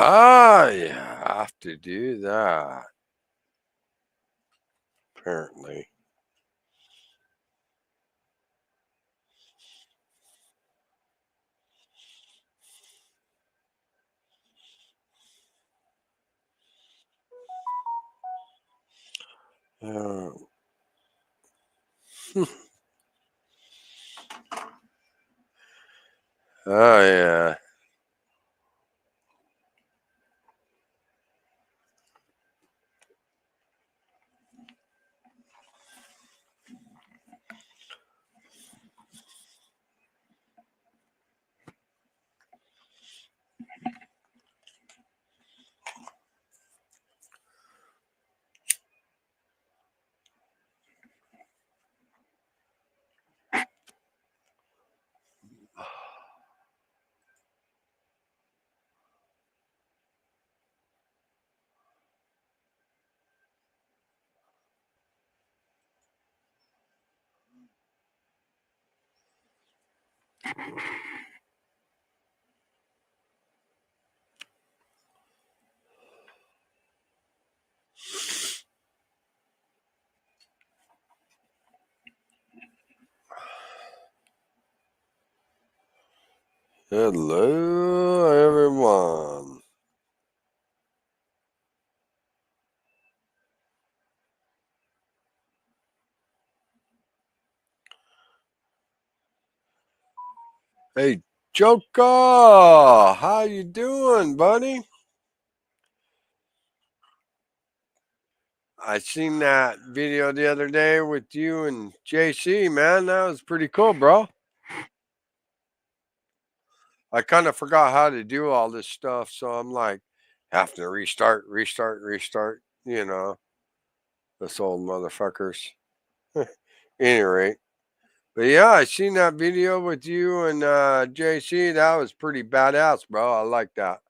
Ah, you have to do that, apparently. Oh. Oh, yeah. Hello, everyone. Hey, Joker, how you doing, buddy? I seen that video the other day with you and JC, man. That was pretty cool, bro. I kind of forgot how to do all this stuff, so I'm like, have to restart. This old motherfuckers. Any rate. But yeah, I seen that video with you and JC. That was pretty badass, bro. I like that.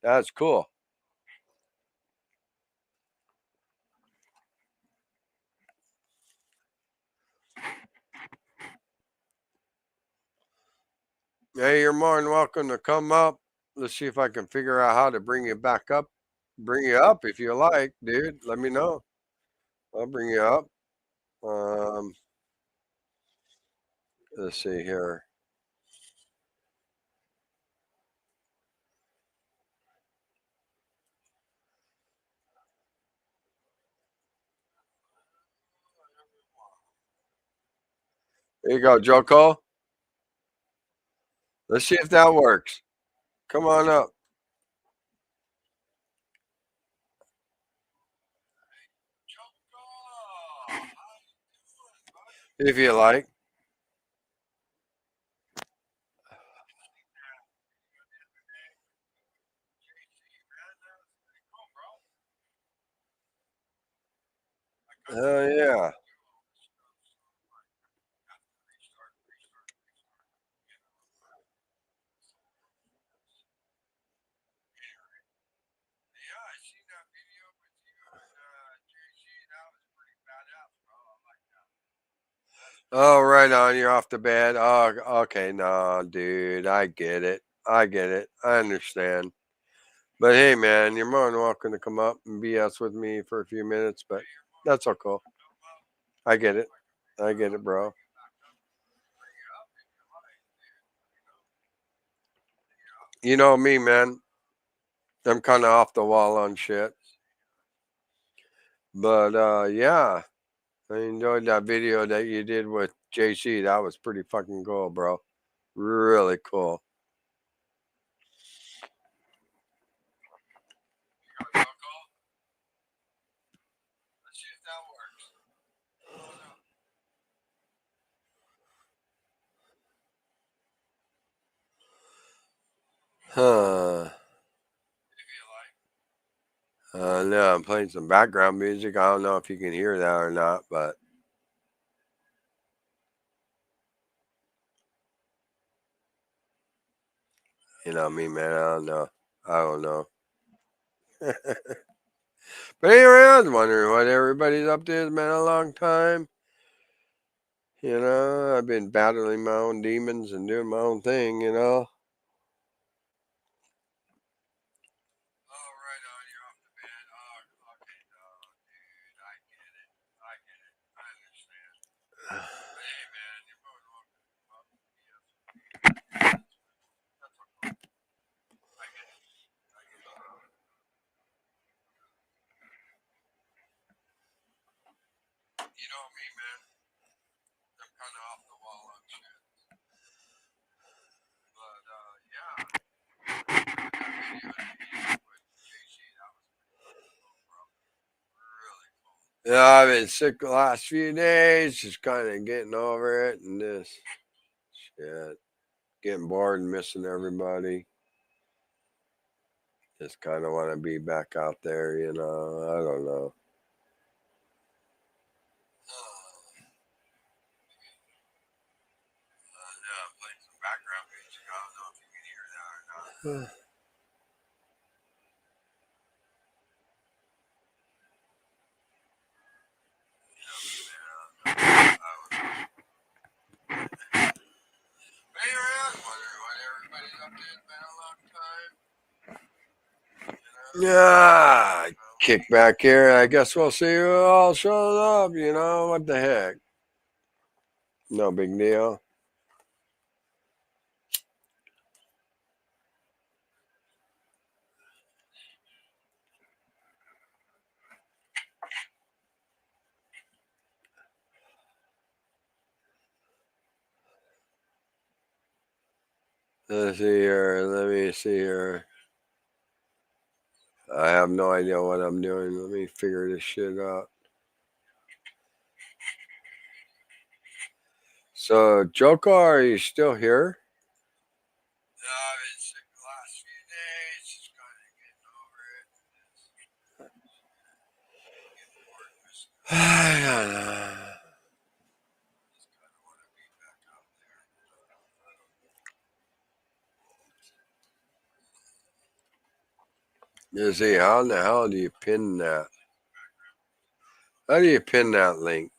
That's cool. Hey, you're more than welcome to come up. Let's see if I can figure out how to bring you back up. Bring you up if you like, dude. Let me know. I'll bring you up. Um, let's see here. There you go, Joko. Let's see if that works. Come on up if you like. Oh yeah. Oh, right on. You're off the bed. Oh, okay. No, dude. I get it. I get it. I understand. But hey, man, you're more than welcome to come up and BS with me for a few minutes. But that's all cool. I get it. I get it, bro. You know me, man. I'm kind of off the wall on shit. But yeah, I enjoyed that video that you did with JC. That was pretty fucking cool, bro. Really cool. Huh. No, I'm playing some background music. I don't know if you can hear that or not, but you know me, man. I don't know. I don't know. But anyway, I was wondering what everybody's up to. It's been a long time. I've been battling my own demons and doing my own thing. Yeah, I've been sick the last few days, just kind of getting over it and this shit. Getting bored and missing everybody. Just kind of want to be back out there, I don't know. Yeah, I'm playing some background music. I don't know if you can hear that or not. Yeah, kick back here. I guess we'll see who all shows up. What the heck? No big deal. Let's see here. Let me see here. I have no idea what I'm doing. Let me figure this shit out. So, Joko, are you still here? No, I've been sick the last few days. Just kind of getting over it. I don't know. You see, how in the hell do you pin that? How do you pin that link?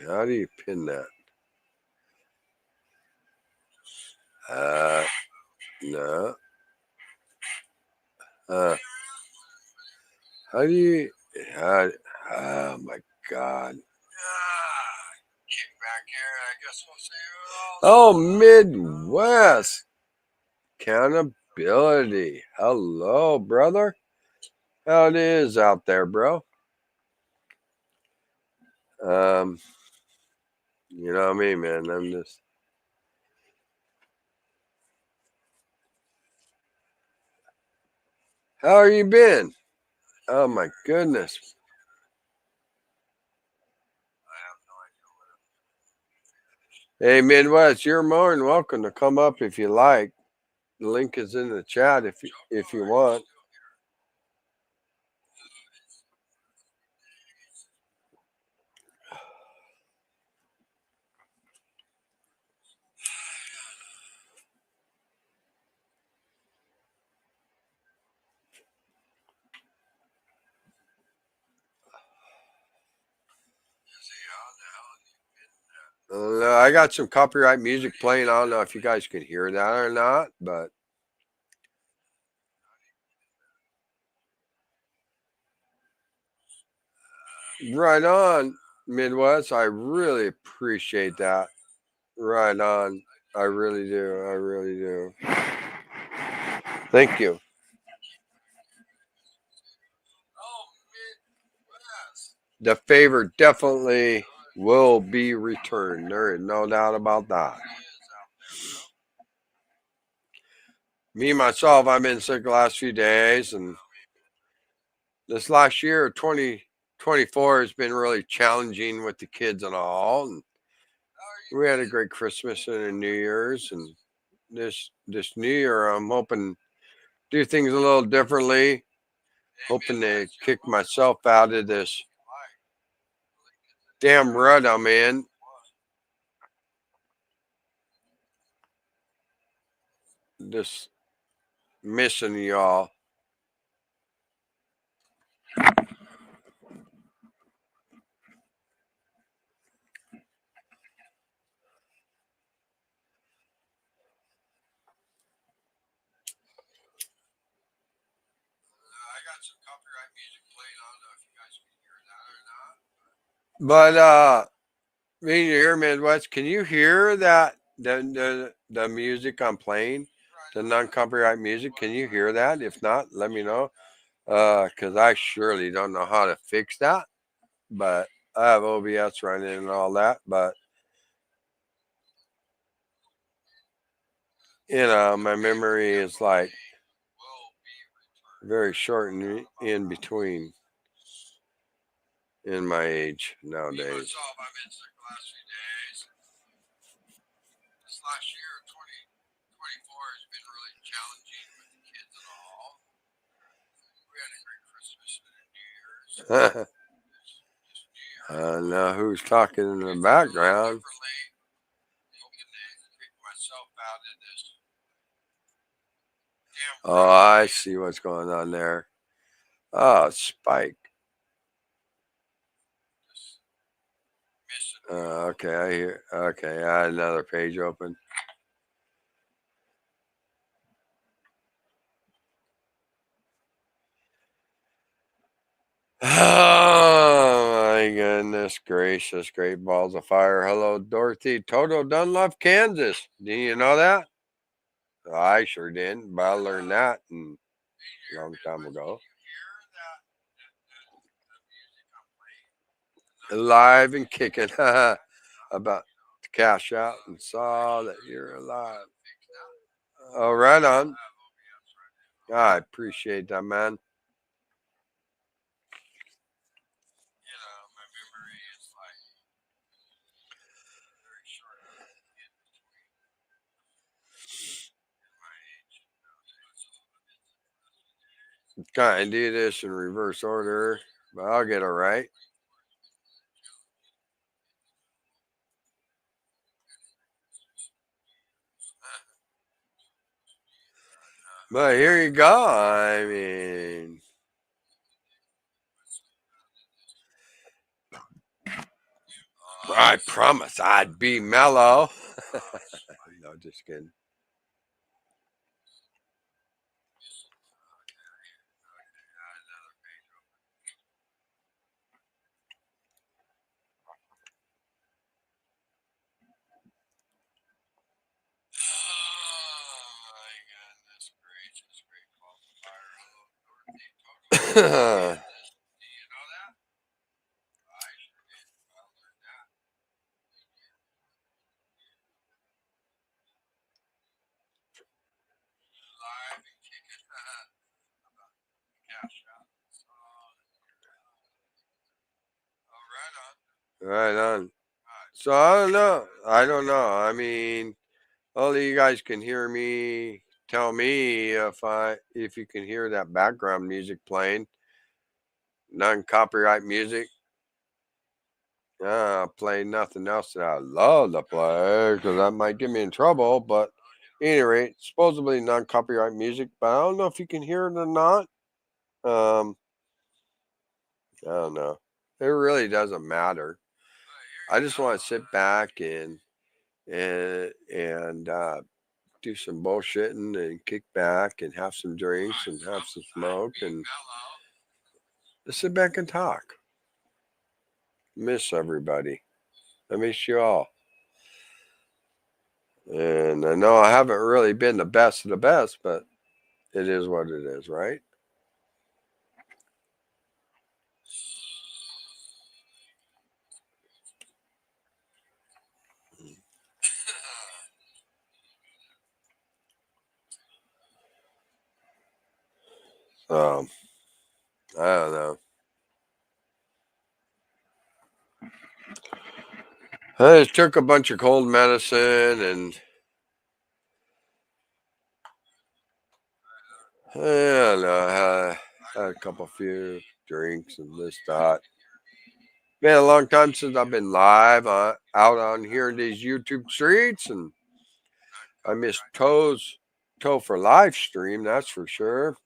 How do you pin that? No. How do you? Oh my God. Kick back here. I guess we'll see who else. Oh, Midwest accountability. Hello, brother. How it is out there, bro? You know what I mean, man. I'm just. How are you been? Oh my goodness. Hey, Midwest, you're more than welcome to come up if you like. The link is in the chat if you want. I got some copyright music playing. I don't know if you guys can hear that or not, but right on, Midwest. I really appreciate that. Right on. I really do. I really do. Thank you. The favor definitely will be returned. There is no doubt about that. Me myself, I've been sick the last few days, and this last year, 2024, has been really challenging with the kids and all. And we had a great Christmas and a New Year's, and this New Year, I'm hoping do things a little differently. Hoping to kick myself out of this damn rut I'm in. Just missing y'all. But me here, Midwest, can you hear that the music I'm playing, the non-copyright music? Can you hear that? If not, let me know. Because I surely don't know how to fix that. But I have OBS running and all that. But my memory is like very short and in between in my age nowadays. I don't know who's talking in the background. Oh, I see what's going on there. Oh, Spike. Okay, I hear. Okay, I had another page open. Oh my goodness gracious! Great balls of fire. Hello, Dorothy. Toto Dunlop, Kansas. Do you know that? I sure didn't, but I learned that a long time ago. Alive and kicking. About to cash out and saw that you're alive. Oh, right on. I appreciate that, man. Kind of do this in reverse order, but I'll get it right. But here you go. I mean, I promise I'd be mellow. No, just kidding. Right on. So I don't know. I don't know. I mean, only you guys can hear me. Tell me if you can hear that background music playing, non-copyright music. Play nothing else that I love to play because that might get me in trouble. But at any rate, supposedly non-copyright music, but I don't know if you can hear it or not. Um, I don't know. It really doesn't matter. I just want to sit back and do some bullshitting and kick back and have some drinks and have some smoke and just sit back and talk. Miss everybody. I miss you all. And I know I haven't really been the best of the best, but it is what it is, right? So I don't know. I just took a bunch of cold medicine and I don't know. I had a few drinks and this that. Been a long time since I've been live out on here in these YouTube streets, and I missed Toe for live stream. That's for sure.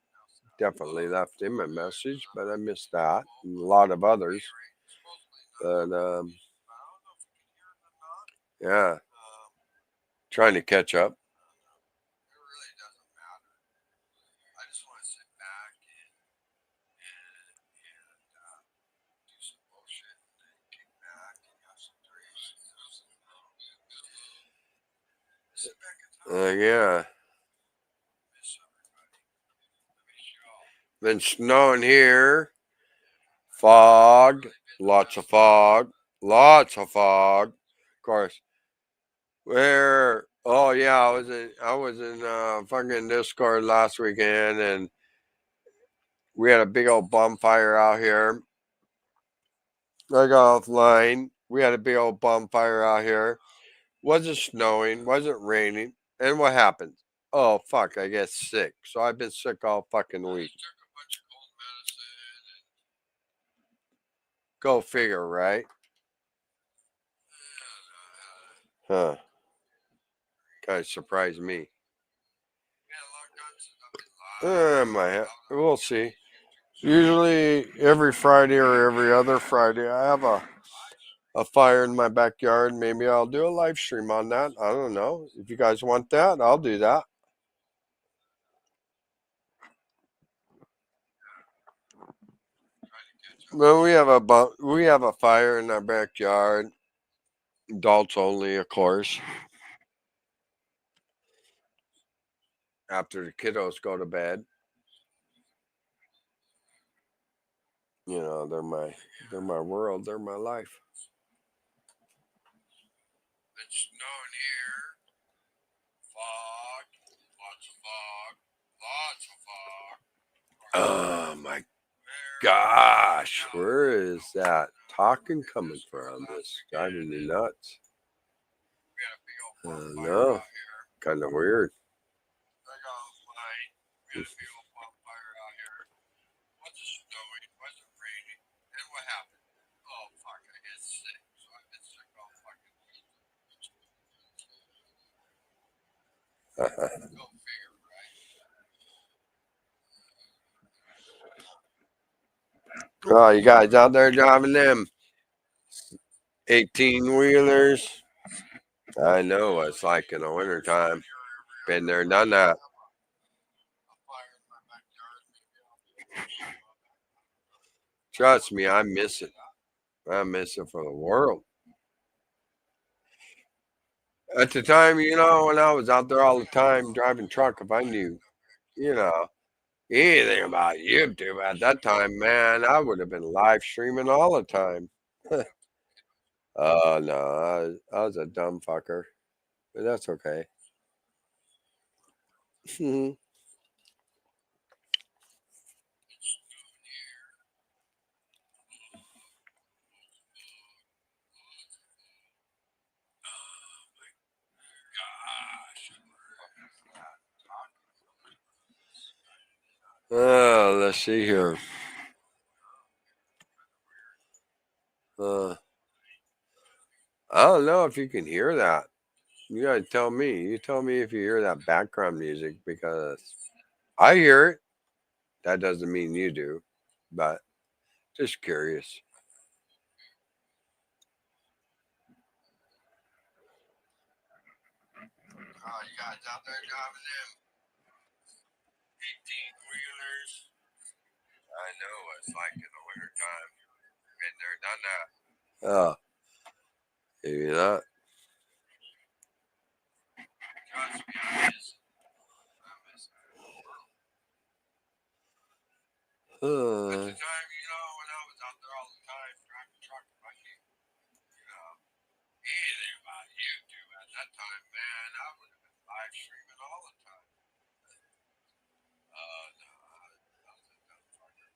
Definitely left him a message, but I missed that and a lot of others. But yeah, trying to catch up. Yeah. Been snowing here. Fog. Lots of fog. Lots of fog. Of course. Where? Oh yeah, I was in fucking Discord last weekend, and we had a big old bonfire out here. I got offline. We had a big old bonfire out here. Wasn't snowing. Wasn't raining. And what happened? Oh fuck! I get sick. So I've been sick all fucking week. Go figure, right? Huh? Kind of surprised me. We'll see. Usually every Friday or every other Friday, I have a fire in my backyard. Maybe I'll do a live stream on that. I don't know. If you guys want that, I'll do that. Well, we have a fire in our backyard. Adults only, of course. After the kiddos go to bed, they're my world. They're my life. It's snowing here. Fog. Lots of fog. Lots of fog. Oh my gosh, where is that talking coming from? It's driving me nuts. No, kind of weird. Oh, you guys out there driving them 18 wheelers? I know what it's like in the wintertime. Been there, done that. Trust me, I miss it. I miss it for the world. At the time, when I was out there all the time driving truck, if I knew, you know, anything about YouTube at that time, man, I would have been live streaming all the time. Oh no, I was a dumb fucker, but that's okay. Let's see here. Uh, I don't know if you can hear that. You gotta tell me. You tell me if you hear that background music because I hear it. That doesn't mean you do, but just curious. Oh, you guys out there driving them 18 wheelers? I know what it's like in the wintertime. Been there, done that. Oh, maybe not. Trust me, I miss it. I miss it. At the time, when I was out there all the time driving truck, if I knew, anything about YouTube at that time, man, I would have been live streaming all the time. No, I was a dumb fucker.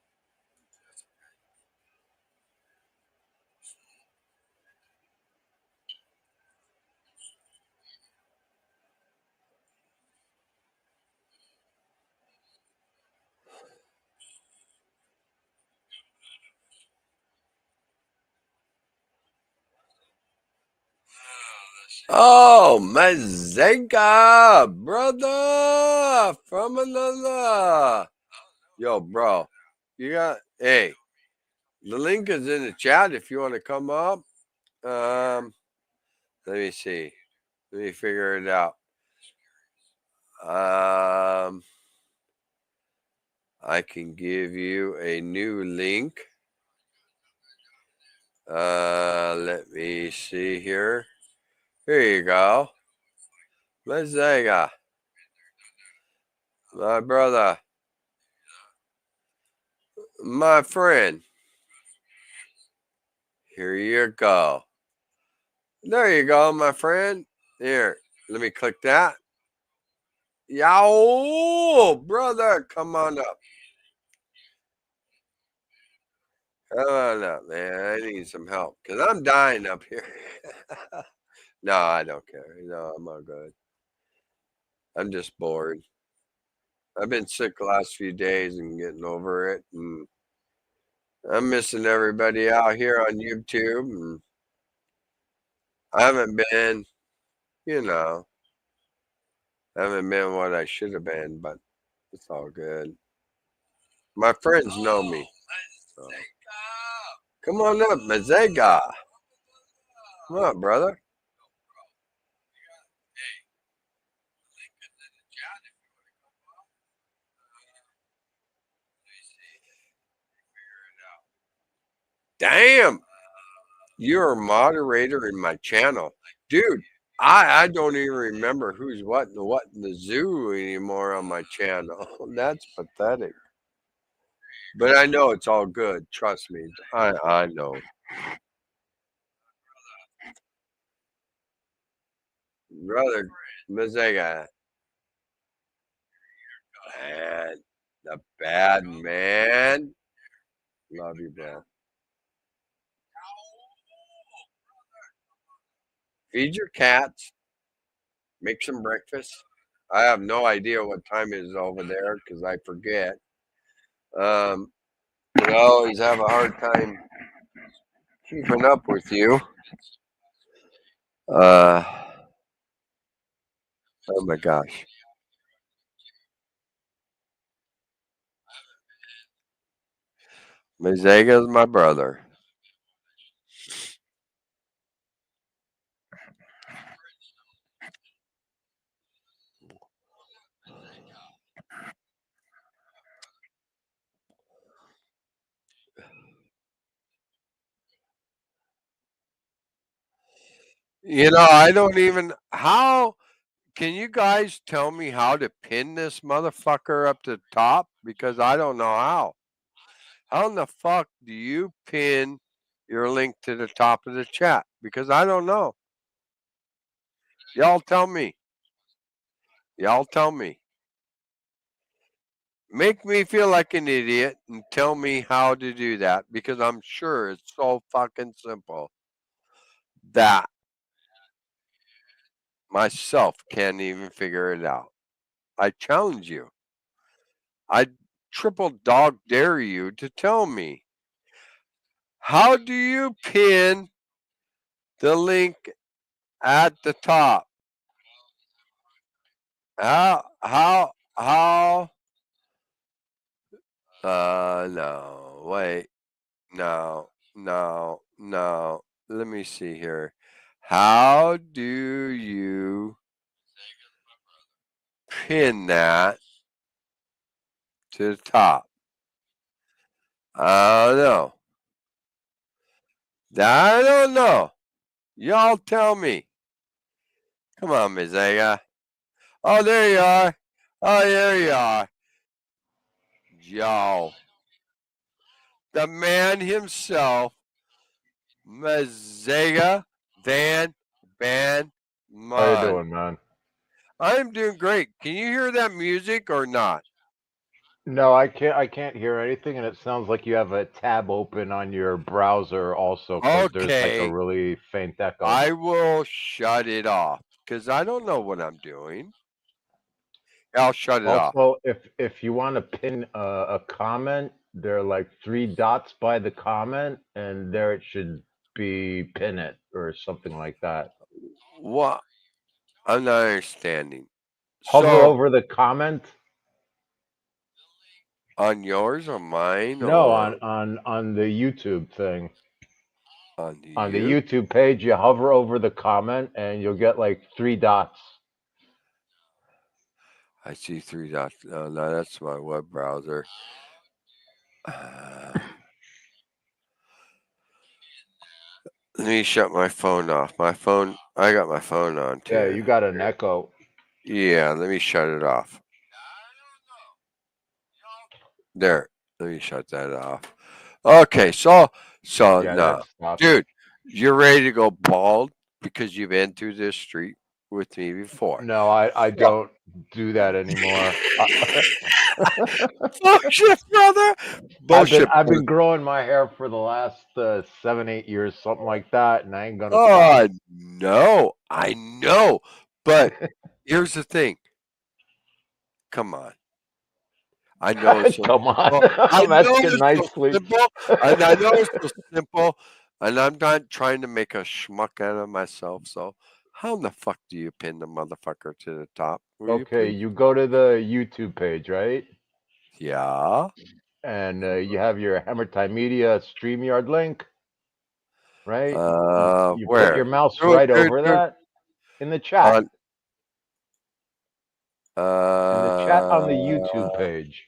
That's okay. Oh, Mazenka, brother from another. Yo, bro, hey, the link is in the chat if you want to come up. Let me see. Let me figure it out. I can give you a new link. Let me see here. Here you go. Mazenka, my brother. My friend, here you go. There you go, my friend. Here, let me click that. Yow, brother, come on up. Come on up, man. I need some help because I'm dying up here. No, I don't care. No, I'm all good. I'm just bored. I've been sick the last few days and getting over it, and I'm missing everybody out here on YouTube. And I haven't been, you know, I haven't been what I should have been, but it's all good. My friends know me. So. Come on up, Mazega. Come on, brother. Damn, you're a moderator in my channel, dude. I don't even remember who's what in the zoo anymore on my channel. That's pathetic. But I know it's all good. Trust me. I know. Brother Mazega. Man, the bad man. Love you, bro. Feed your cats. Make some breakfast. I have no idea what time it is over there because I forget. I always have a hard time keeping up with you. Uh, oh my gosh. Mazega's my brother. I don't even. How can you guys tell me how to pin this motherfucker up to the top? Because I don't know how. How in the fuck do you pin your link to the top of the chat? Because I don't know. Y'all tell me. Y'all tell me. Make me feel like an idiot and tell me how to do that because I'm sure it's so fucking simple that myself can't even figure it out. I challenge you. I triple dog dare you to tell me. How do you pin the link at the top? How no, wait, no. Let me see here. How do you pin that to the top? I don't know. I don't know. Y'all tell me. Come on, Mazega. Oh, there you are. Oh, there you are. Joe. The man himself, Mazega Van How you Man. doing, man? I'm doing great. Can you hear that music or not? No, I can't. I can't hear anything, and it sounds like you have a tab open on your browser also, because there's like a Okay, really faint echo. I will shut it off because I don't know what I'm doing. I'll shut it off. Also, if you want to pin a comment, there are like three dots by the comment, and there it should be pin it or something like that. What? I'm not understanding. Hover So, over the comment. on yours or mine No, or on the YouTube thing. on the On the you? YouTube page, you hover over the comment, and you'll get like three dots. I see three dots. Oh, no, that's my web browser. Let me shut my phone off. I got my phone on too. Yeah, you got an echo. Yeah, let me shut it off. There. Let me shut that off. Okay, so Yeah, no, that stopped. dude, you're ready to go bald because you've been through this street with me before. No, I So, don't do that anymore. bullshit, brother. Bullshit, I've brother. been growing my hair for the last 7-8 years, something like that, and I ain't gonna stop. No, I know, but here's the thing. Come on. I know it's so Come on, simple. I I'm know asking it's so nicely. simple, and I know it's so simple, and I'm not trying to make a schmuck out of myself. So, how in the fuck do you pin the motherfucker to the top? Will you Okay, please? you go to the YouTube page, right? Yeah. And you have your Hammer Time Media StreamYard link, right? You put your Where? mouse Do it, right dude, over dude. that in the chat. On In the chat on the uh, YouTube page.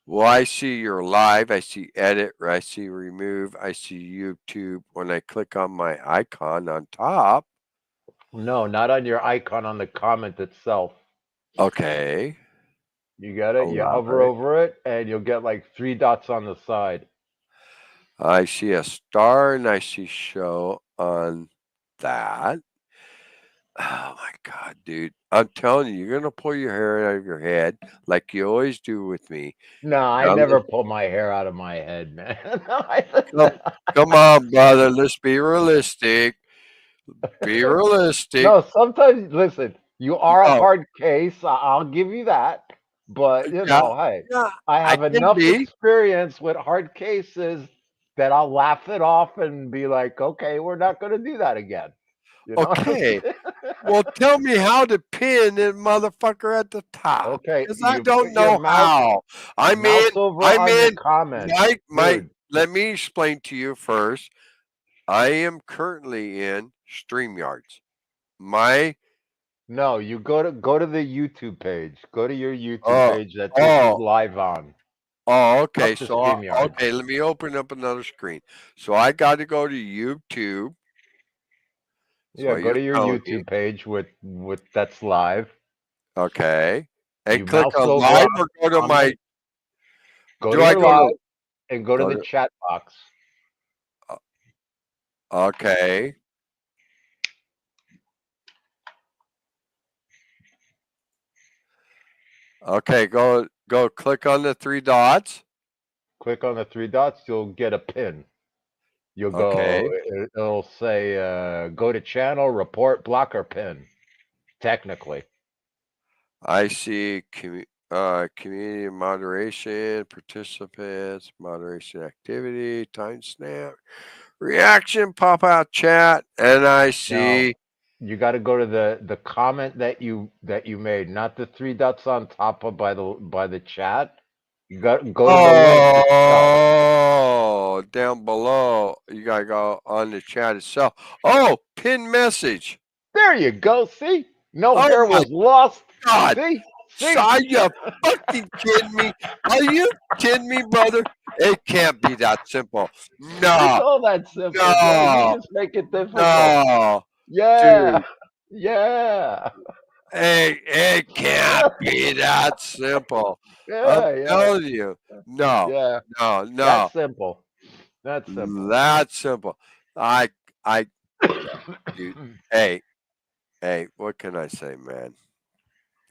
well, I see your live. I see edit. I see remove. I see YouTube. When I click on my icon on top, No, not on your icon on the comment itself. okay. You got it? You hover Elaborate. over it and you'll get like 3 dots on the side. I see a star and I see show on that. Oh my God, dude. I'm telling you, you're gonna pull your hair out of your head like you always do with me. No, I Now, never pull my hair out of my head, man. come, come on, brother. Let's be realistic. Be realistic. No, sometimes listen, you are a No, hard case. I'll give you that. But yeah, hey, yeah, I I have can enough be. experience with hard cases that I'll laugh it off and be like, okay, we're not going to do that again. You know what I'm Okay. saying? Well, tell me how to pin that motherfucker at the top. Okay, Because I you don't put your know how. I'm in. mouse over I'm on the in. comment, My dude. let me explain to you first. I am currently in StreamYards. My No, you go to the YouTube page. Go to your YouTube oh page that this is oh live on. okay. Up to So StreamYard. okay, let me open up another screen. So I got to go to YouTube. That's Yeah, what go you're to your telling me. YouTube page with that's live. Okay, and You click mouse on over live on or the go to my. comment, go Do to I your go live, to and go to go the to? chat box. Okay. Okay, go click on the 3 dots. Click on the 3 dots, you'll get a pin. You'll go, Okay. it'll say go to channel, report, block, or pin, technically. I see community moderation, participants, moderation activity, timestamp, reaction, pop out chat, and I Now, see you got to go to the comment that you made, not the 3 dots on top of by the chat. You got go to the link itself. oh down below. You gotta go on the chat itself. Oh, pin message. There you go. See, no Oh hair my was lost. God. See. Are you fucking kidding me? Are you kidding me, brother? It can't be that simple. It's No, all that simple, bro. You no, just make it difficult. no, Yeah, dude. yeah, It can't be that simple. I'm yeah, yeah, telling you. No, yeah. no, That's no. simple. That's simple. That simple. I, dude. Hey, hey, what can I say, man?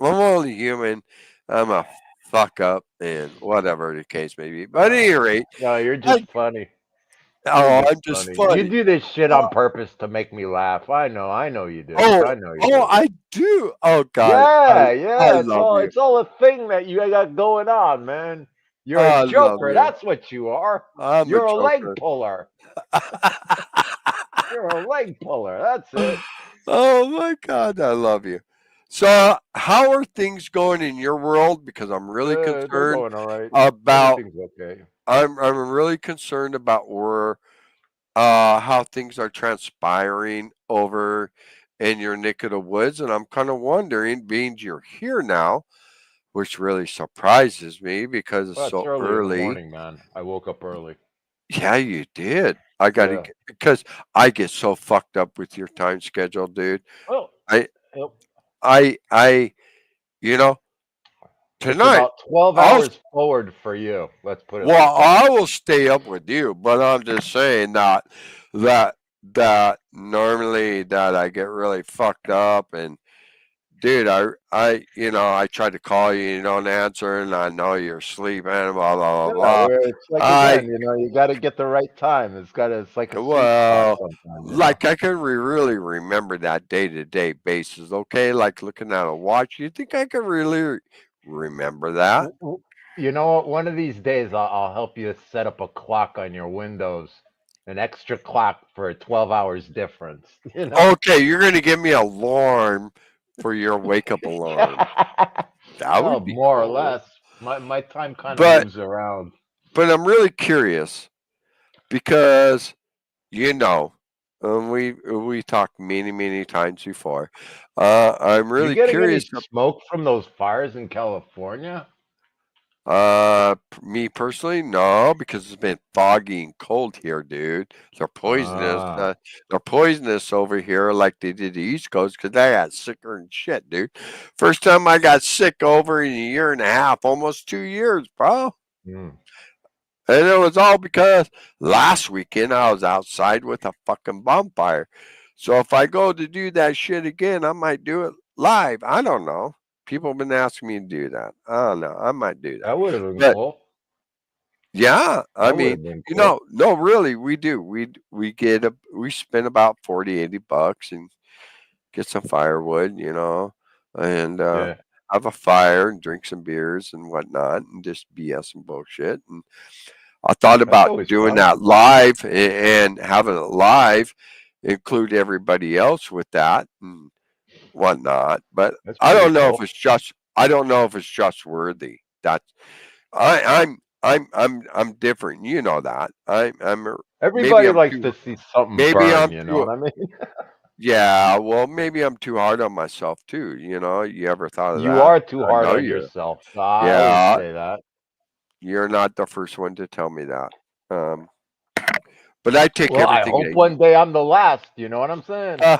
I'm only human. I'm a fuck up and whatever the case may be. But at any rate, No, you're I, just funny. You're oh, just I'm just funny. You funny. do this shit Oh, on purpose to make me laugh. I know you do. oh, I know you oh, do. I do. Oh God, Yeah, I yeah. It's love all you. it's all a thing that you got going on, man. You're a I love joker. you. That's what you are. I'm a You're a leg joker. puller. You're a leg puller. That's it. Oh my God, I love you. So, how are things going in your world? Because I'm really They're concerned going all right. about. Everything's okay. I'm really concerned about where how things are transpiring over in your neck of the woods, and I'm kind of wondering, being you're here now, which really surprises me because it's Well, it's so early in the early. morning, man. I woke up early. Yeah, you did. I got to Yeah. get because I get so fucked up with your time schedule, dude. Well, I yep. I you know It's tonight. about 12 I'll hours forward for you. Let's put it Well, like that. I will stay up with you, but I'm just saying that normally that I get really fucked up and dude, I tried to call you, you don't answer, and I know you're sleeping, blah blah blah Yeah, blah. it's like I again, you got to get the right time. It's like a sweet spot well, sometimes, like I can really remember that day-to-day basis. Okay, like looking at a watch, you think I can really remember that? You know what? One of these days, I'll help you set up a clock on your Windows, an extra clock for 12 hours difference. You know? Okay, you're gonna give me an alarm for your wake-up alarm. That Well, would be more or cool. less. My time kind of But moves around. I'm really curious because you know, we talked many times before. I'm You really getting any curious. smoke from those fires in California? Me personally, no, because it's been foggy and cold here, dude. They're poisonous. Ah, They're poisonous over here, like they did the East Coast, because I got sicker and shit, dude. First time I got sick over in a year and a half, almost 2 years, bro. hmm. And it was all because last weekend I was outside with a fucking bonfire. So if I go to do that shit again, I might do it live. I don't know. People have been asking me to do that. I don't know. I might do that. That would have been But cool. yeah, I That would mean, have been cool. no, really, we do. We spend about 40, $80 and get some firewood, and Yeah, have a fire and drink some beers and whatnot and just BS and bullshit. And I thought that's about always doing fun. that live and having it live, include everybody else with that and whatnot. But That's I pretty don't know if cool. it's just I don't know if it's just worthy. That's I'm different. You know that. Maybe Everybody I'm likes too to see something maybe burn. I'm You know too what I mean? yeah, well maybe I'm too hard on myself too. You ever thought of You that? are too I hard know on you. yourself. I always Yeah, say that. you're not the first one to tell me that. Um, but I take Well, I everything hope that one day I'm the last. You know what I'm saying? uh,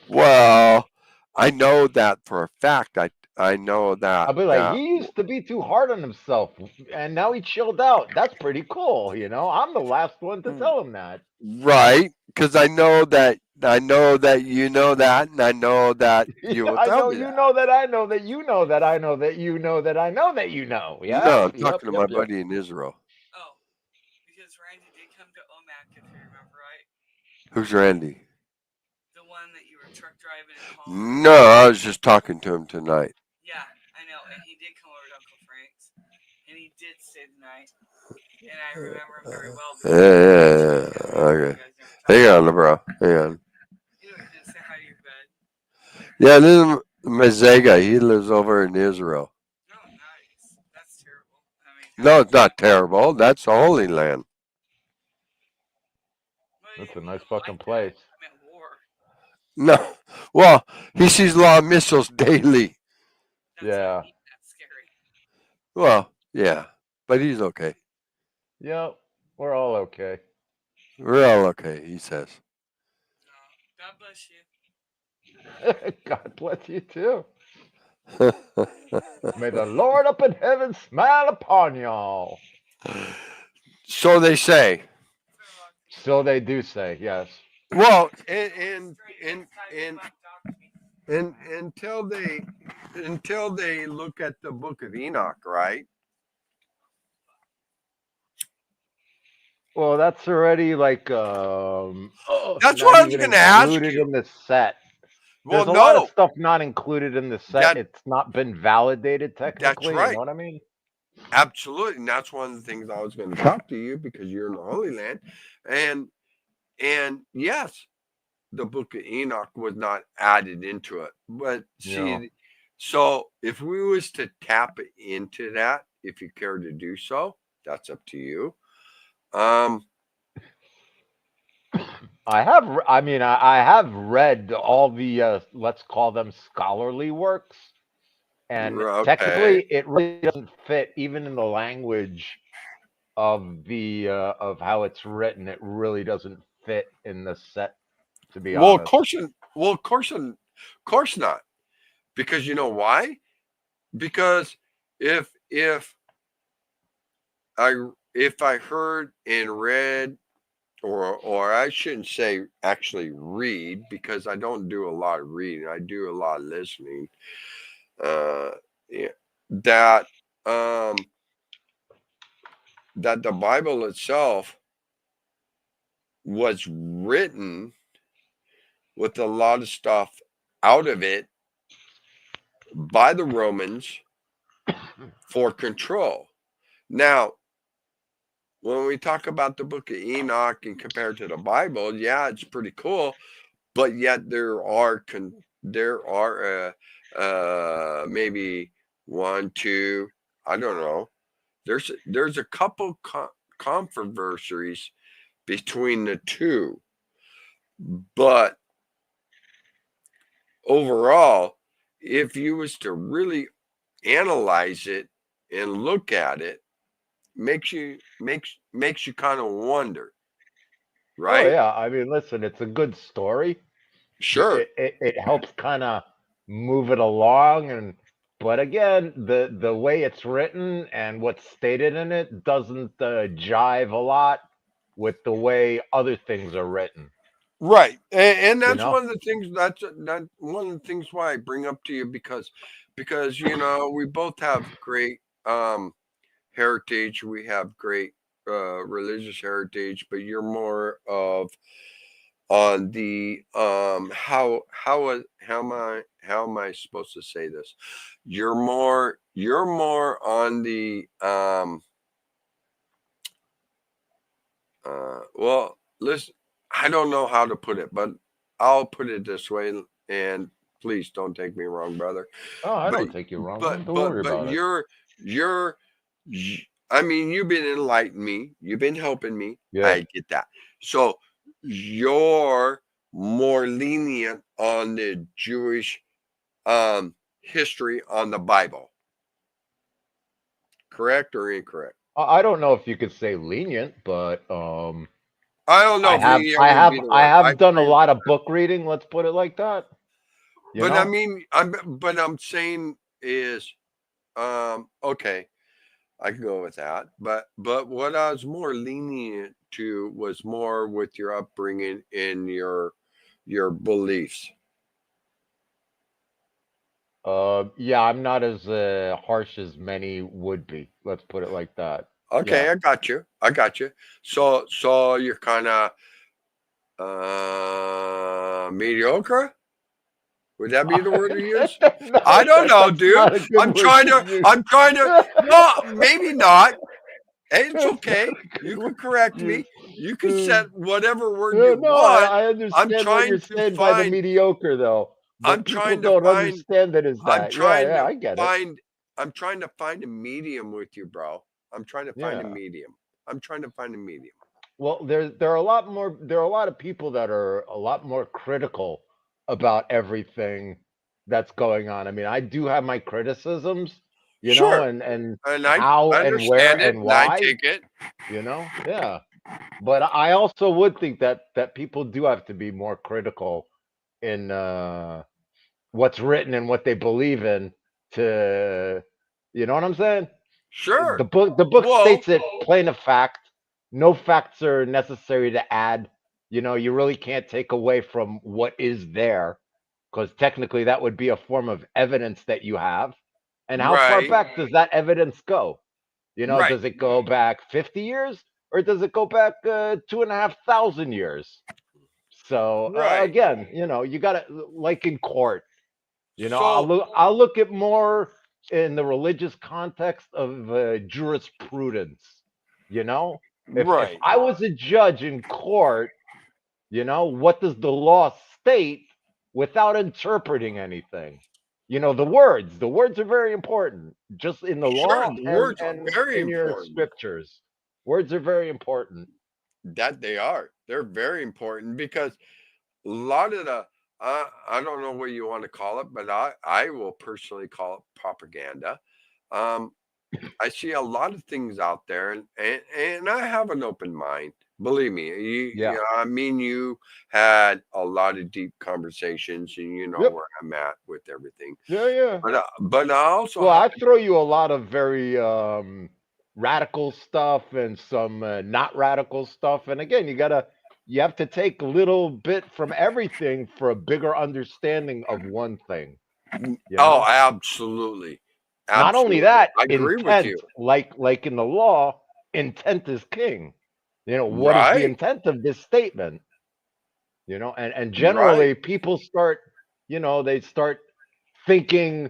well, I know that for a fact. I know I'll that be like, he used to be too hard on himself, and now he chilled out. That's pretty cool. I'm the last one to tell him that. right, because I know that you know that, and I know that you will I tell know me you that. know that I know that you know that I know that you know that I know that you know. No, Yep, I'm yep, talking to yep, my yep. buddy in Israel. Oh, because Randy did come to OMAC, if you remember right. Who's Randy? The one that you were truck driving and calling. No, I was just talking to him tonight. Yeah, I know. And he did come over to Uncle Frank's. And he did stay the night. And I remember him very well Yeah, because yeah, yeah. you Okay. guys never Hang talked. on, bro. Hang on. Anyway, he didn't say hi to your bed. Yeah, this is Mezega. He lives over in Israel. Oh, nice. That's terrible. I mean, how No, did it's not terrible. That's the Holy Land. well, I That's a didn't nice mean it fucking like that. place. I meant war. No. Well, he sees a lot of missiles daily. That's what I Yeah. mean. That's scary. Well, yeah. But he's okay. Yep. We're all okay. We're all okay, he says. God bless you. God bless you too. May the Lord up in heaven smile upon y'all. So they say. So they do say, yes. Well, and until they look at the Book of Enoch, right? Well, that's already like That's what not I was even going to ask included you. in the set. Well, There's a lot of no, stuff not included in the set. that It's not been validated that's technically. You know right. what I mean? Absolutely, and that's one of the things I was going to talk to you because you're in the Holy Land, and yes, the Book of Enoch was not added into it. But Yeah. see, so if we was to tap into that, if you care to do so, that's up to you. Um, I have read all the let's call them scholarly works, and okay. technically it really doesn't fit even in the language of the of how it's written. It really doesn't fit in the set, to be Well, of honest. course, of course not. Because you know why? Because if I heard and read, or I shouldn't say actually read, because I don't do a lot of reading. I do a lot of listening. Uh, yeah, that um that the Bible itself was written with a lot of stuff out of it by the Romans for control. Now, when we talk about the book of Enoch and compared to the Bible, yeah, it's pretty cool, but yet there are maybe one, two, I don't know. There's a couple controversies between the two, but overall, if you was to really analyze it and look at it, makes you kind of wonder, Oh right? yeah, I mean, listen, it's a good story. Sure. It helps kind of move it along, and but again, the way it's written and what's stated in it doesn't jive a lot with the way other things are written. Right. And You that's know? one of the things that one of the things why I bring up to you, because you know, we both have great heritage, we have great religious heritage, but you're more of on the how am I supposed to say this? You're more on the well, listen, I don't know how to put it, but I'll put it this way, and please don't take me wrong, brother. Oh, I But don't take you wrong, man. Don't worry but about it. you're I mean, you've been enlightening me, you've been helping me. Yeah. I get that. So you're more lenient on the Jewish history on the Bible, correct or incorrect? I don't know if you could say lenient, but I don't know if lenient would be the I word. I have done a agree with lot of that. book reading, let's put it like that. You But I know? mean, I'm saying is, okay, I can go with that. But what I was more lenient to was more with your upbringing and your beliefs. Yeah, I'm not as harsh as many would be. Let's put it like that. Yeah. Okay, I got you. I got you. So you're kind of mediocre. Would that be the word to use? I No, don't know, that's dude. not a good word to use. I'm trying to. No, maybe not. Hey, it's okay. You can correct You- me. You can uh, set whatever word no, you no, want. I I'm understand what you're trying to saying by the find. mediocre, though. I'm But people trying to don't find. understand it as I'm that. Yeah, trying yeah, to I get it. find. I'm trying to find a medium with you, bro. I'm trying to find a Yeah. medium. I'm trying to find a medium. Well, there are a lot more. There are a lot of people that are a lot more critical about everything that's going on. I mean, I do have my criticisms, Sure, and and how I and where understand it, and and I why, take it. yeah. But I also would think that people do have to be more critical in what's written and what they believe in to, you know what I'm saying? Sure. The book Well, states it plain of fact. No facts are necessary to add. You really can't take away from what is there, because technically that would be a form of evidence that you have. And how far right, back does that evidence go? right, Does it go back 50 years, or does it go back 2,500 years? So right. again, you got to, like in court, I'll So, look at more in the religious context of jurisprudence. If right, I was a judge in court, what does the law state without interpreting anything? The words are very important, just in the sure. law The and words are and very in your important. scriptures. Words are very important. That they are. They're very important because a lot of the I don't know what you want to call it, but I will personally call it propaganda. Um, I see a lot of things out there, and I have an open mind. Believe me, Yeah. I mean, you had a lot of deep conversations, and you know Yep. where I'm at with everything. Yeah, yeah. But I also Well, had I throw you a lot of very radical stuff and some not radical stuff. And again, you have to take a little bit from everything for a bigger understanding of one thing, you oh, know? absolutely, Not only absolutely. that, I agree with intent, you. like in the law, intent is king. What is the Right, intent of this statement? And right, generally people start, they start thinking,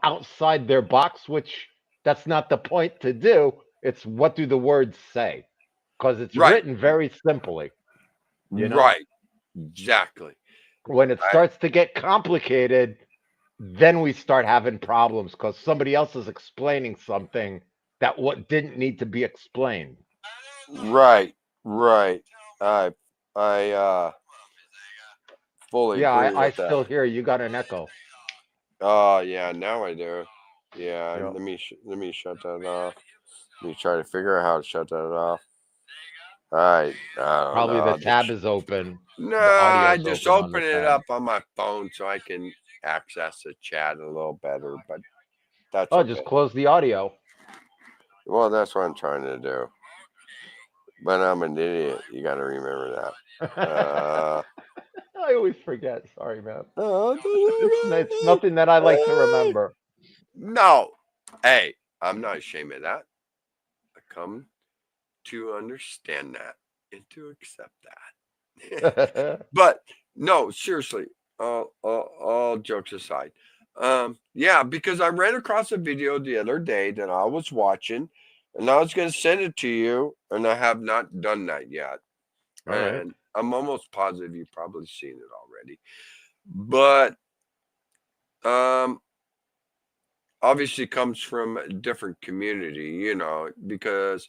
outside their box, which that's not the point to do. It's what do the words say? Because it's right, written very simply, you know? right. Exactly. When it I, starts to get complicated, then we start having problems because somebody else is explaining something that what didn't need to be explained. right, right. I, I fully Yeah, agree I with that. still hear you got an echo. Oh, yeah, now I do. Yeah, Yeah. let me shut that off. Let me try to figure out how to shut that off. I don't know. Probably the I'll tab just is open, no, the I audio's just open on the open it tab. up on my phone so I can access the chat a little better, but that's Oh, just okay. close the audio. Well, that's what I'm trying to do. But I'm an idiot. You got to remember that. I always forget. Sorry, man. Uh, It's nothing that I like to remember. no. Hey, I'm not ashamed of that. I come to understand that and to accept that. But no, seriously, all jokes aside, yeah, because I ran across a video the other day that I was watching, and I was going to send it to you, and I have not done that yet, All right. and I'm almost positive you've probably seen it already, but um, obviously comes from a different community, because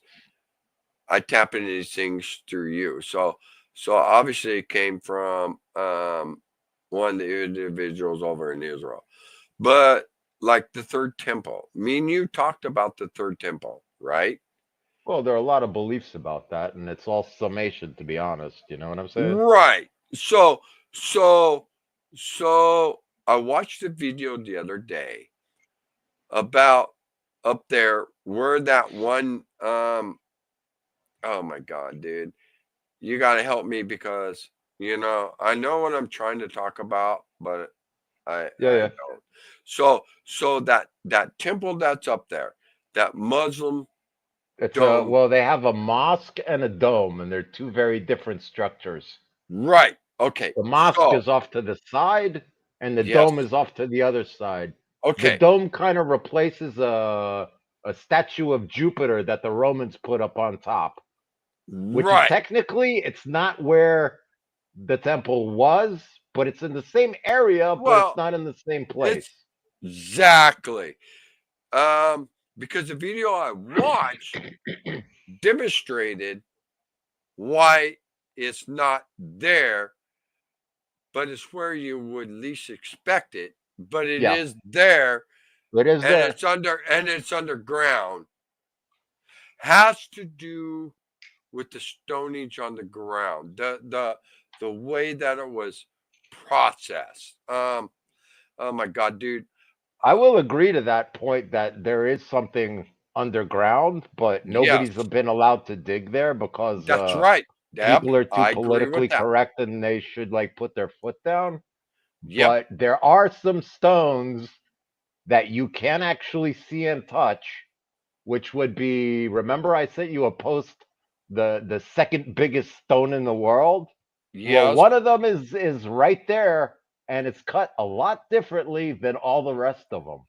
I tap into these things through you. So obviously it came from one of the individuals over in Israel. But like the third temple, me and you talked about the third temple, right? Well, there are a lot of beliefs about that, and it's all summation, to be honest. You know what I'm saying? Right. So so I watched a video the other day about up there where that one oh my god, dude. You got to help me because I know what I'm trying to talk about, but Yeah, I yeah. don't. So that temple that's up there, that Muslim It's dome, well, they have a mosque and a dome, and they're two very different structures. right? Okay, The mosque so is off to the side, and the yes, dome is off to the other side. The okay, dome kind of replaces a statue of Jupiter that the Romans put up on top, which is right. technically it's not where the temple was, but it's in the same area, but it's Well, not in the same it's place. exactly because the video I watched demonstrated why it's not there, but it's where you would least expect it. But it Yeah, is there, it is and there. it's underground. Has to do with the stonage on the ground, the way that it was processed. Oh my god, dude. I will agree to that point that there is something underground, but Yes, nobody's been allowed to dig there because that's right. Yep, people are too I agree with politically that. correct and they should like put their foot down. Yep. But there are some stones that you can actually see and touch, which would be, remember I sent you a post, the second biggest stone in the world? Well, Yes. one of them is right there, and it's cut a lot differently than all the rest of them.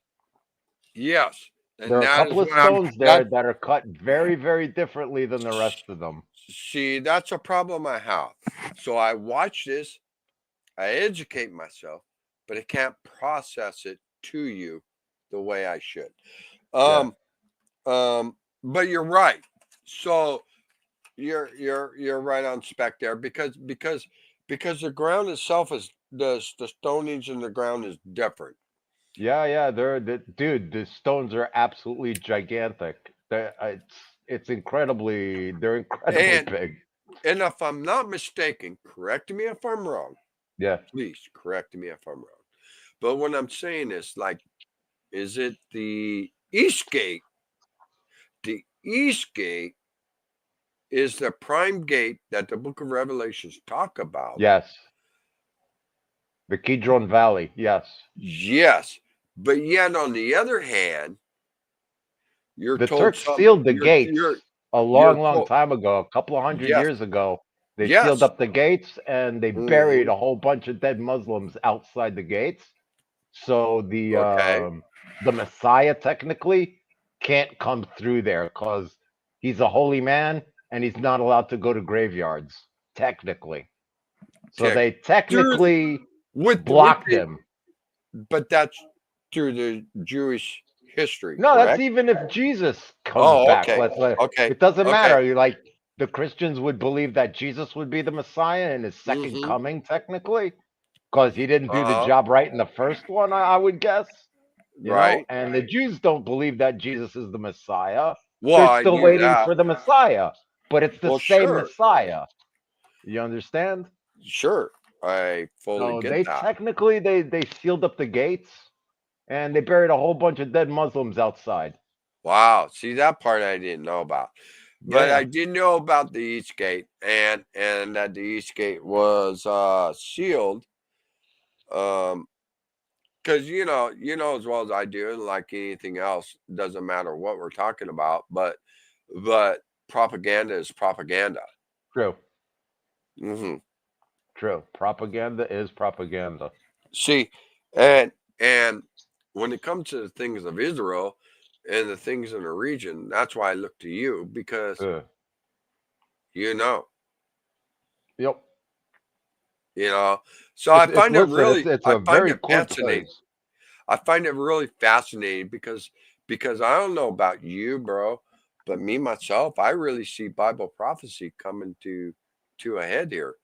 Yes. There And are a that is couple of what I'm. stones there That that are cut very, very differently than the rest of them. see, that's a problem I have. So I watch this. I educate myself, but I can't process it to you the way I should. Yeah. Um, but you're right. So you're right on spec there because the ground itself is the stonage in the ground is different. Yeah, yeah, dude, the stones are absolutely gigantic. They're incredibly And big. if I'm not mistaken, correct me if I'm wrong. Yeah. Please correct me if I'm wrong. But what I'm saying is, like, is it the East Gate? The East Gate is the prime gate that the Book of Revelations talk about. Yes. The Kidron Valley. Yes. Yes, but yet on the other hand, you're The told Turks some. sealed the gates a You're long told. time ago, a couple of hundred Yes, years ago. They sealed yes. up the gates and they buried Hmm. a whole bunch of dead Muslims outside the gates. So Okay. the Messiah technically can't come through there because he's a holy man and he's not allowed to go to graveyards, technically. So Okay. they Through technically with blocked the, him. but that's through the Jewish history, No, that's correct? even if Jesus comes Oh, back. okay. Let's say Okay. it doesn't Okay. matter. You like the Christians would believe that Jesus would be the Messiah in his second Mm-hmm. coming, technically, because he didn't do the Uh-huh. job right in the first one, I would guess. Right. And the Jews don't believe that Jesus is the Messiah. Well, They're I still knew waiting that. for the Messiah, but it's the Well, same sure. Messiah. You understand? Sure. I fully So get they that. technically they sealed up the gates and they buried a whole bunch of dead Muslims outside. Wow. See, that part I didn't know about. But Yeah. I did know about the East Gate and that the East Gate was sealed. Because as well as I do, and like anything else, doesn't matter what we're talking about, but propaganda is propaganda. True. Hmm. True. Propaganda is propaganda. See, and when it comes to the things of Israel and the things in the region, that's why I look to you because Ugh. you know, Yep. you know. So I It's find it listen, really, it's I a find very it cool fascinating. place. I find it really fascinating because I don't know about you, bro, but me myself, I really see Bible prophecy coming to a head here.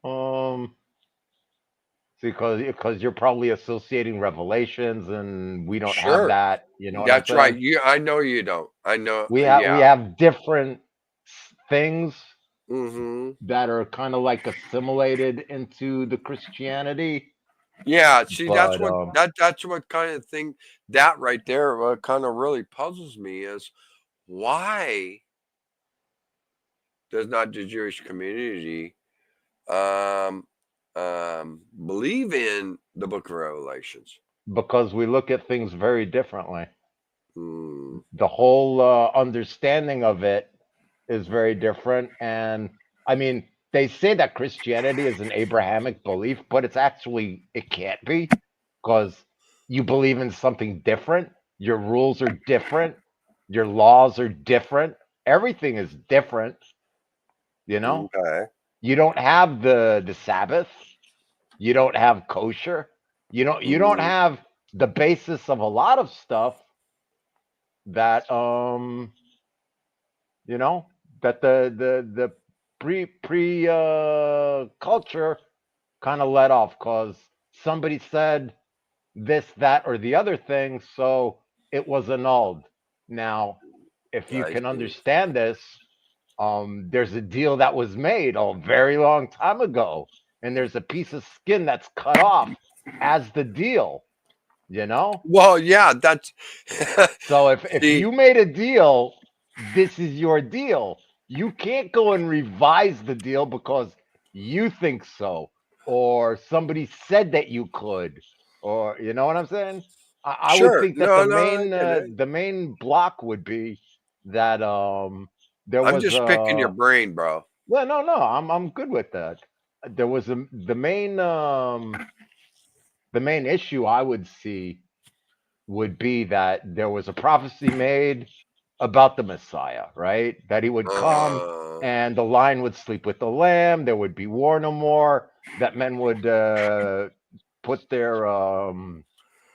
Um, because you're probably associating revelations, and we don't have Sure, that. You know what I'm that's right. saying? I know you don't. I know. We Yeah. have different things Hmm. that are kind of like assimilated into the Christianity, Yeah. See, but that's what kind of thing that right there. What kind of really puzzles me is why does not the Jewish community um believe in the Book of Revelations? because we look at things very differently. Mm, The whole understanding of it is very different. And I mean, they say that Christianity is an Abrahamic belief, but it can't be because you believe in something different. Your rules are different. Your laws are different. Everything is different. You know, okay. you don't have the Sabbath. You don't have kosher. You don't Mm, have the basis of a lot of stuff that you know that the pre culture kind of let off because somebody said this, that, or the other thing, so it was annulled. Now, if you I can see. understand this, there's a deal that was made a very long time ago, and there's a piece of skin that's cut off as the deal, you know? Well, yeah, that's So if see, you made a deal, this is your deal. You can't go and revise the deal because you think so, or somebody said that you could, or you know what I'm saying? I would sure. think that No, no, I get it. the main block would be that there I'm was just picking your brain, bro. yeah, no, I'm good with that. There was the main issue I would see would be that there was a prophecy made about the Messiah, right? That he would come Uh, and the lion would sleep with the lamb, there would be war no more, that men would put their um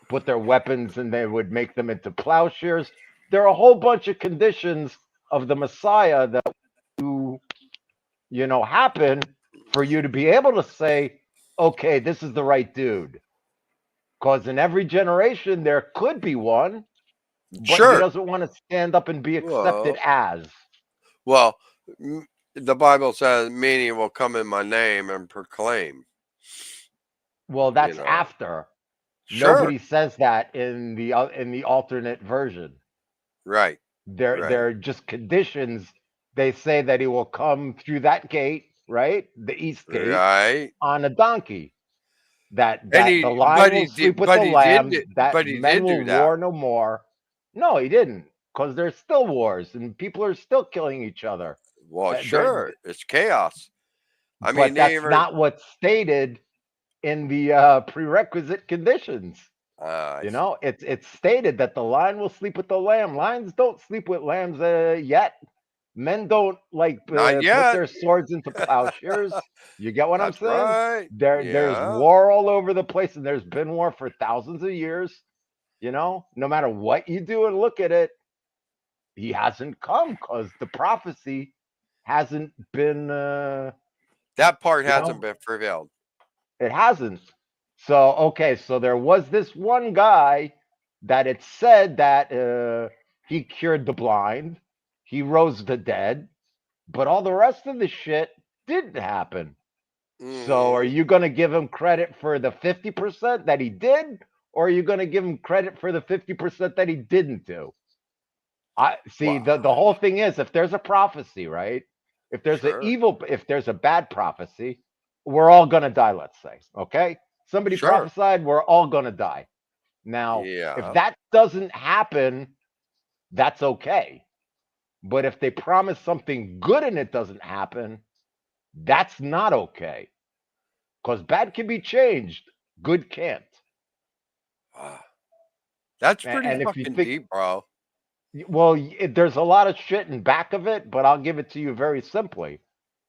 put their weapons and they would make them into plowshares. There are a whole bunch of conditions of the Messiah that happen for you to be able to say, okay, this is the right dude. Because in every generation there could be one, but he sure. doesn't want to stand up and be accepted Well, as. well, mm, the Bible says many will come in my name and proclaim. Well, You that's know, after. sure, Nobody says that in the alternate version. right, They're right. they're just conditions. They say that he will come through that gate, right? The east gate Right. on a donkey. That And that the lion will sleep with the lambs, that but he men did will do that. war no more. No, he didn't, because there's still wars and people are still killing each other. Well, They're, sure, it's chaos. I mean, but they that's ever. not what's stated in the prerequisite conditions. I You see. know, it's stated that the lion will sleep with the lamb. Lions don't sleep with lambs yet. Men don't like Not put yet. their swords into plowshares. You get what I'm That's saying? right. There's Yeah. war all over the place, and there's been war for thousands of years. You know, no matter what you do and look at it, he hasn't come because the prophecy hasn't been. That part You hasn't know, been fulfilled. it hasn't. So okay, so there was this one guy that it said that he cured the blind, he rose the dead, but all the rest of the shit didn't happen. So are Hmm. you going to give him credit for the 50% that he did, or are you going to give him credit for the 50% that he didn't do? I see Wow. the whole thing is, if there's a prophecy, right? Sure. If there's a bad prophecy, we're all going to die, let's say. Okay? Somebody Sure. prophesied, we're all going to die. Now, if Yeah. that doesn't happen, that's okay. But if they promise something good and it doesn't happen, that's not okay. Because bad can be changed, good can't. Wow. That's pretty And if you fucking think, deep, bro. well, there's a lot of shit in back of it, but I'll give it to you very simply.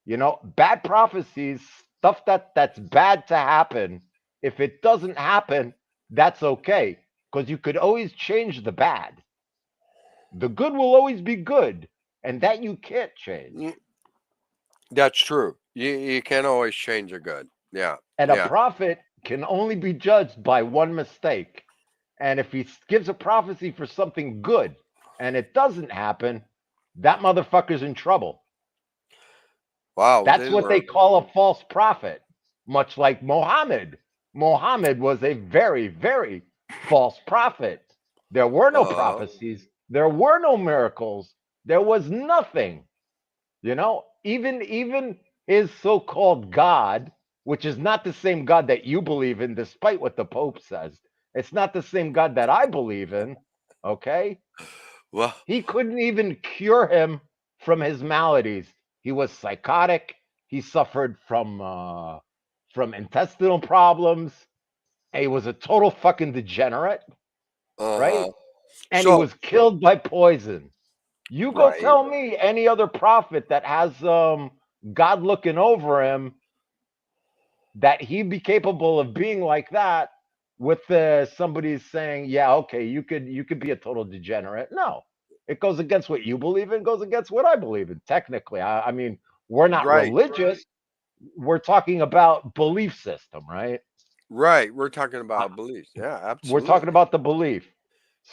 You know, bad prophecies, stuff that's bad to happen. If it doesn't happen, that's okay, because you could always change the bad. The good will always be good, and that you can't change. Mm, that's true. You can't always change a good. Yeah. And a Yeah. prophet can only be judged by one mistake. And if he gives a prophecy for something good and it doesn't happen, that motherfucker's in trouble. Wow. That's These what they were. call a false prophet, much like Mohammed. Mohammed was a very, very false prophet. There were no Uh. prophecies, there were no miracles, there was nothing. You know, even his so-called God, which is not the same God that you believe in, despite what the Pope says. It's not the same God that I believe in. Okay, Well. he couldn't even cure him from his maladies. He was psychotic. He suffered from intestinal problems. He was a total fucking degenerate, right? Uh. And he So. was killed by poison. You go Right. tell me any other prophet that has God looking over him that he'd be capable of being like that with somebody saying, "Yeah, okay, you could be a total degenerate." No, it goes against what you believe in. Goes against what I believe in. Technically, I mean, we're not Right. religious. We're talking about belief system, right? Right. We're talking Uh, about beliefs. Yeah. we're talking Absolutely. about the belief.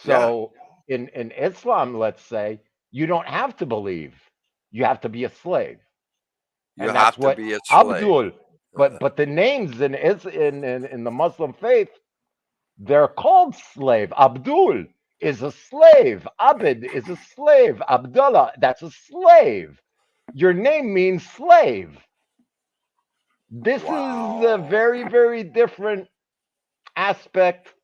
Yeah. So in Islam, let's say, you don't have to believe. You have to be a slave. You And that's have to what be a slave. Abdul. But the names in the Muslim faith, they're called slave. Abdul is a slave. Abid is a slave. Abdullah, that's a slave. Your name means slave. This is a Wow. very, very different aspect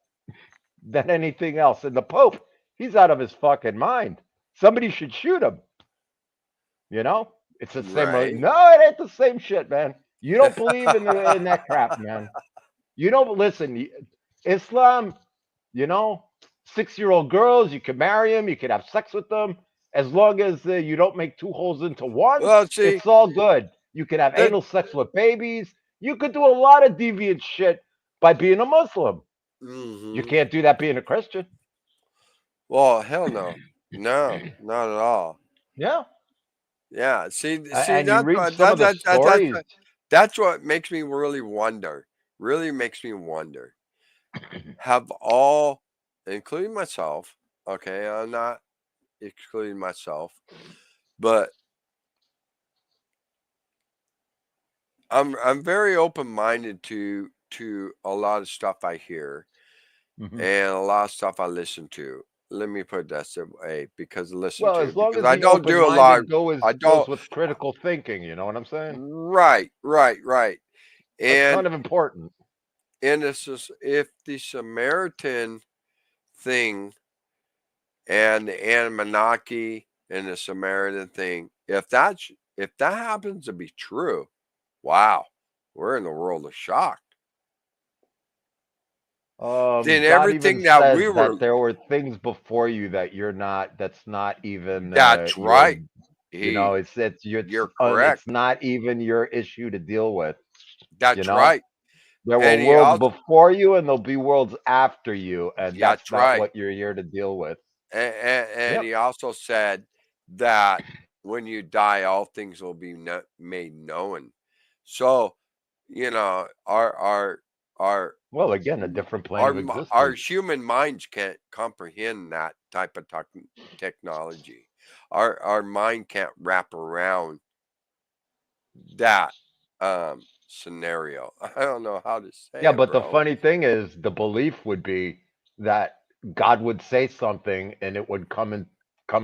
than anything else. And the Pope, he's out of his fucking mind. Somebody should shoot him. You know, it's the same. Right. No, it ain't the same shit, man. You don't believe in that crap, man. You don't listen. Islam, you know, 6-year-old girls, you can marry them, you can have sex with them, as long as you don't make two holes into one. Well, see, It's all good. You can have that. anal sex with babies. You could do a lot of deviant shit by being a Muslim. You Hmm. can't do that being a Christian. Well, hell no. No, not at all. Yeah. Yeah. See, And you that's read what some of the that's stories. that's what makes me really wonder. Really makes me wonder. Have all, including myself. Okay, I'm not excluding myself, but I'm very open-minded to a lot of stuff I hear Mhm. and a lot of stuff I listen to. Let me put it that way, Well, as long because as I the don't do a lot. open-minded I goes don't. with critical thinking, you know what I'm saying? Right, right, right. That's kind And of important. this is if the Samaritan thing and the Anunnaki and the Samaritan thing, if that happens to be true, wow, we're in the world of shock. Then God even everything that says we that were, there were things before you that you're not. That's not even that's your. right. He, you're correct. it's not even your issue to deal with. You That's know, right. there were And he worlds also, before you, and there'll be worlds after you, and that's that's not right. what you're here to deal with. And Yep. he also said that when you die, all things will be made known. So, our Well, again, a different plane of our existence. human minds can't comprehend that type of technology. Our mind can't wrap around that scenario. I don't know how to say Yeah, it, but the bro. funny thing is, the belief would be that God would say something and it would come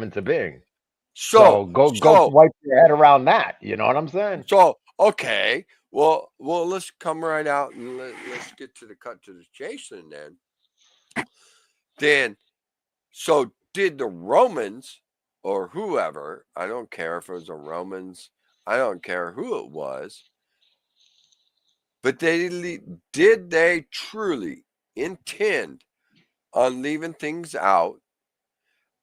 into being. So So go so wipe your head around that. You know what I'm saying? so okay. Well, let's come right out and let's get to the cut to the chase. And then so did the Romans or whoever, I don't care if it was the Romans, I don't care who it was, but did they truly intend on leaving things out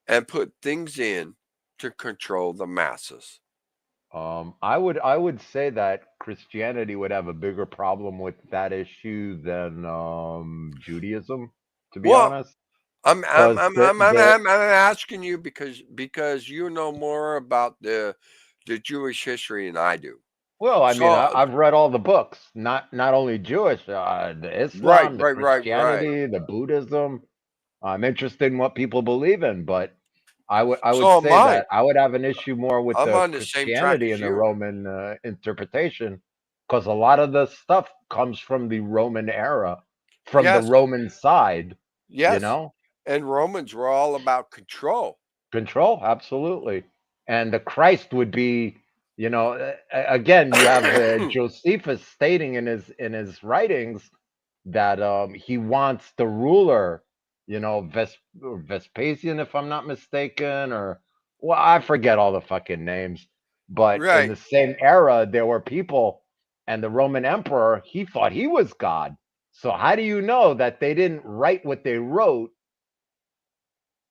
and put things in to control the masses? I would say that Christianity would have a bigger problem with that issue than Judaism, to be Well, honest, I'm because I'm the I'm I'm the I'm, I'm asking you because you know more about the Jewish history than I do. well, I mean, So I've read all the books, not only Jewish, the right, Islam, the right, right, right. Christianity, the Buddhism. I'm interested in what people believe in, but I would So am say I. that I would have an issue more with I'm the on the same track Christianity as and the you. Roman interpretation, because a lot of the stuff comes from the Roman era, from the Yes, Roman side. You yes. know, And Romans were all about control. control, absolutely, and the Christ would be. Again, you have Josephus stating in his writings that he wants the ruler, Vespasian, if I'm not mistaken, or well, I forget all the fucking names. But in Right. the same era, there were people, and the Roman emperor, he thought he was God. So how do you know that they didn't write what they wrote,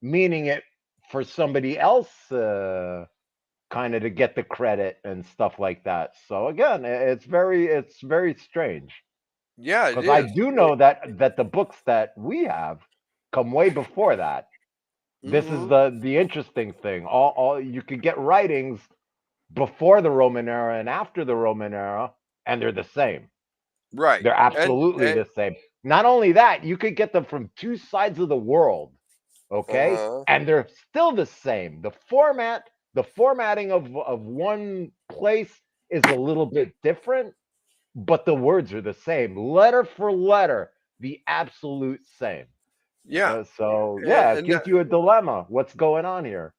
meaning it for somebody else, kind of to get the credit and stuff like that? So again, it's very strange. Yeah, it Because I is. do know that the books that we have come way before that. This is Hmm. the interesting thing. All you could get writings before the Roman era and after the Roman era, and they're the same. Right. They're absolutely And the same. Not only that, you could get them from two sides of the world, okay? uh-huh. And they're still the same. The formatting of one place is a little bit different, but the words are the same, letter for letter, the absolute same. Yeah. So yeah, it And gives you a dilemma. What's going on here?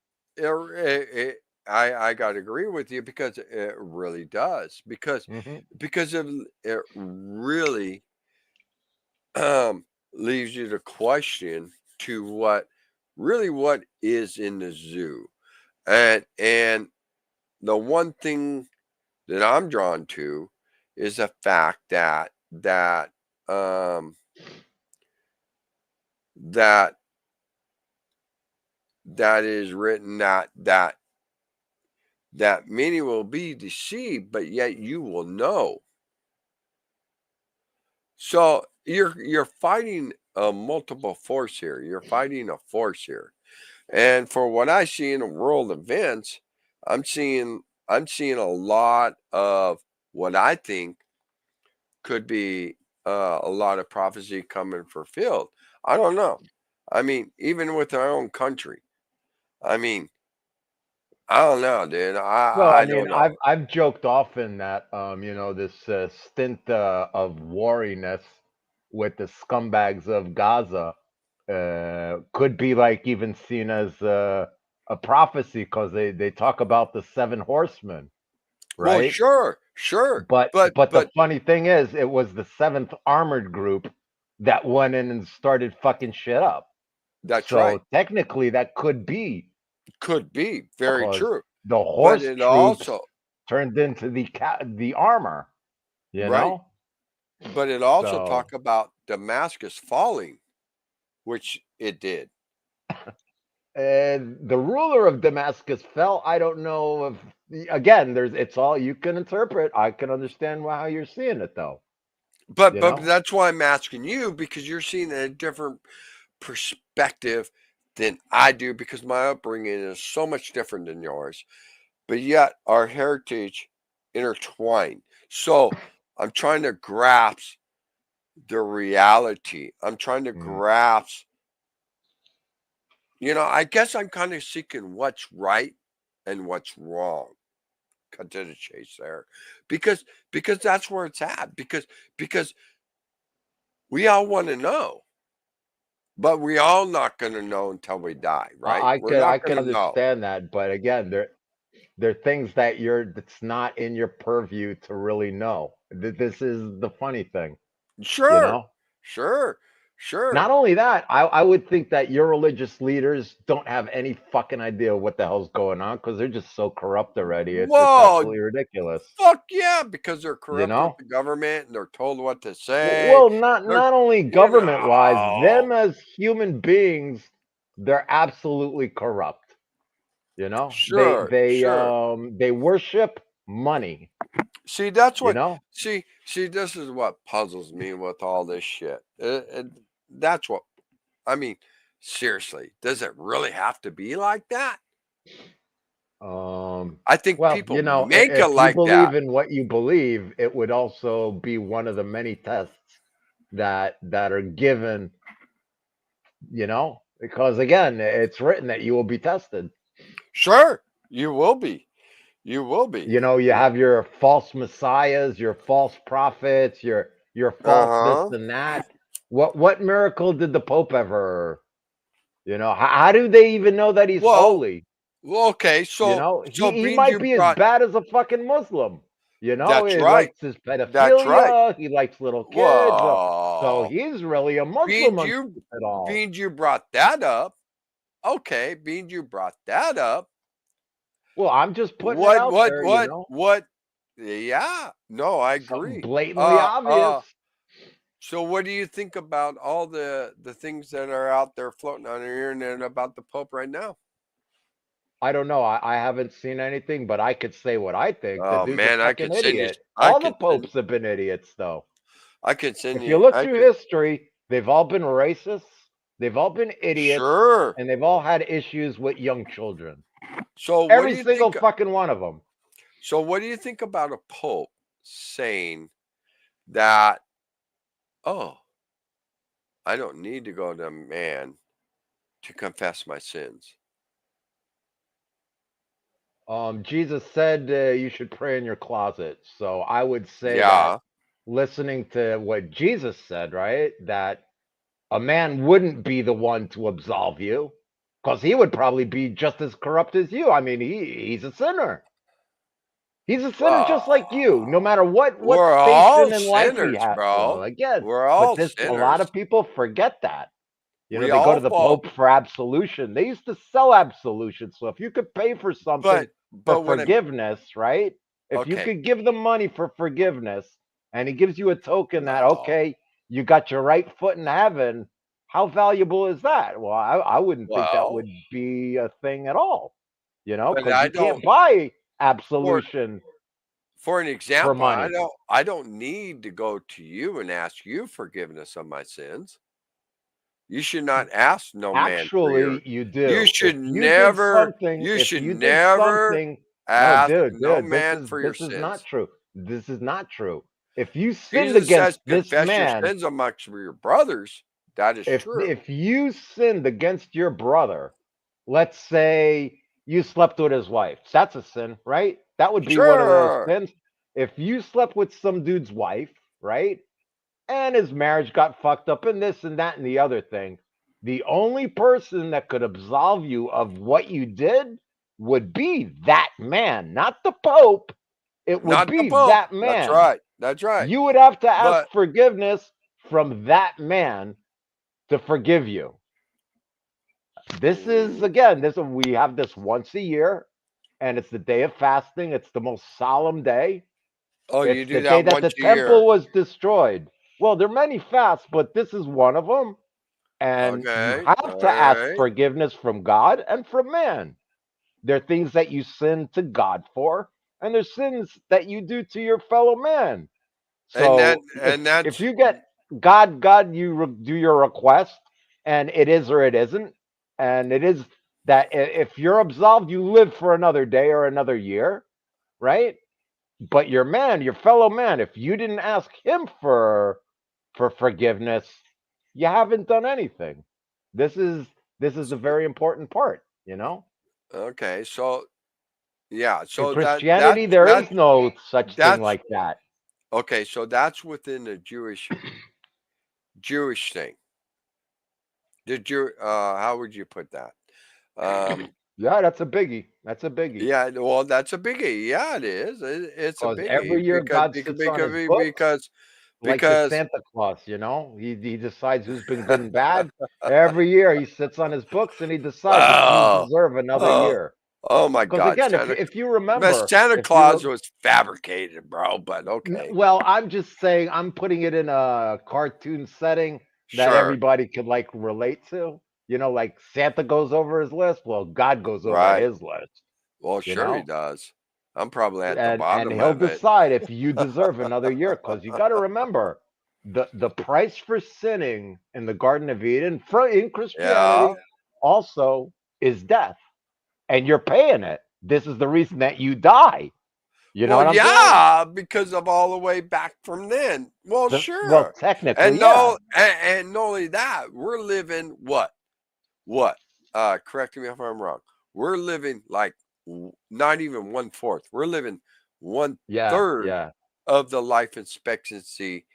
I got to agree with you because it really does. Hmm. Because it really leaves you to question to what is in the zoo. And the one thing that I'm drawn to is the fact um that that is written that many will be deceived, but yet you will know. So you're fighting a multiple force here. You're fighting a force here. And for what I see in the world events, I'm seeing a lot of what I think could be a lot of prophecy coming fulfilled. I don't know. I mean, even with our own country. I mean, I don't know, dude. Well, I I mean, don't know. I've joked often that this stint of wariness with the scumbags of Gaza could be like even seen as a prophecy because they talk about the seven horsemen, Well, right? sure, But the but funny thing is, it was the seventh armored group that went in and started fucking shit up. that's right. So technically, that could be Could be very because true, the but horse it troops also, turned into the armor, you right, know? but it also So talk about Damascus falling, which it did. and the ruler of Damascus fell. I don't know if again, there's it's all you can interpret. I can understand how you're seeing it though, you But know? that's why I'm asking you because you're seeing a different perspective than I do because my upbringing is so much different than yours. But yet our heritage intertwined. So I'm trying to grasp the reality. I'm trying to Mm. grasp, I guess I'm kind of seeking what's right and what's wrong. Cut to the chase there. Because because that's where it's at. Because we all want to know, but we all not gonna know until we die, right? We're I not can gonna know. understand that, but again, there are things that that's not in your purview to really know. This is the funny thing, you Sure, know? sure, sure. Not only that, I would think that your religious leaders don't have any fucking idea what the hell's going on because they're just so corrupt already. It's Well, absolutely ridiculous, fuck yeah, because they're you corrupt with know? the government and they're told what to say. Well, They're, not only you government wise, know, them as human beings, they're absolutely corrupt. You know, sure, sure. they worship money. See, that's You what. know, See. This is what puzzles me with all this shit. That's what I mean. Seriously, does it really have to be like that? um, I think well, people make it if you like that. believe in what you believe, it would also be one of the many tests that are given. You know, because again, it's written that you will be tested. Sure, you will be. You will be. You know, you have your false messiahs, your false prophets, your Uh false this huh. and that. What miracle did the Pope ever? How do they even know that he's Well, holy? okay. You So, know, so he being might you be as brought. bad as a fucking Muslim. You know, That's he right. likes his That's right. pedophilia. He likes little kids. So Well, he's really a being Muslim under you, it all. being you brought that up. Okay, being you brought that up. Well, I'm just putting it What? out What? there. You What? know, What? Yeah. No, I something agree. blatantly obvious. So what do you think about all the things that are out there floating on the internet about the Pope right now? I don't know. I haven't seen anything, but I could say what I think. The Oh dude's a man, fucking idiot. All the popes have been idiots, though. I could send If you you look I through could history, they've all been racists, they've all been idiots, sure. and they've all had issues with young children. So what do Every you single think fucking one of them. so what do you think about a Pope saying that, oh, I don't need to go to man to confess my sins? Jesus said you should pray in your closet. So I would say that Yeah. listening to what Jesus said, right, that a man wouldn't be the one to absolve you because he would probably be just as corrupt as you. I mean, he's a sinner. He's a sinner Well, just like you, no matter what we're all station in life he sinners, had. Well, bro. again, We're but all this a lot sinners. of people forget that. You know, We they go to all the fall, Pope for absolution. They used to sell absolution. So if you could pay for something for but what I'm forgiveness, right? If you okay. could give them money for forgiveness and he gives you a token that, Well, okay, you got your right foot in heaven, how valuable is that? Well, I wouldn't think that well, would be a thing at all, but because I you don't can't buy for absolution for an for example, money. I don't need to go to you and ask you forgiveness of my sins. You should not ask no man for your Actually, you do. you If should you did never something, no, ask no dude, man for your this is not sins. true. This is not true. If you sinned Jesus against says, this confess your man, sins amongst your brothers. That is true. if you sinned against your brother, let's say you slept with his wife. That's a sin, right? That would be one of those Sure. sins. If you slept with some dude's wife, right? And his marriage got fucked up and this and that and the other thing. The only person that could absolve you of what you did would be that man, not the Pope. It would Not the be Pope. that That's man. right. That's right. You would have to ask But forgiveness from that man to forgive you. This is again, we have this once a year, and it's the day of fasting. It's the most solemn day. oh, you It's do the day that that the once a year. temple was destroyed. Well, there are many fasts, but this is one of them. And you Okay. have All to ask right. forgiveness from God and from man. There are things that you sin to God for, and there's sins that you do to your fellow man. And that So and if that's you get God, you do your request, and it is or it isn't, and it is that if you're absolved, you live for another day or another year, right? But your man, your fellow man, if you didn't ask him for forgiveness, you haven't done anything. This is this is a very important part, you know? okay. So yeah. In So Christianity, there is no such thing that's like that. okay. So that's within the Jewish thing. Did you how would you put that? Um Yeah, that's a biggie. That's a biggie. yeah, well that's a biggie. Yeah, it is. It's a Because every biggie year God sits on his books like the because Santa Claus, you know? He decides who's been good and bad. Every year he sits on his books and he decides if you oh deserve another oh year. oh my Because God, again, if you remember, Santa if you Claus re- was fabricated, bro. But okay, well, I'm just saying, I'm putting it in a cartoon setting that sure, everybody could like relate to. You know, like Santa goes over his list. Well, God goes over right. his list, Well, you sure he know? does. I'm probably at the And bottom he'll of it. decide if you deserve another year. Because you got to remember, the price for sinning in the Garden of Eden in Yeah. Christianity also is death, and you're paying it. This is the reason that you die. You know Well, what I'm saying? yeah, because of all the way back from then. Well, Well, sure. technically, And yeah. no, and not only that, we're living what? What? Correct me if I'm wrong. We're living like not even 1/4. We're living one Yeah, third yeah, of the life expectancy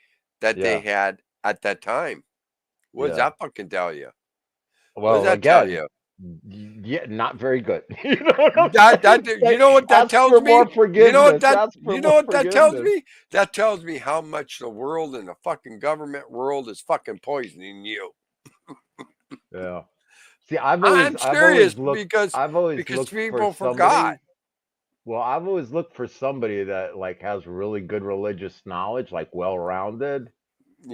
that they yeah, had at that time. What does yeah. that fucking tell you? What does Well, that tell again, you? yeah, not very good. You know what I'm That saying? you know what that Ask tells for me? more forgiveness. Ask for You know more what that tells forgiveness. me? That tells me how much the world and the fucking government world is fucking poisoning you. Yeah. See, I'm serious I've always because looked for people forgot. somebody. Well, I've always looked for somebody that like has really good religious knowledge, like well-rounded,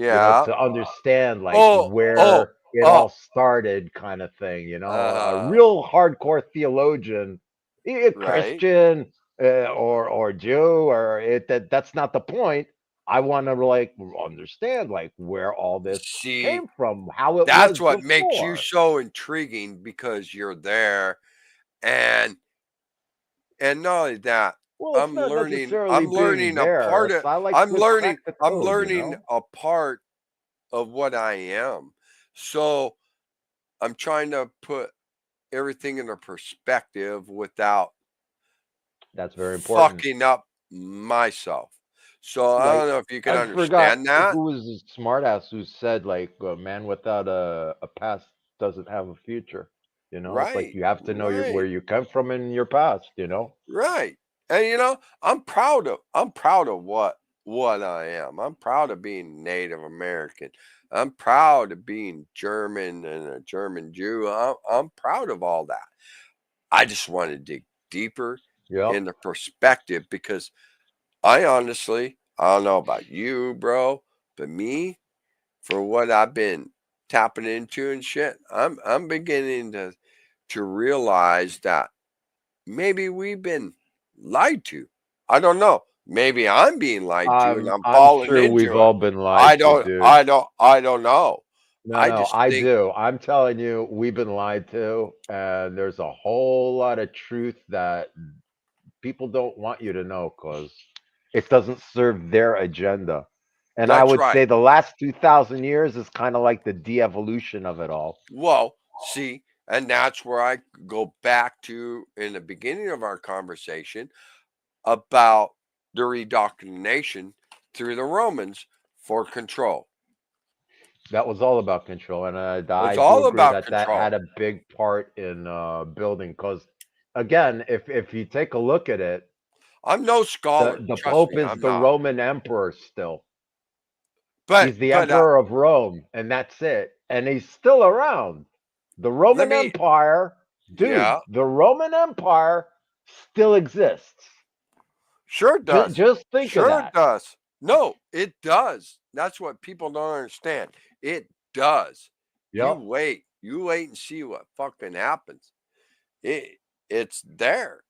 you know, Yeah. to understand like Oh, oh, where it oh. all started kind of thing, you know, a Uh, real hardcore theologian, a right. Christian or Jew or that's not the point. I want to like understand like where all this See, came from, how it that's was what makes you before. so intriguing because you're there and not only that, Well, it's not necessarily I'm being learning a there. part It's of I like to crack the I'm code, you learning know. a part of what I am. So I'm trying to put everything in a perspective without That's very important. fucking up myself. So I don't Like know if you can I forgot understand who that. was the smartass who said like a man without a past doesn't have a future. You know, it's like Right, you have to know where right, you come from in your past. You know, right. And I'm proud of what I am. I'm proud of being Native American. I'm proud of being German and a German Jew. I'm proud of all that. I just want to dig deeper yep, in the perspective because I honestly, I don't know about you, bro, but me, for what I've been tapping into and shit, I'm beginning to realize that maybe we've been lied to. I don't know. Maybe I'm being lied to and I'm I'm falling sure we've into it. all been lied to, dude. I don't know. No, I no, just I think do. I'm telling you, we've been lied to, and there's a whole lot of truth that people don't want you to know because it doesn't serve their agenda. And I that's would right. say the last 2,000 years is kind of like the de-evolution of it all. Well, see, And that's where I go back to in the beginning of our conversation about the redoctrination through the Romans for control. That was all about control, and I It's do all agree about that that control. had a big part in building. Because again, if you take a look at it, I'm no scholar. the Trust Pope me, is I'm the not. Roman emperor still. But He's the but emperor of Rome, and that's it. And he's still around. The let Roman me. Empire, dude, Yeah, the Roman Empire still exists. sure it does. Just think of Sure it that. does. No, it does. That's what people don't understand. It does. You Yep. wait. You wait and see what fucking happens. It it's there.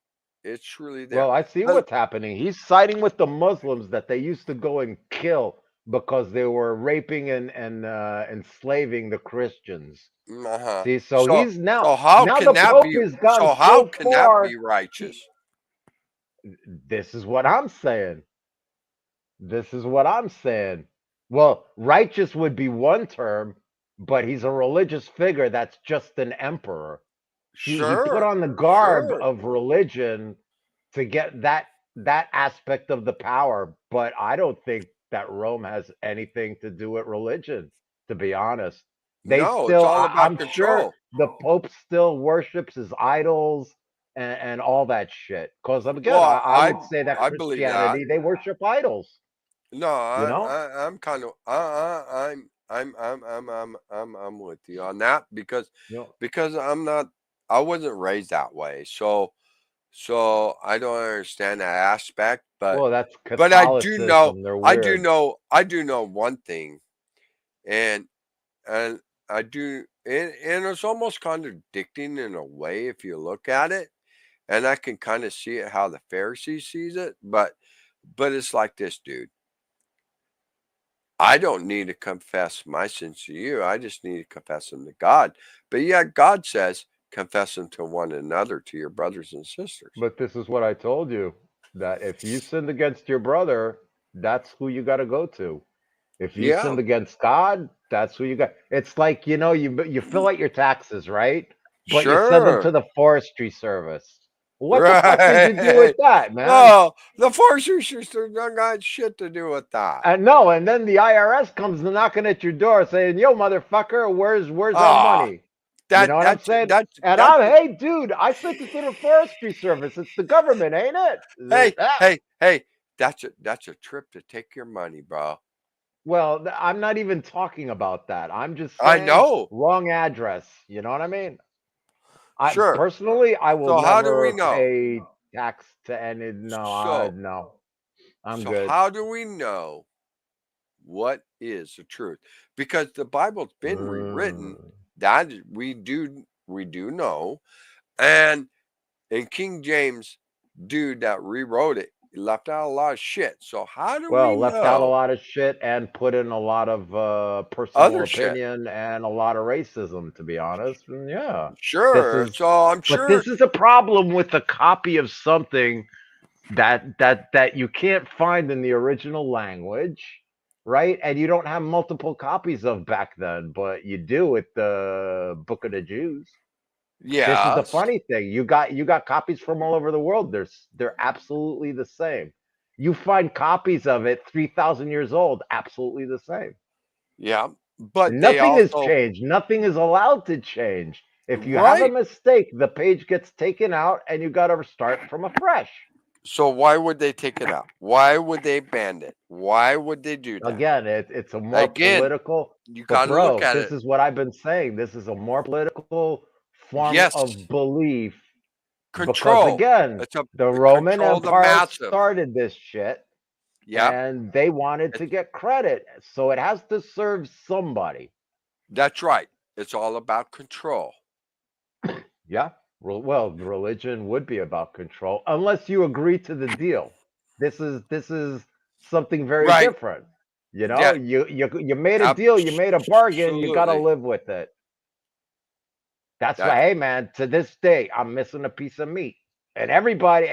It's truly there. Well, I see Uh what's happening. He's siding with the Muslims that they used to go and kill because they were raping and enslaving the Christians. huh. See, so So he's so now the Pope has gone how so can that be far. righteous? He, this is what I'm saying. This is what I'm saying. Well, righteous would be one term, but he's a religious figure that's just an emperor. He put Sure. on the garb Sure. of religion to get that aspect of the power, but I don't think that Rome has anything to do with religion, to be honest. They No, it's still, all about I'm sure control. the Pope still worships his idols and all that shit. Because again, Well, I would say that I believe that. Christianity, they worship idols, No, you know? I'm kind of I'm with you on that You know, because I wasn't raised that way. So I don't understand that aspect, well, that's but Catholicism. They're weird. I do know one thing, and and I do and it's almost contradicting in a way if you look at it, and I can kind of see it how the Pharisees sees it, but it's like this, dude. I don't need to confess my sins to you. I just need to confess them to God. But yet God says, confess them to one another, to your brothers and sisters. But this is what I told you, that if you sinned against your brother, that's who you got to go to. If you Yeah, sinned against God, that's who you got. It's like, you fill out your taxes, right? But you send them to sure. the forestry service. What the fuck did you do with Right. that, man? Well, the forestry sisters don't got shit to do with that. And no, and then the IRS comes knocking at your door saying, "Yo, motherfucker, where's our Ah, money?" You know what I'm saying? And that's hey, dude, I sent it to the forestry service. It's the government, ain't it? hey, Ah, hey, that's a trip to take your money, bro. well, I'm not even talking about that. I'm just I saying know. wrong address. You know what I mean? I Sure. personally, I will So how do we never know? pay tax to any. No, So no, I'm so good. how do we know what is the truth? Because the Bible's been rewritten. Mm. We do know. And in King James, dude that rewrote it, he left out a lot of shit. So how do we Well, left out a know lot of shit and put in a lot of personal other shit? opinion and a lot of racism, to be honest. And yeah, this Sure. is, So I'm but sure. this is a problem with a copy of something that you can't find in the original language, right? And you don't have multiple copies of back then, but you do with the Book of the Jews. This is the Yes. funny thing. You got copies from all over the world. They're absolutely the same. You find copies of it 3,000 years old, absolutely the same. Yeah. But And they nothing has also changed. Nothing is allowed to change. If you have a right. mistake, the page gets taken out and you got to start from afresh. So why would they take it out? Why would they ban it? Why would they do that? Again, it's a more Again, political, you but got to look bro, at this it. is what I've been saying. This is a more political form Yes, of belief because control. again, It's a the Roman control the Empire massive. started this shit Yep. and they wanted to It's get credit. So it has to serve somebody. that's right. It's all about control. Yeah. Well, religion would be about control unless you agree to the deal. This is something very Right. different. Yeah, You made a deal, you made a bargain, you got to absolutely. live with it. That's why, That hey man, to this day, I'm missing a piece of meat. And everybody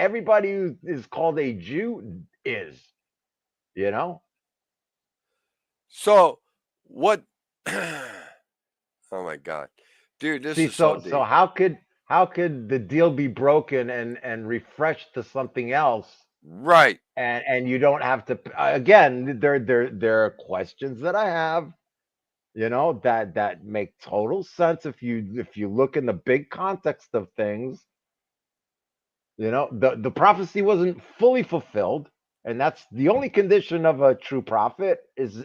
who is called a Jew is, you know? so what oh my god. Dude, this See, is so so deep. how could the deal be broken and refreshed to something else, Right. and you don't have to again, there are questions that I have, that make total sense if you look in the big context of things. The prophecy wasn't fully fulfilled, and that's the only condition of a true prophet is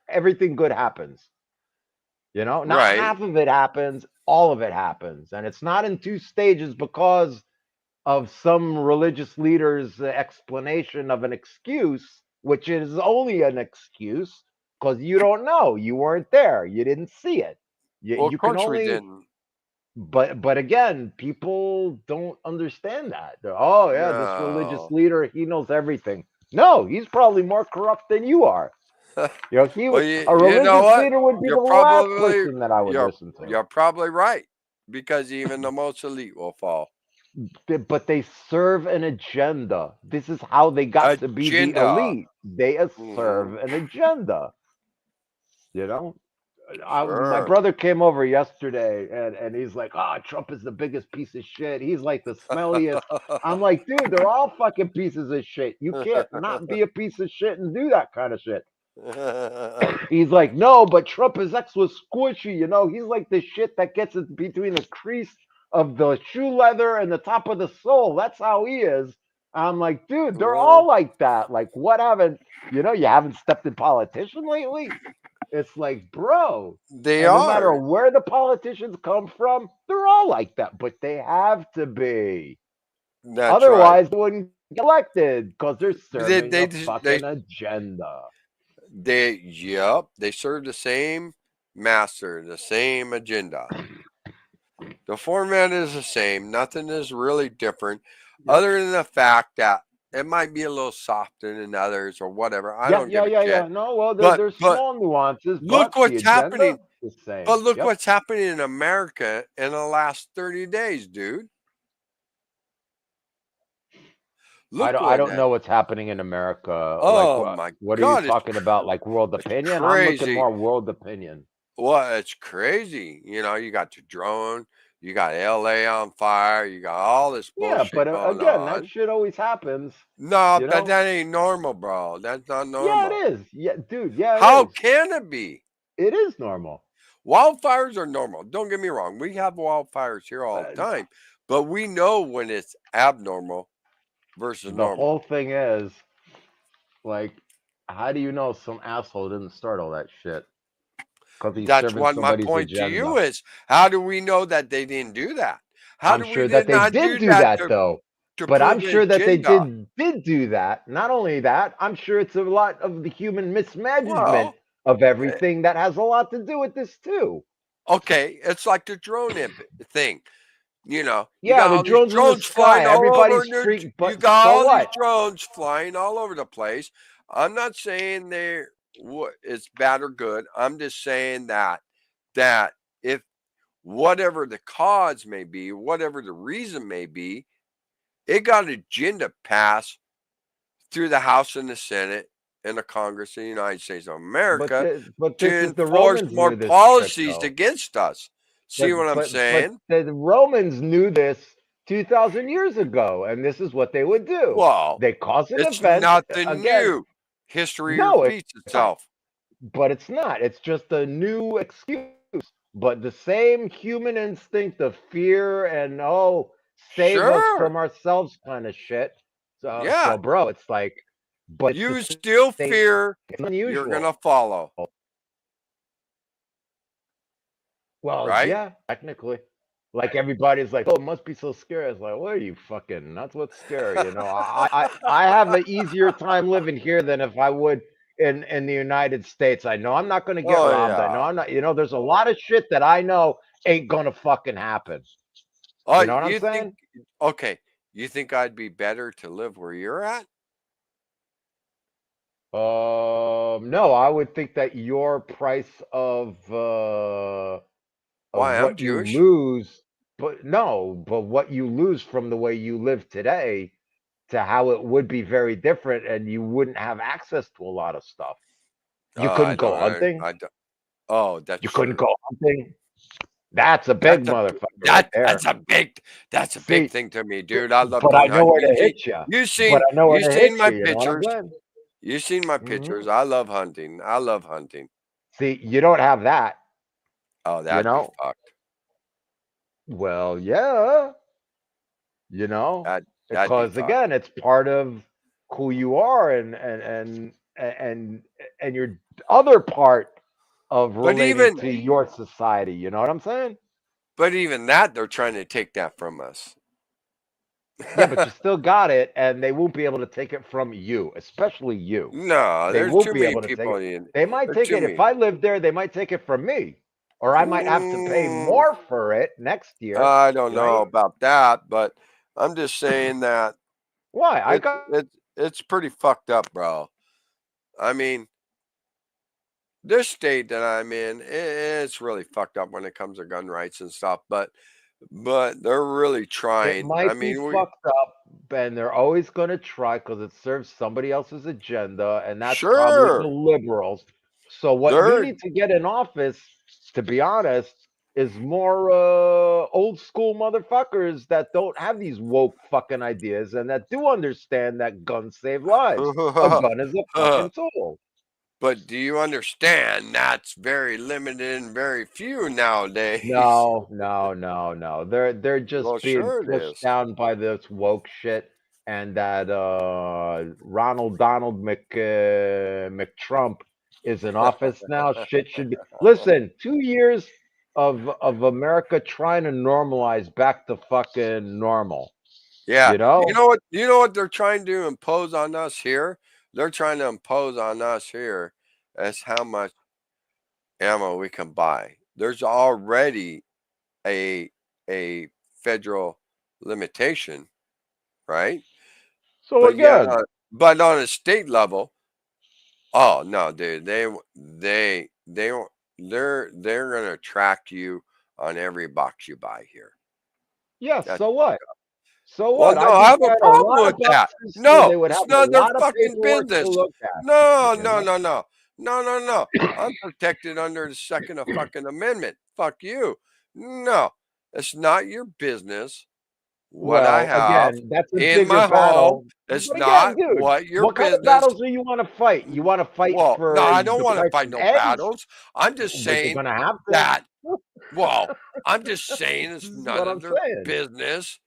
everything good happens. Not Right. half of it happens, all of it happens. And it's not in two stages because of some religious leader's explanation of an excuse, which is only an excuse because you don't know. You weren't there. You didn't see it. You, Well, of you can course we only, didn't. but again, people don't understand that. Oh, yeah, this religious No. leader, he knows everything. No, he's probably more corrupt than you are. He Well, would a you know religious what? leader would be You're the last probably person that I would you're listen to. you're probably right because even the most elite will fall. But they serve an agenda. This is how they got to be the Agenda. elite. They Hmm. serve an agenda. You know, my Sure. brother came over yesterday and he's like, "Oh, Trump is the biggest piece of shit. He's like the smelliest." I'm like, "Dude, they're all fucking pieces of shit. You can't not be a piece of shit and do that kind of shit." He's like, "No, but Trump is extra squishy. He's like the shit that gets it between the crease of the shoe leather and the top of the sole. That's how he is." I'm like, "Dude, they're all Well, like that. Like, what haven't you haven't stepped in politician lately?" It's like, bro. they And no matter are. where the politicians come from, they're all like that. But they have to be. That's right. Otherwise, they wouldn't get elected because they're They serving they a they fucking agenda. yep. They serve the same master, the same agenda. The format is the same. Nothing is really different, Yep. other than the fact that it might be a little softer than others or whatever. I Yeah, don't yeah, give a yeah, shit. yeah. No, well, But there's but small nuances, look but the what's happening. agenda is the But same. look Yep. what's happening in America in the last 30 days, dude. Look I what don't that. know what's happening in America. Like Oh what? my What are you God, talking about? Like world it's opinion? I'm looking crazy. more world opinion. Well, it's crazy. You got your drone, you got LA on fire, you got all this Yeah, bullshit but going again, that on. shit always happens. No, You but know? that ain't normal, bro. That's not Yeah, it normal. is. Yeah, dude. Yeah, it How is. can it be? It is normal. Wildfires are normal. Don't get me wrong. We have wildfires here all the Uh, time, but we know when it's abnormal versus the normal. whole thing is like, how do you know some asshole didn't start all that shit? Because he's That's serving what my somebody's point to you agenda. is. How do we know that they didn't do that? How I'm do we sure that did they not did do do that that though. to But I'm prove an sure that they agenda? did do that. Not only that, I'm sure it's a lot of the human mismanagement Well, of eh, everything that has a lot to do with this too. okay, it's like the thing. You Yeah, got the all these drones in the drones flying sky, all over everybody's New. freaked, You but got so all these what? drones flying all over the place. I'm not saying it's bad or good. I'm just saying that if whatever the cause may be, whatever the reason may be, it got an agenda passed through the House and the Senate and the Congress of the United States of America But to this is the enforce Romans more knew this trick policies though. against us. See But what I'm but but saying? the Romans knew this 2,000 years ago, and this is what they would do. Well, They cause an it's event nothing again. new. History No, repeats it's not. itself, But it's not. It's just a new excuse. But the same human instinct of fear and save us sure. from ourselves kind of shit. So Yeah, bro, it's like, but it's the you still same. fear It's you're unusual. gonna follow, Well, right? yeah, technically. Like everybody's like, "Oh, it must be so scary." It's like, "What are you fucking nuts? What's scary?" I have an easier time living here than if I would in the United States. I know I'm not going to get Oh robbed. I know yeah. I'm not. There's a lot of shit that I know ain't gonna fucking happen. Oh, You know what I'm you think? saying? Okay, you think I'd be better to live where you're at? No, I would think that your price of Why, I'm what you Jewish. lose, but what you lose from the way you live today to how it would be very different, and you wouldn't have access to a lot of stuff. You I couldn't go don't. hunting. I don't. Oh, that's You couldn't true. go hunting. That's a big That's a motherfucker right there. that's a See, big thing to me, dude. I love but I going know where hunting. to hit you. You But seen I know where you to seen hit my you. You know what I'm pictures. saying? You seen my Mhm. pictures. I love hunting. I love hunting. See, you don't have that. Oh, You that'd be know. fucked. Well, yeah. You know, That'd be because fucked. again, it's part of who you are, and and your other part of But relating even to your society. You know what I'm saying? but even that, they're trying to take that from us. Yeah, but you still got it, and they won't be able to take it from you, especially you. No, They there's won't too be many able to take people it. in. They might There's take too it if many. I live there. They might take it from me, or I might have to pay Mm, more for it next year, I don't know right? about that, but I'm just saying that Why? I it's got it's pretty fucked up, bro. I mean, this state that I'm in, it's really fucked up when it comes to gun rights and stuff. But they're really It trying. I might be mean, we fucked up, and they're always going to try because it serves somebody else's agenda, and that's probably the sure liberals. So what you they're need to get in office, to be honest, is more old school motherfuckers that don't have these woke fucking ideas and that do understand that guns save lives. A gun is a fucking tool. But do you understand that's very limited and very few nowadays? No, no, no, no. They're Well, just being sure it pushed is. down by this woke shit and that Ronald Donald McTrump is in office now. Shit should be listen, 2 years of America trying to normalize back to fucking normal. Yeah, You know? you know what they're trying to impose on us here? They're trying to impose on us here as how much ammo we can buy. There's already a a federal limitation, right? So But yet, again, but on a state level, oh no, dude, they won't- they're gonna track you on every box you buy here. yeah, That's so what? So well, what? no, I I just have a had a problem lot of with that. boxes so No, they would it's have a none of their lot of fucking paperwork to business. look at, No, you no, know? no, no. No, no, no. I'm protected under the Second of fucking Amendment. Fuck you. No, it's not your business what I Well, have again, that's a in bigger my home. battle. It's But again, not dude, what your what kind of business. battles do you want to fight? You want to fight Well, no, for I don't the want to price fight of no eggs? battles. I'm just But you're saying gonna have to. that, well, I'm just saying it's This is none what of I'm their saying. business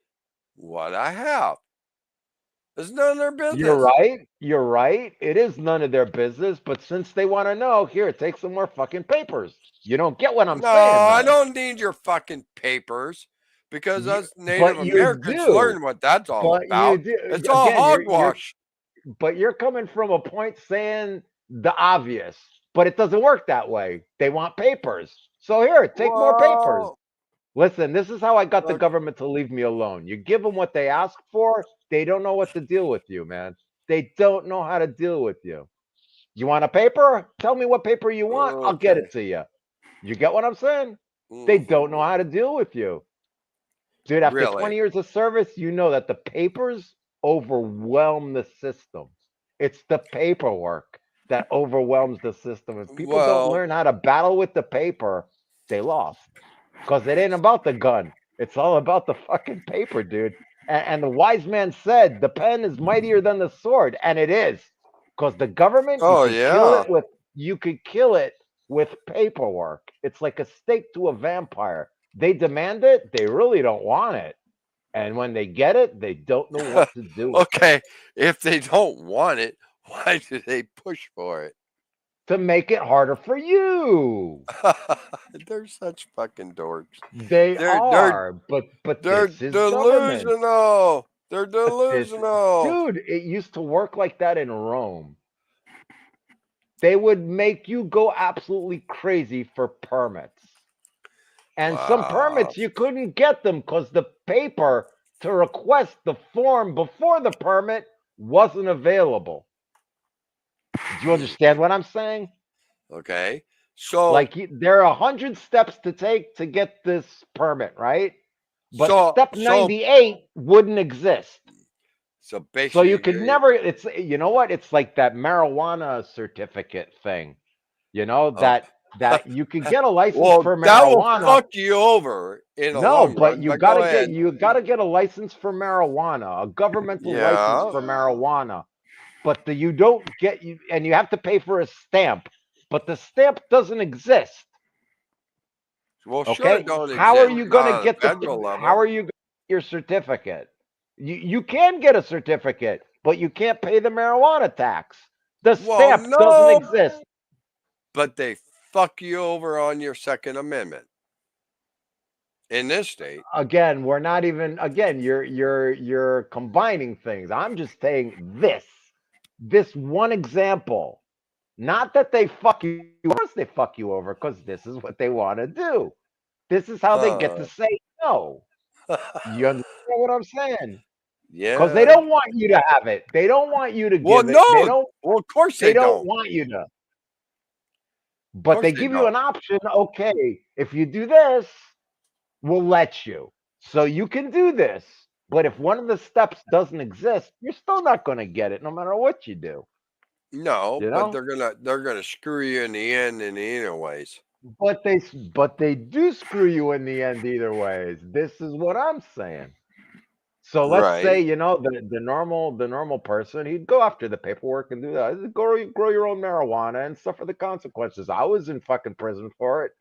what I have. It's none of their You're business. right. You're right. It is none of their business. But since they want to know, here, take some more fucking papers. You don't get what I'm No, saying, I though. don't need your fucking papers because You, us Native but you Americans do. learn what that's all But you about. do. It's all Again, hogwash. but you're coming from a point saying the obvious, but it doesn't work that way. They want papers. So here, take more papers. Well, Listen, this is how I got the look, government to leave me alone. You give them what they ask for, they don't know what to deal with you, man. They don't know how to deal with you. You want a paper? Tell me what paper you want. I'll get okay. it to you. You get what I'm saying? They don't know Hmm. how to deal with you. Dude, after Really? 20 years of service, you know that the papers overwhelm the system. It's the paperwork that overwhelms the system. If people don't Well, learn how to battle with the paper, they lost. Because it ain't about the gun. It's all about the fucking paper, dude. And the wise man said the pen is mightier than the sword, and it is. Because the government, oh yeah. you could kill it with paperwork. It's like a steak to a vampire. They demand it, they really don't want it. And when they get it, they don't know what to do with it. Okay, if they don't want it, why do they push for it? To make it harder for you. They're such fucking dorks. They They're they're are, but they're this is government. delusional. They're But this, delusional. dude, it used to work like that in Rome. They would make you go absolutely crazy for permits. And some Wow. permits you couldn't get them because the paper to request the form before the permit wasn't available. Do you understand what I'm saying? Okay. So Like there are 100 steps to take to get this permit, right? But so step so 98 wouldn't exist. so So you basically could never, it's, you know what? It's like that marijuana certificate thing, you know, oh, that that you can get a license Well, for that will marijuana. fuck you over in the No, long but run. you But go gotta ahead. get a license for marijuana, a governmental license Yeah. for marijuana. But you don't get you, and you have to pay for a stamp. But the stamp doesn't exist. Well, sure, Okay, it don't how are exist you going to on a get federal how level. are you going to get your certificate? You can get a certificate, but you can't pay the marijuana tax. The Well, stamp doesn't no, exist. but they fuck you over on your Second Amendment in this state. Again, we're not even. Again, you're combining things. I'm just saying this one example. Not that they fuck you. Of course, they fuck you over because this is what they want to do. This is how they get to say no. You understand what I'm saying? Because they Yeah. don't want you to have it. They don't want you to Well, give it. They no. don't. Well, of course They they don't don't. want you to. Of But course they they give you don't. an option. Okay, if you do this, we'll let you. So you can do this. But if one of the steps doesn't exist, you're still not going to get it, no matter what you do. No, You but know. they're gonna screw you in the end anyways. But they do screw you in the end either ways. This is what I'm saying. So let's Right. say, the normal person, he'd go after the paperwork and do that. Grow your own marijuana and suffer the consequences. I was in fucking prison for it.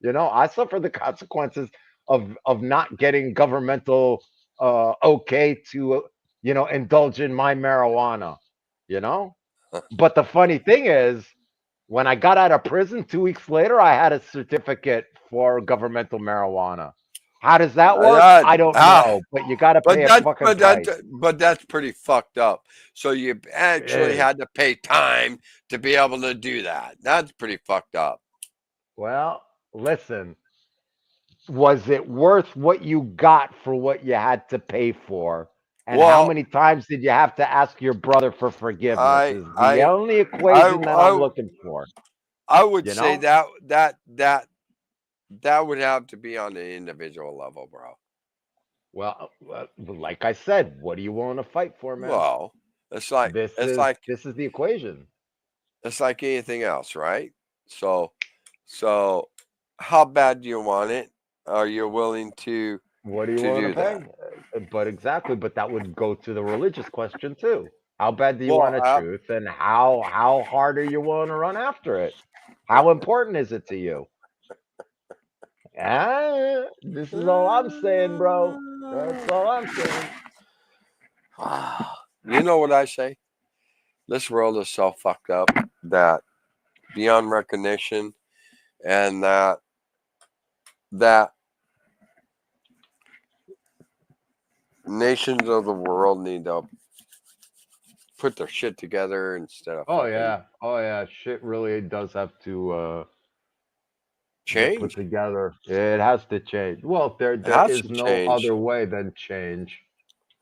I suffered the consequences of not getting governmental okay to indulge in my marijuana. You know? But the funny thing is, when I got out of prison 2 weeks later, I had a certificate for governmental marijuana. How does that work? I don't know, but you got to pay a fucking price. But that's pretty fucked up. So you actually had to pay time to be able to do that. That's pretty fucked up. Well, listen, was it worth what you got for what you had to pay for? And how Well, many times did you have to ask your brother for forgiveness? Is the only equation that I'm looking for. I would You say know? that would have to be on the individual level, bro. Well, like I said, what are you willing to fight for, man? Well, it's like This is the equation. it's like anything else, right? So how bad do you want it? Are you willing to What are you willing to do that? pay? But that would go to the religious question too. How bad do you Well, want the truth, and how hard are you willing to run after it? How important is it to you? This is all I'm saying, bro. That's all I'm saying. you know what I say? This world is so fucked up that beyond recognition, and that nations of the world need to put their shit together instead of Oh yeah. Shit really does have to get put change. together. It has to change. Well, there has is to no change. other way than change.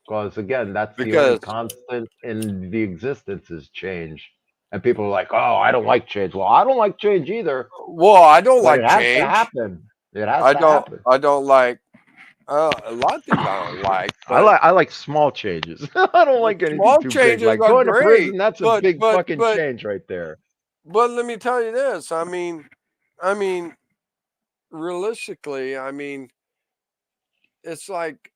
Because again, that's the only Because constant in the existence is change. And people are like, "Oh, I don't like change." Well, I don't like change either, I don't but like it has to change. happen. It has to happen. I don't like a lot of things I don't like. I like small changes. I don't like anything Small too big. changes Like are going to great, prison, that's a big but fucking change right there. but let me tell you this. I mean, realistically, it's like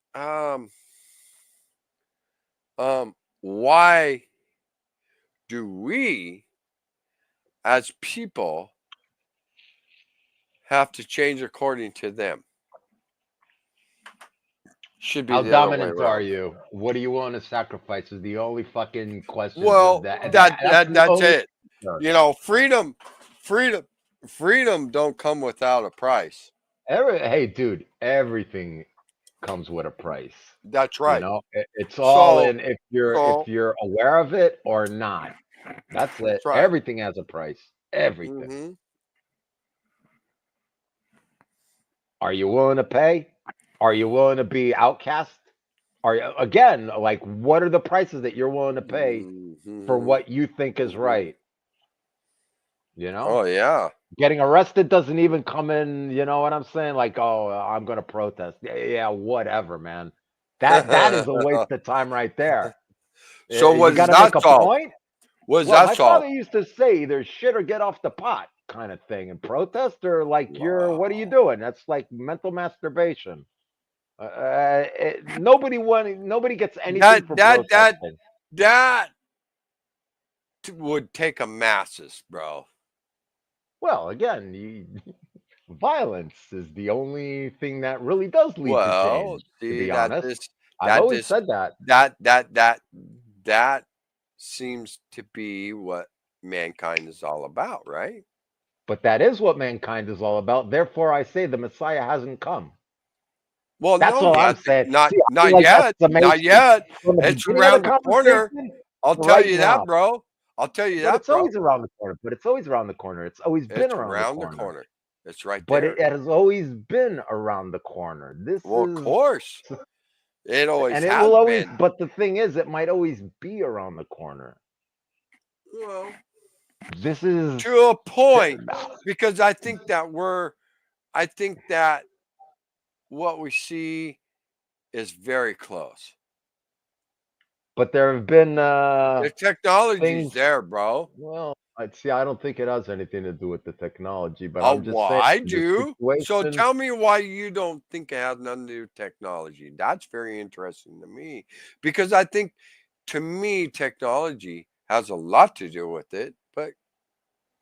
why do we as people have to change according to them? Should be How the other way dominant are around. you? What do you want to sacrifice? Is the only fucking question. Well, That's that's only it. You know, freedom don't come without a price. Hey, dude, everything comes with a price. That's right. It's all So in if you're aware of it or not. That's it. that's right. Everything has a price. Everything. hmm Are you willing to pay? Are you willing to be outcast? Are you again like what are the prices that you're willing to pay for what you think is right? Oh yeah. Getting arrested doesn't even come in, you know what I'm saying? Like, oh, I'm gonna protest. Yeah, whatever, man. That is a waste of time right there. So what You does gotta make that a solve? point. What does Well, that my solve? father used to say either shit or get off the pot. kind of thing and protest, or like what are you Wow. doing? That's like mental masturbation. Nobody gets anything for That protesting. that would take a masses, bro. Well, again, violence is the only thing that really does lead to Well, change. To see be honest, I've that always this said that. that that that that seems to be what mankind is all about, right? But that is what mankind is all about. Therefore, I say the Messiah hasn't come. Well, That's no, all he I'm hasn't. saying. Not See, I feel not like that's yet. Not summation yet. from the It's beginning of the around the corner. conversation I'll to tell right you that, now. bro. I'll tell you But that, it's bro. always around the corner. But it's always around the corner. It's always been It's around the around the corner. corner. It's right But it there. has always been around the corner. This Well, of is, course. It always and it has will always. been. But the thing is, it might always be around the corner. Well, This is to a point, because I think that what we see is very close. But there have been The technology's things. there, bro. Well, I don't think it has anything to do with the technology. But Oh, I'm just well, saying I the do. So situation. tell me why you don't think it has nothing to do with technology. That's very interesting to me because I think, to me, technology has a lot to do with it. But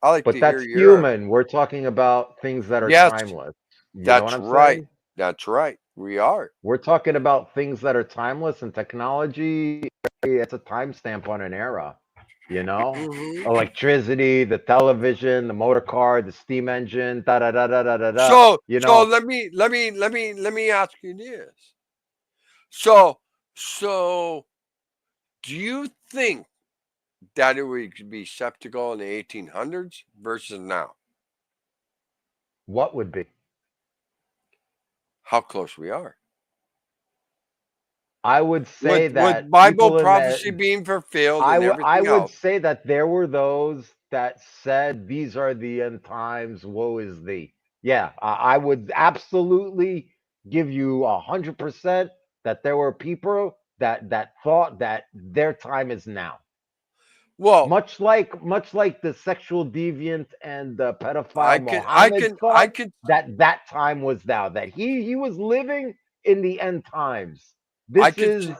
I like But to hear that's your. human. We're talking about things that are Yes, timeless. You know what that's I'm right. saying? That's right. We are. We're talking about things that are timeless, and technology, it's a timestamp on an era, you know? Hmm. Electricity, the television, the motor car, the steam engine, da da da da da da da. You So know, let me ask you this. So so do you think that it would be skeptical in the 1800s versus now? what would be? How close we are. I would say With that Bible people in the prophecy being fulfilled and I everything would else. say that there were those that said these are the end times, woe is thee. Yeah, I would absolutely give you 100% that there were people that thought that their time is now. Well, Much like the sexual deviant and the I pedophile can I Mohammed can I thought can that that time was now, that he was living in the end times. I This could is see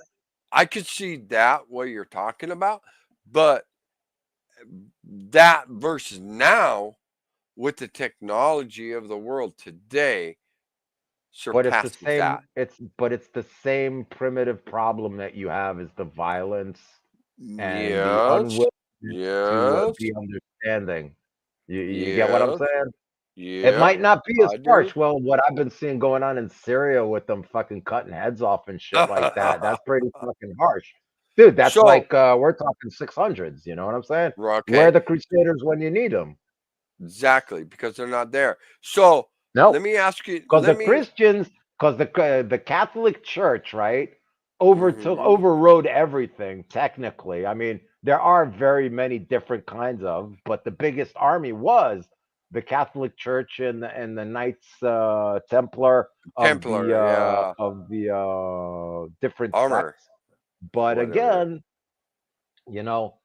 I could see that what you're talking about, but that versus now with the technology of the world today But it's the surpasses same that. it's the same primitive problem that you have, is the violence and the Yes. unwillingness to Yes. be understanding. You get what I'm Yes. saying? It Yeah, might not be as I do. harsh. Well, what I've been seeing going on in Syria with them fucking cutting heads off and shit like that, that's pretty fucking harsh. Dude, that's So, like, we're talking 600s, you know what I'm saying? Where okay, are the Crusaders when you need them? exactly, because they're not there. So, No. let me ask you, Because the Christians, because the Catholic Church, right, mhm, overrode everything technically. I mean, there are very many different kinds of, but the biggest army was the Catholic Church and the Knights Templar Templar, yeah, of the different armor, sects. But whatever. again, you know,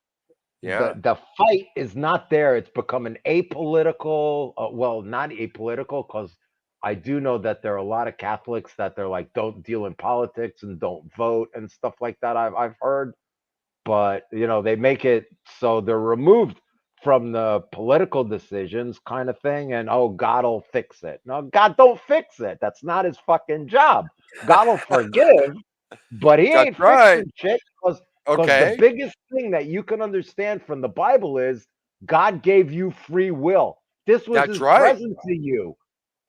the Yeah, the fight is not there. It's become an apolitical, well, not apolitical, because I do know that there are a lot of Catholics that they're like, don't deal in politics and don't vote and stuff like that. I've heard, but they make it so they're removed from the political decisions kind of thing, and oh, God will fix it. No, God don't fix it. That's not his fucking job. God will forgive, but he that's ain't right. fixing shit, because the Okay, biggest thing that you can understand from the Bible is God gave you free will. This was that's his right. present to you.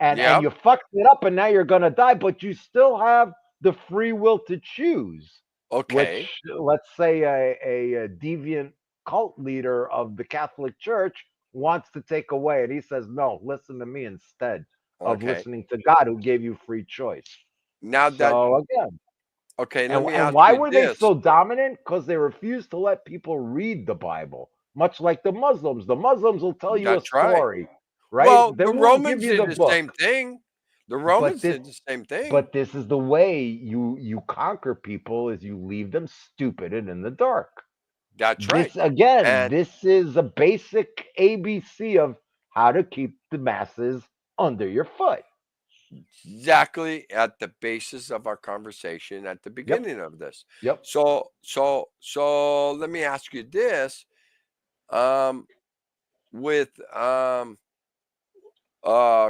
And Yep. you fucked it up and now you're gonna die, but you still have the free will to choose, Okay. which, let's say a deviant cult leader of the Catholic Church wants to take away. And he says, no, listen to me instead of Okay. listening to God who gave you free choice. Now that So again, okay, let and me and ask why you were they this. so dominant? Because they refused to let people read the Bible, much like the Muslims. The Muslims will tell you a That's right. story, right? Well, They the won't give Romans you did the the book. same thing. The But Romans this did the same thing. but this is the way you conquer people, is you leave them stupid and in the dark. That's right. This again, And this is a basic ABC of how to keep the masses under your foot. Exactly at the basis of our conversation at the Yep. beginning of this. Yep. So let me ask you this. With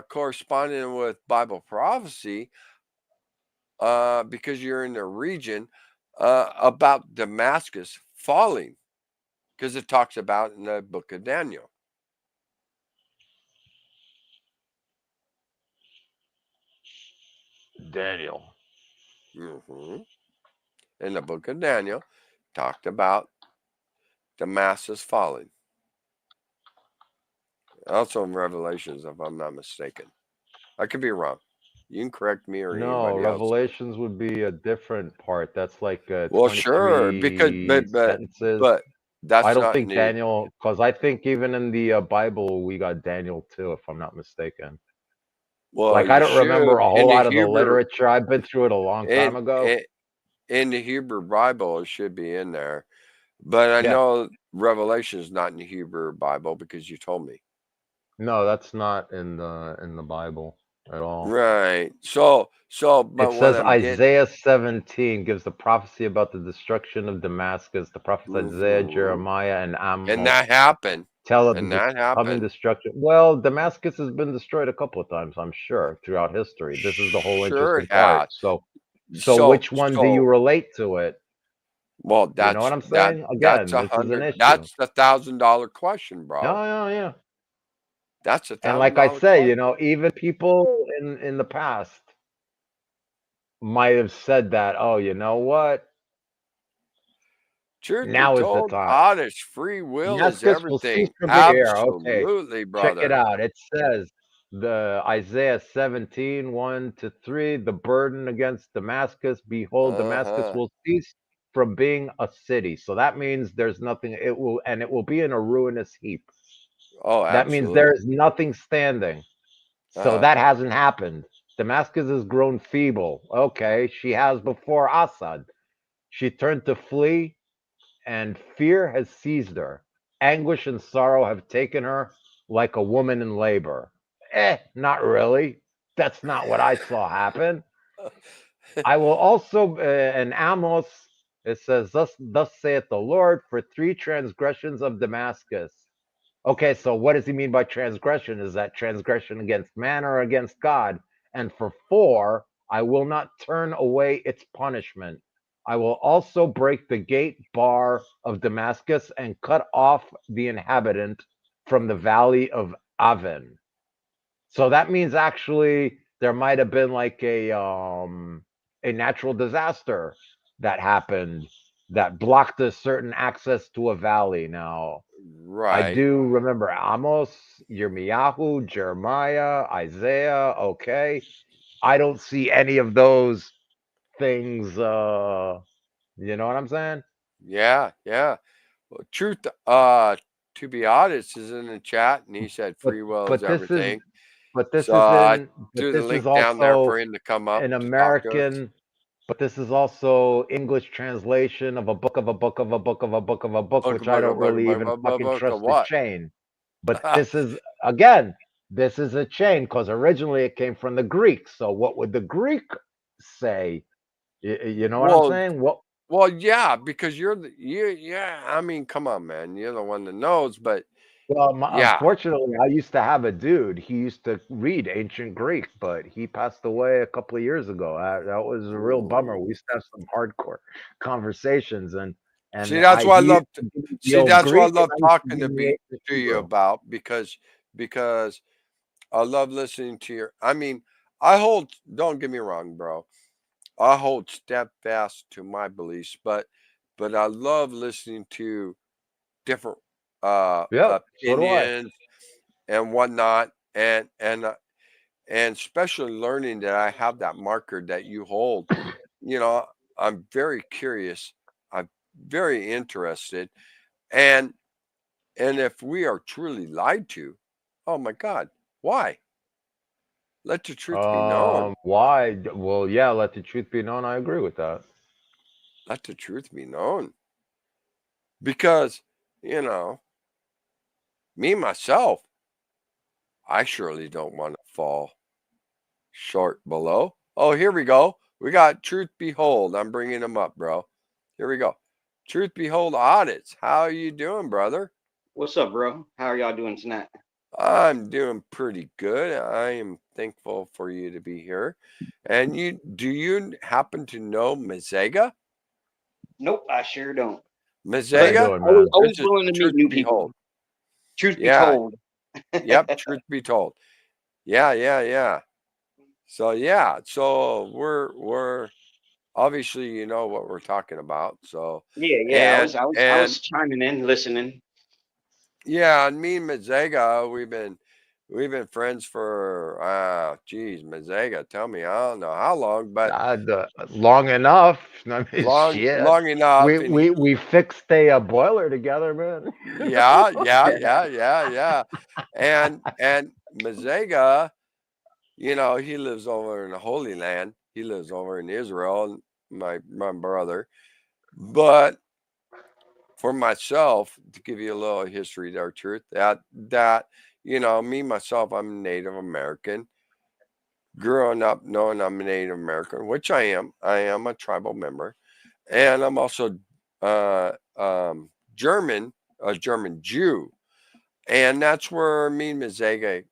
corresponding with Bible prophecy, because you're in the region, about Damascus falling, because it talks about in the book of Daniel. Daniel. In the book of Daniel, talked about Damascus falling. Also in Revelations, if I'm not mistaken. I could be wrong. You can correct me or No, anybody else. Revelations would be a different part. That's like Well, sure, because 23 sentences. but that's I don't not think new. Daniel, because I think even in the Bible we got Daniel too, if I'm not mistaken. Well, Like I you don't remember should a in whole the lot of the Hebrew literature. I've been through it a long time ago. in the Hebrew Bible, it should be in there. But I Yeah. know Revelation is not in the Hebrew Bible because you told me. No, that's not in the Bible at all. Right. But It what says I'm getting, Isaiah 17 gives the prophecy about the destruction of Damascus. The prophets Isaiah, Jeremiah, and and Amos that happened. tell of And the that coming happened. destruction. Well, Damascus has been destroyed a couple of times, I'm sure, throughout history. This is the whole Sure interesting it part. has. So which one do you relate to it? Well, You know what I'm saying? that's Again, this is an issue. that's the $1,000 question, bro. Yeah. That's a And like I $1,000 say, question. even people in the past might have said that, oh, you know what? Truth be Now is the told, time. honest free will is Damascus will cease everything. from being here. Okay, Absolutely, check it brother. out. It says the Isaiah 17, 1-3, the burden against Damascus. Behold, Damascus will cease from being a city. So that means there's nothing, it will be in a ruinous heap. Oh, That means absolutely. there is nothing standing. So that hasn't happened. Damascus has grown feeble. Okay, she has before Assad. She turned to flee, and fear has seized her. Anguish and sorrow have taken her like a woman in labor. Not really. That's not what I saw happen. I will also, in Amos, it says, thus saith the Lord, for 3 transgressions of Damascus. Okay, so what does he mean by transgression? Is that transgression against man or against God? And for 4, I will not turn away its punishment. I will also break the gate bar of Damascus and cut off the inhabitant from the valley of Aven. So that means actually there might have been like a natural disaster that happened that blocked a certain access to a valley. Now, I Right. do remember Amos, Yirmiyahu, Jeremiah, Isaiah. Okay. I don't see any of those things. You know what I'm saying? Yeah. Well, truth, to be honest, is in the chat, and he said But free will is but this is everything. but this So is I in but threw the this is link down there also for him to come up an to talk to us. American, but this is also English translation of a book of a book of a book of a book of a book, which I don't really even fucking trust the What? chain. But this is again, this is a chain because originally it came from the Greek. So what would the Greek say? You know what I'm saying? Well, yeah, because yeah. I mean, come on, man, you're the one that knows, but Well, yeah. unfortunately, I used to have a dude. He used to read ancient Greek, but he passed away a couple of years ago. That was a real bummer. We used to have some hardcore conversations, and See, that's what I he used love. to give me the See, old that's what I Greek, and love I used to talking give him the ancient to you Hebrew. about because I love listening to your. I mean, I hold. Don't get me wrong, bro. I hold steadfast to my beliefs, but I love listening to different Yep, so do I. opinions and whatnot, and especially learning that I have that marker that you hold. You know, I'm very curious. I'm very interested, and if we are truly lied to, oh my God, why? Let the truth be known. Why? Well, yeah, let the truth be known. I agree with that. Let the truth be known. Because, me myself, I surely don't want to fall short below. Oh, here we go. We got Truth Behold. I'm bringing him up, bro. Here we go. Truth Behold Audits. How you doing, brother? What's up, bro? How are y'all doing tonight? I'm doing pretty good. I am thankful for you to be here. And do you happen to know Mazega? Nope, I sure don't. How you Mazega? doing, man? Always This is willing to meet Truth new people. Behold. Truth be Yeah. told. Yep. Truth be told. Yeah. So yeah. So we're obviously you know what we're talking about. So Yeah. I and was chiming in, listening. yeah, and me and Mazega, we've been friends for geez, Mazega, tell me, I don't know how long, but Long enough. I mean, long shit. long enough. We And we we fixed a boiler together, man. yeah. And Mazega, you know, he lives over in the Holy Land. He lives over in Israel, my brother. But for myself, to give you a little history there, Truth, that you know, me myself, I'm Native American. Growing up knowing I'm a Native American, which I am. I am a tribal member, and I'm also German, a German Jew, and that's where me and Mazega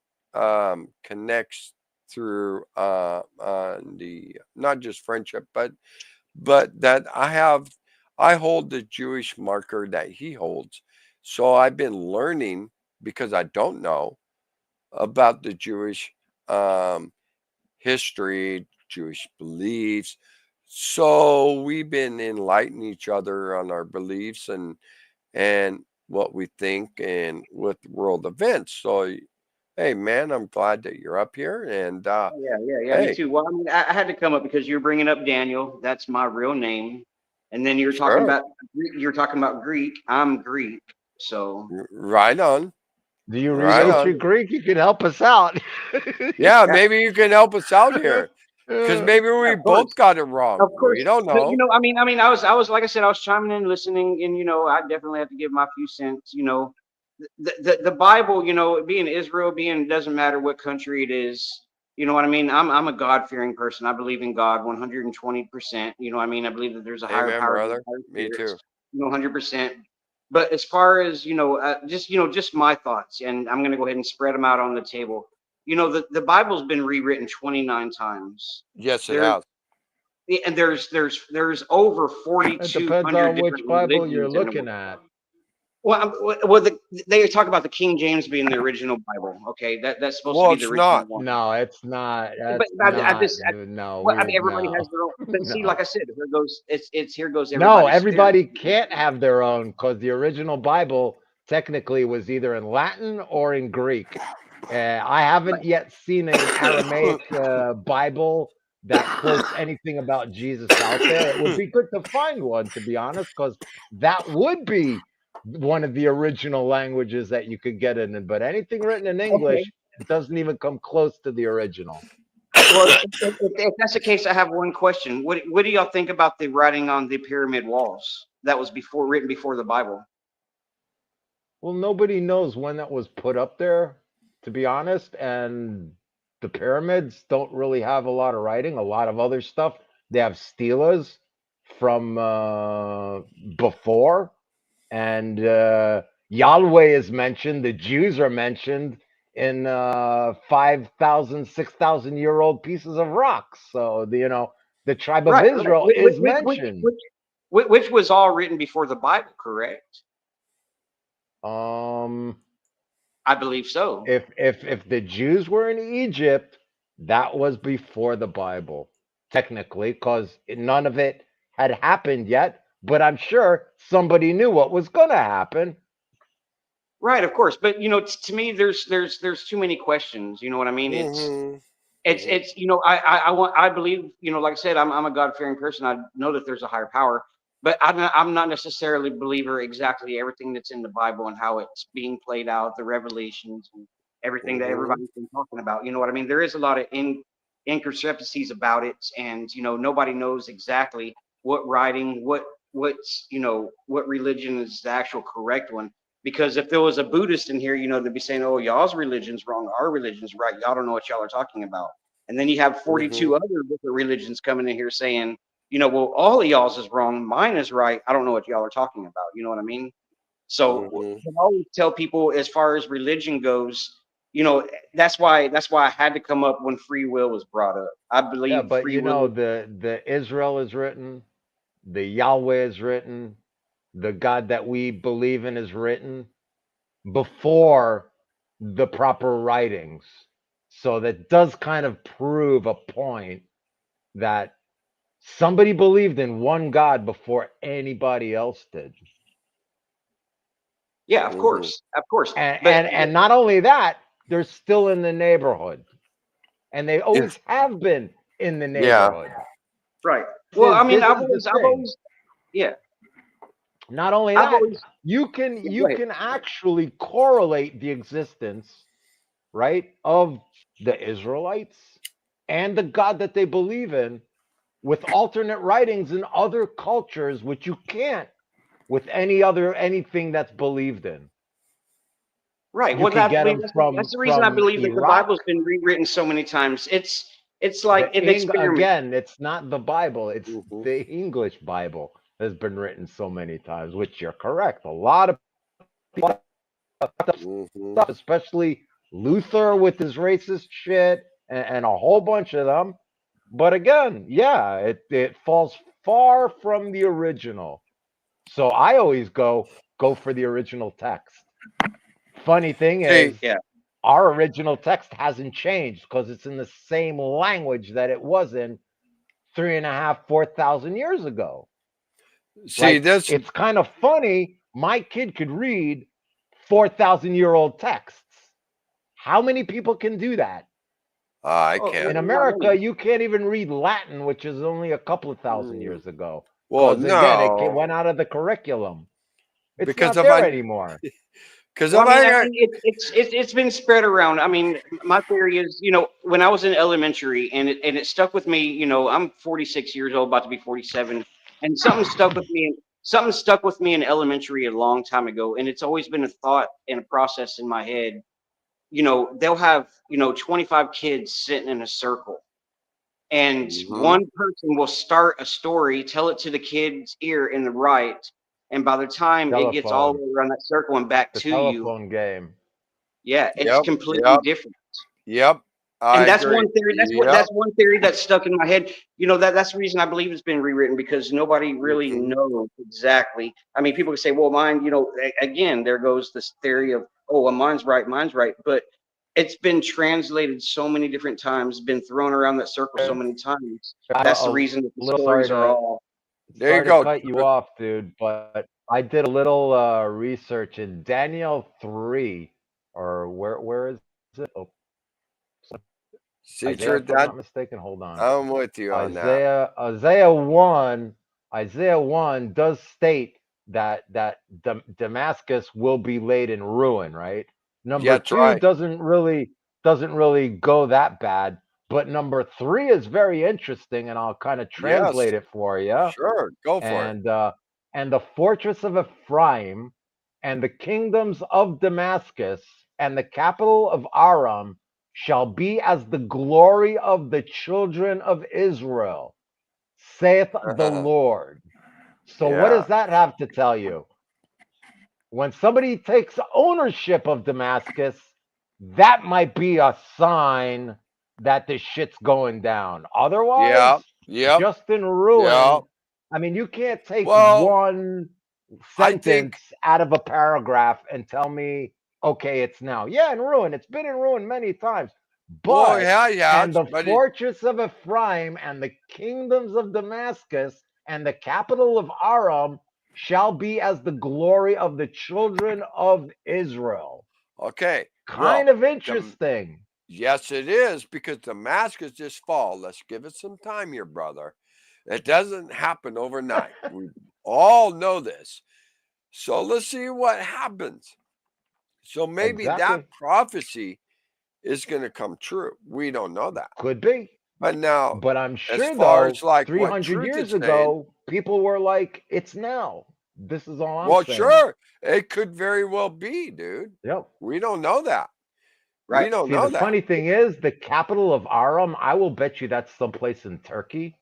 connects through the not just friendship, but that I hold the Jewish marker that he holds. So I've been learning because I don't know about the Jewish um, history, Jewish beliefs. So we've been enlightening each other on our beliefs and what we think and with world events. So hey man, I'm glad that you're up here and Yeah. Me hey, too. Well, I mean, I had to come up because you're bringing up Daniel. That's my real name, and then sure, you're talking about Greek. I'm Greek, so right on, Do you read right on. ancient Greek? You can help us out. Yeah, yeah, maybe you can help us out here because maybe we of course. both got it wrong. Of We course, don't but know. I was like I said, I was chiming in, listening, and I definitely have to give my few cents. The Bible, being Israel, being doesn't matter what country it is. You know what I mean? I'm a God fearing person. I believe in God 120%. You know what I mean? I believe that there's a higher Amen, power than brother. higher Me spirits. too. 100%. But as far as just my thoughts, and I'm gonna go ahead and spread them out on the table. The Bible's been rewritten 29 times. Yes, it There has. and there's over It depends 4,200 on which different Bible you're religions in the looking world. at. They talk about the King James being the original Bible. Okay, that's supposed to Well, be the it's original not. one. No, it's not. But That's I not. just, No, well, I mean, everybody no, has their own. But see, no. like I said, here goes No, everybody's theory. everybody can't have their own because the original Bible technically was either in Latin or in Greek. I haven't yet seen an Aramaic Bible that quotes anything about Jesus out there. It would be good to find one, to be honest, because that would be one of the original languages that you could get in. But anything written in Okay. English doesn't even come close to the original. Well, if that's the case, I have one question. What do y'all think about the writing on the pyramid walls that was written before the Bible? Well, nobody knows when that was put up there, to be honest. And the pyramids don't really have a lot of writing, a lot of other stuff. They have stelas from before, and Yahweh is mentioned. The Jews are mentioned in 5,000, 6,000 year old pieces of rocks. So, the tribe of Right. Israel is mentioned. Which was all written before the Bible, correct? Um, I believe so. if the Jews were in Egypt, that was before the Bible, technically, because none of it had happened yet. But I'm sure somebody knew what was gonna happen. Right, of course. But to me, there's too many questions. You know what I mean? hmm It's I believe, like I said, I'm a God fearing person. I know that there's a higher power, but I'm not necessarily a believer exactly everything that's in the Bible and how it's being played out, the revelations and everything that hmm everybody's been talking about. You know what I mean? There is a lot of inconsistencies about it, and nobody knows exactly what writing, what religion is the actual correct one. Because if there was a Buddhist in here, they'd be saying, "Oh, y'all's religion's wrong, our religion's right. Y'all don't know what y'all are talking about." And then you have 42 other different religions coming in here saying, "Well, all of y'all's is wrong, mine is right. I don't know what y'all are talking about." You know what I mean? So I always tell people, as far as religion goes, that's why I had to come up when free will was brought up. I believe Yeah, but free will. the Israel is written, the Yahweh is written, the God that we believe in is written before the proper writings. So that does kind of prove a point that somebody believed in one God before anybody else did. Yeah, of course, And But and not only that, they're still in the neighborhood. And they always have been in the neighborhood. right. Well, I mean, This I've is the always, thing. yeah. Not only I've that, always, you go can ahead. actually correlate the existence, right, of the Israelites and the God that they believe in with alternate writings in other cultures, which you can't with anything that's believed in. Right. You Well, can get them that's the reason I believe that the Iraq. Bible's been rewritten so many times. It's like an experiment. Again, it's not the Bible, it's Mhm. the English Bible has been written so many times, which you're correct. A lot of people, Mhm. especially Luther with his racist shit and a whole bunch of them. But again, yeah, it falls far from the original. So I always go for the original text. Funny thing See, is, Yeah. our original text hasn't changed because it's in the same language that it was in 3.5, 4,000 years ago. see Like, this. it's kind of funny. My kid could read 4,000-year-old texts. How many people can do that? I Oh, can't. In not America, many. you can't even read Latin, which is only a couple of thousand years ago. Well, Because again, it no, went out of the curriculum. It's because not if there I, anymore. because Well, if I mean, I got, it's been spread around. I mean, my theory is, when I was in elementary, and it stuck with me. I'm 46 years old, about to be 47, and something stuck with me. Something stuck with me in elementary a long time ago, and it's always been a thought and a process in my head. They'll have 25 kids sitting in a circle, and Mhm. one person will start a story, tell it to the kid's ear in the right, and by the time it gets all the Telephone, way around that circle and back the to you, telephone game. yeah, it's Yep, completely yep, different. yep. I And that's agree. one theory. Yep. That's one theory that's stuck in my head. That's the reason I believe it's been rewritten, because nobody really Mhm. knows exactly. I mean, people can say, "Well, mine," again, there goes this theory of, "Oh, well, mine's right," but it's been translated so many different times, been thrown around that circle so many times. That's the A reason that the little sorry stories are to all. There you go. cut you off, dude, but I did a little research in Daniel 3, or where is it? Oh, See, Isaiah, truth, if I'm that not mistaken. Hold on. I'm with you on that. Isaiah 1 does state that Damascus will be laid in ruin, right? Yeah, Number that's 2 right. doesn't really go that bad, but number 3 is very interesting, and I'll kind of Yes, translate it for you. sure. Go for it. And the fortress of Ephraim and the kingdoms of Damascus and the capital of Aram shall be as the glory of the children of Israel, saith the Lord. So what Yeah. does that have to tell you? When somebody takes ownership of Damascus, that might be a sign that the shit's going down. Otherwise, Yeah. Yep. just in Yeah. ruin. I mean, you can't take Well, one I think, sentence out of a paragraph and tell me, okay, it's now. Yeah, in ruin. It's been in ruin many times. well, But, yeah, yeah, and the but fortress of Ephraim and the kingdoms of Damascus and the capital of Aram shall be as the glory of the children of Israel. okay. Kind Well, of the interesting. yes, it is because Damascus just fall. Let's give it some time here, brother. It doesn't happen overnight. We all know this. So let's see what happens. So maybe that Exactly. prophecy is going to come true. We don't know that. Could be. But now, But I'm as sure, far as though, like what 300 truth years is saying, ago, people were like, it's now. This is all I'm Well, saying. sure, it could very well be, dude. Yep. We don't know that. Right. We don't See, know the that. funny thing is, the capital of Aram, I will bet you that's someplace in Turkey,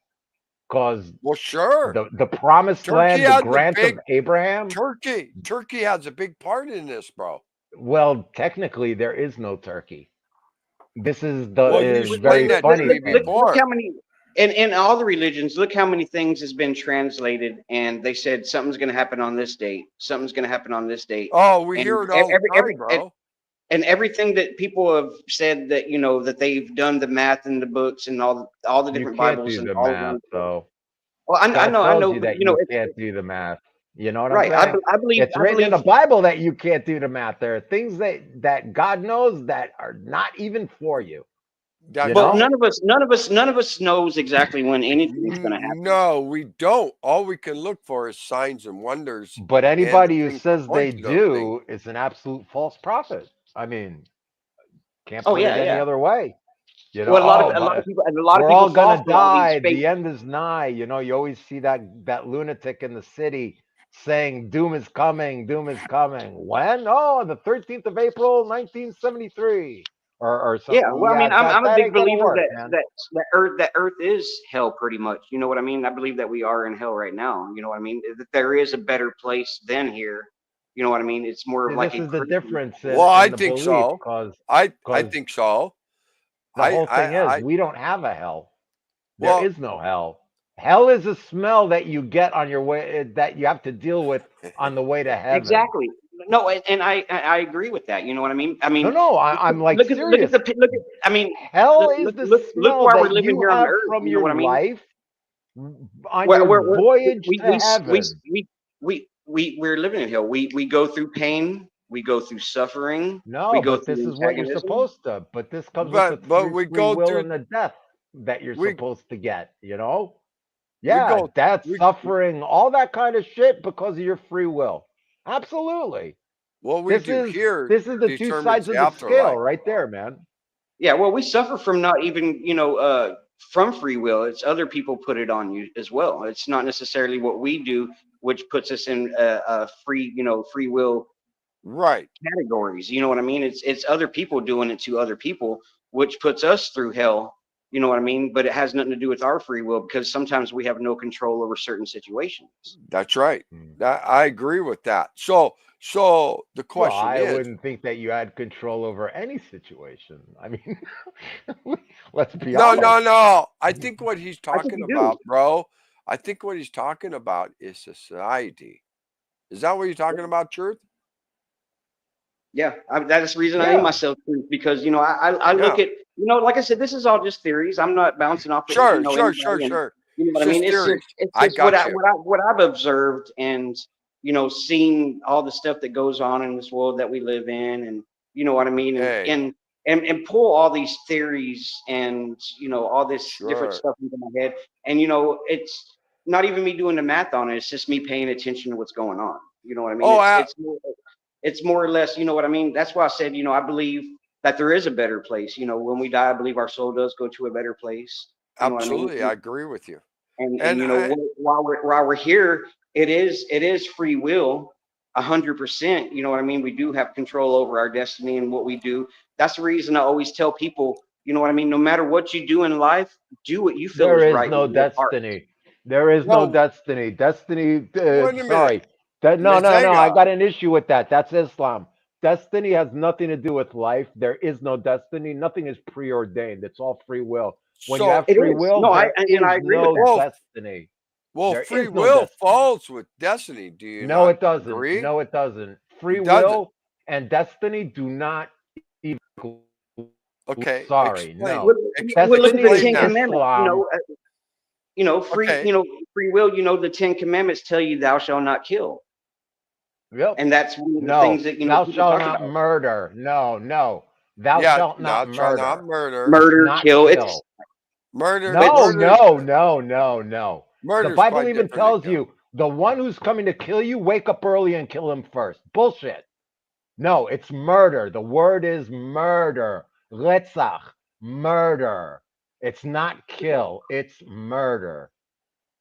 because Well, sure. the promised Turkey land, the has a grant big of Abraham. Turkey has a big part in this, bro. Well, technically, there is no Turkey. This is Well, you is very explained that to funny me thing. Look before. how many in all the religions. Look how many things has been translated, and they said something's going to happen on this date. Something's going to happen on this date. Oh, we And hear it all the time, every bro. and everything that people have said that that they've done the math in the books and all the You different can't Bibles do and the all of math, them. though. Well, I God know, tells you but that you it's can't do the math. You know what I'm right. saying? I believe. It's written in the Bible that you can't do the math. There are things that God knows that are not even for you. That's You Well, know? none of us knows exactly when anything's going to happen. No, we don't. All we can look for is signs and wonders. But and anybody who things says point they to those things. do is an absolute false prophet. I mean, can't Oh put yeah, it any yeah. other way. You know, Well, oh, a lot but of people, and a lot of we're people all fall gonna for all these die. fake. The end is nigh. You know, you always see that lunatic in the city saying doom is coming, doom is coming. When? Oh, the 13th of April, 1973. Or Yeah, something. well, I Yeah, mean, I'm a that big ain't gonna believer work, man. that Earth is hell, pretty much. You know what I mean? I believe that we are in hell right now. You know what I mean? That there is a better place than here. You know what I mean? It's more of See, like this a is the Christian. difference Well, I in the think belief, so. because I think so. the whole I thing is I we don't have a hell. There well, is no hell. Hell is a smell that you get on your way that you have to deal with on the way to heaven. Exactly. No, and I agree with that. You know what I mean? I mean, No, I'm like look at serious. look at. I mean, Hell is the look smell why we're that living you here on have Earth. from You know your what I mean? life on your voyage to heaven. We're living in hell. We go through pain. We go through suffering. We No, go but this through is what you're antagonism. supposed to. But this comes with the but we free go will through and the death that you're we supposed to get, you know? we Yeah, go death, we suffering, all that kind of shit because of your free will. Absolutely. what we This do is here this is the two determines sides the of the scale afterlife. right there, man. Yeah, well, we suffer from not even, from free will. It's other people put it on you as well. It's not necessarily what we do, which puts us in a free, free will Right. categories. You know what I mean? It's other people doing it to other people, which puts us through hell. You know what I mean? But it has nothing to do with our free will because sometimes we have no control over certain situations. That's right. Mm. I agree with that. So the Well, question I is, wouldn't think that you had control over any situation. I mean, let's be no, honest. no. I think what he's I think talking you do. about, bro, I think what he's talking about is society. Is that what you're talking about, Truth? Yeah, that's the reason I name Yeah. myself Truth because I look Yeah. at like I said, this is all just theories. I'm not bouncing off it, Sure, anybody, and sure. you know It's what I mean. just theories. It's I just what got you. what I've observed and seen all the stuff that goes on in this world that we live in, and you know what I mean, Hey, and pull all these theories and all this different sure. stuff into my head, and it's not even me doing the math on it. It's just me paying attention to what's going on. You know what I mean? Oh, It's more or less, you know what I mean? That's why I said, I believe that there is a better place. When we die, I believe our soul does go to a better place. You know what I mean? absolutely. I agree with you. And And I, while we're here, it is free will, 100%. You know what I mean? We do have control over our destiny and what we do. That's the reason I always tell people, you know what I mean? No matter what you do in life, do what you feel There is is right no in your heart. destiny. There is no well, destiny. Destiny, wait a minute. sorry. No, I Mizega. got an issue with that. That's Islam. Destiny has nothing to do with life. There is no destiny. Nothing is preordained. It's all free will. When you So, have It free is. will, No, there and is I agree with no that. well, destiny. well, There free is no will destiny. falls with destiny. Do you No, not it doesn't. agree? No, it doesn't. Free It doesn't. will and destiny do not equal. Okay, Sorry, explain. no. We'll look at the Destiny in Ten Explain that. Commandments. Islam. Free, Okay. free will. The Ten Commandments tell you thou shalt not kill, Yep. and that's one of the No, things that thou people shalt talk not about: murder. No. Thou Yeah, shalt not thou shalt not murder. murder. It's murder, not kill. kill. Murder, But No, murder, no. The murder's Bible quite even different than tells kill. you the one who's coming to kill you, wake up early and kill him first. Bullshit. No, it's murder. The word is murder. Retzach. Murder. It's not kill. It's murder.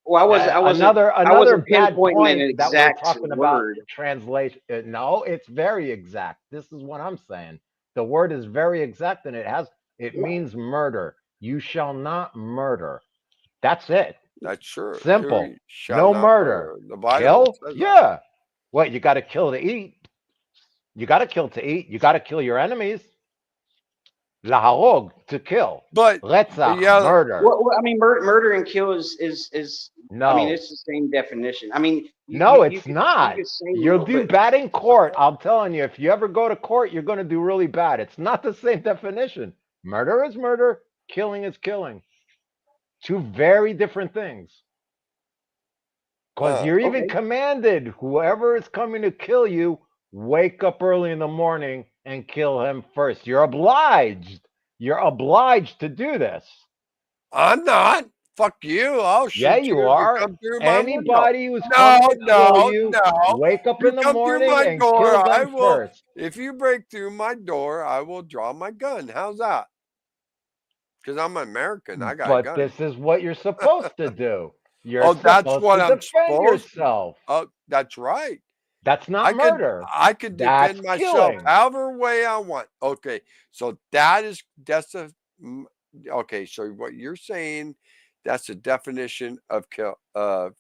Well, I wasn't Another bad pinpointing an point that we're exact talking about word. translation. No, it's very exact. This is what I'm saying. The word is very exact, and it means murder. You shall not murder. That's it. That's true. Simple. You shall No not murder. murder. The Bible Kill? says that. Yeah. What, you got to kill to eat? You got to kill to eat. You got to kill your enemies. Laharog, to kill. But Retzach, yeah, murder. Well, I mean, murder and kill is No. I mean, it's the same definition. I mean, No, you it's could- not. You could say You'll no, do but bad in court. I'm telling you, if you ever go to court, you're going to do really bad. It's not the same definition. Murder is murder. Killing is killing. Two very different things. Because you're even okay. commanded, whoever is coming to kill you, wake up early in the morning and kill him first. You're obliged. You're obliged to do this. I'm not. Fuck you. I'll shoot Yeah, you if are. come through my window. Anybody who's No, coming to kill you, no. wake up You in the come through morning my and door, kill I them will. first. If you break through my door, I will draw my gun. How's that? Because I'm American. I got a But gun. this is what you're supposed to do. You're Oh, that's supposed what to I'm defend supposed to. yourself. Oh, that's right. That's not murder. I could That's defend myself killing. however way I want. Okay, so that's a okay. So what you're saying, that's a definition of kill of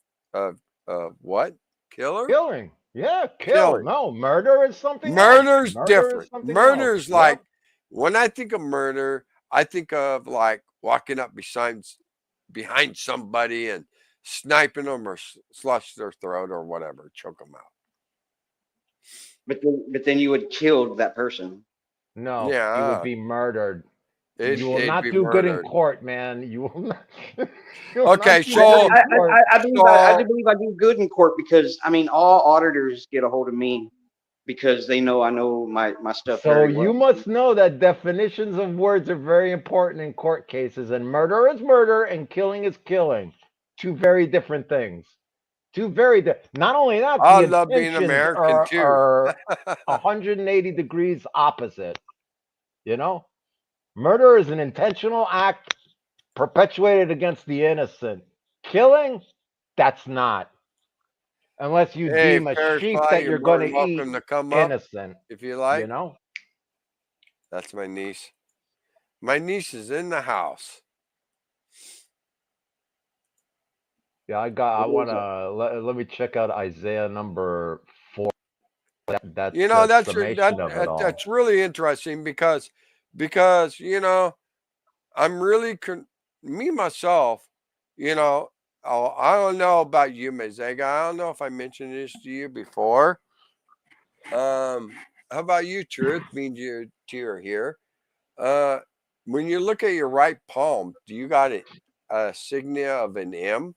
what? Killer? Killing. Yeah, kill. Killing. No, murder is something Murder's else. different. Something Murder's else. like Yep. when I think of murder, I think of like walking up behind somebody and sniping them or slush their throat or whatever, choke them out. But then you would kill that person. No, you Yeah. would be murdered. You will It'd not be do good in murdered. court, man. You will not. you will Okay, not do so- good in court. I do believe I do good in court because I mean all auditors get a hold of me because they know I know my stuff. So very well. you must know that definitions of words are very important in court cases, and murder is murder and killing is killing. Two very different things. Two very not only that, I the love being intentions American too. are 180 degrees opposite. You know? Murder is an intentional act perpetuated against the innocent. Killing, that's not. Unless you Hey, deem a Ferris sheep Fly, that you're you're more going than to eat welcome to come up innocent. if you like. You know? That's my niece. My niece is in the house. Yeah, I want to let me check out Isaiah number 4. That's You know, the summation of it all. that's really interesting because you know, I'm really me myself, you know, I don't know about you, Mezega. I don't know if I mentioned this to you before. How about you, Truth? Means you two are here. When you look at your right palm, do you got a signia of an M?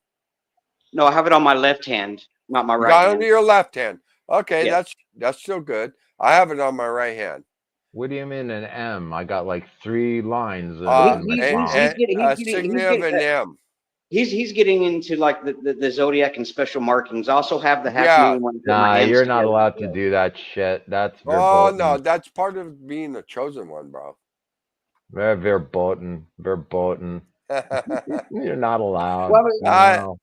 No, I have it on my left hand, not my You right got it hand. under your left hand. Okay, Yes. that's still good. I have it on my right hand. What do you mean an M? I got like 3 lines. Signia of an M. He's getting into like the zodiac and special markings. I also have the half Yeah. moon one. to put my Nah, hands you're not together. allowed to do that shit. That's Oh verboten. no, that's part of being the chosen one, bro. Verboten. You're not allowed. Well, No.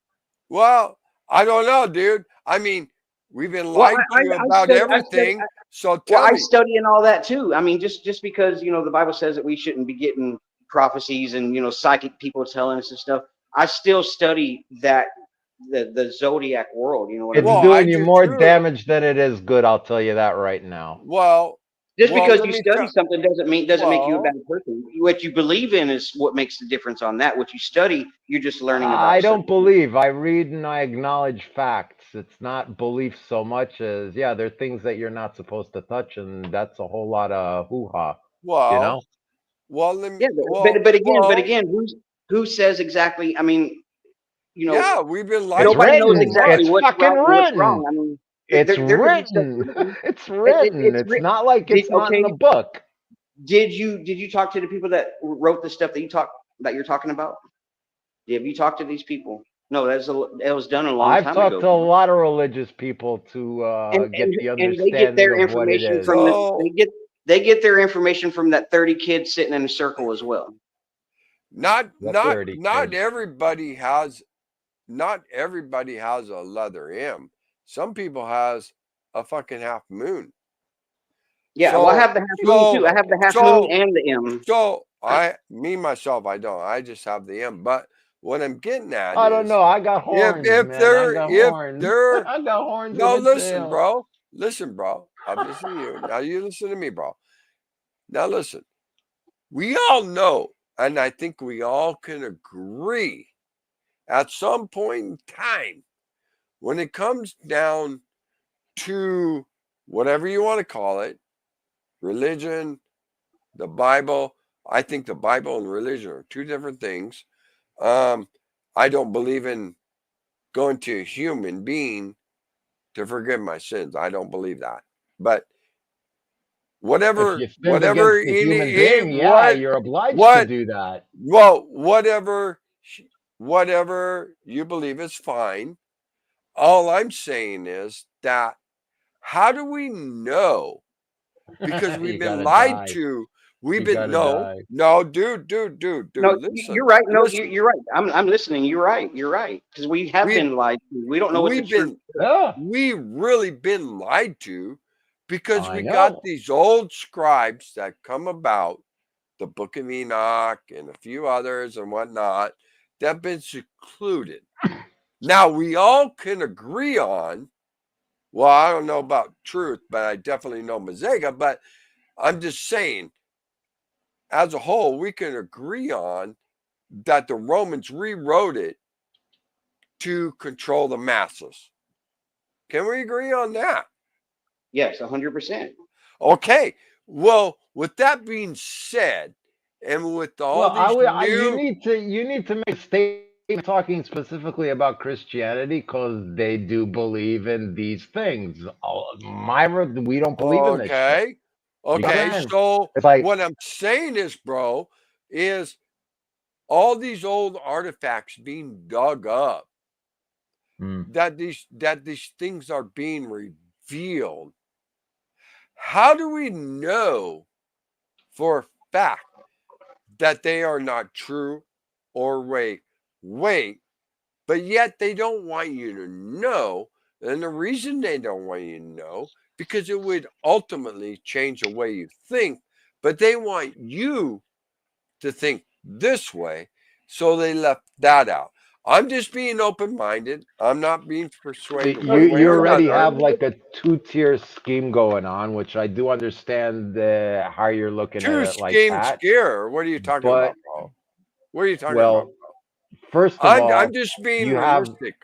Well, I don't know, dude. I mean, we've been Well, lied to about everything. So tell Well, I me. study and all that too. I mean, just because you know the Bible says that we shouldn't be getting prophecies and you know psychic people telling us and stuff. I still study that the zodiac world. You know what It's I mean? Well, I doing you do more too. damage than it is good, I'll tell you that right now. Well, Just well, because let you me study tell- something doesn't make you a Well- bad person. What you believe in is what makes the difference on that. What you study, you're just learning about. I don't certain- believe. I read and I acknowledge facts. It's not belief so much as, yeah, there are things that you're not supposed to touch, and that's a whole lot of hoo-ha, well, you know? well, let me, Yeah, well, but again, who says exactly? I mean, you know, yeah, we've been lied It's to nobody knows written. exactly It's what's fucking right and what's written. wrong. I mean, It's there could be stuff written. written. It's written. it's It's written. not like it's not in Okay. the book. Did you talk to the people that wrote the stuff that you're talking about? Have you talked to these people? No, that was done a long I've time talked ago. to a lot of religious people to get the and they get their understanding of what it information is. from So- they get their information from that 30 kids sitting in a circle as well. not What not 30 not kids? everybody has not everybody has a leather M. Some people has a fucking half moon. Yeah, well, I So have the half moon too. I have the half moon so and the M. so myself, I don't. I just have the M. But what I'm getting at I don't is know. I got horns, man. I got horns. they're I got horns no, in a listen, tail. bro. Listen, bro. I'm listening to you. Now you listen to me, bro. Now listen. We all know, and I think we all can agree at some point in time, when it comes down to whatever you want to call it, religion, the Bible. I think the Bible and religion are two different things. I don't believe in going to a human being to forgive my sins. I don't believe that. But If whatever, you sinned against a human being, yeah, you're obliged to what, do that. well, whatever you believe is fine. All I'm saying is that how do we know? Because we've You been gotta lied die. to. We've You been gotta die. no, dude, No, listen, you're right. No, listen. you're right. I'm listening. You're right. You're right. Because we have We've been lied to. We don't know what the we've truth. been Yeah, we really been lied to because I we got know. these old scribes that come about, the Book of Enoch and a few others and whatnot, that have been secluded. Now we all can agree on, well, I don't know about truth, but I definitely know Mazega, but I'm just saying, as a whole, we can agree on that the Romans rewrote it to control the masses. Can we agree on that? Yes, 100%. Okay. Well, with that being said, and with all Well, these you new need to make a statement talking specifically about Christianity because they do believe in these things. Myra, we don't believe in this shit. okay, You got okay. saying? So It's like, what I'm saying is, bro, is all these old artifacts being dug up, hmm. that these things are being revealed. How do we know for a fact that they are not true or wait, but yet they don't want you to know. And the reason they don't want you to know, because it would ultimately change the way you think, but they want you to think this way. So they left that out. I'm just being open minded. I'm not being persuaded You one way you or already another. have like a two-tier scheme going on, which I do understand how you're looking at Two it like scheme that. scare. What are you talking But about, bro? What are you talking about? well, first of I'm all, just being you have realistic.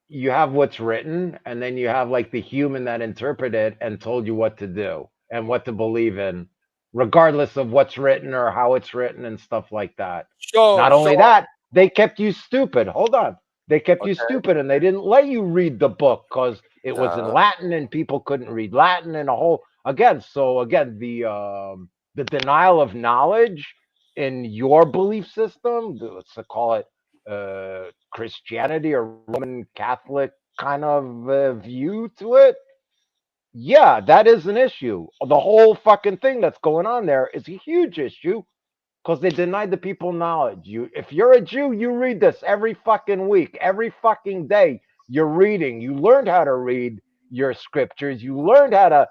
you have what's written, and then you have like the human that interpreted and told you what to do and what to believe in, regardless of what's written or how it's written and stuff like that. So Not so only that, they kept you stupid. Hold on. They kept you okay. stupid and they didn't let you read the book because it was in Uh, Latin and people couldn't read Latin and a whole again the denial of knowledge in your belief system, let's call it Christianity or Roman Catholic kind of view to it. Yeah, that is an issue. The whole fucking thing that's going on there is a huge issue because they denied the people knowledge. If you're a Jew, you read this every fucking week, every fucking day. You're reading. You learned how to read your scriptures. You learned how to.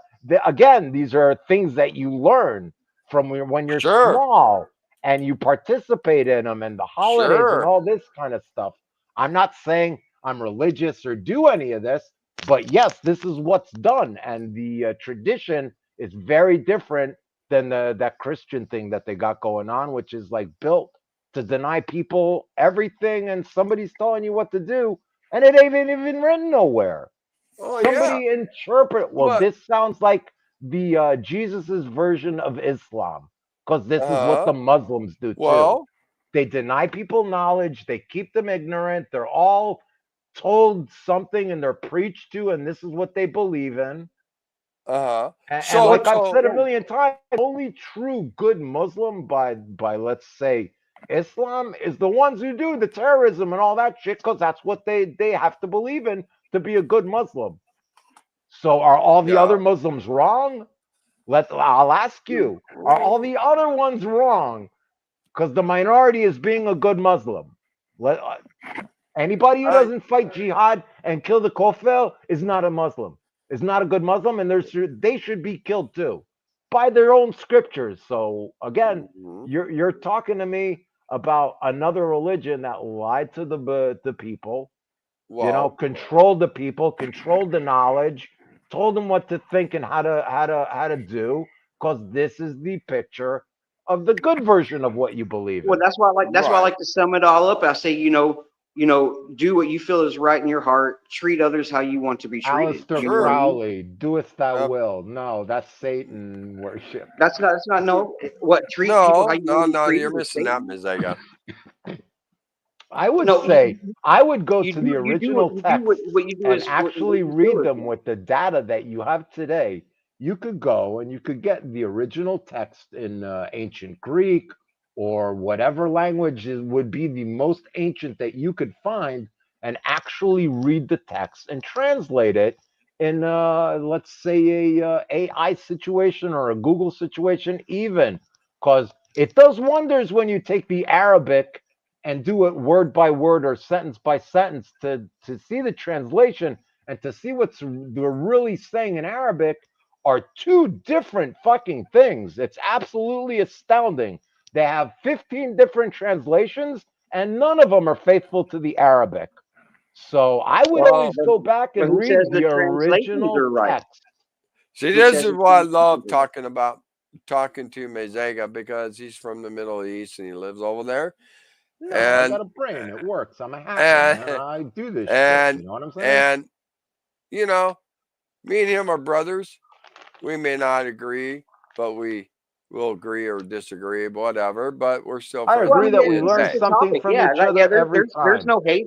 Again, these are things that you learn from when you're sure, small and you participate in them and the holidays and sure. all this kind of stuff. I'm not saying I'm religious or do any of this, but yes, this is what's done, and the tradition is very different than that Christian thing that they got going on, which is like built to deny people everything, and somebody's telling you what to do, and it ain't even written nowhere. Oh yeah. Somebody interpret. Well, But this sounds like the Jesus's version of Islam, because this is what uh the Muslims do too. well, They deny people knowledge. They keep them ignorant. They're all told something and they're preached to, and this is what they believe in. uh-huh. And So like I've said a so million times, the only true good Muslim by let's say Islam is the ones who do the terrorism and all that shit because that's what they have to believe in to be a good Muslim. So are all the yeah. other Muslims wrong? I'll ask you, are all the other ones wrong? Because the minority is being a good Muslim. Let Anybody who I- doesn't fight jihad and kill the kofel is not a Muslim. Is not a good Muslim, and they should be killed too by their own scriptures. So again, Mhm. you're talking to me about another religion that lied to the people, Well, controlled the people, controlled the knowledge, told them what to think and how to do, because this is the picture of the good version of what you believe Well, in. that's why I like. That's why I right. like to sum it all up. I say, do what you feel is right in your heart. Treat others how you want to be treated. Aleister You know what I Sure. mean? Crowley, doest thou Uh, will. No, that's Satan worship. That's not. That's not no. What treat people how no, you no, want to be no, treated? you're is missing that, Satan. Ms. Aga. I would No, say I would go you to do. the You do original what you do. text What you do and is what actually you feel read is them right. with the data that you have today. You could go and you could get the original text in ancient Greek or whatever language would be the most ancient that you could find, and actually read the text and translate it in, let's say, a AI situation or a Google situation, even, because it does wonders when you take the Arabic and do it word by word or sentence by sentence to see the translation and to see what they're really saying in Arabic are two different fucking things. It's absolutely astounding. They have 15 different translations and none of them are faithful to the Arabic. So I would Well, always go back But and who says read the the translations original are right? text. see, Who this says is the what I love translations talking to Mezega because he's from the Middle East and he lives over there. No, I And got a brain. It works. I'm a hacker, man. and I do this shit. You and know what I'm saying? and you know, me and him are brothers. We may not agree, but we will agree or disagree, whatever. But we're still I friends Well, I agree at mean, that the we end of it's the learn just day. a something topic. from Yeah, each like, yeah. other every There's time. no hate.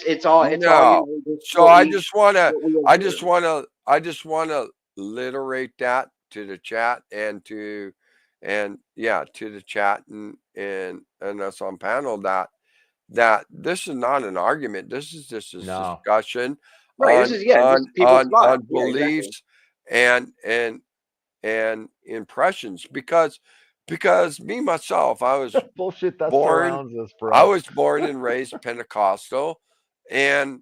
It's all No, just so what I we just wanna, what we I observe. just wanna, I just wanna literate that to the chat and to the chat and us on panel that this is not an argument. This is just a No. discussion Right. This is this is people's thoughts. on Yeah, exactly. beliefs and impressions because me myself Bullshit that born surrounds us, I bro. was born and raised Pentecostal, and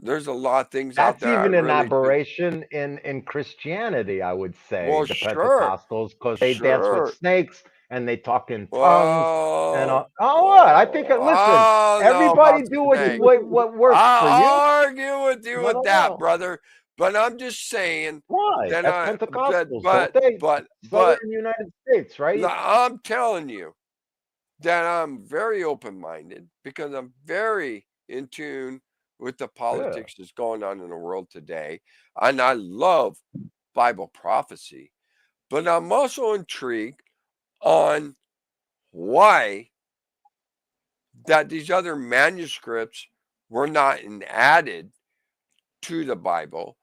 there's a lot of things out That's there I even an really do. aberration in Christianity, I would say, Well, the sure, Pentecostals, because they dance with sure. snakes and they talk in tongues and Well, oh, what? I think listen, I don't know everybody about the do snake. what works for you. I'll argue with you No, with no, that, no. brother. But I'm just saying Why? that That's Pentecostals, don't but they? but Southern United States, right? I'm telling you that I'm very open-minded because I'm very in tune with the Yeah. politics that's going on in the world today, and I love Bible prophecy. But I'm also intrigued on why that these other manuscripts were not added to the Bible,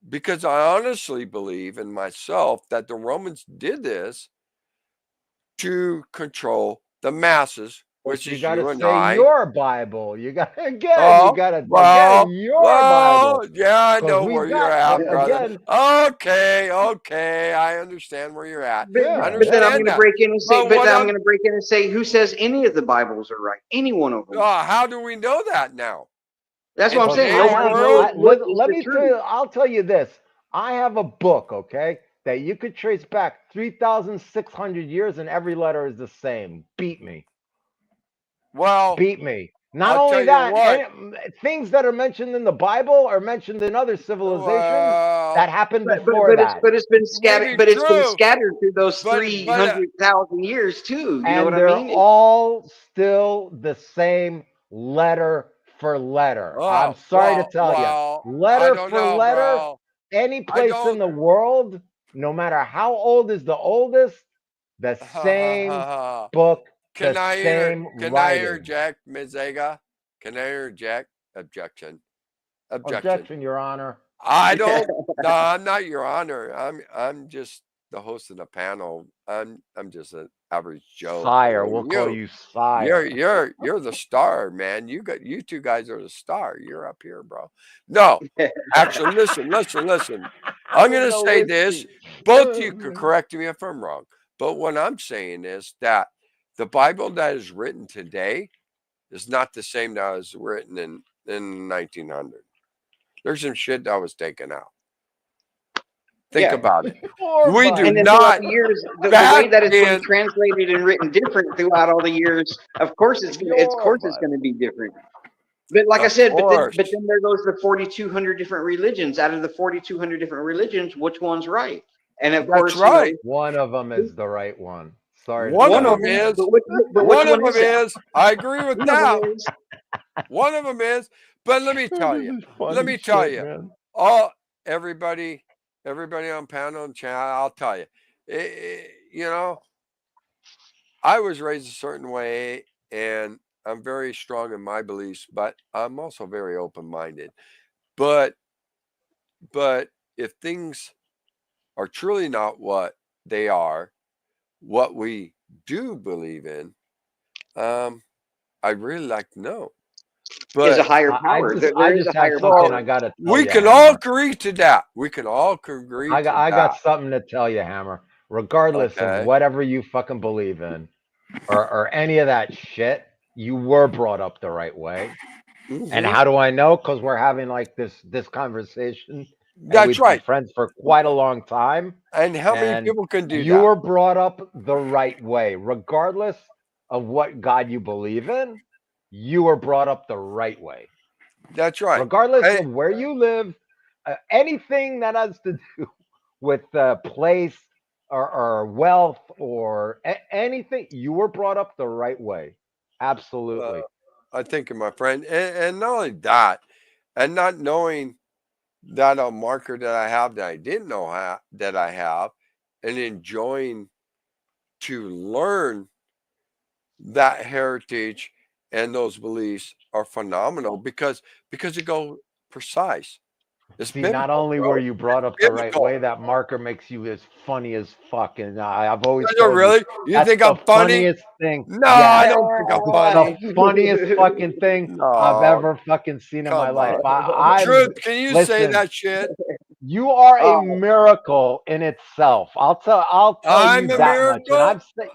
because I honestly believe in myself that the Romans did this to control the masses, But which you is got to you and say I. your Bible. You got you Oh, got to again well, your Bible, yeah, I because know we where you're got at, brother. again. Okay, okay, I understand where you're at. I Yeah, But then I'm understand going to that. break in and say, But but what then I'm I'm, going to break in and say, who says any of the Bibles are right? Any one of them. how do we know that now? That's In what I'm because saying. I today's Nobody have knows world? what is let the me tell truth. you, I'll tell you this. I have a book, okay, that you could trace back 3,600 years and every letter is the same. Beat me. Well, Beat me. Not I'll only tell you that, what. things that are mentioned in the Bible are mentioned in other civilizations that Well, happened But but before but it's that. but it's been scattered. maybe But it's been true, scattered through those but 300,000 years too. You know what And I they're mean? all still the same letter for letter. I'm oh, sorry to tell you. I Letter don't for know, letter, bro. any I place in don't. the world, no matter how old is the oldest, the same book, the same Can I writing. interject, Ms. Aga? Can I interject? Objection. Objection. Objection, Your Honor. I don't. No, I'm not your honor. I'm just the host of the panel. I'm just an average Joe. Sire, we'll And call you sire. you're the star, man. You two guys are the star. You're up here, bro. No, actually, listen. I'm With gonna no say this. whiskey. Both you could correct me if I'm wrong. But what I'm saying is that the Bible that is written today is not the same now as written in 1900. There's some shit that was taken out. Think Yeah. about it. Or We by- do And then throughout not. the years, the way back that it's been then- translated and written different throughout all the years, of course it's gonna, of course it's going to be different. But like I Of said, but course. then there goes the 4,200 different religions. Out of the 4,200 different religions, which one's right? And of That's course, right. one of them is the right one. Sorry. to One say of them it. is. but which One of them is it? is. I agree with One of that. them is. One of them is. But let me tell you. This is funny Let me tell shit, you. man. Everybody on panel and channel, I'll tell you. You know, I was raised a certain way, and I'm very strong in my beliefs, but I'm also very open-minded. But if things are truly not what they are, what we do believe in, I'd really like to know. Is a But higher I power. just, There I is a just have higher something power. I gotta tell we you, can Hammer. all agree to that. We can all agree I to got, I that. got something to tell you, Hammer. Regardless Okay. of whatever you fucking believe in, or any of that shit, you were brought up the right way. And Mhm. how do I know? Because we're having like this conversation, and That's we've right. been friends for quite a long time. And how many And people can do you that? were brought up the right way, regardless of what God you believe in. You were brought up the right way, That's right. regardless Hey, of where you live. Anything that has to do with place or wealth or anything, you were brought up the right way. Absolutely. I think of my friend, and not only that, and not knowing that a marker that I have that I didn't know that I have, and enjoying to learn that heritage and those beliefs are phenomenal because they go precise. It's See, not biblical, only bro. were you brought up the right Biblical. way, that marker makes you as funny as fuck. And I've always Does it told you, really? You that's think the I'm funny? funniest thing. No, I Yes, don't think I'm it's funny. the funniest fucking thing I've No, ever fucking seen in my come life. on. I'm Truth, can you say listen. that shit? You are a Oh, miracle in itself. I'll tell I'm you a that much. And miracle? I've said,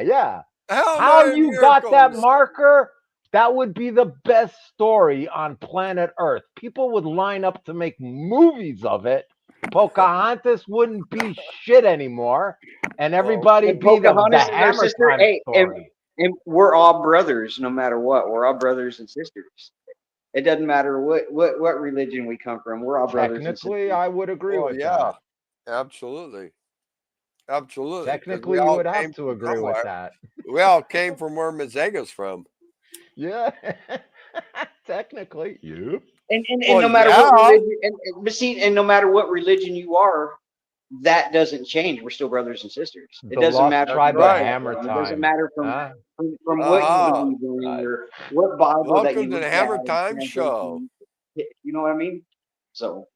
yeah. How am How I a you got that miracle? marker? That would be the best story on planet Earth. People would line up to make movies of it. Pocahontas wouldn't be shit anymore, and Well, everybody and be the Pocahontas is our Hammer sister. Time Hey, story. and we're all brothers, no matter what. We're all brothers and sisters. It doesn't matter what religion we come from. We're all brothers and Technically, sisters. I would agree well, with yeah, that. absolutely. Absolutely. Because we Technically, you all would came have to from agree with somewhere. that. We all came from where Mazega's from. Yeah. Technically, yep. And Well, no matter what yeah. religion, but see, and no matter what religion you are, that doesn't change. We're still brothers and sisters. It The doesn't Lost matter. Tribe of Right. Hammer It doesn't Time. matter Huh? from what you Uh-huh. believe in Right. or what Bible that Welcome you to the look Hammer at and Time translate Show. to. You know what I mean? So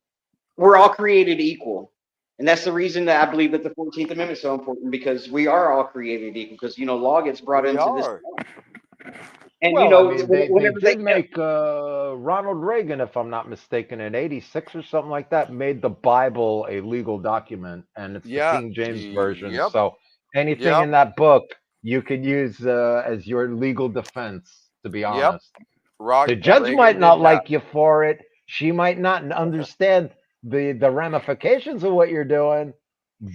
we're all created equal. And that's the reason that I believe that the 14th Amendment is so important, because we are all created equal. Because, law gets brought We into this. are. And, Well, I mean, they whenever did make Ronald Reagan, if I'm not mistaken, in '86 or something like that, made the Bible a legal document, and it's the Yeah. King James version. Yep. So anything Yep. in that book you could use as your legal defense. To be Yep. honest, Rock the judge Reagan might did not that. like you for it. She might not understand the ramifications of what you're doing,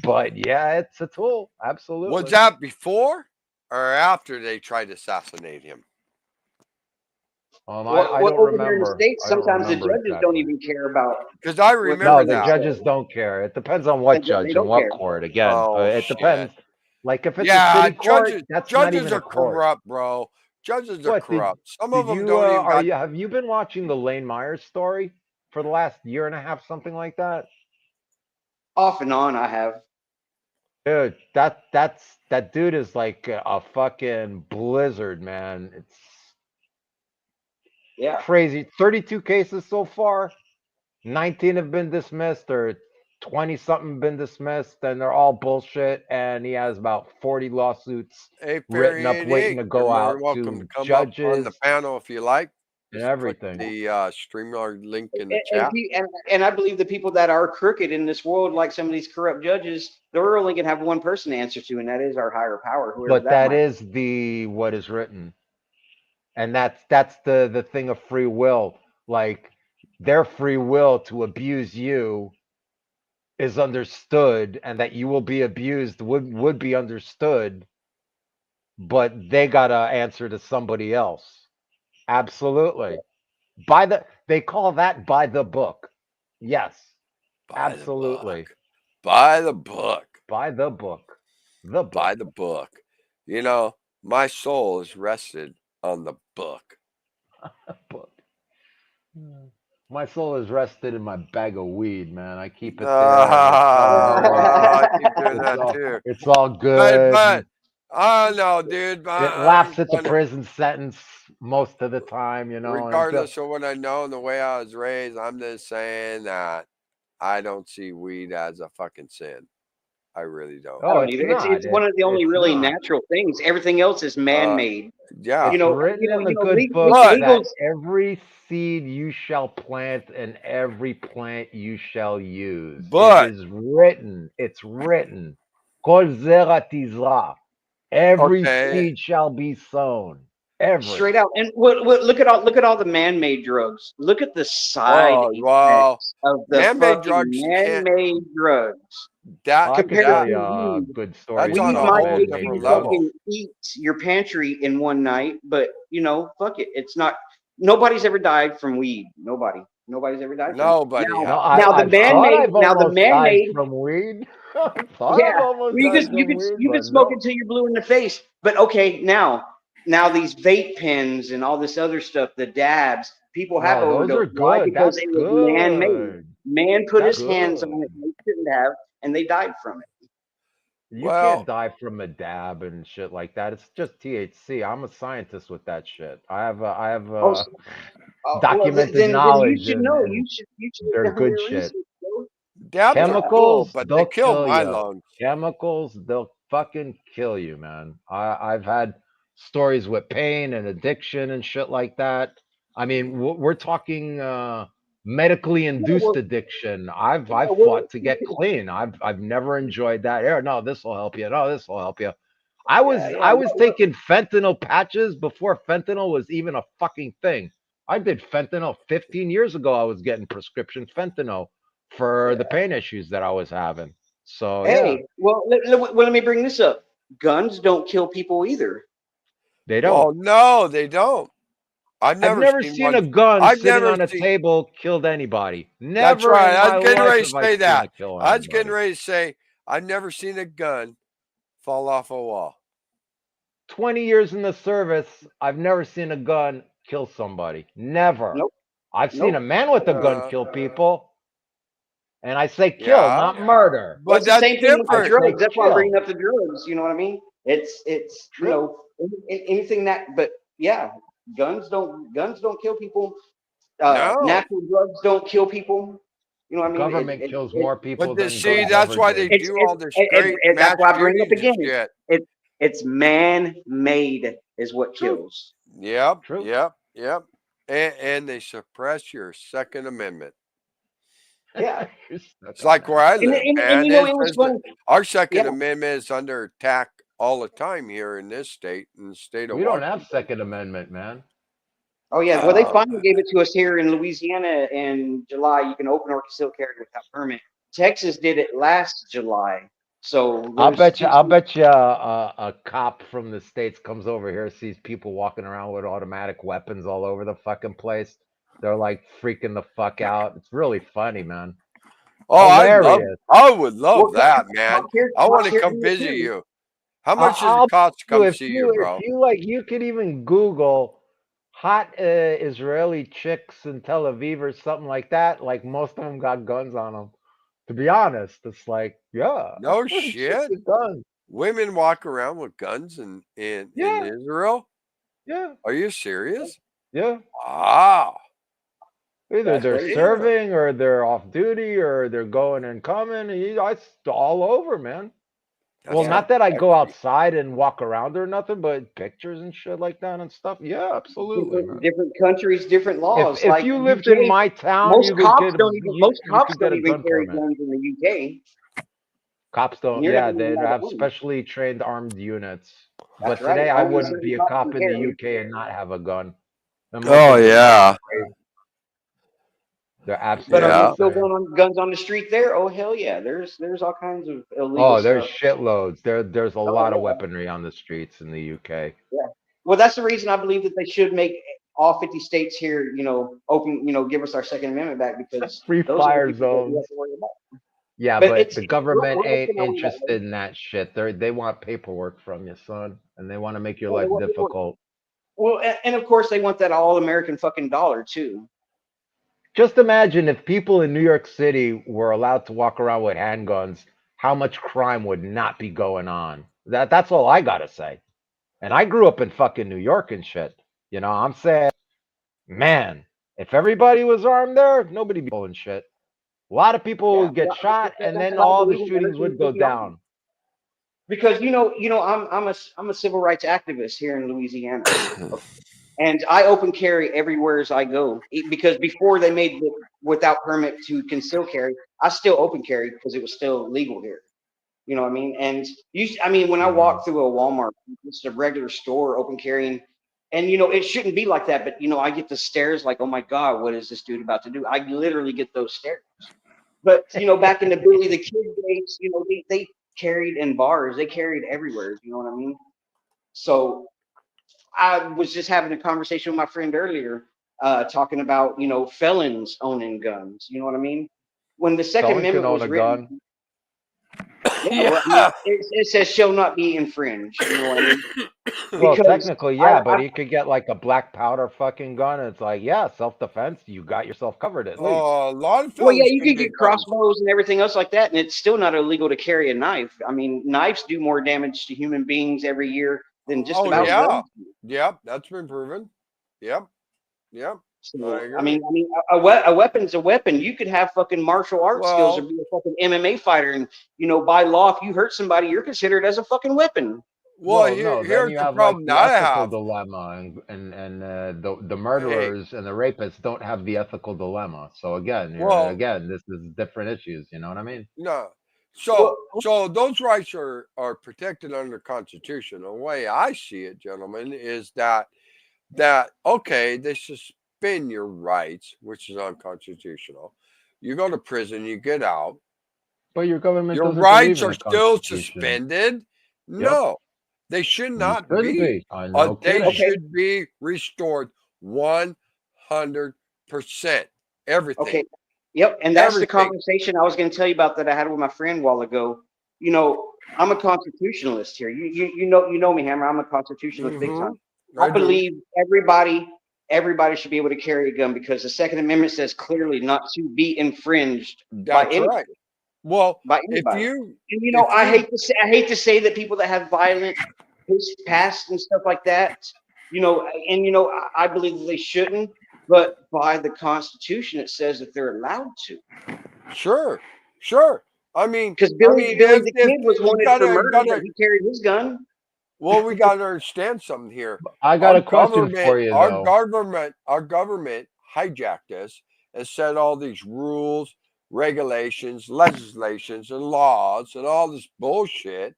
but yeah, it's a tool. Absolutely. Was that before or after they tried to assassinate him? I well, don't over here in the remember. States, I don't sometimes the remember judges don't exactly. even care about. Because I what remember No, that. the judges don't care. It depends on what They judge don't and what care. court. Again, Oh, it shit. depends. Like if it's a Yeah, city court, judges that's not judges even a are court. corrupt, bro. Judges are What corrupt. Some of did them you don't even got. have you been watching the Lane Myers story for the last year and a half, something like that? Off and on, I have. Dude, that dude is like a fucking blizzard, man. It's Yeah. crazy. 32 cases so far. 19 have been dismissed, or 20 something been dismissed, and they're all bullshit. And he has about 40 lawsuits Hey, written Fairy up, waiting 88, to you're go more out than welcome to to come up on the judges panel if you like. and Just click everything. the StreamYard link in the And, chat. and I believe the people that are crooked in this world, like some of these corrupt judges, they're only going to have one person to answer to, and that is our higher power, whoever But that might. is what is written. And that's the thing of free will. Like their free will to abuse you is understood, and that you will be abused would be understood, but they gotta answer to somebody else. Absolutely. They call that by the book. Yes, By the absolutely. book. By the book. By the book. The By book. the book. You know, my soul is rested on the book. Book. My soul is rested in my bag of weed, man. I keep it there. I keep doing that too. It's all But good. I know, dude. It But laughs at the I'm prison sentence most of the time, you know. And regardless of what I know and the way I was raised, I'm just saying that I don't see weed as a fucking sin. I really don't. I oh, don't it's either. It's not. one of the only It's really not. natural things. Everything else is Uh, man-made. yeah. It's written in the good book But- that every seed you shall plant and every plant you shall use. But- it is written. It's written. Kol zera tizra. Every Okay. seed shall be sown. Every. Straight out. And look at all the man-made drugs. Look at the side Oh, well, effects of the man-made fucking drugs can't- man-made drugs. That, I can compared tell to you a weed. good story. That's Weed on a about might whole make man-made different you drugs. level. fucking eat your pantry in one night, but you know, fuck it. It's not. Nobody's ever died from weed. Nobody's ever died from it. Nobody. Now, No, now the I've thought man-made. I've Now the almost died man-made. from weed. I thought Yeah, I've almost you died can you from can weed, you can but smoke no. until you're blue in the face. But okay, now these vape pens and all this other stuff, the dabs, people have No, those are overdosed. Why? good. Because That's it was man-made. good. Man put That's his hands on good. it. They shouldn't have, and they died from it. You Well- can't die from a dab and shit like that. It's just THC. I'm a scientist with that shit. I have documented then knowledge. you should and- know. and You should they're have good your shit. research, bro. Dabs are cool, Chemicals, but they they'll kill kill my ya. lungs. Chemicals, they'll fucking kill you, man. I've had stories with pain and addiction and shit like that. I mean, we're talking medically induced addiction. I've well- fought to get clean. I've never enjoyed that. Here, no, this will help you. No, this will help you. I was taking fentanyl patches before fentanyl was even a fucking thing. I did fentanyl 15 years ago. I was getting prescription fentanyl for the pain issues that I was having. So Hey, yeah, well, let me bring this up. Guns don't kill people either. they don't. Well, no, they don't. I've I've never seen one. a gun I've sitting never on a seen- table killed anybody. That's Never right. in I my was getting life ready have to I say seen that. it kill I was getting anybody. ready to say I've never seen a gun fall off a wall. 20 years in the service, I've never seen a gun kill somebody. Never. Nope. I've seen a man with a gun kill people. And I say kill, Yeah. not murder. But It's the that's same thing with the different. drugs. That's why I'm Kill. bringing up the drugs. You know what I mean? It's True. you know anything that. But yeah, guns don't kill people. No. Natural drugs don't kill people. You know what I mean? Government kills more people But than see, guns that's ever why did. they It's- do all this it- straight it- that's mass why I bring it up shootings and again. shit. It's man-made is what True. kills. Yep. True. Yep. And they suppress your Second Amendment. Yeah. It's like where I live, And man. you know It's it was just fun. our Second Yeah. Amendment is under attack all the time here in this state, in the state of We don't Washington. have Second Amendment, man. Oh yeah, well they Uh, finally gave it to us here in Louisiana in July. You can open or conceal carry without permit. Texas did it last July. So I'll there's bet you a cop from the States comes over here, sees people walking around with automatic weapons all over the fucking place. They're like freaking the fuck out. It's really funny, man. Oh, Hilarious. I would love Well, that, man. I want to here come in visit Missouri. you. How much does I'll it cost to come if see you, bro? If you like, you could even Google hot Israeli chicks in Tel Aviv or something like that. Like most of them got guns on them. To be honest, it's like, yeah, No chicks shit. with guns. Women walk around with guns in Yeah. Israel? Yeah, Are you serious? yeah. Wow. Either That's they're crazy. serving or they're off duty or they're going and coming. It's all over, man. That's Well, not that I go crazy. outside and walk around or nothing, but pictures and shit like that and stuff. Yeah, absolutely, man. Different countries, different laws. If like you lived UK, in my town, most you could cops get don't even most you cops could get don't a even gun carry permit. guns in the UK. Cops don't. And you're Yeah, not even they allowed to have own. specially trained armed units. That's But right. today, I Only wouldn't be certain a cops cop can in the carry. UK and not have a gun. And most Oh of them are yeah, crazy. They're But absolutely are yeah. there still insane. guns on the street there? Oh hell yeah. There's all kinds of illegal Oh, there's stuff. shitloads. There's a Oh lot of yeah. weaponry on the streets in the UK. Yeah. Well, that's the reason I believe that they should make all 50 states here, open, give us our Second Amendment back, because Free those are the fire people that we have zones. to worry about. Yeah, But but it's the government we're ain't looking on that. interested in that shit. They want paperwork from you, son, and they want to make your Well, life difficult. and of course they want that all American fucking dollar too. Just imagine if people in New York City were allowed to walk around with handguns, how much crime would not be going on. That's all I gotta say. And I grew up in fucking New York and shit. I'm saying, man, if everybody was armed there, nobody'd be pulling shit. A lot of people Yeah, would get shot, and that's then what I all the believe in. shootings Everything would go should be armed. down. Because I'm a civil rights activist here in Louisiana. And I open carry everywhere as I go, because before they made the without permit to conceal carry, I still open carry because it was still legal here. You know what I mean? And when I Mhm. walk through a Walmart, it's a regular store open carrying, and it shouldn't be like that. But I get the stares like, oh my God, what is this dude about to do? I literally get those stares. But back in the Billy the Kid days, they carried in bars, they carried everywhere. You know what I mean? So I was just having a conversation with my friend earlier, talking about felons owning guns. You know what I mean? When the Second Someone can Amendment own was a written, gun. yeah, well, I mean, Yeah. it says shall not be infringed. You know what I mean? Well, Because technically, I, yeah, but I he could get like a black powder fucking gun. And it's like, yeah, self-defense. You got yourself covered at least. A lot of well, yeah, felons you can can get get guns. crossbows and everything else like that, and it's still not illegal to carry a knife. I mean, knives do more damage to human beings every year than just Oh about True. yeah, guns do. yep. That's been proven. Yep, yep. I So, agree. a weapon's a weapon. You could have fucking martial art skills or Well, be a fucking MMA fighter, and by law, if you hurt somebody, you're considered as a fucking weapon. well. No, then Here's you the have like problem the that I ethical have. dilemma, and the Hey, murderers and the rapists don't have the ethical dilemma. So again, well, this is different issues. You know what I mean? no. Well, So those rights are protected under the Constitution. The way I see it, gentlemen, is that okay, they suspend your rights, which is unconstitutional. You go to prison, you get out. But your government Your doesn't believe rights in are the still Constitution. suspended? Yep, No, they should you not shouldn't be. be. I no They kidding. okay, should be restored 100%. okay, Everything. yep, and that's the Everything. conversation I was going to tell you about that I had with my friend a while ago. I'm a constitutionalist here. You know me, Hammer. I'm a constitutionalist big Hmm. time. I I do. believe everybody should be able to carry a gun because the Second Amendment says clearly not to be infringed by That's any right. Well, by if anybody. you And if you I hate to say that people that have violent past and stuff like that, I believe that they shouldn't, but by the Constitution it says that they're allowed to. sure, sure. I mean, Because I Billy mean, Billy if the if Kid was you wanted for gotta murder, but gotta he carried his gun. well, we gotta understand something here. I got a question for you though. Our government hijacked us and set all these rules, regulations, legislations, and laws, and all this bullshit,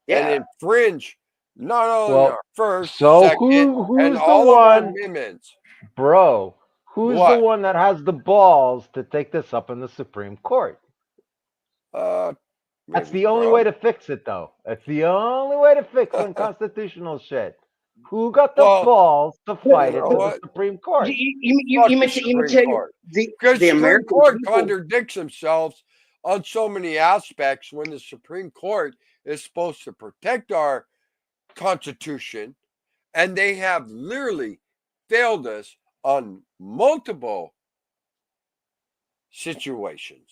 and Yeah. infringe not only Well, our first, so second, and who's the all of our one, amendments. bro? Who's the What? one that has the balls to take this up in the Supreme Court? Uh, That's maybe the only way Trump. to fix it, though. That's the only way to fix unconstitutional shit. Who got the Well, balls to But fight you it know to the what? Supreme Court? Fuck the you may Supreme tell you Court. the Because the Supreme American Court people. contradicts themselves on so many aspects when the Supreme Court is supposed to protect our Constitution, and they have literally failed us on multiple situations.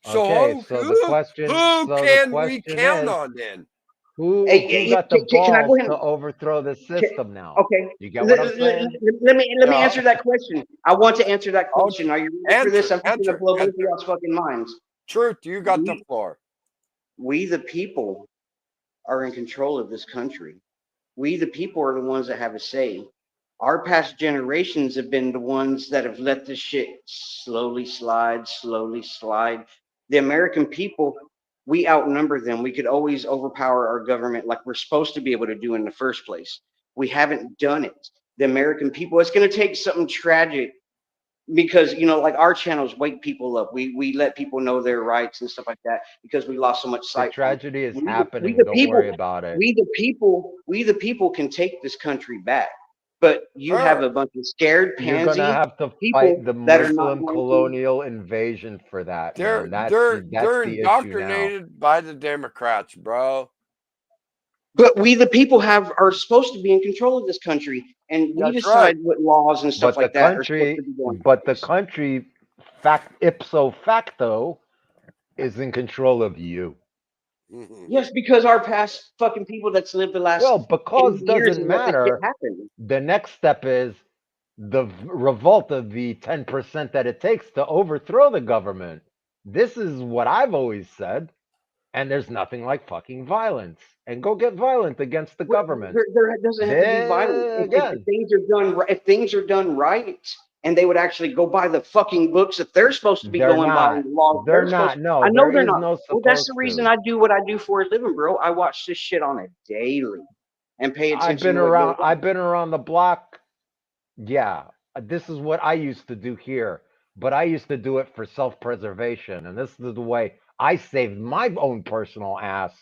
Okay, So so the question, who so the can we question count is, on then? who got the Can I go balls ahead? to overthrow the Okay. system now? Okay. You get what I'm saying? Let me Yeah, answer that question. I want to answer that I'll question. Are you ready for this? I'm going to blow both of answer. y'all's fucking minds. Truth, you got the We, floor. we the people are in control of this country. We the people are the ones that have a say. Our past generations have been the ones that have let this shit slowly slide. The American people, we outnumber them. We could always overpower our government like we're supposed to be able to do in the first place. We haven't done it. The American people, it's going to take something tragic because, like our channels wake people up. We let people know their rights and stuff like that because we lost so much The sight. tragedy is We the happening. Don't people, worry about it. we the people can take this country back. But you have a bunch of scared You're gonna pansy have to people fight the that are not Muslim going to. colonial invasion for that, man. That's They're the they're issue now. indoctrinated by the Democrats, bro. But we, the people, are supposed to be in control of this country, and we That's right. decide what laws and stuff But the like that are supposed to country, be going. but the country, ipso facto, is in control of you. Mhm. Yes, because our past fucking people that's lived the last Well, because 80 years doesn't and let this shit matter. happen. The next step is the revolt of the 10% that it takes to overthrow the government. This is what I've always said. And there's nothing like fucking violence. And go get violent against the Well, government. there doesn't have to be violence. There If again, things are done, if things are done right, and they would actually go by the fucking books that they're supposed to be they're going by, not. and the laws They're they're supposed. not. No, I know there they're is not. no Well, that's the supposed reason to. I do what I do for a living, bro. I watch this shit on a daily and pay attention to what goes on. I've been around the block. Yeah, this is what I used to do here. But I used to do it for self-preservation. And this is the way I saved my own personal ass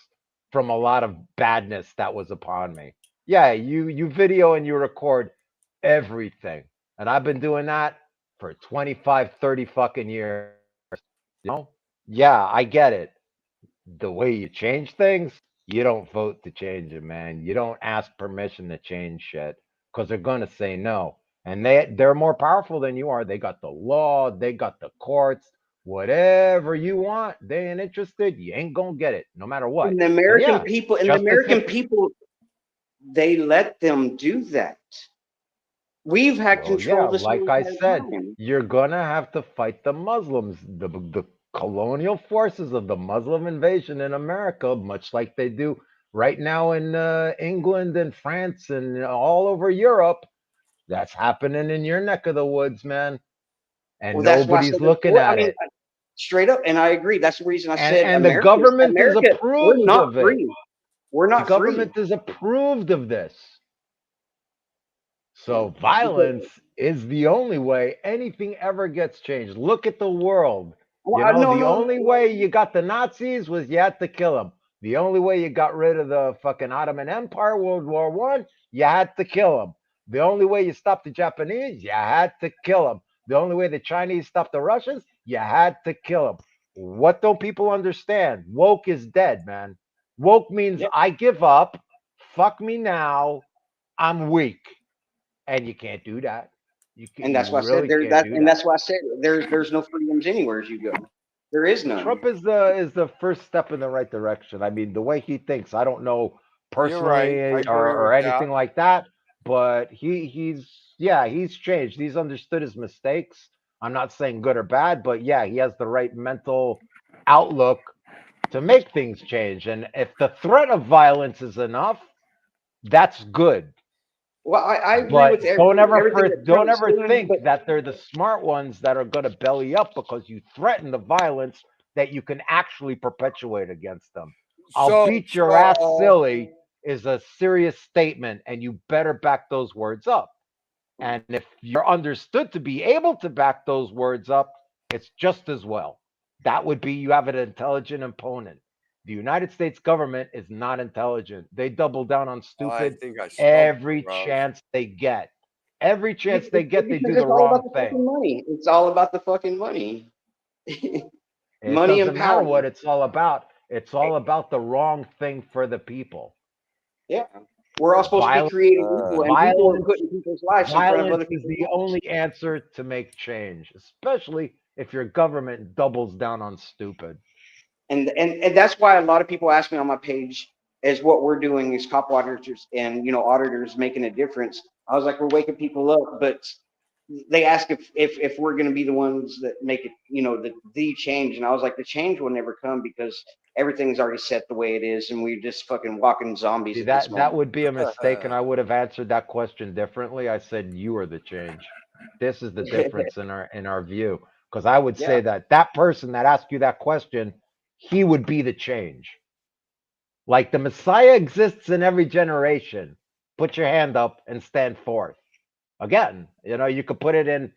from a lot of badness that was upon me. Yeah, you video and you record everything. And I've been doing that for 25, 30 fucking years. You know? Yeah, I get it. The way you change things, you don't vote to change it, man. You don't ask permission to change shit because they're gonna say no. And they're more powerful than you are. They got the law, they got the courts, whatever you want. They ain't interested. You ain't gonna get it, no matter what. And the And American yeah, people, just as if they let them do that. We've had well, yeah, control this whole like I entire said, time. you're gonna have to fight the Muslims, the colonial forces of the Muslim invasion in America, much like they do right now in England and France and all over Europe. That's happening in your neck of the woods, man, and Well, that's why I nobody's said looking I at mean, it. straight up, and I agree. That's the reason I said And the government is America. We're approved not of it. free. We're The not free. government is approved of this. So Because, violence is the only way anything ever gets changed. Look at the world. well, You know, no, the no, only way you got the Nazis was you had to kill them. The only way you got rid of the fucking Ottoman Empire, World War One, you had to kill them. The only way you stopped the Japanese, you had to kill them. The only way the Chinese stopped the Russians, you had to kill them. What don't people understand? Woke is dead, man. Woke means yeah, I give up. Fuck me now. I'm weak. And you can't do that. and that's You why I said really can't do that. that's why I said there's no freedoms anywhere as you go. There is none. Trump is the first step in the right direction. I mean, the way he thinks, I don't know You're right. I personally agree or with that. anything like that, but he's changed. He's understood his mistakes. I'm not saying good or bad, but yeah, he has the right mental outlook to make things change. And if the threat of violence is enough, that's good. Well, I agree But with everything that don't Trump's ever doing, but think that they're the smart ones that are going to belly up because you threaten the violence that you can actually perpetuate against them. I'll So, beat your ass silly is a serious statement, and you better back those words up. And if you're understood to be able to back those words up, it's just as well. That would be you have an intelligent opponent. The United States government is not intelligent. They double down on I stupid think I smoked, every bro. chance they get. Every chance they get, they because do it's the all about wrong the thing. fucking money. It's all about the fucking money. It Money and doesn't matter power. what it's all about. It's all about the wrong thing for the people. Yeah. We're all supposed to be Violence, created equal, and people are violence, putting people's lives in front of other violence is people's the lives. only answer to make change, especially if your government doubles down on stupid. And that's why a lot of people ask me on my page is what we're doing as cop auditors and auditors making a difference. I was like, we're waking people up, but they ask if we're going to be the ones that make it, the change. And I was like, the change will never come because everything's already set the way it is, and we're just fucking walking zombies See, at this that moment. would be a mistake, and I would have answered that question differently. I said you are the change. This is the difference in our view. Because I would Yeah. say that person that asked you that question he would be the change. Like the Messiah exists in every generation. Put your hand up and stand forth. Again, you could put it in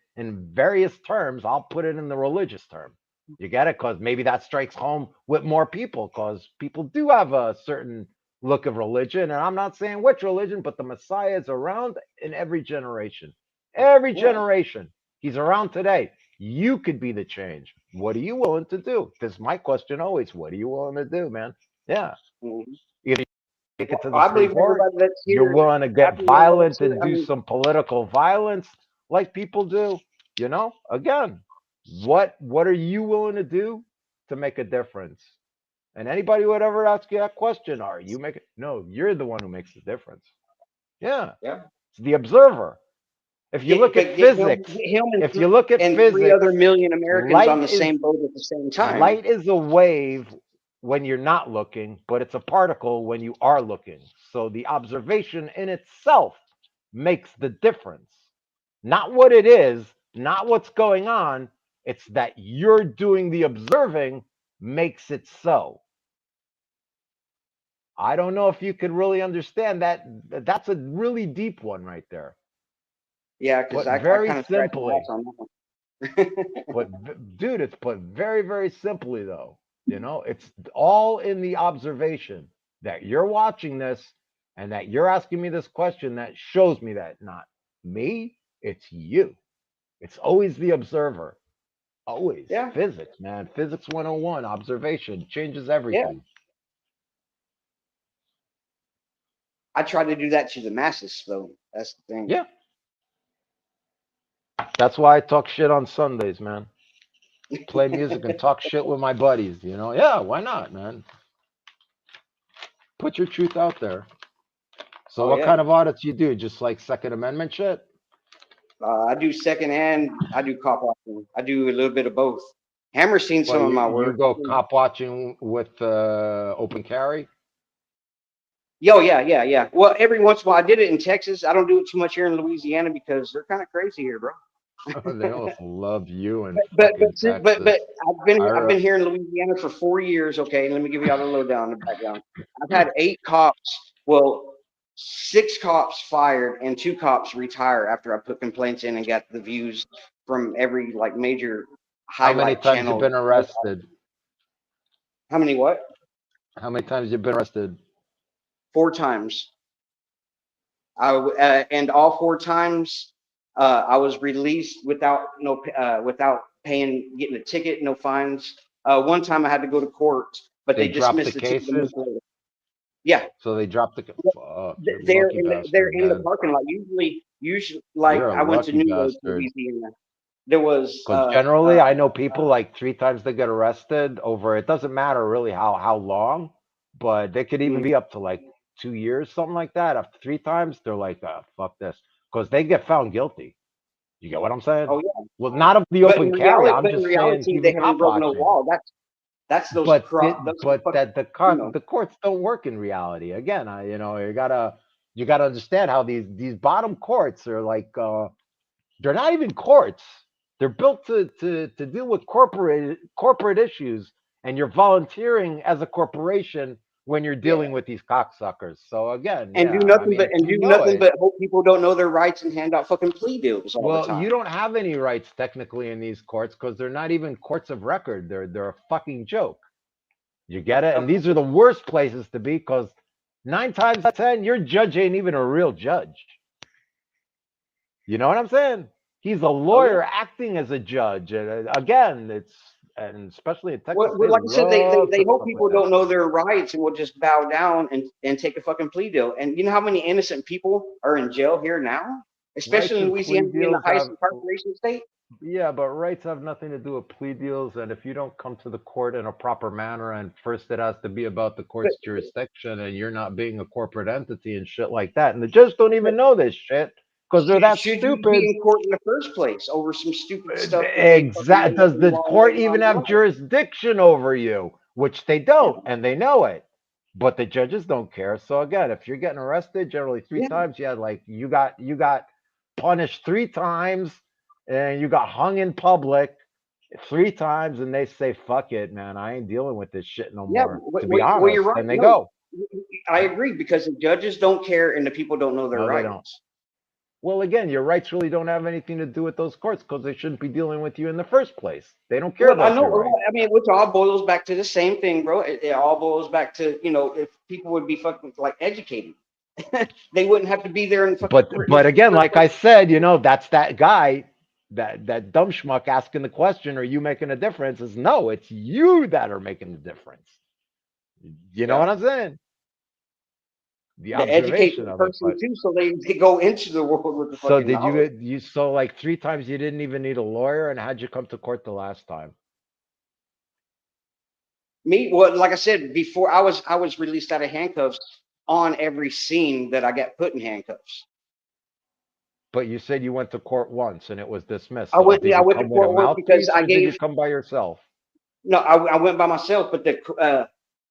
various terms. I'll put it in the religious term. You get it? Because maybe that strikes home with more people, because people do have a certain look of religion. And I'm not saying which religion, but the Messiah is around in every generation. Every generation. He's around today. You could be the change. What are you willing to do? This is my question always. What are you willing to do, man? Yeah. Mhm. Either you take it to the I Supreme believe Court, everybody that's you're here. willing to I get believe everybody that's violent here. and I do mean, some political violence like people do. Again, what are you willing to do to make a difference? And anybody would ever ask you that question, are you making? No, you're the one who makes the difference. Yeah, yeah. it's the observer. If you look at Get him, physics, get him and, if you look at and 3 other physics, million Americans on light the is same boat at the same time. light is a wave when you're not looking, but it's a particle when you are looking. So the observation in itself makes the difference. Not what it is, not what's going on. It's that you're doing the observing makes it so. I don't know if you could really understand that. That's a really deep one right there. Yeah, because But I very kind of scratched my simply, ass on that one. dude, it's put very, very simply though. It's all in the observation that you're watching this and that you're asking me this question that shows me that not me, it's you. It's always the observer. Always. Yeah, Physics, man. Physics 101, observation changes yeah. everything. I try to do that to the masses, though. That's the thing. Yeah. That's why I talk shit on Sundays, man. Play music and talk shit with my buddies, Yeah, why not, man? Put your truth out there. So Oh what yeah. kind of audits you do? Just like Second Amendment shit? I do secondhand. I do cop watching. I do a little bit of both. Hammer's seen some Well, of my you work. go cop watching with open carry? Yo, yeah. Well, every once in a while, I did it in Texas. I don't do it too much here in Louisiana because they're kind of crazy here, bro. They all love you and But fucking Texas. I've been here in Louisiana for 4 years. Okay, let me give you all the lowdown, the background. I've had 8 cops. Well, 6 cops fired and 2 cops retire after I put complaints in and got the views from every like major How many highlight times you channel. been arrested? How many what? How many times you been arrested? 4 times. And all 4 times I was released without without getting a ticket, no fines. One time I had to go to court, but They they dropped dismissed the the ticket a month cases? later. Yeah, So they dropped the. Fuck, you're a they're lucky they're bastard, in the man. parking lot. Usually, like You're a I went to lucky New York, bastard. Louisiana. There was Because generally, I know people like 3 times they get arrested over. It doesn't matter really how long, but they could even be up to like 2 years, something like that. After 3 times, they're like, fuck this, because they get found guilty. You get what I'm saying? oh yeah, Well, not of the open carry. I'm but in just saying reality, they even haven't cop broken no watching. law. That's those But those that know. the courts don't work in reality. Again, you gotta understand how these bottom courts are like. They're not even courts. They're built to deal with corporate issues, and you're volunteering as a corporation when you're dealing with these cocksuckers. So again, And do yeah, I nothing mean, but if you do know nothing it, but hope people don't know their rights and hand out fucking plea deals all the well, you time. don't have any rights technically in these courts because they're not even courts of record. They're a fucking joke. You get it? And these are the worst places to be because 9 times out of 10, your judge ain't even a real judge. You know what I'm saying? He's a lawyer acting as a judge. And again, and especially in Texas, Well, like I said, they love they to hope fuck people with that. don't know their rights and will just bow down and take a fucking plea deal. And you know how many innocent people are in jail here now, especially Rights in and plea Louisiana being the deals highest have, incarceration state. yeah, but rights have nothing to do with plea deals. And if you don't come to the court in a proper manner, and first it has to be about the But, court's jurisdiction, and you're not being a corporate entity and shit like that. And the judges don't but even know this shit because they're that should you be stupid. in court in the first place over some stupid stuff that they fucking Exact. made up Does in the law court later even on have down? jurisdiction over you? Which they don't, Yeah, and they know it. But the judges don't care. So again, if you're getting arrested, generally 3 yeah. times, yeah, like you got punished 3 times, and you got hung in public. 3 times and they say, fuck it, man. I ain't dealing with this shit no Yeah, more. To be well, you're honest. right. And they No, go. I agree because the judges don't care and the people don't know their No, they don't. rights. Well, again, your rights really don't have anything to do with those courts because they shouldn't be dealing with you in the first place. They don't care Well, I about know. your rights. I mean, which all boils back to the same thing, bro. It all boils back to, if people would be fucking like educated, they wouldn't have to be there in the fucking But court in the but again, first like I place. said, that's that guy, that dumb schmuck asking the question, are you making a difference? Is no, it's you that are making the difference. You know Yeah. what I'm saying? The To educate observation the of it. person But too, so they go into the world with the so fucking did knowledge. you so like 3 times you didn't even need a lawyer, and how'd you come to court the last time? Me, well, like I said before, I was released out of handcuffs on every scene that I got put in handcuffs. But you said you went to court once and it was dismissed. I So went did I you went to come with a Fort Worth because mouthpiece I or did you gave come by yourself? no, I went by myself, but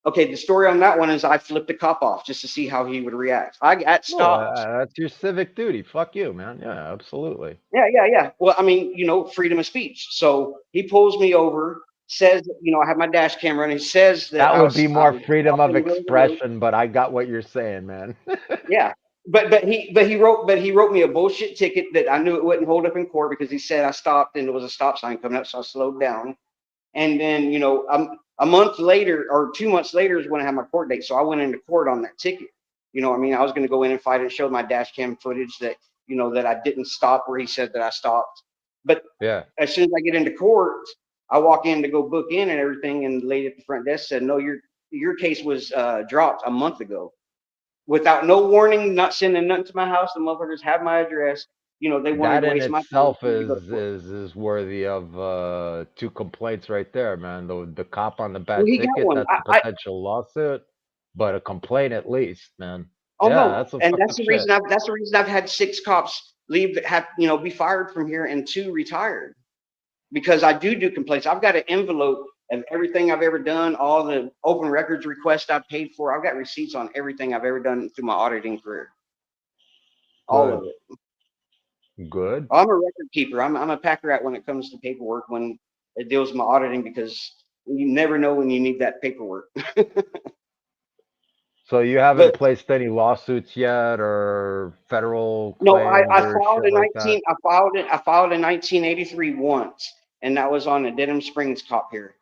okay, the story on that one is I flipped a cop off just to see how he would react. I got No, stopped. that's your civic duty. Fuck you, man. Yeah, absolutely. Yeah. Well, I mean, freedom of speech. So he pulls me over, says, I have my dash camera, and he says that That I would was be I more was freedom stopped of in the middle of the road. expression, but I got what you're saying, man. Yeah. But he wrote me a bullshit ticket that I knew it wouldn't hold up in court because he said I stopped and there was a stop sign coming up, so I slowed down. And then, a month later or 2 months later is when I had my court date. So I went into court on that ticket. You know what I mean? I was going to go in and fight and show my dash cam footage that, that I didn't stop where he said that I stopped. But Yeah. as soon as I get into court, I walk in to go book in and everything. And the lady at the front desk said, no, your case was dropped a month ago. Without no warning, not sending nothing to my house. The motherfuckers have my address. They wanted That to in waste my time itself for me to go to is court. is worthy of 2 complaints right there, man. The cop on the Well, bad he got ticket, one. that's a potential lawsuit, but a complaint at least, man. Oh Yeah, no, that's some and fucked up shit. that's the reason I've had 6 cops leave that have be fired from here and 2 retired because I do complaints. I've got an envelope of everything I've ever done, all the open records requests I've paid for. I've got receipts on everything I've ever done through my auditing career, all Good. of it. Good. I'm a record keeper. I'm a pack rat when it comes to paperwork when it deals with my auditing because you never know when you need that paperwork. So you haven't But placed any lawsuits yet or federal no, claims I or filed shit in like that? 19. I filed in 1983 once, and that was on a Dedham Springs cop here.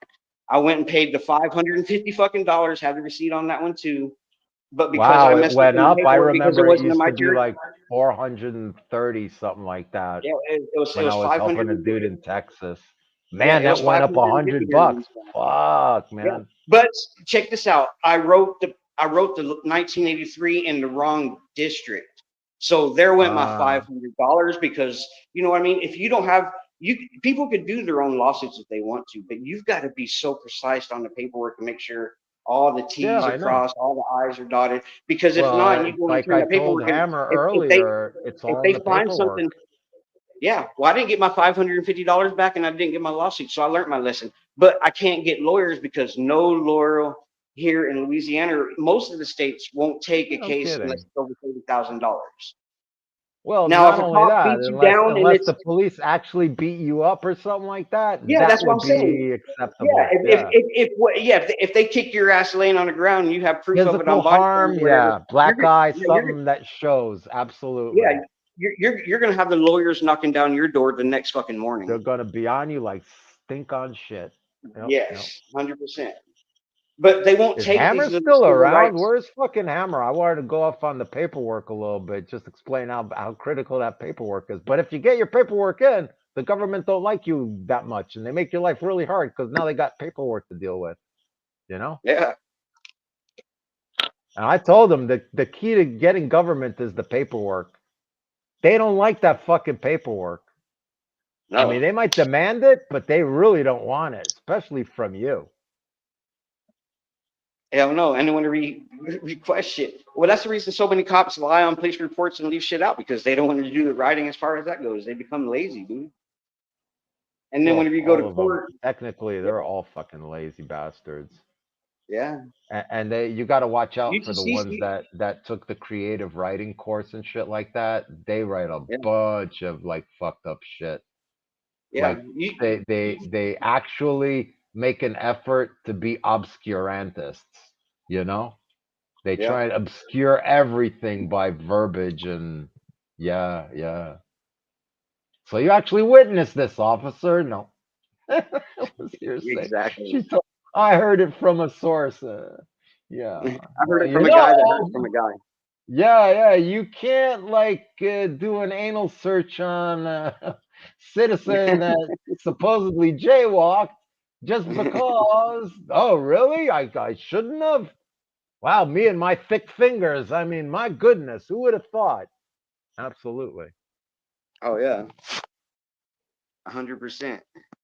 I went and paid the $550 fucking dollars. Had the receipt on that one too. But because I Wow, it messed up went in the up. I paperwork because it remember it wasn't in used my to be territory. like 430, something like that, Yeah, it when I was was helping a 550. dude in Texas. Yeah, Man, it was that went up 550 here. $100. Fuck, Yeah, man. but check this out. I wrote the 1983 in the wrong district, so there went my Uh, $500 because you know what I mean. If you don't have people could do their own lawsuits if they want to, but you've got to be so precise on the paperwork to make sure all the yeah, T's are I know. crossed, all the I's are dotted. Because if Well, not, and you it's go and like turn I that told paperwork, and Hammer if they earlier, it's if all in they the find paperwork. something, yeah, well, I didn't get my $550 back, and I didn't get my lawsuit, so I learned my lesson. But I can't get lawyers because no lawyer here in Louisiana, most of the states won't take a No case unless kidding. it's over $30,000. Well, Now, if not a only cop that, beats you unless down and unless it's the police actually beat you up or something like that, yeah, that that's what I'm would saying. be Yeah, acceptable. if Yeah. if they kick your ass laying on the ground and you have proof of it Physical on body cam harm, or whatever, yeah. Black eye, you're something that shows. yeah, Absolutely. you're gonna have the lawyers knocking down your door the next fucking morning. They're gonna be on you like stink on shit. Yep, yep. Yes, 100%. But they won't Is take these Hammer little still civil around? rights. Where's fucking Hammer? I wanted to go off on the paperwork a little bit, just explain how critical that paperwork is. But if you get your paperwork in, the government don't like you that much, and they make your life really hard because now they got paperwork to deal with. You know. Yeah, And I told them that the key to getting government is the paperwork. They don't like that fucking paperwork. I no, mean, they might demand it, but they really don't want it, especially from you. hell no. Anyone to request shit. Well, that's the reason so many cops lie on police reports and leave shit out because they don't want to do the writing as far as that goes. They become lazy, dude. And then Well, whenever you go to all of them. court, Technically, yeah, they're all fucking lazy bastards. yeah. And you got to watch You out for just the see, ones that took the creative writing course and shit like that. They write a yeah. bunch of like fucked up shit. Yeah, Like they actually make an effort to be obscurantists, you know? They yeah. try and obscure everything by verbiage and yeah, yeah. So you actually witnessed this, officer? No. It was hearsay. Exactly. She told I heard it from a source. Yeah. I heard Well, it from a guy that heard it from a guy. yeah, you can't like do an anal search on a citizen that supposedly jaywalked just because. Oh, really? I shouldn't have. Wow, me and my thick fingers. I mean, my goodness, who would have thought? Absolutely. Oh yeah, 100%.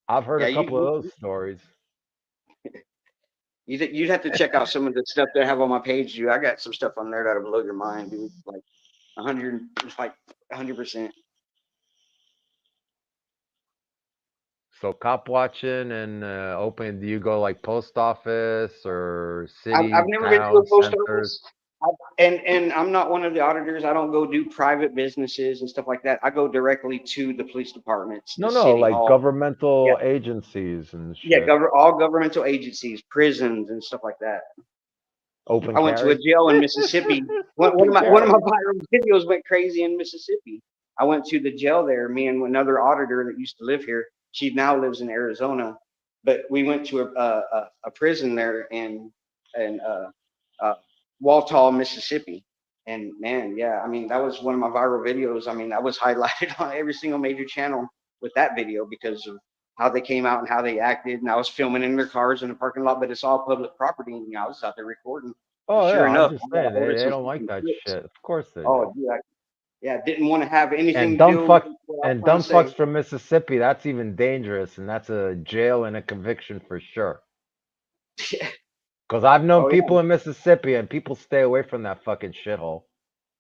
I've heard Yeah, a couple of those stories. you'd have to check out some of the stuff that I have on my page, dude. I got some stuff on there that'll blow your mind, dude. Like 100, it's like 100%. So cop watching and open. Do you go like post office or I've city, never been to town a post centers? office. And I'm not one of the auditors. I don't go do private businesses and stuff like that. I go directly to the police departments, the No, city like hall. Yeah, governmental agencies and yeah, shit. all governmental agencies, prisons and stuff like that. Open I went to a carry. jail in Mississippi. One Open of my carry. viral videos went crazy in Mississippi. I went to the jail there. Me and another auditor that used to live here. She now lives in Arizona, but we went to a prison there in Waltall, Mississippi. And man, yeah, I mean that was one of my viral videos. I mean that was highlighted on every single major channel with that video because of how they came out and how they acted. And I was filming in their cars in the parking lot, but it's all public property. And I was out there recording. And Oh yeah, sure I'm enough, just I got a saying hold of they some don't like fucking that clips. shit. Of course they Oh, don't. dude, yeah, didn't want to have anything And to dumb do with fucks what I was and trying dumb to say. fucks from Mississippi, that's even dangerous, and that's a jail and a conviction for sure. Because I've known Oh yeah. people in Mississippi and people stay away from that fucking shithole.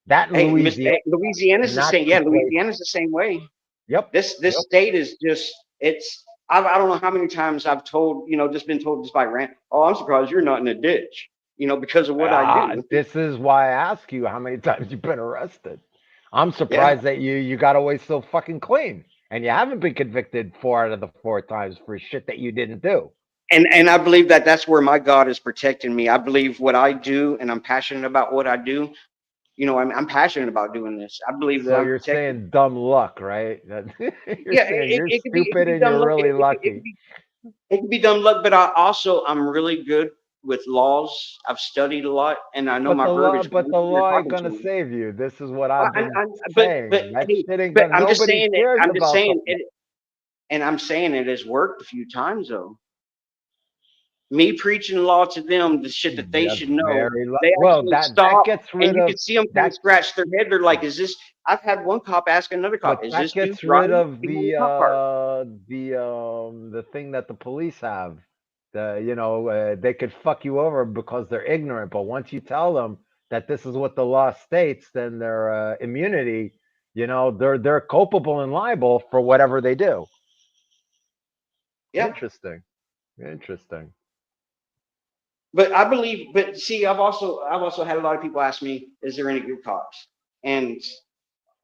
That in Hey, Louisiana, Louisiana's the not same. two Yeah, places. Louisiana's the same way. Yep. This Yep. state is just it's. I don't know how many times I've told just been told just by rant. Oh, I'm surprised you're not in a ditch. Because of what I do. This is why I ask you how many times you've been arrested. I'm Yeah, surprised that you got away so fucking clean. And you haven't been convicted 4 out of the 4 times for shit that you didn't do. and I believe that that's where my God is protecting me. I believe what I do, and I'm passionate about what I do. I'm passionate about doing this. I believe that So I'm you're protected. saying dumb luck, right? You're Yeah, saying you're it could stupid be and dumb you're luck. really lucky. It could be dumb luck, but I'm really good with laws. I've studied a lot, and I know But my the law, verbiage. but the You're law ain't talking to gonna me. save you. This is what I, I've I, been I, but saying. That hey, shit ain't but gonna. I'm just Nobody saying it. cares I'm just about the saying it, and I'm saying it has worked a few times though. Me preaching law to them, the shit that they That's should know, very they well. actually That stop, gets and rid you of can see them kind of that, scratch their head. They're like, "Is this?" I've had one cop ask another cop, but "Is that this dude gets rid driving of behind the cop car?" the thing that the police have. They could fuck you over because they're ignorant. But once you tell them that this is what the law states, then their immunity, they're culpable and liable for whatever they do. Yeah, Interesting. Interesting. but I believe. But see, I've also had a lot of people ask me, "Is there any good cops?" And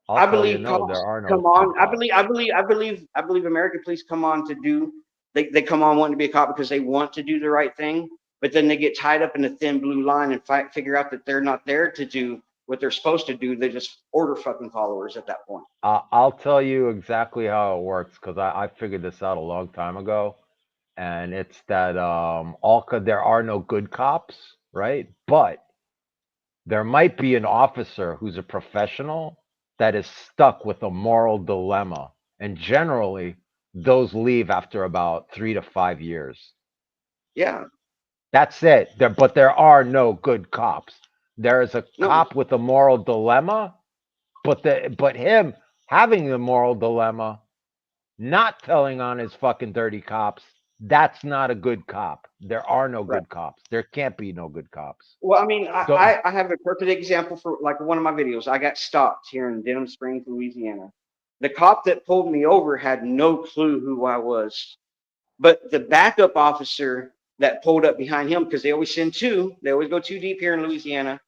I'll I tell you, believe no, there cops are no come good on. cops. I believe American police come on to do. They come on wanting to be a cop because they want to do the right thing, but then they get tied up in a thin blue line and figure out that they're not there to do what they're supposed to do. They're just order fucking followers at that point. I'll tell you exactly how it works because I figured this out a long time ago. And it's that there are no good cops, right? But there might be an officer who's a professional that is stuck with a moral dilemma. And generally, those leave after about 3 to 5 years. Yeah, That's it. But there are no good cops. There is a no, cop with a moral dilemma, but him having the moral dilemma, not telling on his fucking dirty cops, that's not a good cop. There are no right. good cops. There can't be no good cops. Well, I mean, So I have a perfect example for like one of my videos. I got stopped here in Denham Springs, Louisiana. The cop that pulled me over had no clue who I was. But the backup officer that pulled up behind him, because they always send two, they always go too deep here in Louisiana.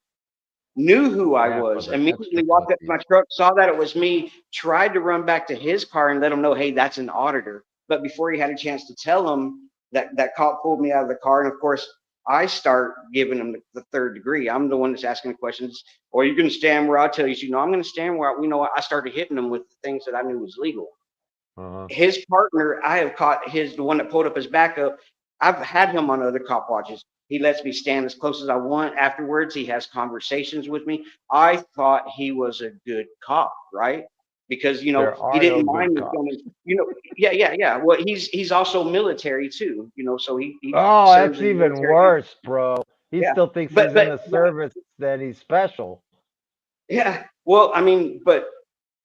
knew who I Yeah, for was, the immediately extra walked up to pussy. my truck, saw that it was me, tried to run back to his car and let him know, hey, that's an auditor. But before he had a chance to tell him, that cop pulled me out of the car. And of course, I start giving him the third degree. I'm the one that's asking the questions. Or you can stand where I tell you, no, I'm going to stand where I started hitting him with the things that I knew was legal. Uh-huh. His partner, I have caught the one that pulled up his backup. I've had him on other cop watches. He lets me stand as close as I want. Afterwards, he has conversations with me. I thought he was a good cop, right? Because There he are no didn't good mind me cops. filming. Yeah. Well, he's also military too. So he Oh, serves that's in the even military. worse, bro. He Yeah, still thinks but he's in but, the but service, that he's special. yeah. Well, I mean, but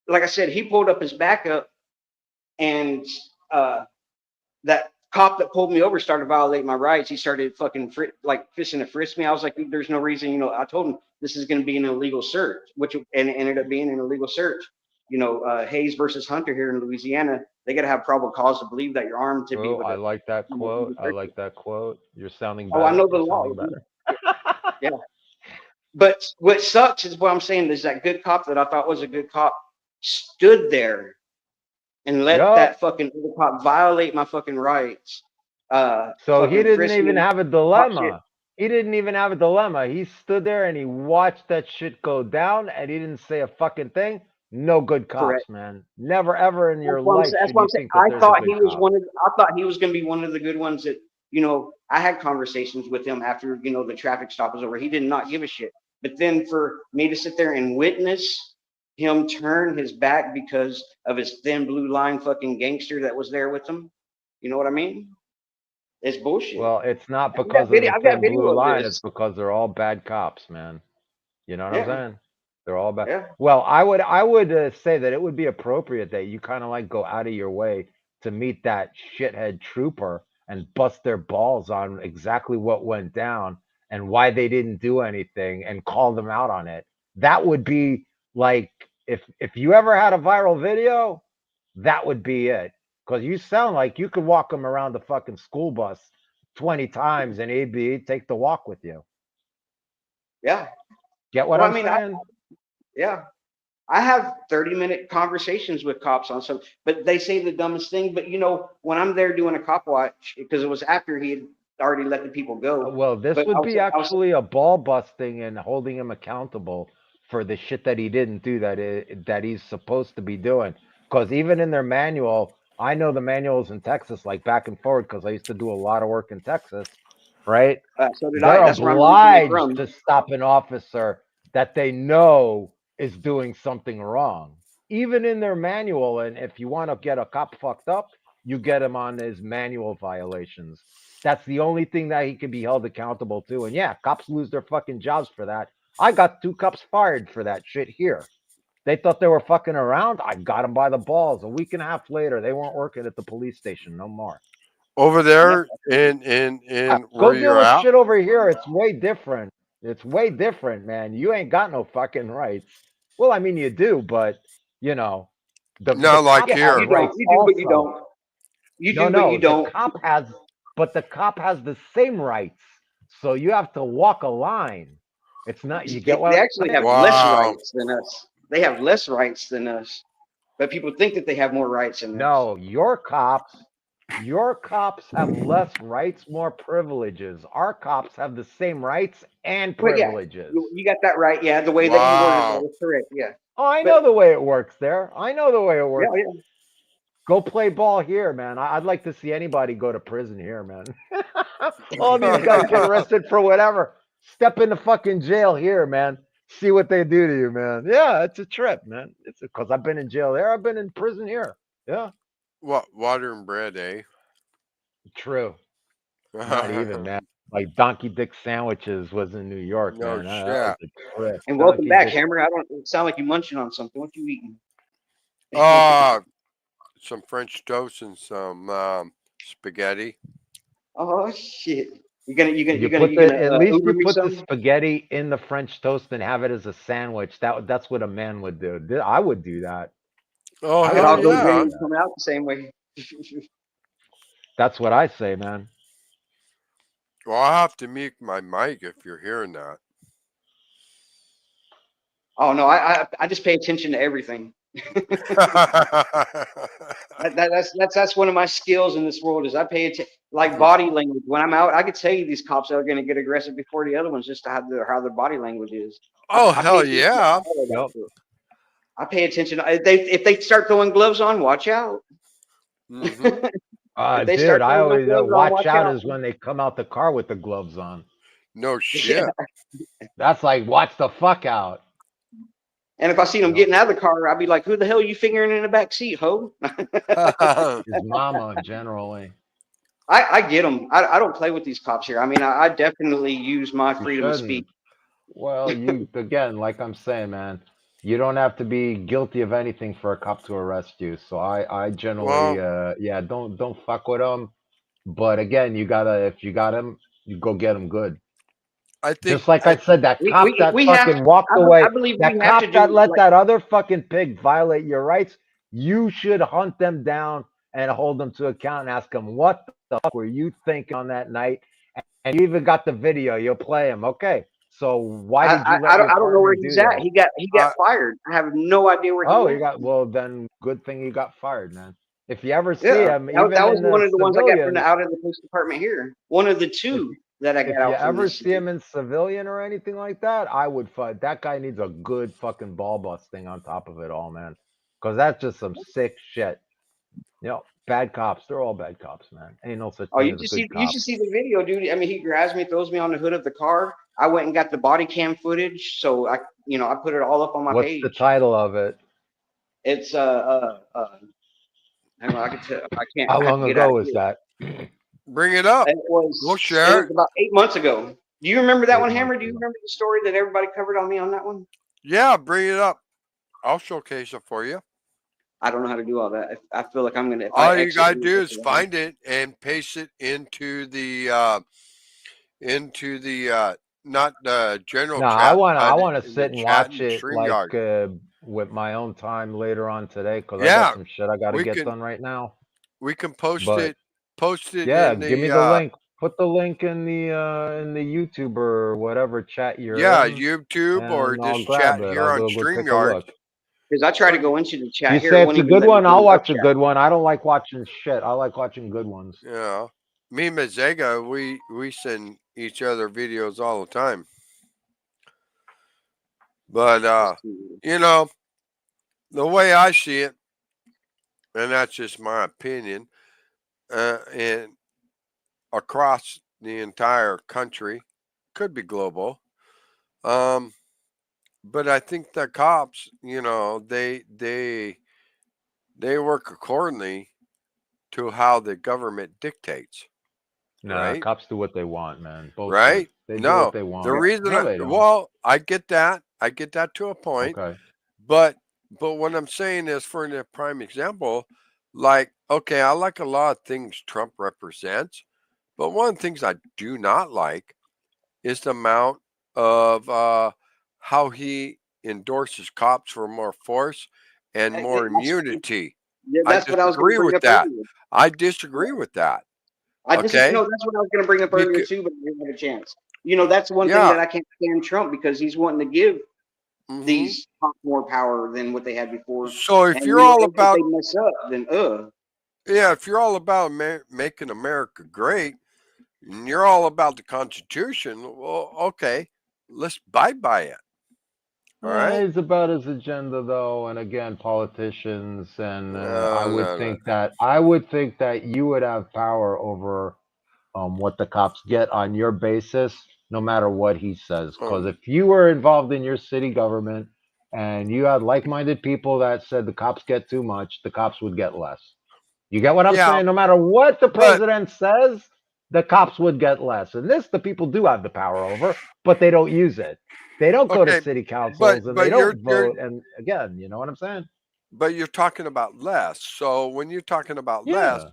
like I said, he pulled up his backup, and that cop that pulled me over started violating my rights. He started fucking like fishing to frisk me. I was like, there's no reason, I told him this is going to be an illegal search, and it ended up being an illegal search. Hayes versus Hunter here in Louisiana, they got to have probable cause to believe that you're armed to be Oh, able I to. like that You quote. know, I like that quote. You're sounding oh, I better. know the You're law. sounding better. Yeah. But what sucks is what I'm saying is that good cop that I thought was a good cop stood there and let Yup. that fucking other cop violate my fucking rights. So he Fucking didn't frisk even me, have a hot shit. dilemma. He didn't even have a dilemma. He stood there and he watched that shit go down and he didn't say a fucking thing. No good Correct. cops, man. Never ever in your That's what I'm life saying. That's should what you I'm saying. think that there's a good cop. I thought he was going to be one of the good ones that, I had conversations with him after, the traffic stop was over. He did not give a shit. But then for me to sit there and witness him turn his back because of his thin blue line fucking gangster that was there with him, you know what I mean? It's bullshit. Well, it's not because of the I've got thin video blue of line. It's this. because they're all bad cops, man. You know what I'm Yeah. saying? They're all bad. Yeah. Well, I would say that it would be appropriate that you kind of like go out of your way to meet that shithead trooper and bust their balls on exactly what went down and why they didn't do anything and call them out on it. That would be like if you ever had a viral video, that would be it. Because you sound like you could walk them around the fucking school bus 20 times and he'd take the walk with you. Yeah. Get what Well, I'm I mean, saying? yeah. I have 30-minute conversations with cops on some, but they say the dumbest thing. But when I'm there doing a cop watch, because it was after he had already let the people go. Well, this But would be actually a ball busting and holding him accountable for the shit that he didn't do that he's supposed to be doing. Because even in their manual, I know the manuals in Texas, like back and forward, because I used to do a lot of work in Texas, right? so did I. They're That's where I'm originally obliged from. to stop an officer that they know is doing something wrong, even in their manual. And if you want to get a cop fucked up, you get him on his manual violations. That's the only thing that he can be held accountable to. And yeah, cops lose their fucking jobs for that. I got 2 cops fired for that shit here. They thought they were fucking around. I got them by the balls. A week and a half later, they weren't working at the police station no more. Over Yeah. there in Go where deal you're with at. shit over here. It's way different. It's way different, man. You ain't got no fucking rights. Well, I mean, you do, but you know, the Not like cop Yeah. has You here. don't. rights You do, but you also. don't. You No, do, but no, you don't. the cop has the same rights. So you have to walk a line. It's not. You get They what I'm actually have saying? less Wow. rights than us. They have less rights than us. But people think that they have more rights than us. No, your cops have less rights, more privileges. Our cops have the same rights and But yeah, privileges. you got that right. Yeah, the way that you worded that Wow. is correct. Yeah. Oh, I But know the way it works there. I know the way it yeah, works. yeah. Go play ball here, man. I'd like to see anybody go to prison here, man. All these guys get arrested for whatever. Step into fucking jail here, man. See what they do to you, man. Yeah, it's a trip, man. It's because I've been in jail there. I've been in prison here. Yeah, What water and bread, eh? true. Not even, man. Like Donkey Dick sandwiches was in New York, No man. That was shit. a trip. And welcome Donkey back, Dick. Hammer. I don't it sound like you munching on something. What you eating? Uh some French toast and some spaghetti. Oh shit! You gonna At least Uber you me put the some? spaghetti in the French toast and have it as a sandwich. That's what a man would do. I would do that. Oh I It would hell all goes totally in yeah. do and that. come out the same way. That's what I say, man. Well, I'll have to mute my mic if you're hearing that. Oh no, I just pay attention to everything. That's one of my skills in this world is I pay attention, like body language. When I'm out, I could tell you these cops are going to get aggressive before the other ones, just to have how their body language is. Oh, I pay hell attention to yeah. all of that Yep. stuff. I pay attention. If they start throwing gloves on, watch out. Mhm. If they Dude, start I throwing them always gloves on, watch watch out out. is when they come out the car with the gloves on. No Yeah. shit. That's like, watch the fuck out. And if I see them Yep. getting out of the car, I'd be like, "Who the hell are you fingering in the back seat, ho?" His mama, generally. I get them. I don't play with these cops here. I mean, I definitely use my You freedom of speech. shouldn't. Well, you, again, like I'm saying, man, you don't have to be guilty of anything for a cop to arrest you. So I generally, Well, yeah, don't fuck with them. But again, you gotta, if you got him, you go get him good. I think Just like I said, that cop that We have. fucking walked I away, believe we that have to cop that do let like. that other fucking pig violate your rights, you should hunt them down and hold them to account and ask them, what the fuck were you thinking on that night? And you even got the video, you'll play him. Okay, so why did you let your I don't know partner where do he's at. that? He got I fired. I have no idea where he Oh, you went. got, well, then good thing you got fired, man. If you ever see Yeah, him, even that was in one the of the ones I got from civilian, out of the police department here. One of the if two that I got if you out from ever this see city. him in civilian or anything like that, I would fight. That guy needs a good fucking ball busting on top of it all, man. Because that's just some sick shit. You know, bad cops. They're all bad cops, man. Ain't no such Oh, thing as a good you cop. should see the video, dude. I mean, he grabs me, throws me on the hood of the car. I went and got the body cam footage, so I put it all up on my What's the page. title of it? It's hang on, How I have long to get out ago of was here. that? bring it up. We'll It share was it. about 8 months ago. Do you remember that one, 8 months Hammer? Do you ago. remember the story that everybody covered on me on that one? Yeah, bring it up. I'll showcase it for you. I don't know how to do all that. I feel like I'm gonna if I All you exit. gotta do is find it and paste it into the not the general No, chat, I but wanna in the sit and chat watch and it like StreamYard. with my own time later on today because I got Yeah, some shit I gotta we get can done right now. we can post But it yeah, in give me the the link. Put the link in the YouTube or whatever chat you're yeah, in, YouTube or and I'll this grab chat it. here I'll on go take a StreamYard. look. Because I try to go into the chat You here, it say it's won't a even good let me one, go in I'll the group watch a chat. good one. I don't like watching shit. I like watching good ones. Yeah. Me and Mazega, we send each other videos all the time. But Let's see. you know, the way I see it, and that's just my opinion, and across the entire country, could be global. Um, but I think the cops, they work accordingly to how the government dictates, Nah, right? cops do what they want, man. Bullshit. Right? They do what No, they the want. reason No, they don't. well, I get that. I get that to a point. Okay. But what I'm saying is for a prime example, like, okay, I like a lot of things Trump represents, but one of the things I do not like is the amount of how he endorses cops for more force and more immunity. I That's what I was going to disagree bring with up that. earlier. I disagree with that. I disagree. Okay? No, that's what I was going to bring up earlier Because too, but I didn't have a chance. That's one thing yeah, that I can't stand Trump because he's wanting to give hmm these cops more power than what they had before. so if And you're all if about they mess up, then yeah, if you're all about making America great, and you're all about the Constitution, well, okay, let's abide by it. All right? He's about his agenda though, and again, politicians, and No, no, no. I would think that you would have power over what the cops get on your basis, no matter what he says. Because Um, if you were involved in your city government and you had like-minded people that said the cops get too much, the cops would get less. You get what I'm yeah, saying? No matter what the but president says, the cops would get less. And this, the people do have the power over, but they don't use it. They don't go to okay, city but councils and they but you're don't you're vote. And again, you know what I'm saying? but you're talking about less. So when you're talking about less, Yeah.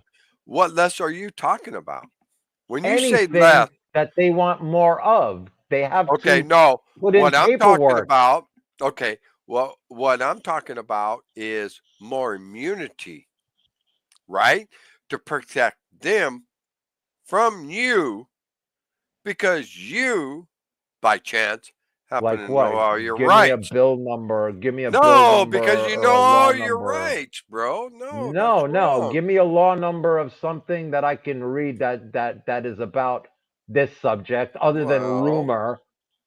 what less are you talking about? When you say less, Anything that they want more of, they have okay, to no, put in what I'm talking paperwork. about, okay, well, what I'm talking about is more immunity, right? To protect them from you because you, by chance, happen Like to know what? all your Give me a rights. bill number. Give me a bill No, number because you or know a law all your number. rights, bro. No, that's No. wrong. Give me a law number of something that I can read that is about this subject, other than Well, rumor.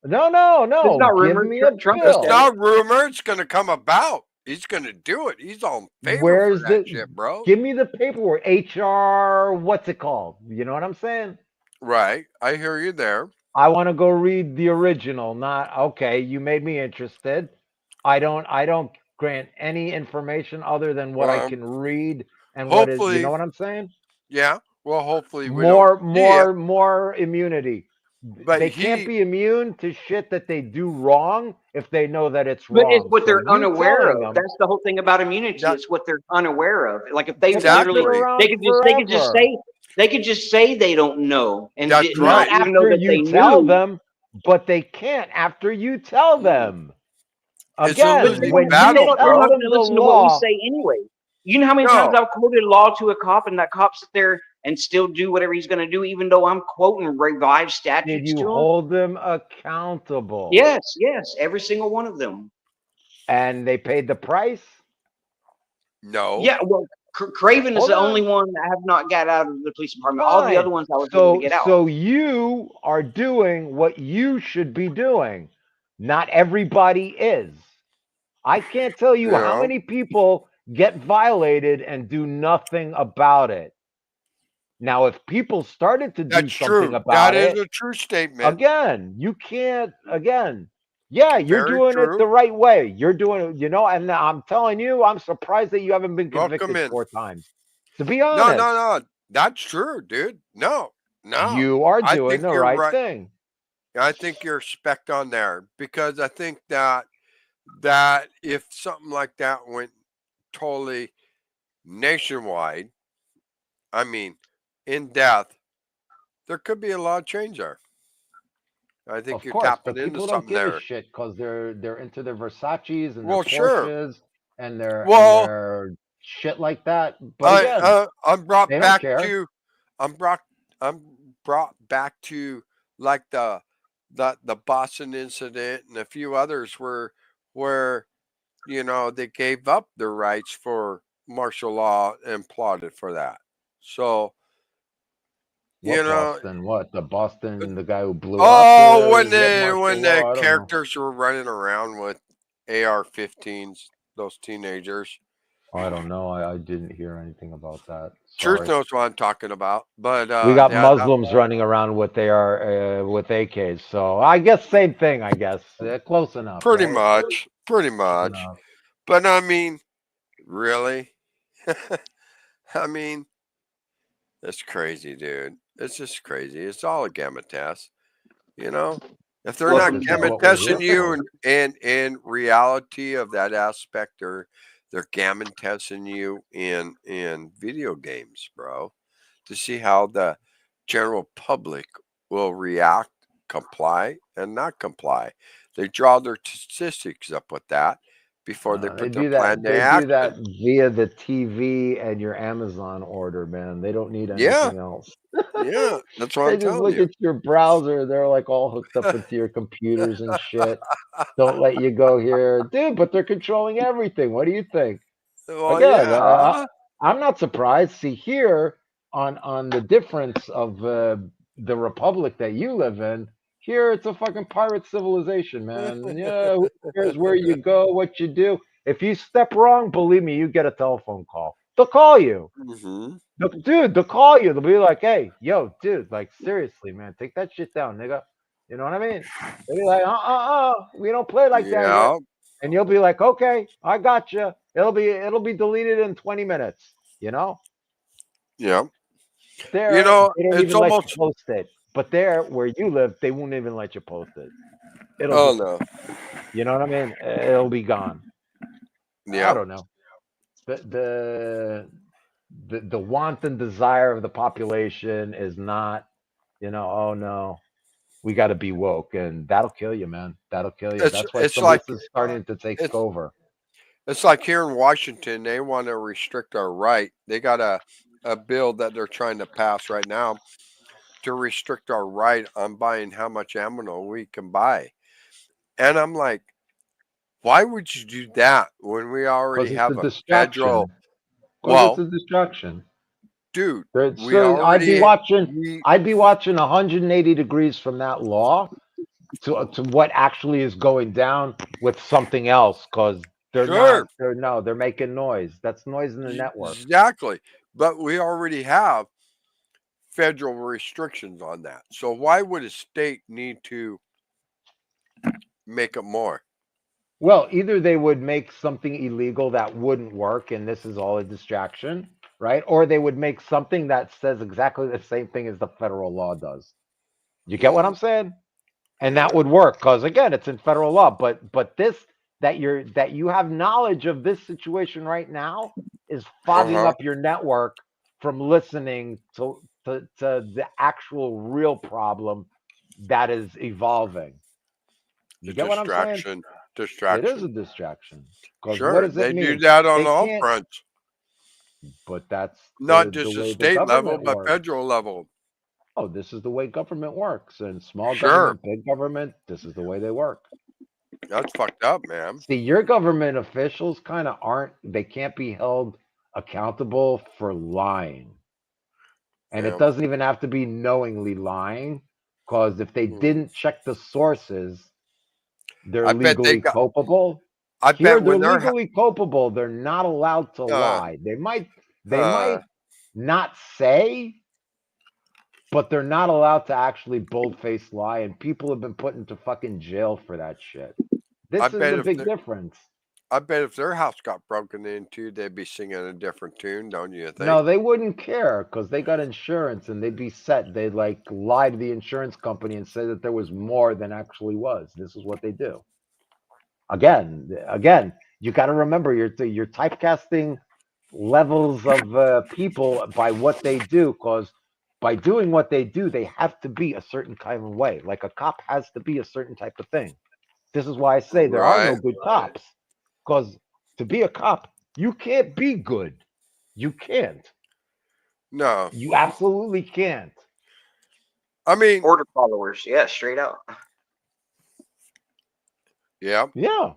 No. It's not Give rumor. me a Trump it's said it. bill. not rumor. It's going to come about. He's going to do it. He's all in favor for Where's that the? shit, bro. Give me the paperwork. HR. What's it called? You know what I'm saying? Right. I hear you there. I want to go read the original. Not okay. You made me interested. I don't grant any information other than what I Well, can read and what is. You hopefully, know what I'm saying? yeah. Well, hopefully we don't see it. More immunity. But They can't he, be immune to shit that they do wrong if they know that it's But it's wrong. what So they're you unaware telling of. them, That's the whole thing about immunity. that, It's what they're unaware of. Like if they but they've been literally, exactly. around they could just say they don't know and That's didn't know, not right. even though after that they you tell knew. them, but they can't after you tell them. It's a But losing Again, when then you battle, they're tell not bro. going them to the listen to what we law, say anyway. You know how many times No, I've quoted law to a cop and that cop sit there and still do whatever he's going to do, even though I'm quoting revised did statutes you to him? hold them accountable? Yes, every single one of them. And they paid the price? no. Yeah, well, Craven is Hold the only on. one that I have not got out of the police department. All the other Fine. ones I was able to So get out. so you are doing what you should be doing. Not everybody is. I can't tell you how Yeah. many people get violated and do nothing about it. Now, if people started to do That's something true. That about is it, a true statement. again, you can't, again, yeah, you're Very doing it true. the right way. You're doing it, and I'm telling you, I'm surprised that you haven't been Welcome convicted in. 4 times. To be No, honest, no. That's true, dude. No. you are I doing think the you're right right. thing. I think you're spec on there because I think that if something like that went totally nationwide, I mean, in depth, there could be a lot of change there. I think Of you're course, tapping but into people don't something give a there. shit because they're into their Versaces and their Well, sure. Porsches and Well, their shit like that. But again, I'm brought they don't back care. to I'm brought back to like the Boston incident and a few others where they gave up their rights for martial law and plotted for that. So you What know, Boston? What the Boston? The guy who blew up? oh, when What when martial the law? I don't know. characters were running around with AR-15s, those teenagers. I don't know. I didn't hear anything about that. Truth Sorry. knows what I'm talking about, but We got yeah, Muslims running around with with AKs, so I guess same thing. I guess close enough, pretty right? much, pretty Close much. enough. But I mean, really, I mean, it's crazy, dude. It's just crazy. It's all a gamma test, you know. If they're Well, But not from this is gamma what we're testing here you for. in reality of that aspect, they're gamma testing you in video games, bro, to see how the general public will react, comply, and not comply. They draw their statistics up with that before they They put their do plan that. to They do that action. via the TV and your Amazon order, man. They don't need Yeah, anything else. yeah, that's what They I'm just telling look you. at your browser. They're like all hooked up into your computers and shit. Don't let you go here, dude. But they're controlling everything. What do you think? Well, Again, yeah, I'm not surprised. See here on the difference of the republic that you live in. Here, it's a fucking pirate civilization, man. Yeah, who cares where you go, what you do? If you step wrong, believe me, you get a telephone call. They'll call you. hmm Dude, they'll call you. They'll be like, "Hey, yo, dude, like seriously, man, take that shit down, nigga." You know what I mean? They'll be like, we don't play like that here." yeah, And you'll be like, "Okay, I got you." It'll be deleted in 20 minutes. You know, yeah. there they don't It's even let you almost. post it. But there, where you live, they won't even let you post it. It'll Oh just, no, you know what I mean? It'll be gone. I yeah, don't know. The want and desire of the population is not, oh no, we got to be woke, and that'll kill you, man. That'll kill you. it's That's why it's some of like this is starting to take it's over. it's like here in Washington, they want to restrict our right. They got a bill that they're trying to pass right now to restrict our right on buying how much ammo we can buy. And I'm like, why would you do that when we Because already it's have a a federal? distraction. Because it's Well, a distraction. dude, we So already I'd be watching 180 degrees from that law to what actually is going down with something else, because sure, they're making noise. That's noise in the network. exactly, but we already have federal restrictions on that. So why would a state need to make it more? Well, either they would make something illegal that wouldn't work, and this is all a distraction, right? Or they would make something that says exactly the same thing as the federal law does. You get what I'm saying? And that Yeah. would work because again, it's in federal law. But this that you have knowledge of this situation right now is fogging Uh-huh. up your network from listening to the actual real problem that is evolving. The You get what I'm saying? It is a distraction. distraction. Because what Sure, does it they do mean? that on They all can't, fronts, but that's not the just at way the state level, government but works. federal level. Oh, this is the way government works. And small Sure, government, big government, this is the way they work. that's fucked up, man. See, your government officials kind of aren't, they can't be held accountable for lying. And it Yeah. doesn't even have to be knowingly lying, because if they Mm. didn't check the sources, they're I bet they legally got. culpable. I Here, bet they're when they're legally culpable. They're not allowed to uh, lie. They uh, might not say, but they're not allowed to actually bold-faced lie. And people have been put into fucking jail for that shit. I This is bet the if big the, difference. I bet if their house got broken into, they'd be singing a different tune, don't you No, think? they wouldn't care because they got insurance and they'd be set. They'd like lie to the insurance company and say that there was more than actually was. This is what they do. Again, you got to remember you're typecasting levels of people by what they do, because by doing what they do, they have to be a certain kind of way. Like a cop has to be a certain type of thing. This is why I say there are no Right? good cops, because to be a cop, you can't be good. You can't. No, You absolutely can't. I mean, Order followers, yeah, straight out. yeah, Yeah.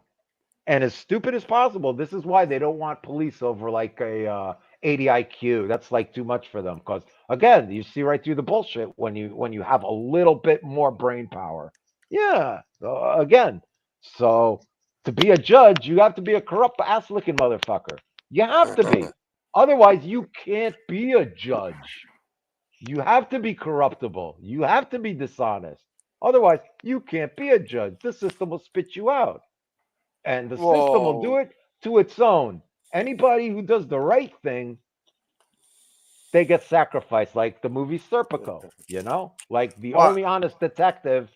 And as stupid as possible, this is why they don't want police over like a 80 IQ. That's like too much for them. Because again, you see right through the bullshit when you have a little bit more brain power. Yeah. Again. So to be a judge, you have to be a corrupt ass licking motherfucker. You have to be. Otherwise, you can't be a judge. You have to be corruptible. You have to be dishonest. Otherwise, you can't be a judge. The system will spit you out. And the system will do whoa, it to its own. Anybody who does the right thing, they get sacrificed, like the movie Serpico, Like the what? only honest detective,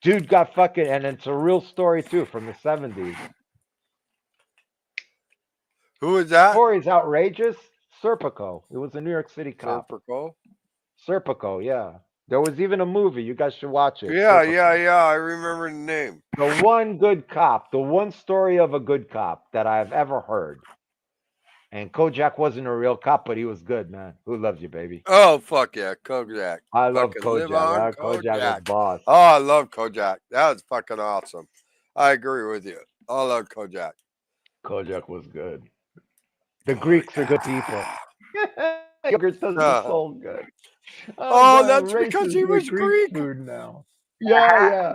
dude got fucking, and it's a real story too from the 70s. Who is that? Story's outrageous. Serpico. It was a New York City cop. Serpico? Serpico, yeah. There was even a movie. You guys should watch it. Yeah, yeah, Serpico. yeah. I remember the name. The one good cop, the one story of a good cop that I've ever heard. And Kojak wasn't a real cop, but he was good, man. Who loves you, baby? Oh fuck yeah, Kojak. I love Fucking live Kojak. on Kojak was Kojak. boss. Oh, I love Kojak. That was fucking awesome. I agree with you. I love Kojak. Kojak was good. The Greeks are good people. Yogurt does the soul good. Oh, I'm that's going because racist he with was Greek Greek. food now. Yeah.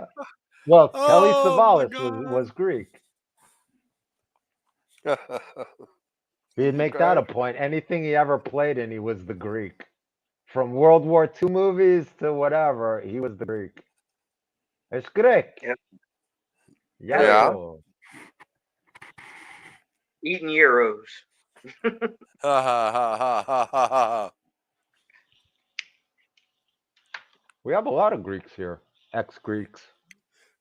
Well, Telly Oh my Savalas was god. Greek. He'd make that a point. Anything he ever played in, he was the Greek. From World War II movies to whatever, he was the Greek. It's Greek. Yep. Yeah. Yellow. Eating euros. Ha ha ha ha ha ha ha. We have a lot of Greeks here. Ex-Greeks,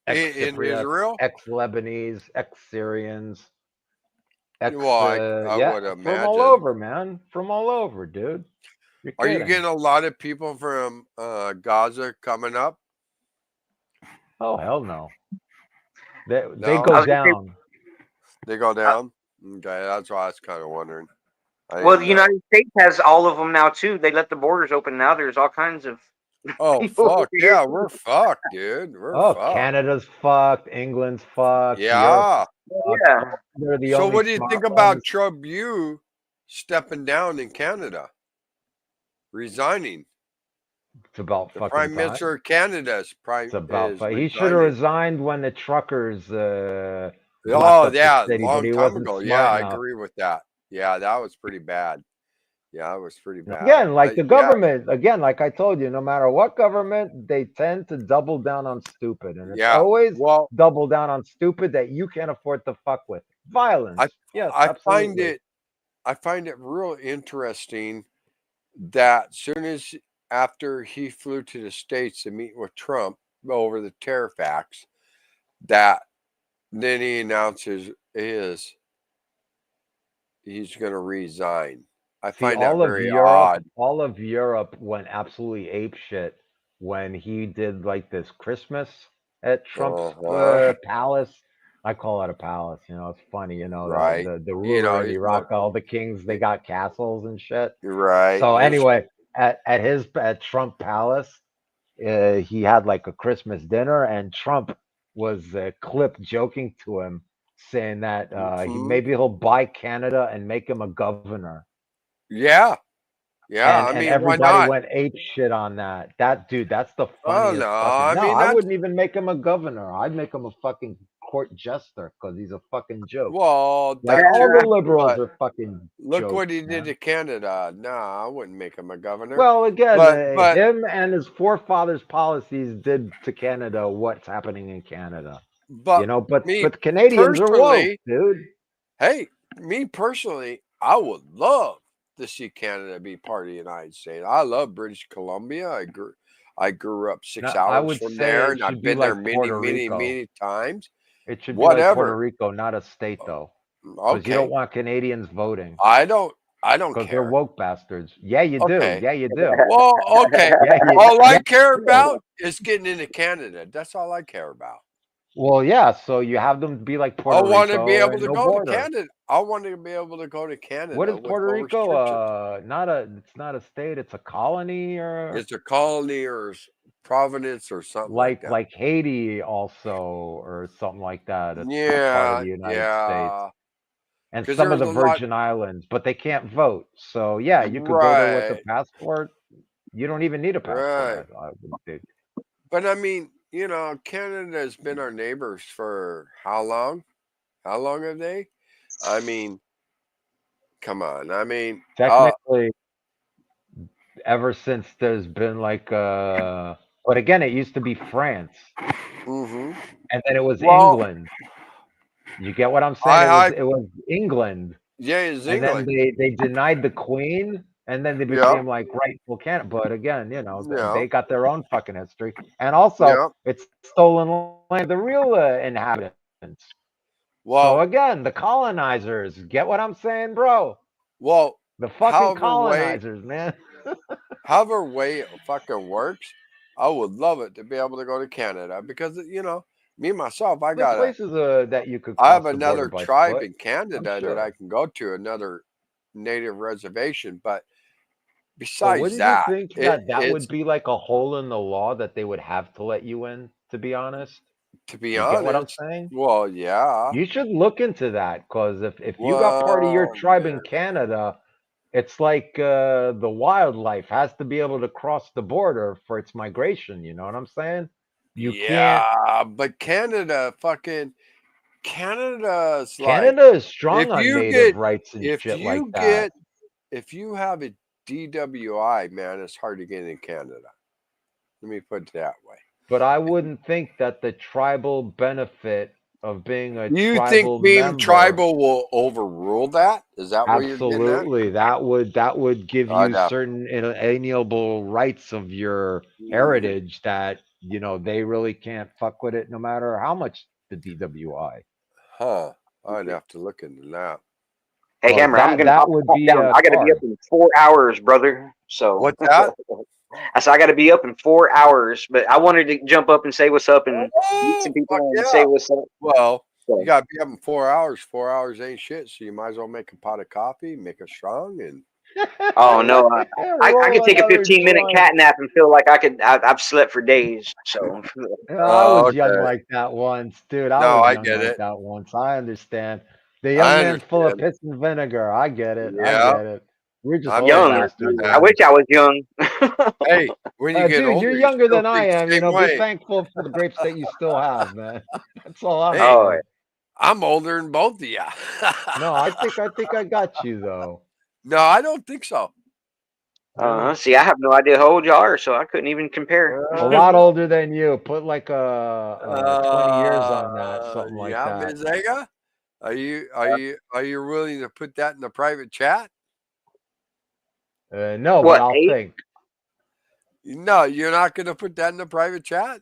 In ex-Cypriots, Israel? ex-Lebanese, ex-Syrians, Well, I yeah, would from all imagine. over, man. From all over, dude. You're Are you kidding. getting a lot of people from Gaza coming up? Oh, hell no. They No? I go was gonna say, down. They go down? Okay, that's why I was kind of wondering. I well, the didn't know. United States has all of them now too. They let the borders open now. There's all kinds of Oh fuck yeah, we're fucked, dude. We're Oh, fucked. Canada's fucked. England's fucked. Europe's Yeah. fucked. Yeah. They're the So only what do you smart think about ones. Trudeau stepping down in Canada, resigning? It's about The fucking Prime time. Minister of Canada's It's about. is He should have resigning. resigned when the truckers blocked Oh up the yeah, city, but long he time wasn't ago. Yeah, smart I enough. agree with that. Yeah, that was pretty bad. Yeah, it was pretty bad. Again, like the Yeah, government, again, like I told you, no matter what government, they tend to double down on stupid. And it's yeah. always Well, double down on stupid that you can't afford to fuck with. Violence. Yes, I absolutely. find it real interesting that soon as after he flew to the States to meet with Trump over the tariff acts, that then he announces he's going to resign. I See, find that very odd. all of Europe went absolutely ape shit when he did like this Christmas at Trump's palace. I call it a palace, it's funny, Right. the ruler in he's Iraq, all the kings, they got castles and shit. right. So anyway, at Trump Palace, he had like a Christmas dinner, and Trump was clipped joking to him, saying that maybe he'll buy Canada and make him a governor. Yeah. Yeah. And I mean, why everybody not? went ape shit on that. Dude, that's the Oh funniest no. fucking. I mean, I wouldn't even make him a governor. I'd make him a fucking court jester because he's a fucking joke. well, Like that all too, the liberals but are fucking. look what jokes, he man. did to Canada. Nah, I wouldn't make him a governor. Well, again, but him and his forefathers' policies did to Canada what's happening in Canada. but me But Canadians are woke, personally, dude. hey, me personally, I would love to see Canada be part of the United States. I love British Columbia. I grew up 6 No, I hours would from say there, it and should I've be been there like many, Puerto many, Rico. many times. It should be like Puerto Whatever. Rico, not a state though, because Okay. you don't want Canadians voting. I don't Because they're care. woke bastards. Yeah, you do. Okay. Yeah, you do. Well, okay. Yeah, All I yeah, care you do. about is getting into Canada. That's all I care about. Well, yeah. So you have them be like I Puerto want to be Rico able and to no go to border. Canada. I want to be able to go to Canada What is with Puerto no Rico? restrictions. It's not a state. It's a colony, or It's a colony or province or something like that. like Haiti also, or something like that. It's part of Yeah, the United States. yeah. And 'Cause some of there's the a lot. Virgin Islands, but they can't vote. So yeah, you could go there with a Right, passport. You don't even need a passport. right. I would think. But I mean, Canada has been our neighbors for how long? How long have they? I mean, come on. I mean, Technically, ever since there's been like but again, it used to be France, mhm. and then it was Well, England. You get what I'm saying? It was England, yeah, it's and then England. they denied the Queen, and then they Yeah, became like rightful Canada. But again, yeah, they got their own fucking history, and also yeah. it's stolen land, the real inhabitants. So Well, again, the colonizers. Get what I'm saying, bro? well, The fucking however way, colonizers, man. however way it fucking works, I would love it to be able to go to Canada because me myself, I There's got places that you could I have cross the border another by tribe foot. in Canada that sure. I can go to, another native reservation. But But besides wouldn't you that, think that it's would be like a hole in the law that they would have to let you in, to be honest? to be You get what I'm honest. saying? Well, yeah. You should look into that, because if you got part of your Well, tribe in man. Canada, it's like the wildlife has to be able to cross the border for its migration. You know what I'm saying? You can't. Yeah, but Canada's like Canada is if strong on you native get rights and if shit like you that. get if you have a DWI, man, it's hard to get in Canada. Let me put it that way. But I wouldn't think that the tribal benefit of being a You think tribal being member, tribal will overrule that? Is that what you're getting at? absolutely, that would give I'd you have certain inalienable rights of your heritage that they really can't fuck with it, no matter how much the DWI. Huh. I'd have to look into that. Hey, Because Hammer, that would pop be down. I got to be up hard. in 4 hours, brother. So What's that? I said I got to be up in 4 hours, but I wanted to jump up and say what's up and meet Oh, some people fuck and yeah. say what's up. Well, So, you got to be up in 4 hours. 4 hours ain't shit. So you might as well make a pot of coffee, make it strong, and Oh no, I Roll could take a another 15-minute joint. cat nap and feel like I've slept for days. So I was young Okay. like that once, dude. I No, was I young get like it. that once. I understand. The young I man's full of understand. piss and vinegar. I get it. I Yeah, get it. We're just I've old been young. there, done bastards, that. I man. wish I was young. Hey, when you get Dude, you're older, you younger still than I think the am. You same know, be way. thankful for the grapes that you still have, man. That's all I'm Hey, Oh, saying. I'm older than both of you. No, I think I got you though. No, I don't think so. see, I have no idea how old you are, so I couldn't even compare. A lot older than you. Put like 20 years on that, something like Yeah, that. Ms. Ega, are you willing to put that in the private chat? No, but What, I'll 8? think. No, you're not going to put that in the private chat.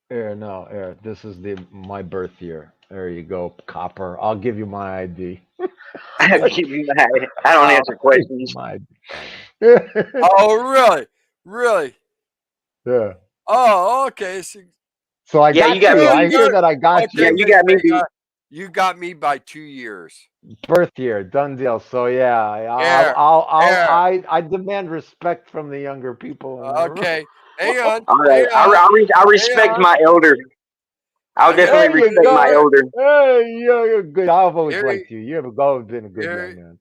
Here, no, here. This is my birth year. There you go, copper. I'll give you my ID. I keep you mad. I don't answer questions. My Oh, really? Really? yeah. Oh, okay. So I Yeah, got you got me you. I beat. hear that I got Okay, Yeah, you. you Ms. got me beat. Ega, you got me by 2 years. Birth year, done deal. So yeah, There, there. I demand respect from the younger people in the room. Okay, hang on, All right, hang on, I hang respect on. my elder. I'll I got definitely There you respect my go. elder. Hey, you're good. I've always here. liked you. You've always been a good young Here, man.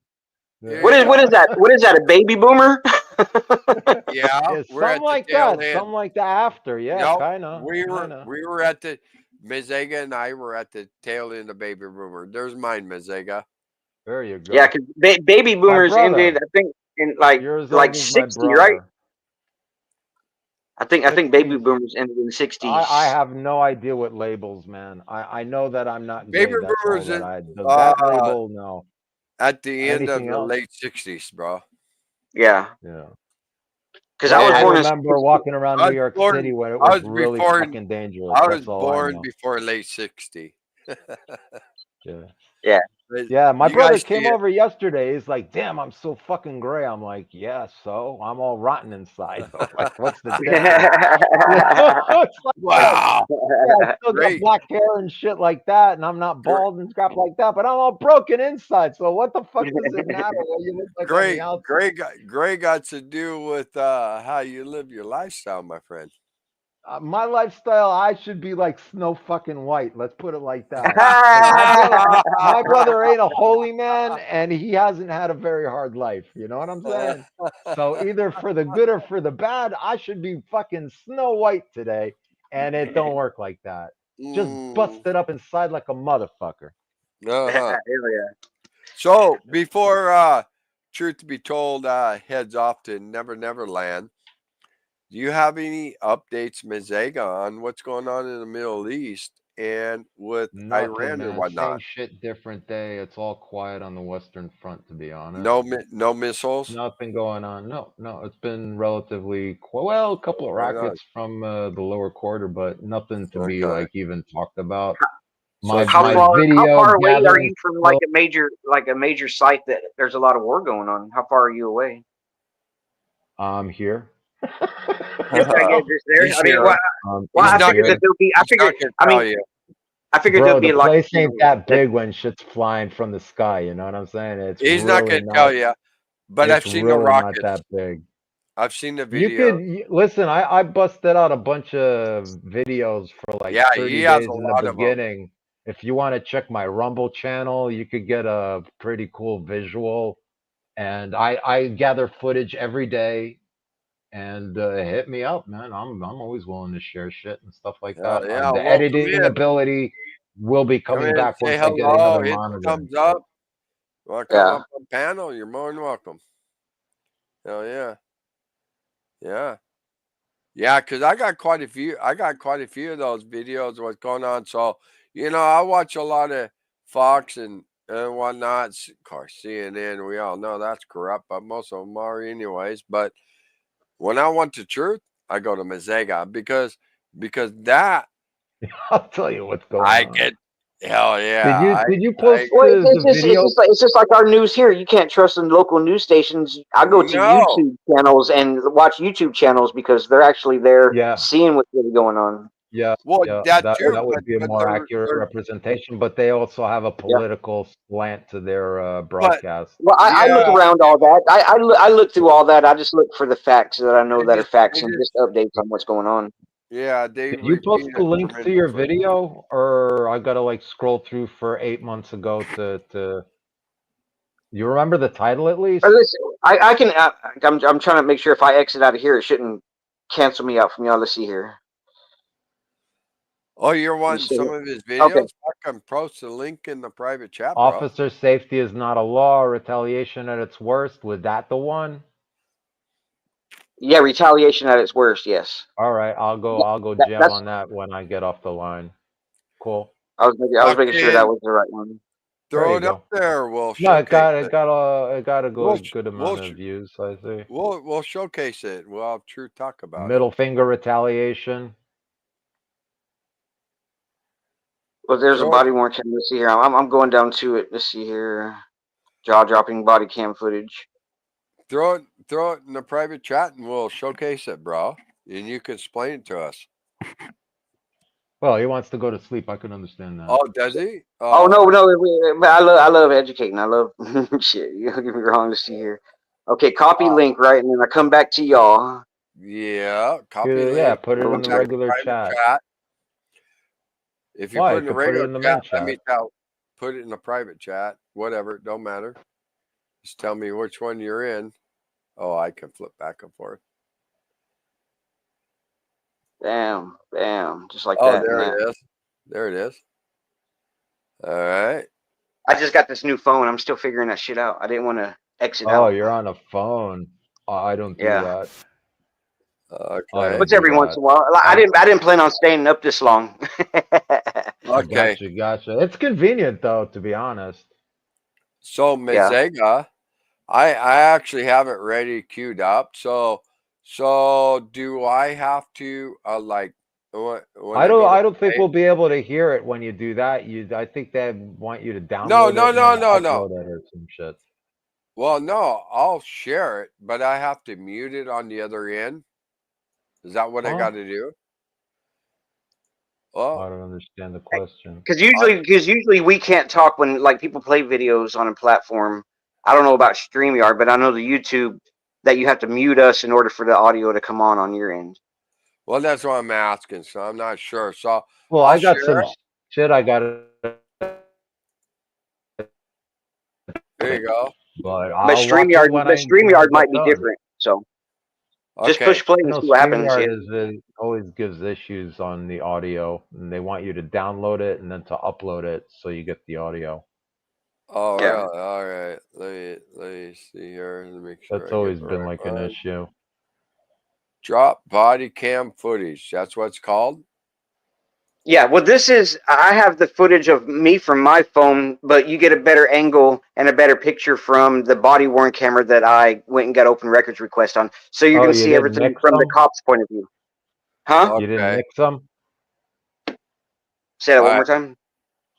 here Yeah. you What is go. that? What is that? A baby boomer? Yeah, Yeah, we're something at the like tail that. end. Something like that after. Yeah, No, kinda. Kinda. we were at the Ms. Ega and I were at the tail end of baby boomer. There's mine, Ms. Ega. There you Yeah, go. because baby My boomers ended, brother. I think, in You're as like old as my 60, right? brother. I think baby 60s. boomers ended in the 60s. I have no idea what labels, man. I know that I'm not Baby gay. That's all boomers that in, I does that uh, label, no. at the end of Anything the else? late 60s, bro. Yeah, Yeah. because I Well, was I And born in remember 60. walking around I New was York City born, when it I was was really before, fucking dangerous. I was That's all I born know. before late 60. Yeah. Yeah. But Yeah, my you brother guys see came it. over yesterday. He's like, "Damn, I'm so fucking gray." I'm like, "Yeah, so I'm all rotten inside." I'm like, "What's the difference?" You know, it's like that. Wow, Yeah, I still got great, black hair and shit like that, and I'm not great, bald and crap like that, but I'm all broken inside. So what the fuck does it matter what you look like on the outside? gray got to do with how you live your lifestyle, my friend. My lifestyle, I should be like Snow fucking White. Let's put it like that. 'Cause my brother ain't a holy man, and he hasn't had a very hard life. You know what I'm saying? So either for the good or for the bad, I should be fucking Snow White today, and it don't work like that. Just busted up inside like a motherfucker. Uh-huh. Hell yeah. So before truth be told heads off to Never Never Land, do you have any updates, Ms. Ega, on what's going on in the Middle East and with Nothing, Iran or man. Same whatnot? shit, different day. It's all quiet on the Western Front, to be honest. No missiles. Nothing going on. No, no. It's been relatively well, a couple of Right on. rockets from the lower quarter, but nothing to be Okay. like even talked about. So My How Drew, far video away are gathering you from still, like a major site that there's a lot of war going on? How far are you away? I'm here. Just I get this there. he's I mean, here. well, He's I not figured gonna. that there'll be. He's not gonna I tell mean, you. I figured Bro, there'll be the like place ain't that that- big when shit's flying from the sky. You know what I'm saying? It's He's not really gonna tell you. But I've It's seen the really not rockets. that big. I've seen the You video. could listen. I busted out a bunch of videos for like Yeah, 30 he has days a in the lot of them. beginning. If you want to check my Rumble channel, you could get a pretty cool visual. And I gather footage every day. And hit me up, man. I'm always willing to share shit and stuff like Hell that. yeah, The welcome editing in. ability will be Come coming in, back say once I get hello, another hit the monitor. thumbs up. Want to come Yeah. up on panel? You're more than welcome. Hell yeah, yeah, yeah. Because I got quite a few. I got quite a few of those videos. What's going on? So I watch a lot of Fox and whatnot. Of course, CNN. We all know that's corrupt, but most of them are anyways. But when I want the truth, I go to Ms. Ega because that I'll tell you what's going I on. get. Hell yeah. Did you post Well, the video? it's just like our news here. You can't trust the local news stations. I go to No. YouTube channels and watch YouTube channels because they're actually there Yeah. seeing what's really going on. Yeah, Well, yeah, that that too, would be a but more accurate they're representation, but they also have a Yeah. political slant to their but broadcast. Well, I look yeah, around all that. I look through all that. I just look for the facts that I know they that are just facts they and just just updates on what's going on. yeah, they Did you repeat post the it links to your tremendously. video, or I gotta like scroll through for 8 months ago to? You remember the title at least? Or listen, I can. I'm trying to make sure if I exit out of here, it shouldn't cancel me out from y'all. Let's see here. Oh, you're You wanting see some it? of his Okay. videos? I can post a link in the private chat, bro. Officer safety is not a law. Retaliation at its worst. Was that the one? Yeah, retaliation at its worst. Yes. All right, I'll Yeah, go jam that's. on that when I get off the line. Cool. I was making sure that Fucking was the right one. There throw you it up go. there. We'll No, showcase it. it got a We'll good we'll amount of views, I see. we'll showcase it. We'll have true talk about it. Middle finger retaliation. Well, there's a Throw it, body worn cam. Let's see here. I'm going down to it. Let's see here. Jaw dropping body cam footage. throw it in the private chat, and we'll showcase it, bro. And you can explain it to us. Well, he wants to go to sleep. I can understand that. Oh, does he? Oh Oh, no, but I love educating. I love shit. You don't get me wrong. Let's see here. Okay, copy link right, and then I come back to y'all. yeah. Copy Yeah, link. put it Hold in on a the Back second. to regular private chat. chat. If you Why? put it You in the could put it regular in the chat, main let chat. me tell. Put it in the private chat. Whatever, don't matter. Just tell me which one you're in. Oh, I can flip back and forth. Bam, bam, just like Oh, that. And there that. it is. There it is. All right. I just got this new phone. I'm still figuring that shit out. I didn't want to exit Oh, out. you're on a phone. I don't do Yeah. that. I Okay. don't What's do every once that. in a while? I didn't plan on staying up this long. Okay. Gotcha. It's convenient though, to be honest. So Yeah. Mezega, I actually have it ready queued up. So do I have to like when I go to I don't think play? we'll be able to hear it when you do that. I think they want you to No, download no, it and no, then no, no. upload it or some shit. Well, no, I'll share it, but I have to mute it on the other end. Is that what I Huh? got to do? I Well, don't understand the question. Because usually we can't talk when like people play videos on a platform. I don't know about StreamYard, but I know the YouTube that you have to mute us in order for the audio to come on your end. well, that's what I'm asking. So I'm not sure. So Well, I'll I got some share it. shit I got to, There you go. but But I'll watch it when I StreamYard get might be done. different. So just Okay. push play I and know see what happens. Yeah. StreamYard always gives issues on the audio, and they want you to download it and then to upload it so you get the audio. Oh, Yeah. really? All right. Let me see here. Let me make sure That's I get always the been right like an one. issue. Drop body cam footage. That's what it's called. Yeah, well, I have the footage of me from my phone, but you get a better angle and a better picture from the body worn camera that I went and got open records request on. So you Oh, can you see didn't everything mix from the them? cop's point of view. Huh? You didn't Okay. mix them? Say that All one right. more time.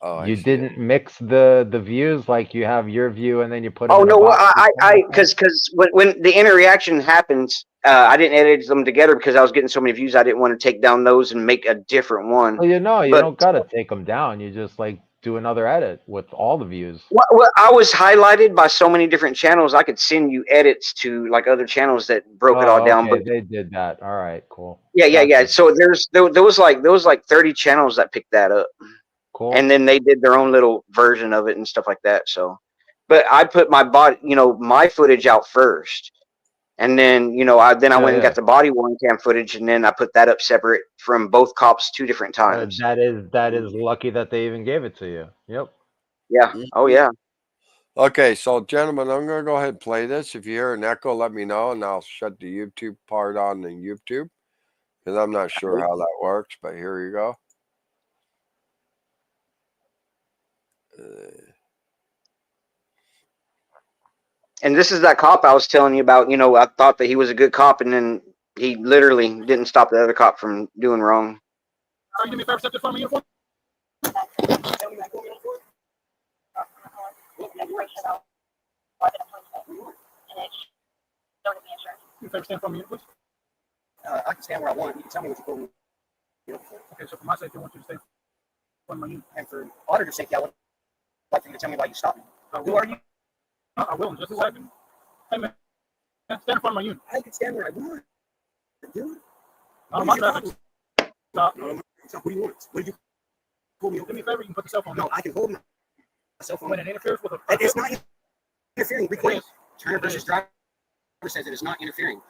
Oh, I You see it. didn't mix the views like you have your view and then you put them Oh in a no, well, box or something like that? because when the interaction happens, I didn't edit them together because I was getting so many views. I didn't want to take down those and make a different one. Well, you But don't gotta take them down. You just like do another edit with all the views. what I was highlighted by so many different channels, I could send you edits to like other channels that broke it all Oh, down. But okay, they did that. All right, cool. yeah. Gotcha. So there was like 30 channels that picked that up, Cool. and then they did their own little version of it and stuff like that. So, but I put my my footage out first, and then I went and Yeah. got the body worn cam footage, and then I put that up separate from both cops 2 different times. That is lucky that they even gave it to you. Yep. Yeah. Oh Mhm. yeah. Okay, so gentlemen, I'm gonna go ahead and play this. If you hear an echo, let me know, and I'll shut the YouTube part on the YouTube because I'm not sure how that works. But here you go. And this is that cop I was telling you about. I thought that he was a good cop, and then he literally didn't stop the other cop from doing wrong. Can you do me a favor, set this on my uniform? You favor stand for me, please. I can stand where I want. You can tell me what you told me. Okay, so for my safety, I want you to stay in front of my unit. And for auditor's sake, I would like for you to tell me why you stopped me. Who are you? I will in just a second. Hey, man. Stand in front of my unit. I can stand where I want. Dude. No, my traffic stop. So what do you want? What did you pull me over? Do me a favor, you can put the cell phone down. No, I can hold my cell phone. When it interferes with a... It's not interfering. Record. Turner versus Driver says it is not interfering.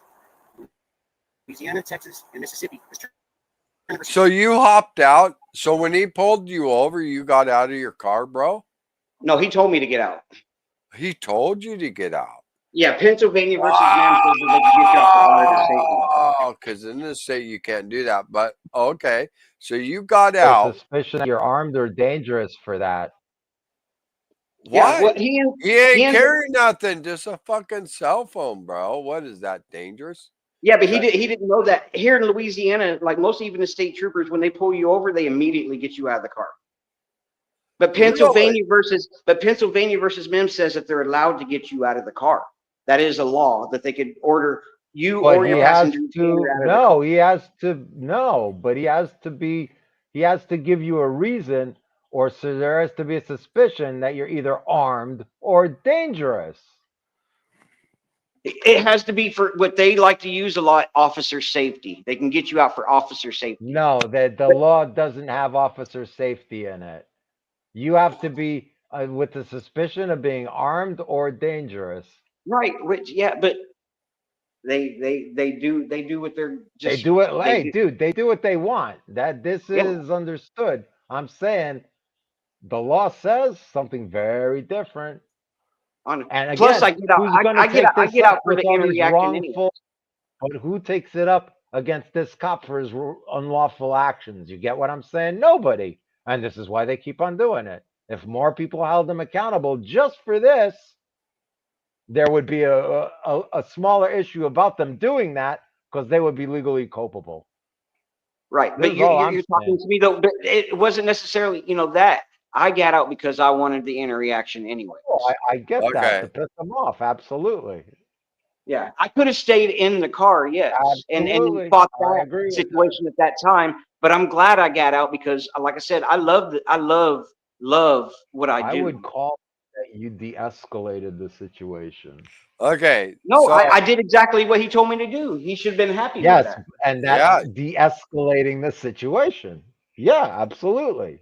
Louisiana, Texas, and Mississippi. So you hopped out. So when he pulled you over, you got out of your car, bro? No, he told me to get out. He told you to get out. Yeah, Pennsylvania versus Maryland says that they can get you out for auditor's safety. Oh, because in this state you can't do that. But okay, so you got There's out. suspicion that you're armed or dangerous for that. Yeah, What? well, he ain't carrying nothing, just a fucking cell phone, bro. What is that, dangerous? Yeah, but he didn't know that here in Louisiana, like most even the state troopers, when they pull you over, they immediately get you out of the car. But Pennsylvania versus Mim says that they're allowed to get you out of the car. That is a law that they could order you But or he your has passenger to, no, he has to, no, but he has to give you a reason, or so there has to be a suspicion that you're either armed or dangerous. It has to be for what they like to use a lot, officer safety. They can get you out for officer safety. No, the law doesn't have officer safety in it. You have to be with the suspicion of being armed or dangerous. Right, which but they do what they're just They do it. Hey, dude, they do what they want. This is understood. I'm saying the law says something very different. And again, plus, I get out for the interaction anyway. But who takes it up against this cop for his unlawful actions? You get what I'm saying? Nobody. And this is why they keep on doing it. If more people held them accountable just for this, there would be a smaller issue about them doing that because they would be legally culpable. Right. But you're talking to me, though. But it wasn't necessarily, that. I got out because I wanted the interaction anyway. Oh, I get that, to piss them off. Absolutely. Yeah. I could have stayed in the car, yes, and fought that situation at that time. But I'm glad I got out because, like I said, I love what I do. I would call that you de-escalated the situation. Okay. No, so, I did exactly what he told me to do. He should have been happy with that. Yes, and that's de-escalating the situation. Yeah, absolutely.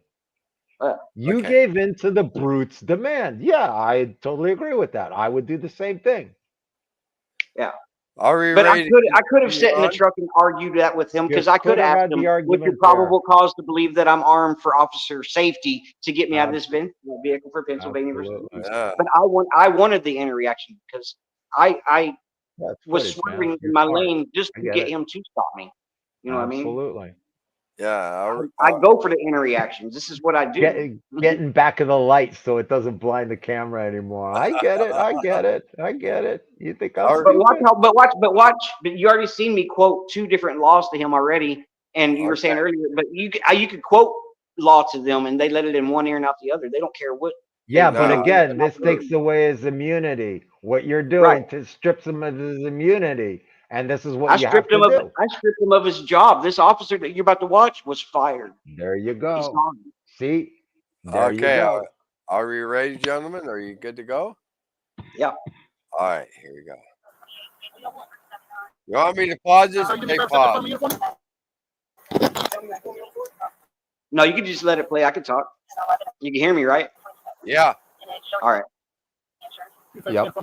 You gave in to the brute's demand. Yeah, I totally agree with that. I would do the same thing. Yeah. But I could have sat in the truck and argued that with him because I could ask him, what's your probable cause to believe that I'm armed for officer safety to get me out of this vehicle for Pennsylvania versus But I wanted the interaction because I was swerving in my lane just to get him to stop me. You know what I mean? Absolutely. Yeah. I go for the interactions. This is what I do. Getting back of the light so it doesn't blind the camera anymore. I get it. You think but watch. But you already seen me quote 2 different laws to him already, and you were saying earlier. But you could quote law to them, and they let it in one ear and out the other. They don't care what. Yeah, but again, this takes away his immunity. What you're doing to strips him of his immunity. And this is what you have to do. I stripped him of his job. This officer that you're about to watch was fired. There you go. See? There you go. Are we ready, gentlemen? Are you good to go? Yeah. All right, here we go. You want me to pause this? Take pause. No, you can just let it play. I can talk. You can hear me, right? Yeah. All right. Yep.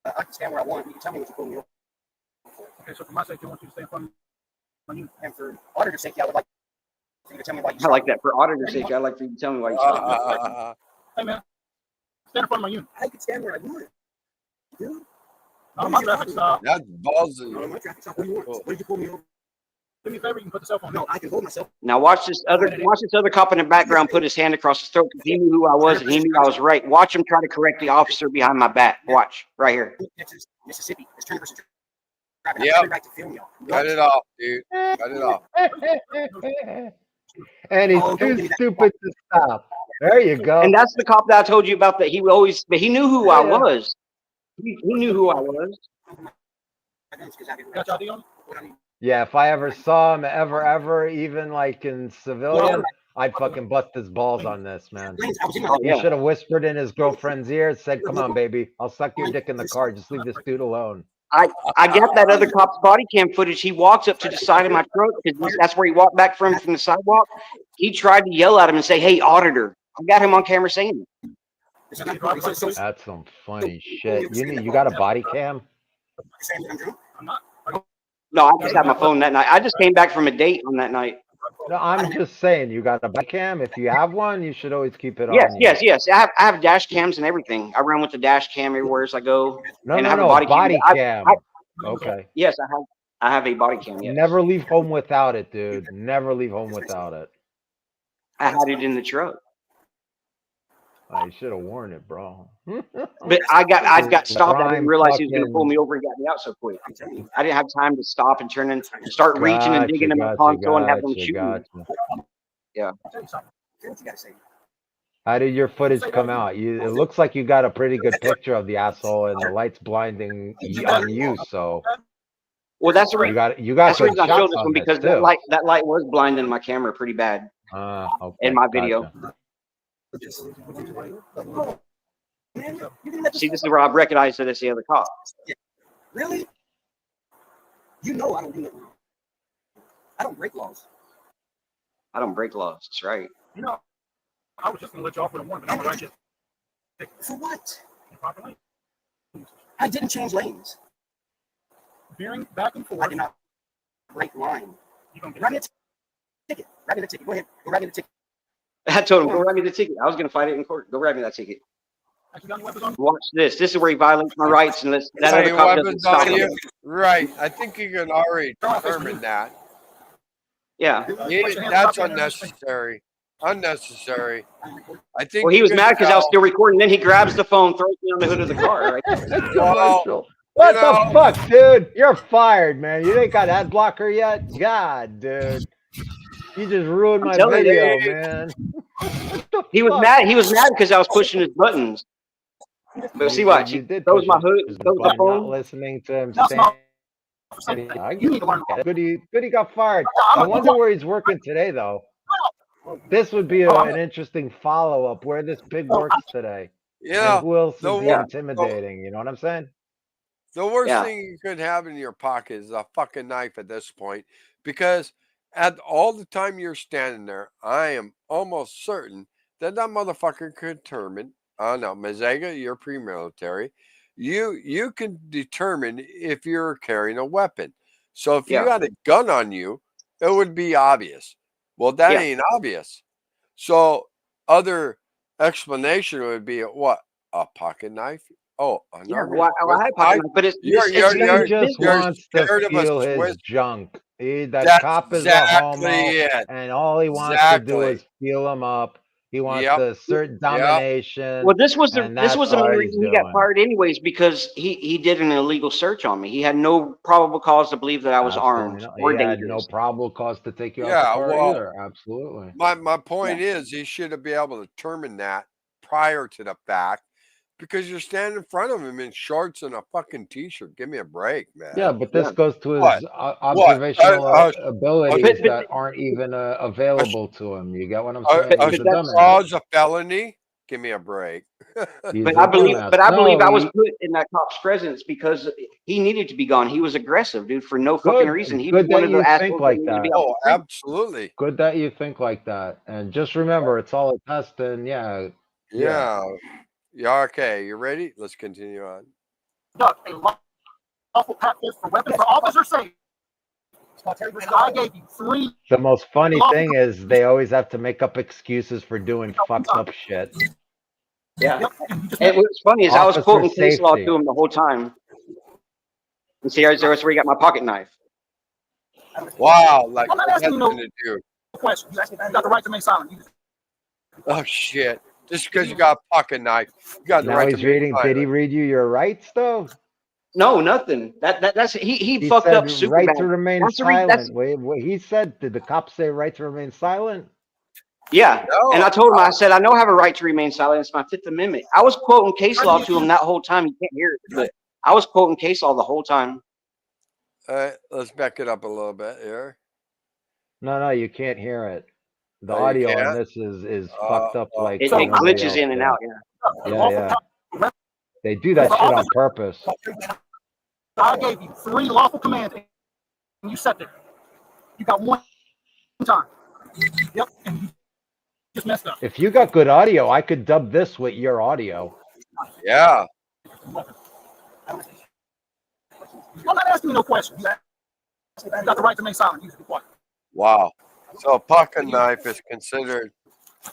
I can stand where I want. You can tell me what you pull me over. Okay, so for my safety, I want you to stay in front of my unit. And for auditor's safety, I would like for you to tell me why you I like that. For auditor's safety, I'd like for you to tell me why you stopped. Hey, man. Stand in front of my unit. I can stand where I want. Dude. No, my traffic stop. That's ballsy. No, my traffic stop. What do you want? What did you pull me over? Do me a favor, you can put the cell phone down. No, I can hold myself. Now watch this other cop in the background put his hand across his throat because he knew who I was and he knew I was right. Watch him try to correct the officer behind my back. Watch right here. Mississippi. It's Turner versus Driver. Yeah. Cut it off, dude. Cut it off. And he's too stupid to stop. There you go. And that's the cop that I told you about that he knew who I was. He knew who I was. Got your ID on? Yeah, if I ever saw him ever, even like in civilian, I'd fucking bust his balls on this, man. Lanes, I was in my Oh, You yeah. should have whispered in his girlfriend's ear and said, "Come on, baby, I'll suck your dick in the car. Just leave this dude alone." I got that other cop's body cam footage. He walks up to the side of my truck because that's where he walked back from the sidewalk. He tried to yell at him and say, "Hey, auditor!" I got him on camera saying it. That's some funny shit. You got a body cam? I'm not. No, I just had my phone that night. I just came back from a date on that night. No, I'm just saying, you got a body cam. If you have one, you should always keep it Yes, on you. yes. I have dash cams and everything. I run with the dash cam everywhere as I go. No, and I no, have a no, body body cam. cam. Okay. Yes, I have a body cam. Yes. Never leave home without it, dude. Never leave home without it. I had it in the truck. Oh, you should have worn it, bro. But I got stopped. I didn't realize he was going to fucking- pull me over and got me out so quick. I didn't have time to stop and turn and start reaching and digging in my console and have them shoot me. gotcha. I'll tell you something. Here's what you gotta say. How did your footage come out? It looks like you got a pretty good picture of the asshole, and the light's blinding on you. So Well, that's the you reason. got That's the good reason I showed shots this on one this because too. that light was blinding my camera pretty bad. Okay, in my video. gotcha. See, this is where I've recognized that it's the other cop. Really? You know I don't do it. I don't break laws. I don't break laws. That's right. You know, I was just gonna let you off with a warning, but I'm gonna write you. For what? Improper lane. I didn't change lanes. Veering back and forth. I did not break line. You gonna write me a ticket. Write me the ticket. Go ahead. Go write me the ticket. I told him, go write me the ticket. I was going to fight it in court. Go write me that ticket. Watch this. This is where he violates my rights, and that Hey, other cop doesn't weapons stop on you? him. Right. I think you can already determine that. Yeah. That's unnecessary. Unnecessary. I think. Well, he you was can mad because I was tell- still recording. Then he grabs the phone, throws me on the hood of the car. Right? Well, What you the know- fuck, dude? You're fired, man. You ain't got ad blocker yet? God, dude. You just ruined I'm my telling you, video, man. He was mad. He was mad because I was pushing his buttons. But see what? He did throws push my his hood, throws the button, not phone. listening to him That's not- saying, I You need to learn. get it. Goody got fired. I wonder where he's working today, though. This would be an interesting follow-up where this pig works today. Yeah. And who else is no, he yeah. intimidating? You know what I'm saying? The worst Yeah. thing you could have in your pocket is a fucking knife at this point, because at all the time you're standing there, I am almost certain that motherfucker could determine. Oh no, Mazega, you're pre-military. You can determine if you're carrying a weapon. So if Yeah. you had a gun on you, it would be obvious. Well, that Yeah. ain't obvious. So other explanation would be what? A pocket knife? Oh, an Yeah, army well, I had pocket knife, but it's You're- it's you're- He you're- just you're wants to scared of a feel his Swiss- junk. That That's cop is a exactly homo, it. and all he wants to do Exactly. is feel him up. He wants Yep. to assert domination. Well, this was the And this was the that's main all he's reason he got doing. fired anyways, because he did an illegal search on me. He had no probable cause to believe that I was Absolutely armed not. or He had dangerous. no probable cause to take you out Yeah, the car well, either. Absolutely. My point is he should have been able to determine that prior to the fact, because you're standing in front of him in shorts and a fucking t-shirt. Give me a break, man. Yeah, but this Yeah. goes to his What? observational abilities but- that aren't even available to him. You get what I'm A, saying? but He's a that's- dumbass. cause a felony? Give me a break. He's But a I believe, dumbass. but I believe No, I was he- put in that cop's presence because he needed to be gone. He was aggressive, dude, for no fucking Good. reason. He Good was one that of the you assholes think like needed to be that. off Oh, the street. absolutely. Good that you think like that. And just remember, it's all a test. And yeah, Yeah. Yeah. Okay. You ready? Let's continue on. Conduct a lawful practice for weapons for officer safety. And I gave you 3. the most funny thing is they always have to make up excuses for doing fucked up shit. Yeah. Yep, and you just And what's funny is I was Officer quoting case law safety. to him the whole time. And see, that's where he got my pocket knife. Wow. Like I'm not what's that asking you no- gonna do? question. You asked me, you got the right to remain silent. You just- Oh shit. Just because you got a pocket knife, you got the Now right he's to reading. be Did he silent. read you your rights though? No, nothing. That's he He fucked said up super right bad. to remain That's the reason- silent. Wait, he said, did the cop say right to remain silent? Yeah. No. And I told him, I said, I know I have a right to remain silent. It's my Fifth Amendment. I was quoting case law to him that whole time. You can't hear it, but I was quoting case law the whole time. All right, let's back it up a little bit here. No, you can't hear it. The Oh, you audio on can't? this is fucked up like It nobody glitches else. in and Yeah. out. Yeah. Yeah. They do that shit on purpose. I gave you 3 lawful commands, and you sat there. You got one time. Yep, and you just messed up. If you got good audio, I could dub this with your audio. Yeah. I'm not asking you no questions. You got the right to make silent. You should be quiet. Wow. So a pocket knife is considered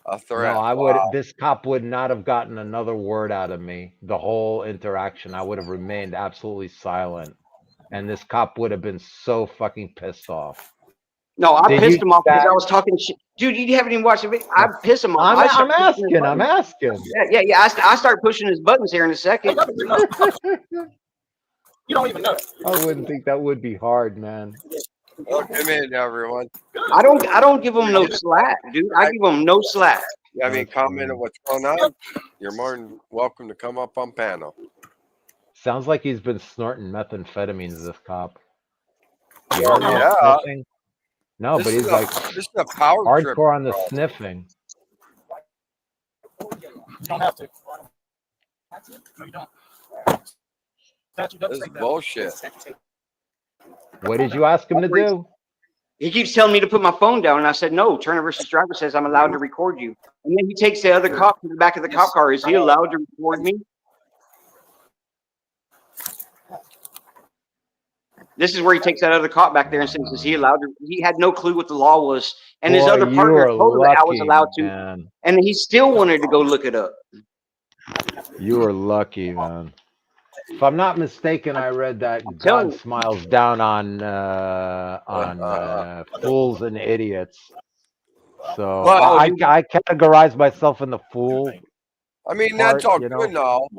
a threat. No, I would. Wow. This cop would not have gotten another word out of me. The whole interaction, I would have remained absolutely silent, and this cop would have been so fucking pissed off. No, I Did pissed you- him off because I was talking shit. Dude, you haven't even watched the video. I pissed him off. I'm asking. Yeah. I start pushing his buttons here in a second. You don't even know. I wouldn't think that would be hard, man. Welcome in, everyone. I don't give him no slack, dude. I give him no slack. You have any comment on what's going on? You're more than welcome to come up on panel. Sounds like he's been snorting methamphetamines, this cop. Well, yeah. Sniffing? No, This but is he's a- like This is a power trip. hardcore on the sniffing. You don't have to. No, you don't. Statute doesn't This is say that. bullshit. What did you ask him to do? He keeps telling me to put my phone down, and I said no. Turner versus Driver says I'm allowed to record you. And then he takes the other cop to the back of the cop car. Is he allowed to record me? This is where he takes that other cop back there and says, "Is he allowed to?" He had no clue what the law was, and his Boy, other you partner are told him that I was lucky, allowed to, man. and he still wanted to go look it up. You were lucky, man. If I'm not mistaken, I read that telling God you. smiles down on fools and idiots. So Well, I categorize myself in the fool. I mean, that's Part, all you good know. and all.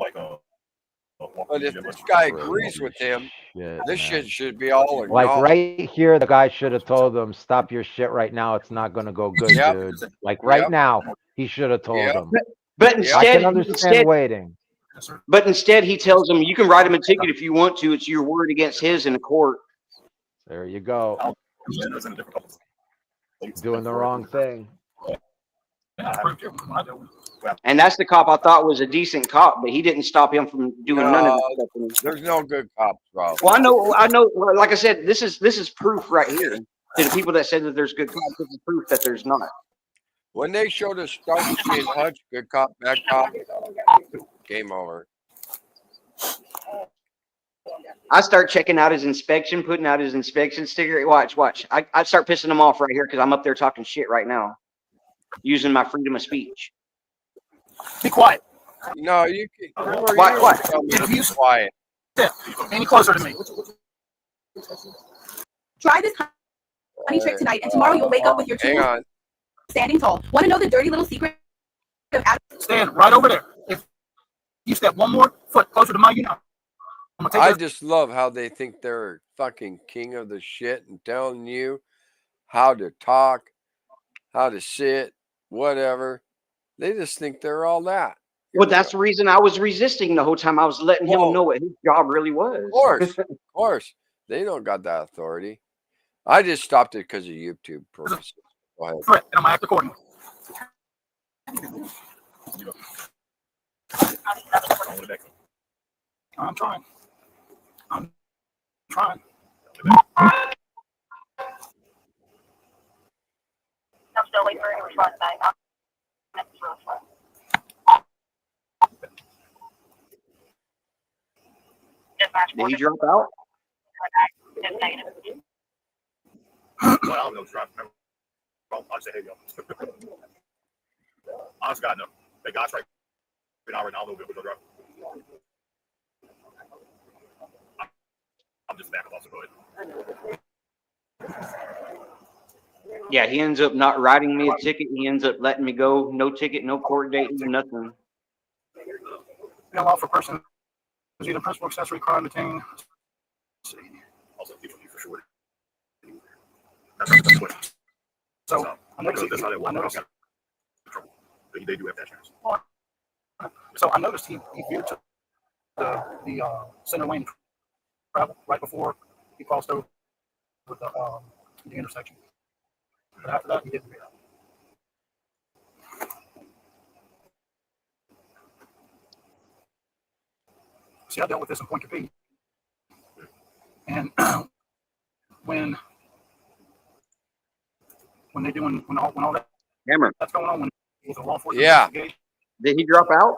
But if this guy agrees with him, Shit, this man. shit should be all Like acknowledged. right here, the guy should have told them, "Stop your shit right now. It's not going to go good, Yep. dude." Like right Yep. now, he should have told Yep. them. But I instead, can understand waiting. instead, he tells him, "You can write him a ticket if you want to. It's your word against his in the court." There you go. Doing the wrong thing. And that's the cop I thought was a decent cop, but he didn't stop him from doing none of that stuff. There's no good cops, bro. Well, I know. Like I said, this is proof right here. To the people that said that there's good cops, this is proof that there's not. When they showed us Starsky and Hutch, good cop, bad cop, game over. I start checking out his inspection, putting out his inspection sticker. Watch. I start pissing him off right here because I'm up there talking shit right now, using my freedom of speech. Be quiet. No, you can. What? Tell me to be quiet. Any closer to me. Try this honey trick tonight, and tomorrow you'll wake up with your Hang tools on. standing tall. Want to know the dirty little secret of Adam? Stand right over there. If you step one more foot closer to my unit, I'm gonna take I this. just love how they think they're fucking king of the shit and telling you how to talk, how to sit, whatever. They just think they're all that. Well, that's the reason I was resisting the whole time. I was letting him know what his job really was. Of course. They don't got that authority. I just stopped it because of YouTube purposes. Go ahead. Threat, and I'm gonna act accordingly. I'm trying. I'm trying. I'm still waiting for a response back. Did he drop out? Well, I don't know what's driving. Well, I'll say, hey, yo. Honest God, no. Hey, God's right. Been out right now, a little bit with the drive. I'm just back up, so go ahead. Yeah, he ends up not writing me a ticket. He ends up letting me go. No ticket, no court date, nothing. Be allowed for person who's either principal accessory crime detained. Let's see. Also, people for sure. So I noticed that's how they I want noticed, They do have that chance. so I noticed he veered to the center lane travel right before he crossed over with the intersection. But after that, he didn't pay out. See, I dealt with this in Point Capee. And when all Hammer, that's going on, when it was a law enforcement Yeah. investigation, did he drop out?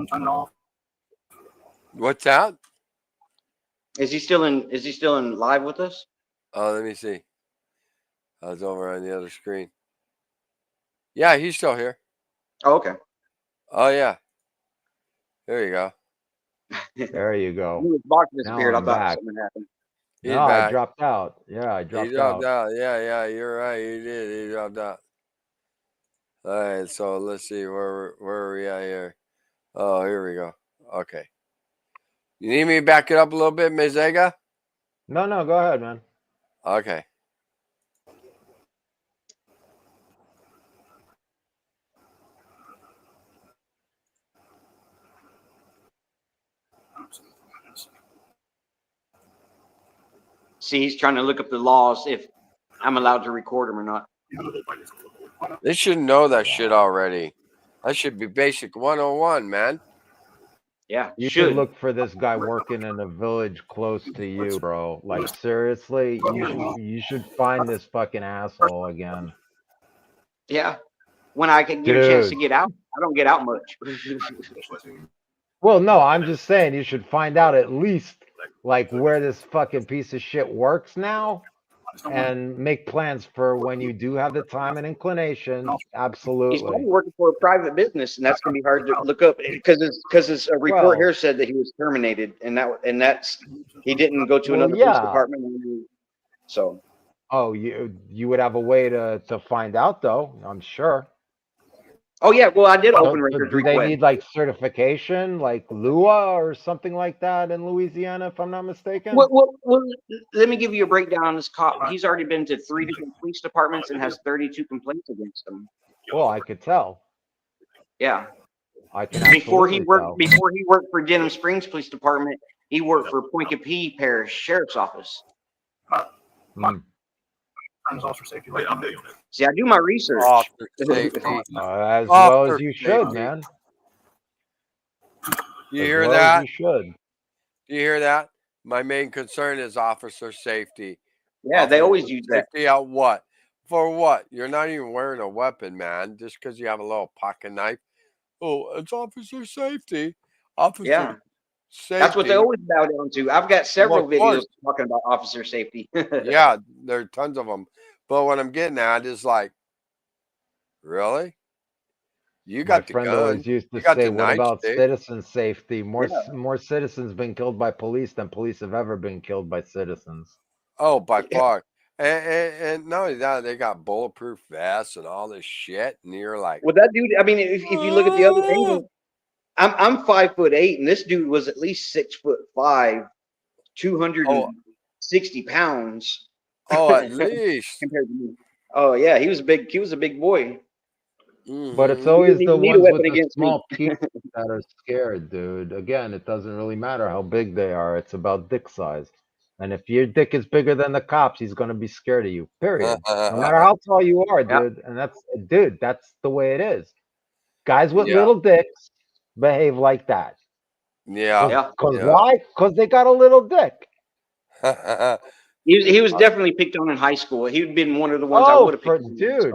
turn it off. What's that? Is he still in live with us? Oh, let me see. I was over on the other screen. Yeah, he's still here. Oh, okay. Oh yeah. There you go. There you go. His box disappeared. I I'm thought back. something happened. He's No, I back. dropped out. Yeah, I He dropped dropped out. out. Yeah, you're right. He did. He dropped out. All right, so let's see where are we at here? Oh, here we go. Okay. You need me to back it up a little bit, Ms. Ega? No, go ahead, man. Okay. See, he's trying to look up the laws if I'm allowed to record him or not. They should know that shit already. That should be basic 101, man. Yeah, You should should look for this guy working in a village close to you, bro. Like seriously, you should find this fucking asshole again. Yeah, when I can get a chance to Dude. get out, I don't get out much. Well, no, I'm just saying you should find out at least like where this fucking piece of shit works now and make plans for when you do have the time and inclination. He's Absolutely. probably working for a private business, and that's gonna be hard to look up because a report Well- here said that he was terminated, and that's he didn't go to Well, another police yeah. department. So Oh, you would have a way to find out though, I'm sure. oh yeah, well I did So- open so records do they request. need like certification, like LUA or something like that in Louisiana, if I'm not mistaken? Well, let me give you a breakdown on this cop. He's already been to 3 different police departments and has 32 complaints against him. Well, I could tell. Yeah. I can Before he absolutely tell. worked for Denham Springs Police Department, he worked for Point Capee Parish Sheriff's Office. Mm. Turns off for safety. Wait, I'm on it. See, I do my research. Officer safety. As Off well their as you should, safety. man. You As hear well as that? you should. You hear that? My main concern is officer safety. Yeah, they Officer always use that. safety out what? For what? You're not even wearing a weapon, man. Just because you have a little pocket knife. Oh, it's officer safety. Officer Yeah. safety. That's what they always bow down to. I've got several Well, of course. videos talking about officer safety. Yeah, there are tons of them. But what I'm getting at is like, really? You My got the friend gun. always used to You got say, the "What about nightstick." citizen safety? More Yeah. more citizens been killed by police than police have ever been killed by citizens." Oh, by far. And not only that, they got bulletproof vests and all this shit. And you're like, Well, that dude. I mean, if you look at the other angle, I'm 5'8", and this dude was at least 6'5", 260 pounds. oh, at least. Compared to me. Oh yeah, he was big. He was a big boy. But it's Mhm. always didn't the even need a ones with weapon the against me. small people that are scared, dude. Again, it doesn't really matter how big they are. It's about dick size. And if your dick is bigger than the cops, he's gonna be scared of you. Period. No matter how tall you are, Yeah. dude. And that's the way it is. Guys with Yeah. little dicks behave like that. Yeah. Yeah. Cause Yeah. why? Cause they got a little dick. He was definitely picked on in high school. He'd been one of the ones I Oh, would have for picked on. dude.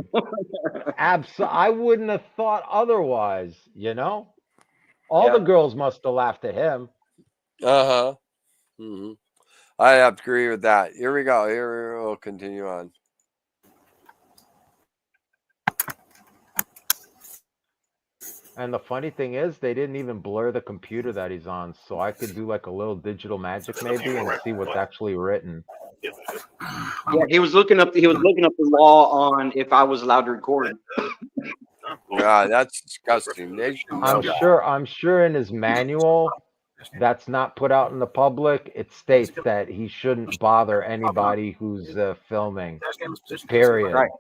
I wouldn't have thought otherwise, you know? All the Yeah. girls must have laughed at him. Uh-huh. Hmm. I have to agree with that. Here we go. Here we'll continue on. And the funny thing is, they didn't even blur the computer that he's on, so I could do like a little digital magic maybe and see what's actually written. Yeah, he was looking up the law on if I was allowed to record. God, that's disgusting. They should know that. I'm sure in his manual that's not put out in the public, it states that he shouldn't bother anybody who's filming. Period. Right.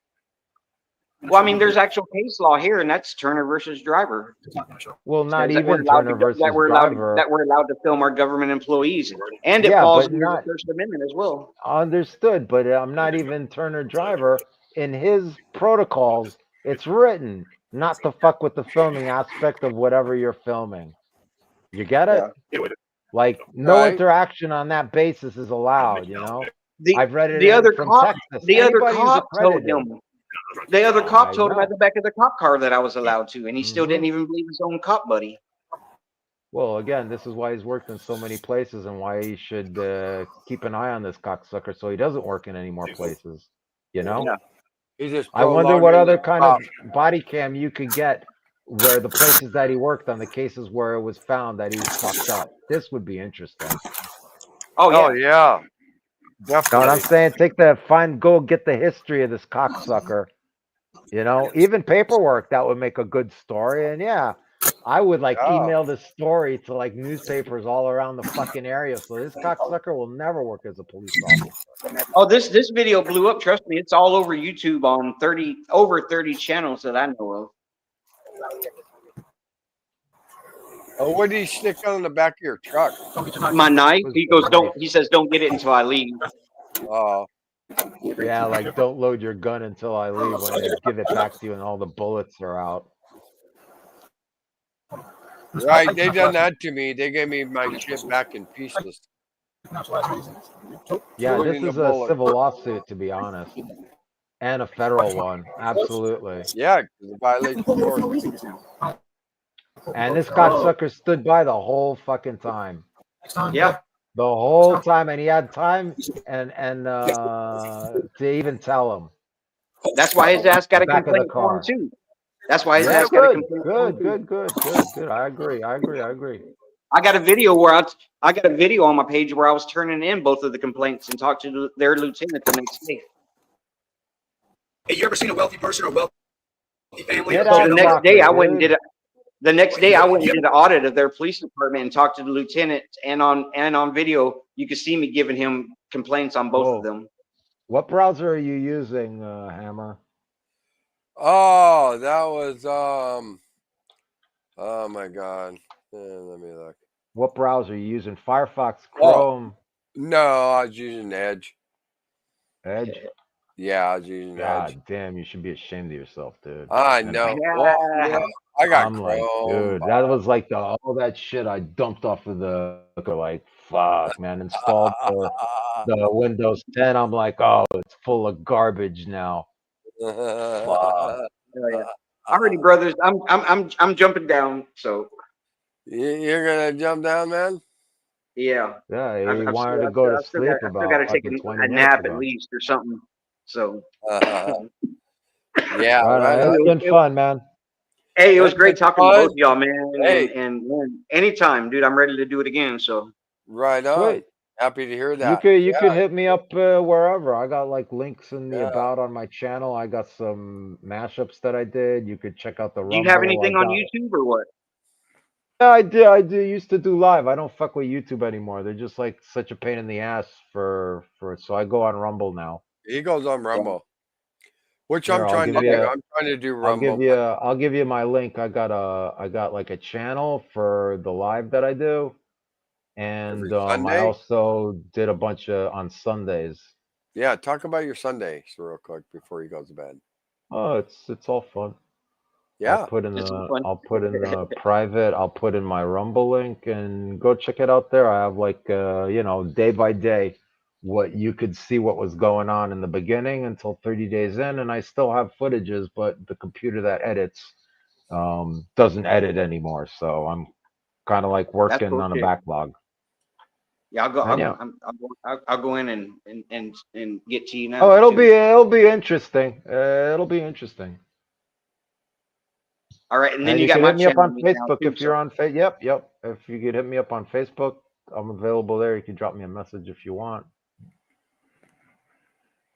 Well, I mean, there's actual case law here, and that's Turner versus Driver. It's not going to show. Well, not Says that we're even allowed Turner to, versus that we're allowed Driver. that we're allowed to film our government employees, and it Yeah, falls but under the not First Amendment as well. understood. But I'm not even Turner Driver. In his protocols, it's written not to fuck with the filming aspect of whatever you're filming. You get it? Yeah. Yeah, with it. Like no Right. interaction on that basis is allowed. You know, The I've read it the other from cop, Texas. the other Anybody who's cop told accredited. him. The other cop I told him know. at the back of the cop car that I was allowed to, and he still Mhm. didn't even believe his own cop buddy. Well, again, this is why he's worked in so many places and why he should keep an eye on this cocksucker so he doesn't work in any more places. You know? Yeah. He just I wonder prolonged what it other with kind cops. of body cam you could get where the places that he worked on, the cases where it was found that he was fucked up. This would be interesting. Oh yeah. Oh yeah, Know what I'm definitely. saying? Go get the history of this cocksucker. You know, even paperwork that would make a good story. And yeah, I would like Yeah. email this story to like newspapers all around the fucking area. So this cocksucker will never work as a police officer. Oh, this video blew up. Trust me, it's all over YouTube on over 30 channels that I know of. Oh, what did he stick on the back of your truck? Don't get your knife. My knife. Was He the goes, don't. knife. He says, don't get it until I leave. Oh, Yeah, like don't load your gun until I leave when I give it back to you and all the bullets are out. right. They done that to me. They gave me my shit back in pieces. Pronounce your last name. Yeah, this Including is the a bullet. civil lawsuit, to be honest. And a federal one. Absolutely. Yeah, 'cause it violates the law. And this cocksucker stood by the whole fucking time. Next time. Yeah. The whole time, and he had time and to even tell him. That's why his ass got a Back of the complaint form car. too. That's why his Yeah, ass got a good, complaint form good, too. good. I agree. I got a video where I got a video on my page where I was turning in both of the complaints and talked to their lieutenant the next day. Hey, you ever seen a wealthy person or wealthy family? Get So out the of next pocket, day I went and dude. did the next day I went and did an audit of their police department and talked to the lieutenant, and on video you could see me giving him complaints on both Whoa. of them. What browser are you using, Hammer? Oh, that was oh my god. Let me look. What browser are you using? Firefox, Oh. Chrome, No, I was using Edge. Edge? Yeah, I was using Edge. God damn, you should be ashamed of yourself, dude. I And know. Yeah. Well, yeah, I got I'm Chrome. like, dude, that was like all that shit I dumped off of the like, fuck, man. Installed the Windows 10. I'm like, oh, it's full of garbage now. Fuck. Oh, yeah. Alrighty, brothers, I'm jumping down. So You're gonna jump down, man? yeah, Yeah, he I've wanted still- to go to I've still sleep got- I about still got to take fucking 20 a minutes nap ago. at least or something. So Yeah, Right, right it's on. been fun, man. hey, it was That's great been talking to both fun. of y'all, man. Hey. And anytime, dude, I'm ready to do it again. So Right on. Sweet. Happy to hear You that. could Yeah, hit me up wherever. I got like links in the Yeah. about on my channel. I got some mashups that I did. You could check out the do you have Rumble. anything I on got- YouTube or what? Yeah, I do used to do live. I don't fuck with YouTube anymore. They're just like such a pain in the ass for so I go on Rumble now. he goes on Rumble, which Here, I'm I'll trying to give do. you- I'm trying to do I'll Rumble. give you my link. I got like a channel for the live that I do. And Every I Sunday? also did a bunch on Sundays. Yeah, talk about your Sundays real quick before he goes to bed. Oh, it's all fun. Yeah, I'll put in It's the fun. I'll put in the private. I'll put in my Rumble link and go check it out there. I have like day by day what you could see what was going on in the beginning until 30 days in, and I still have footages, but the computer that edits doesn't edit anymore. So I'm kind of like working cool on a shit. backlog. Yeah, I'll go. And yeah. I'll go in and get to you now. Oh, it'll too. be interesting. It'll be interesting. All right, and then And you you got can my hit me up channel on now, Facebook too, if you're so- on Facebook. Yep. If you could hit me up on Facebook, I'm available there. You can drop me a message if you want.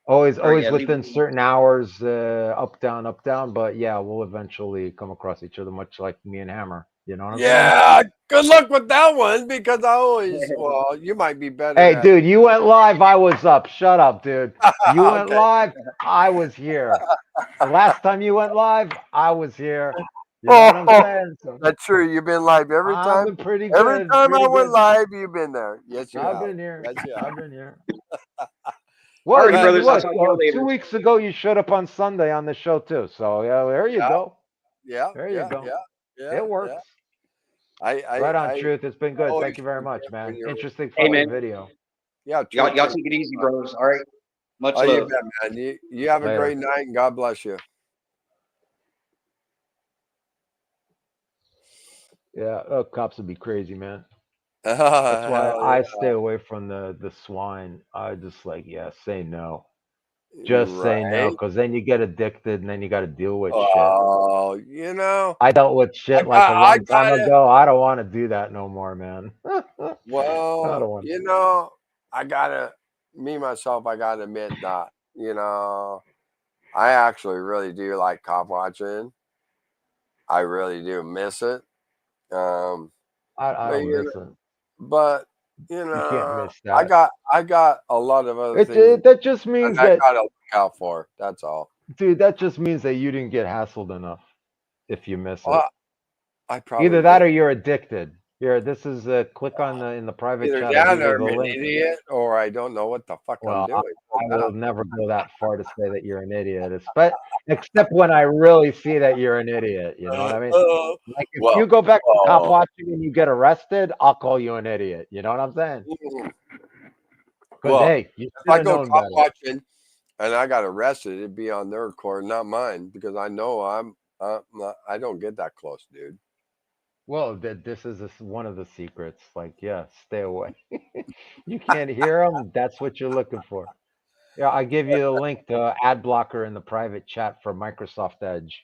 Always Or, yeah, leave within it- certain hours, up, down. But yeah, we'll eventually come across each other, much like me and Hammer. You know what I'm saying? yeah. Good luck with that one because I always. Well, you might be better. Hey, at- dude, you went live. I was up. Shut up, dude. You went Okay. live. I was here. The last time you went live, I was here. You know what I'm saying? So That's true. You've been live every I've time. been pretty Every good. time Pretty I went good. live, you've been there. Yes, you I've have. been here. Yes, you I've have. been here. Well, Alrighty, you brothers. I'll look, talk to y'all later. 2 weeks ago you showed up on Sunday on the show too. So yeah, there you Yeah. go. Yeah. There you Yeah. go. Yeah. Yeah. It works. I Right on, Truth. It's been good. always Thank you very much, forget man. when you're. Interesting Hey, fucking man. video. Yeah. Y'all Truth, take it easy, brothers. All right. Much Oh, you love. bet, man. You have a Later. great night and God bless you. Yeah, cops would be crazy, man. That's That's why I stay away from the swine. I just like, yeah, say no. Just say no, Right. because then you get addicted and then you got to deal with shit. Oh, you know. I dealt with shit like a I long time gotta. ago. I don't want to do that no more, man. I don't Well, want. you know, I gotta. Me myself, I gotta admit that. You know, I actually really do like cop watching. I really do miss it. Um, I but don't you miss know, it. but you You can't know, miss that. I got a lot of other things That just means I that, gotta look out for. That's all. dude. That just means that you didn't get hassled enough. If you miss it, I probably either that did. or you're addicted. Here, this is click on in the private Either chat. I'll that give or you I'm the an link. idiot or I don't know what the fuck I'm Well, doing. I will never go that far to say that you're an idiot, except when I really see that you're an idiot. You know what I mean? Like if you Well, go back to cop watching and you get arrested, I'll call you an idiot. You know what I'm saying? Because well, hey, you if should I have go known cop better. watching and I got arrested, it'd be on their record, not mine, because I know I don't get that close, dude. Well, this is one of the secrets. Like, yeah, stay away. You can't hear them. That's what you're looking for. Yeah, I give you the link to ad blocker in the private chat for Microsoft Edge.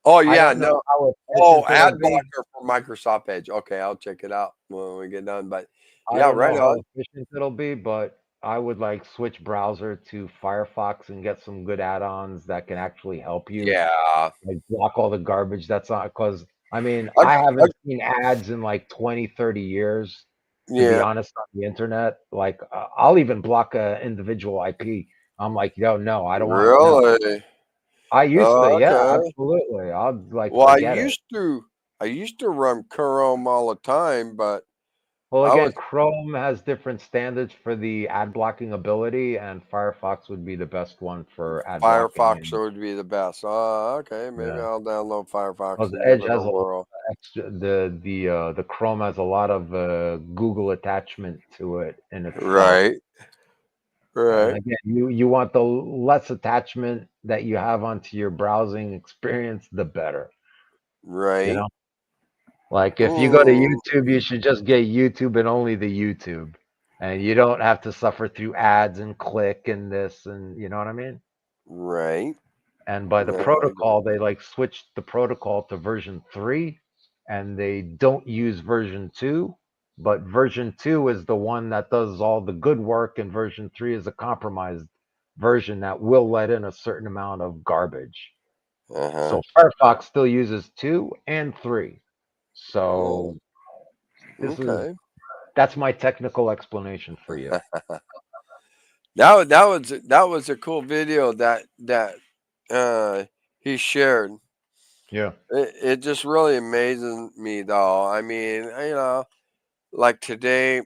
Oh I yeah, don't know no. how Oh, efficient ad it'll be. blocker for Microsoft Edge. Okay, I'll check it out when we get done. But I yeah, don't know right how on. efficient it'll be, but I would like switch browser to Firefox and get some good add-ons that can actually help you. Yeah. Like block all the garbage that's on, because I mean, I, I I, haven't seen ads in like 20, 30 years, to be yeah. honest, on the internet. Like, I'll even block a individual IP. I'm like, yo, no, I don't want, no. Really? I used to, yeah, Okay. absolutely. I'll like Well, forget it. I used to run Chrome all the time, but Well, I again, was Chrome has different standards for the ad blocking ability, and Firefox would be the best one for ad blocking. Firefox would be the best. Oh, okay. Maybe Yeah, I'll download Firefox because and give Edge it a has a lot whirl. of extra. The Chrome has a lot of Google attachment to it in itself. Right. And Right. again, you want the less attachment that you have onto your browsing experience, the better. You Right. know, like if you go to YouTube, you should just get YouTube and only the YouTube, and you don't have to suffer through ads and click and this, and you know what I mean. Right. And by the Yeah, protocol, they like switched the protocol to version 3, and they don't use version 2. But version 2 is the one that does all the good work, and version 3 is a compromised version that will let in a certain amount of garbage. uh-huh. So Firefox still uses 2 and 3. Oh, So this is okay. that's my technical explanation for you. That was a cool video that he shared. Yeah. It just really amazes me though. I mean, you know, like today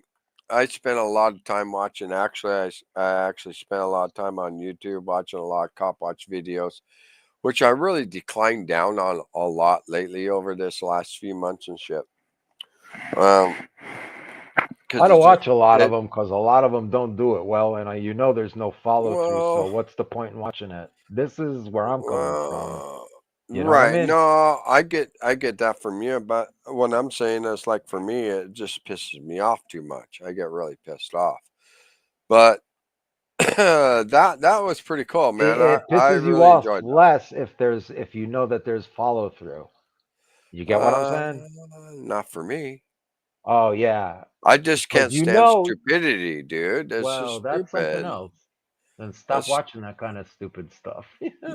I spent a lot of time watching. Actually, I actually spent a lot of time on YouTube watching a lot of cop watch videos, which I really declined down on a lot lately over this last few months and shit. Because I don't it's just watch a lot of them because a lot of them don't do it well, and there's no follow through. So well, what's the point in watching it? This is where I'm coming from. You know what I right. mean? No, I get that from you, but what I'm saying is like for me, it just pisses me off too much. I get really pissed off. But that was pretty cool, man. It I pisses you really off enjoyed less if you know that there's follow through. You that. get what I'm saying? Not for me. Oh yeah, I just because can't stand stupidity, dude. That's well, just that's something stupid. else. Then stop That's watching that kind of stupid stuff.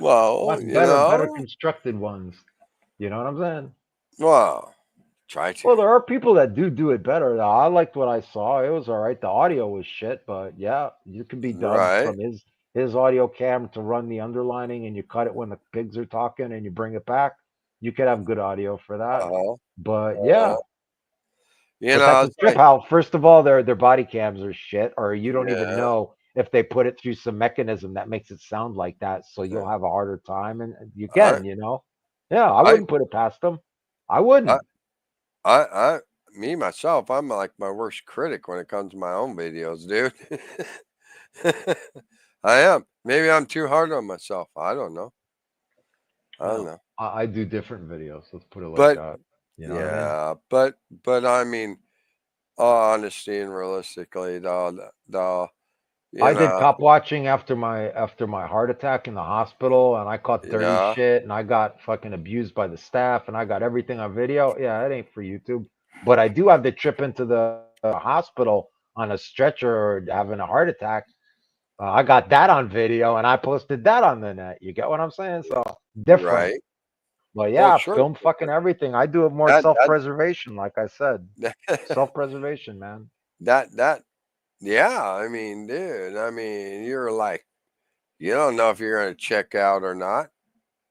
well, Watch you better know. constructed ones. You know what I'm saying? Well, try to. Well, there are people that do it better. I liked what I saw. It was all right. The audio was shit, but yeah, you can be dubbed Right. from his his audio cam to run the underlining and you cut it when the pigs are talking and you bring it back, you could have good audio for that. Uh-huh. But yeah, You but know, that's a it's trip like, out. First of all, their body cams are shit, or you don't even yeah, know if they put it through some mechanism that makes it sound like that, so yeah. you'll have a harder time. And you I, can, yeah, I I, wouldn't put it past them. I I, wouldn't. me myself, I'm like my worst critic when it comes to my own videos, dude. I am. Maybe I'm too hard on myself. I don't know. I don't No, know. I do different videos. Let's put it like But that. You know what I mean? yeah, but I mean, all honesty and realistically, you I did know, cop watching after my heart attack in the hospital, and I caught dirty yeah, shit, and I got fucking abused by the staff, and I got everything on video. Yeah, it ain't for YouTube, but I do have the trip into the hospital on a stretcher or having a heart attack. I got that on video, and I posted that on the net. You get what I'm saying? So different, right. but Well, yeah, sure. film fucking everything. I do it more That self-preservation, like I said, that self-preservation, man. that yeah. I mean, dude. I mean, you're like, you don't know if you're gonna check out or not.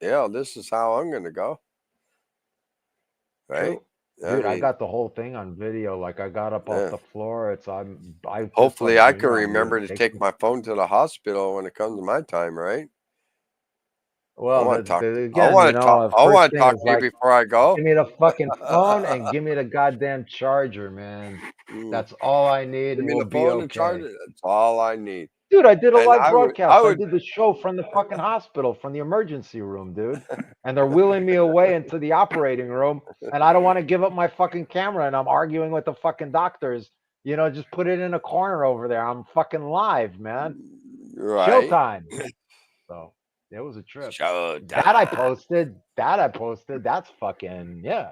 Yeah, this is how I'm gonna go. Right. True. I Dude, I mean, got the whole thing on video. Like I got up off yeah. the floor. I put Hopefully, some I can Junior on me remember and to take take me. my phone to the hospital when it comes to my time, right? I Well, want to talk. I again, want to talk. I first want to thing talk is to you like, before I go. give me the fucking phone and give me the goddamn charger, man. Mm. That's all I need, Give and me we'll the be phone and charge okay. it. That's all I need. Dude, I did a And live I would, broadcast. I did the show from the fucking hospital, from the emergency room, dude. And they're wheeling me away into the operating room, and I don't want to give up my fucking camera, and I'm arguing with the fucking doctors. Just put it in a corner over there. I'm fucking live, man. right. Showtime. So it was a trip. That I Showtime. posted. That I posted. That's fucking yeah.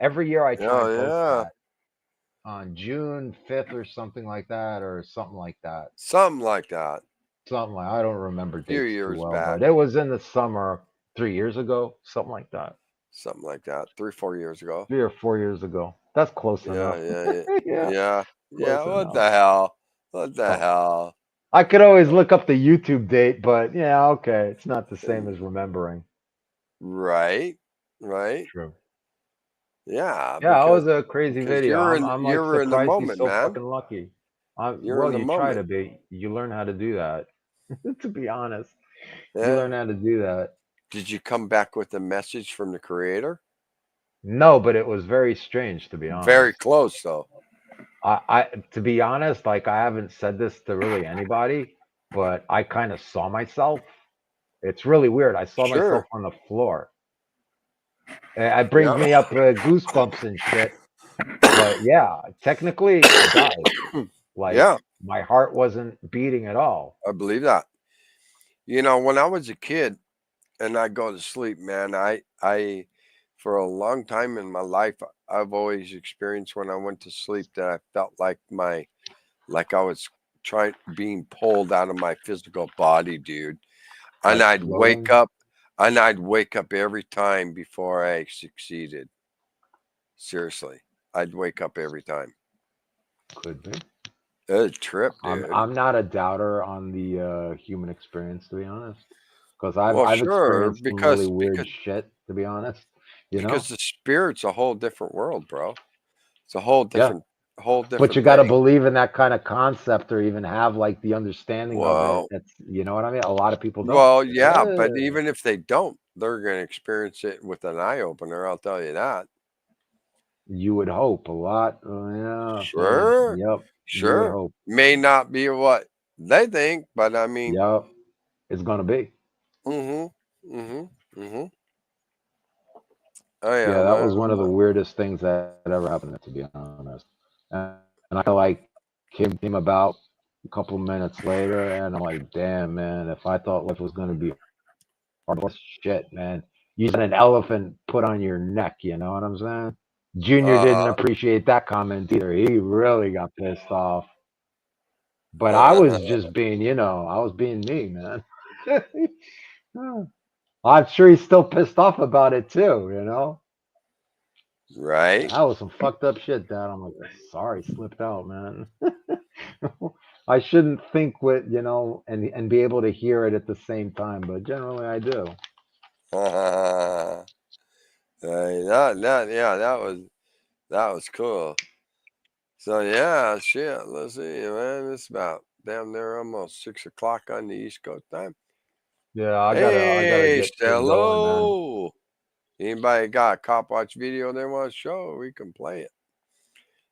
Every year I try Oh and post yeah, that on June 5th or something like that, or something like that. something like that. Something like I don't remember Few dates too years well, back, but it was in the summer 3 years ago, something like that. something like that. 3, 4 years ago. 3 or 4 years ago. That's close Yeah, enough. yeah, yeah, Yeah, yeah, yeah. close What enough. the hell? What the So hell? I could always look up the YouTube date, but yeah, okay. It's not the same And as remembering. right, right. True. Yeah, Yeah, it was a crazy video. you're I'm in I'm like you're in the surprised he's moment, so man. fucking lucky. You're in Well, the you try to moment. be. You learn how to do that. To be honest, you Yeah. learn how to do that. Did you come back with a message from the creator? No, but it was very strange to be Very honest. close, though. I to be honest, like I haven't said this to really anybody, but I kind of saw myself. It's really weird. I saw myself Sure. on the floor. It brings Yeah. me up goosebumps and shit. But yeah, technically, I died. Like Yeah, my heart wasn't beating at all. I believe that. When I was a kid and I go to sleep, man, I for a long time in my life, I've always experienced when I went to sleep that I felt like I was being pulled out of my physical body, dude. And Like I'd wake floating up and I'd wake up every time before I succeeded. Seriously. I'd wake up every time. could be. A trip, I'm dude. I'm not a doubter on the human experience, to be honest, because I've Well, I've sure, experienced some really because weird shit, to be honest. You know? the spirit's a whole different world, bro. It's a Yeah. whole But you different got to thing. believe in that kind of concept or even have like the understanding of it. Well, It's you know what I mean? A lot of people don't. yeah, but even if they don't, they're gonna experience it with an eye opener. I'll tell you that. You would hope a lot. Yeah. Sure, Yep. You would sure. hope. May not be what they think, but I mean, Yep. It's gonna be. mm-hmm, mm-hmm, mm-hmm. I Yeah, am. that was one of the weirdest things that ever happened, to be honest. And I like came about a couple minutes later, and I'm like, damn, man, if I thought life was gonna be hard, shit, man. You got an elephant put on your neck, you know what I'm saying? Junior didn't Uh-huh. appreciate that comment either. He really got pissed off. But I was just being, I was being me, man. I'm sure he's still pissed off about it too. Right. That was some fucked up shit, Dad. I'm like, sorry, slipped out, man. I shouldn't think with, and be able to hear it at the same time, but generally I do. Yeah, that was cool. So yeah, shit. Let's see, man. It's about damn near almost 6 o'clock on the East Coast time. Yeah, I gotta Hey, get shit going, man. Stello. Anybody got a cop watch video they want to show? We can play it.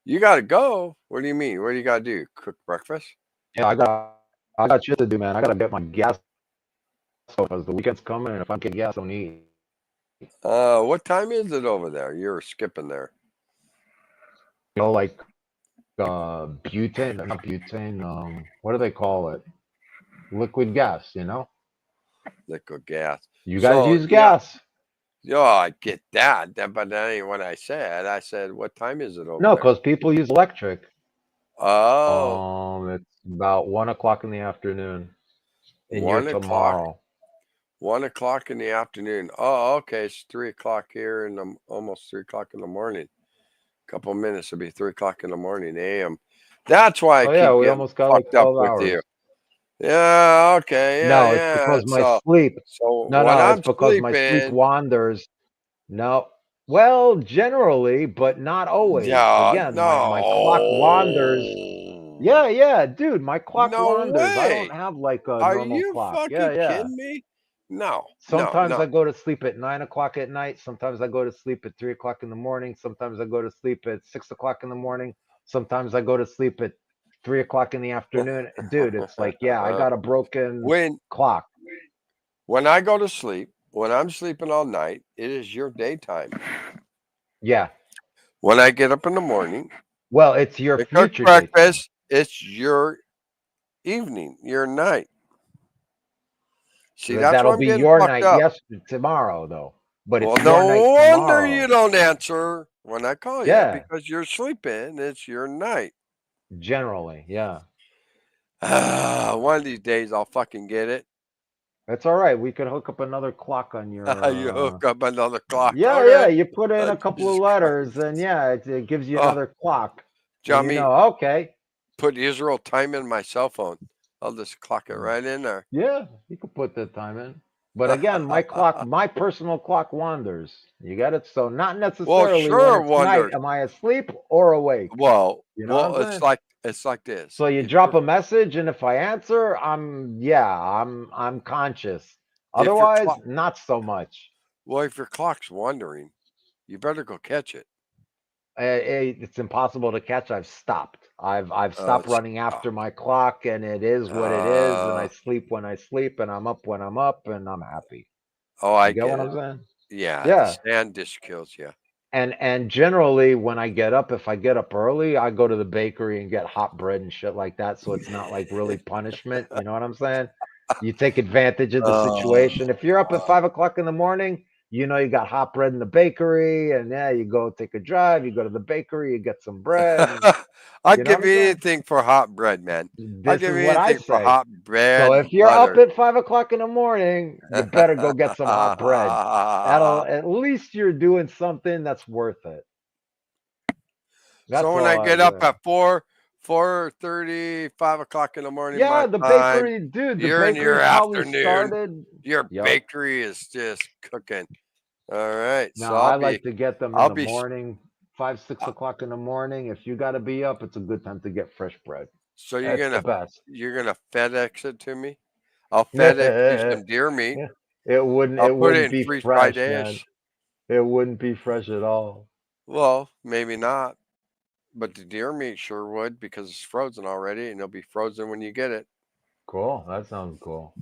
You gotta go. What do you mean? What do you gotta do? Cook breakfast? Yeah, I got shit to do, man. I gotta get my gas because the weekend's coming, and if I get gas, I don't eat. What time is it over there? You're skipping there. Like butane, not butane. What do they call it? Liquid gas. Liquid gas. You guys So, use yeah. gas. Yeah, I get that, but that ain't what I said. I said, what time is it over No, there? because people use electric. Oh, It's about 1 o'clock in the afternoon. In 1 your o'clock. tomorrow. 1 o'clock in the afternoon. Oh, okay. It's 3 o'clock here, and almost 3 o'clock in the morning. Couple minutes will be 3 o'clock in the morning a.m. That's why I Oh keep yeah, we getting almost got like fucked up 12 with hours. you. Yeah, okay, yeah, No, it's yeah. because my So, sleep. so No, when no, I'm it's because my sleep sleeping, wanders. No. Well, generally, but not always. yeah, Again, my clock wanders. no, Yeah, dude, my clock no wanders. I don't way. have like a Are normal you clock. fucking Yeah. kidding me? No, Sometimes no. I go to sleep at 9 o'clock at night. Sometimes I go to sleep at 3 o'clock in the morning. Sometimes I go to sleep at 6 o'clock in the morning. Sometimes I go to sleep at 3 o'clock in the afternoon. Dude, it's like, yeah, I got a broken When clock. I go to sleep, when I'm sleeping all night, it is your daytime. Yeah. When I get up in the morning, Well, it's your to cook future daytime. breakfast, it's your evening, your night. See, that's why That'll I'm be getting your fucked night. up. Yes, tomorrow though. But Well, it's no your night wonder tomorrow. you don't answer when I call you Yeah. because you're sleeping. It's your night. Generally, yeah. One of these days I'll fucking get it. That's all right. We could hook up another clock on your. You hook up another clock. Yeah, Okay. you put in a couple Jesus of letters, and yeah, it gives you Oh, another clock. And Johnny, okay. put Israel time in my cell phone. I'll just clock it right in there. Yeah, you could put the time in. But again, my personal clock wanders. You got it? So not necessarily sure, when it's wanders. night, am I asleep or awake? Well, You know what I'm it's saying? like this. So you If drop your- a message, and if I answer, I'm conscious. if your Otherwise, clock, not so much. well, if your clock's wandering, you better go catch it. It's impossible to catch. I've stopped. I've stopped running after my clock, and it is what it is. And I sleep when I sleep, and I'm up when I'm up, and I'm happy. Oh, I You get get what it. I'm saying? Yeah, Yeah. the sand dish kills you. And generally, when I get up, if I get up early, I go to the bakery and get hot bread and shit like that. So it's not like really punishment. You know what I'm saying? You take advantage of the situation. If you're up at 5 o'clock in the morning, you got hot bread in the bakery, and yeah, you go take a drive, you go to the bakery, you get some bread. And, I'd you know give what I'm saying? anything for hot bread, man. I'd This give is what I anything for say. hot bread. So if you're up butter. at 5 o'clock in the morning, you better go get some hot bread. That'll at least you're doing something that's worth it. That's So when all I get up do. at 4:30, 5 o'clock in the morning, Yeah, my the time, bakery, dude. The you're in your bakery probably afternoon. started. Your Yup. bakery is just cooking. All right. No, So I like to get them in I'll the be morning, 5, 6 o'clock in the morning. If you got to be up, it's a good time to get fresh bread. so you're That's the gonna best. FedEx it to me? I'll FedEx you some deer meat. It wouldn't. I'll It put it wouldn't in be freeze-dried fresh, man. ish. It wouldn't be fresh at all. Well, maybe not. But the deer meat sure would because it's frozen already and it'll be frozen when you get it. Cool. That sounds cool.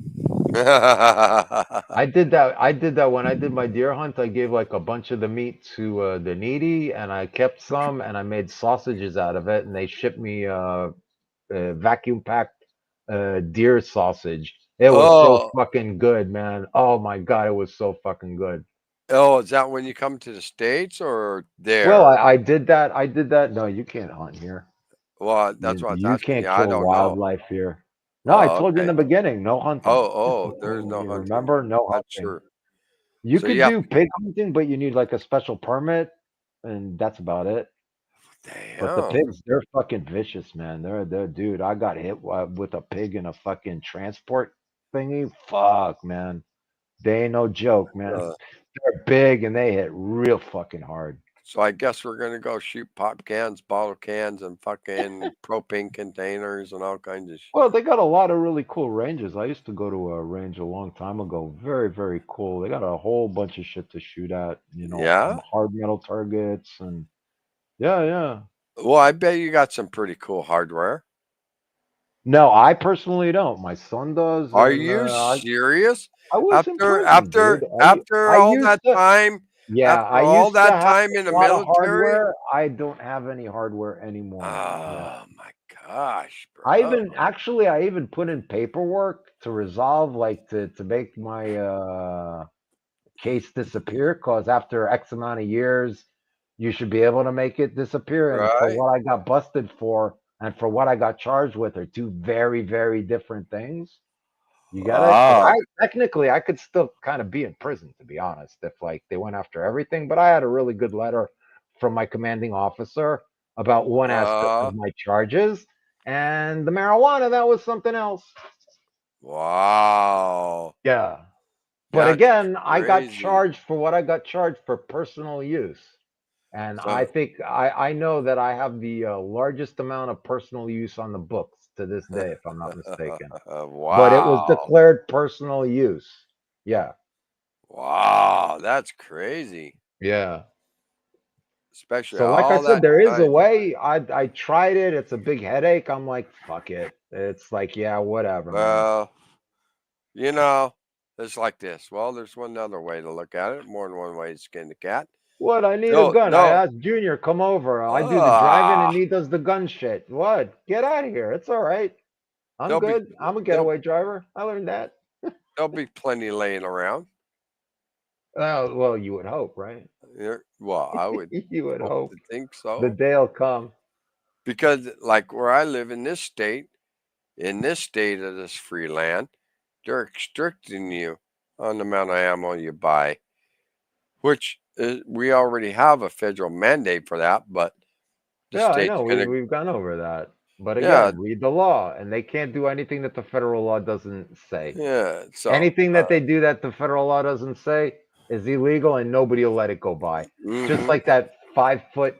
I I did that when I did my deer hunt. I gave like a bunch of the meat to the needy, and I kept some, and I made sausages out of it, and they shipped me vacuum packed deer sausage. It was so fucking good, man. Oh my god, it was so fucking good. Oh, is that when you come to the States or there? Well, I did that. I did that. No, you can't hunt here. Well, that's what I was You asking can't you. I kill don't know. wildlife here. No, I told you in the Okay. beginning, no hunting. There's no You hunting. remember? No That's hunting. true. You So could you have do pig hunting, but you need like a special permit, and that's about it. But the Damn. pigs, they're fucking vicious, man. They're dude. I got hit with a pig in a fucking transport thingy. Fuck, man. They ain't no joke, man. Uh, They're big and they hit real fucking hard. so I guess we're gonna go shoot pop cans, bottle cans, and fucking propane containers and all kinds of shit. Well, they got a lot of really cool ranges. I used to go to a range a long time ago. Very, very cool. They got a whole bunch of shit to shoot at, Yeah. hard metal targets and yeah. Well, I bet you got some pretty cool hardware. No, I personally don't. My son does. Are and, you I serious? was in After prison, dude. after I all used that to, time, yeah, after I all used to that have time in a the lot of military? hardware. I don't have any hardware anymore. Yeah. Oh my gosh, I bro. even put in paperwork to resolve, like to make my case disappear, because after X amount of years, you should be able to make it disappear. And for Right? what I got busted for and for what I got charged with are two very, very different things. You get it? 'Cause Wow. technically I could still kind of be in prison, to be honest, if like they went after everything. But I had a really good letter from my commanding officer about one aspect Uh, of my charges, and the marijuana, that was something else. wow. Yeah. But That's again, I got crazy. charged for what I got charged for personal use. And I So, think I know that I have the largest amount of personal use on the books to this day, if I'm not mistaken. But it was wow. declared personal use. Yeah. Wow. That's crazy. Yeah. Especially So like I all said, that there is a time. way. I tried it. It's a big headache. I'm like, fuck it. It's like, yeah, whatever, man. Well, you know, it's like this. Well, there's one other way to look at it. More than one way to skin the cat. What? I need a No, gun. I no. asked Junior, come over. I do the driving and Ah, he does the gun shit. What? Get out of here. It's all right. I'm there'll be good. I'm a there'll, getaway driver. I learned that. there'll be plenty laying around. Oh, well, you would hope, right? Well, I would You would hope hope to think the so. day'll come. Because like where I live in this state of this free land, they're restricting you on the amount of ammo you buy, which we already have a federal mandate for that, but the Yeah, I state's know. gonna, We've gone over that. But yeah, again, read the law, and they can't do anything that the federal law doesn't say. yeah. So, Anything that they do that the federal law doesn't say is illegal, and nobody will let it go by. Just mm-hmm. like that 5 foot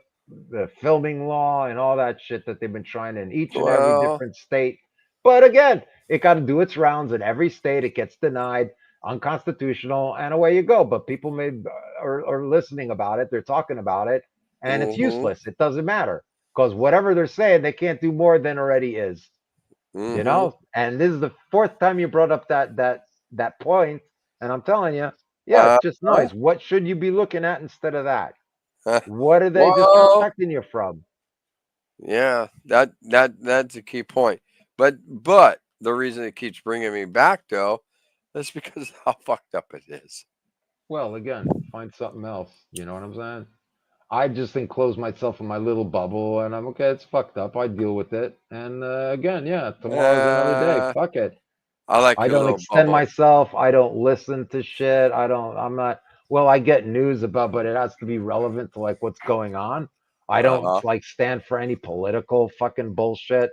the filming law and all that shit that they've been trying in each and every Well, different state. But again, it got to do its rounds in every state. It gets denied, unconstitutional, and away you go. But people are listening about it. They're talking about it, and it's mm-hmm, useless. It doesn't matter because whatever they're saying, they can't do more than already is. mm-hmm. And this is the fourth time you brought up that point, and I'm telling you, yeah, Uh, it's just noise. What should you be looking at instead of that? uh, What are they well, disrespecting you from? yeah, that's a key point. But the reason it keeps bringing me back though is because of how fucked up it is. Well, again, find something else. You know what I'm saying? I just enclose myself in my little bubble, and I'm okay. It's fucked up. I deal with it, and again, yeah, tomorrow's another day. Uh, Fuck it. I like I your don't little extend bubble. myself. I don't listen to shit. I'm not, well, I get news about, but it has to be relevant to like what's going on. I don't Uh-huh. like stand for any political fucking bullshit,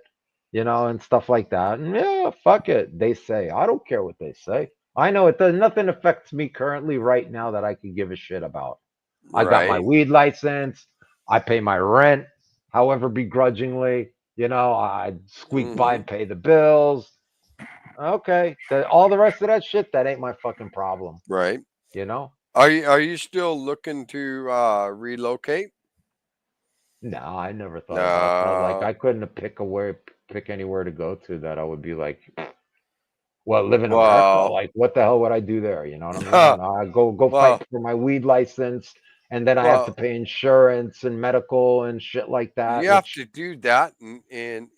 and stuff like that. And yeah, fuck it. They say, I don't care what they say. I know it does nothing affects me currently right now that I could give a shit about. I got my Right. weed license. I pay my rent, however begrudgingly. I squeak by Mm-hmm. and pay the bills. Okay. All the rest of that shit, that ain't my fucking problem. Right. You know? Are you still looking to relocate? No, I never thought about that. Like No. I couldn't pick anywhere to go to that I would be like, well, live in America. Well, Like, what the hell would I do there? You know what I mean? I go well, fight for my weed license, and then I have to well. pay insurance and medical and shit like that. You have Which, to do that in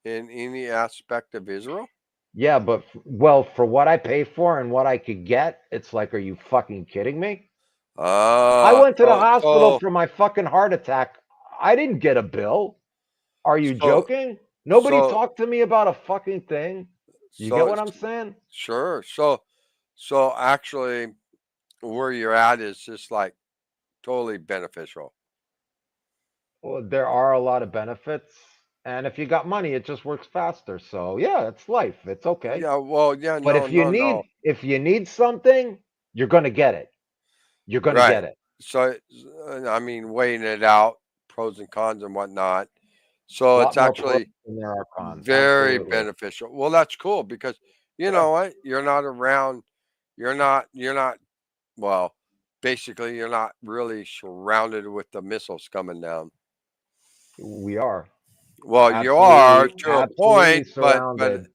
any aspect of Israel. yeah, but well, for what I pay for and what I could get, it's like, are you fucking kidding me? I went to the So hospital so for my fucking heart attack. I didn't get a bill. Are you so joking? Nobody so talked to me about a fucking thing. You get so what I'm saying? sure. So actually, where you're at is just like totally beneficial. Well, there are a lot of benefits, and if you got money, it just works faster. So yeah, it's life. It's okay. Yeah, well, yeah, But no, no, no. if you need something, you're gonna get it. You're gonna Right. get it. So, I mean, weighing it out, pros and cons and whatnot. A So lot it's more pros actually than there are cons. very Absolutely. beneficial. Well, that's cool because you know what? You're not around. You're not. Well, basically, you're not really surrounded with the missiles coming down. We are Well, you are to a absolutely point, but surrounded.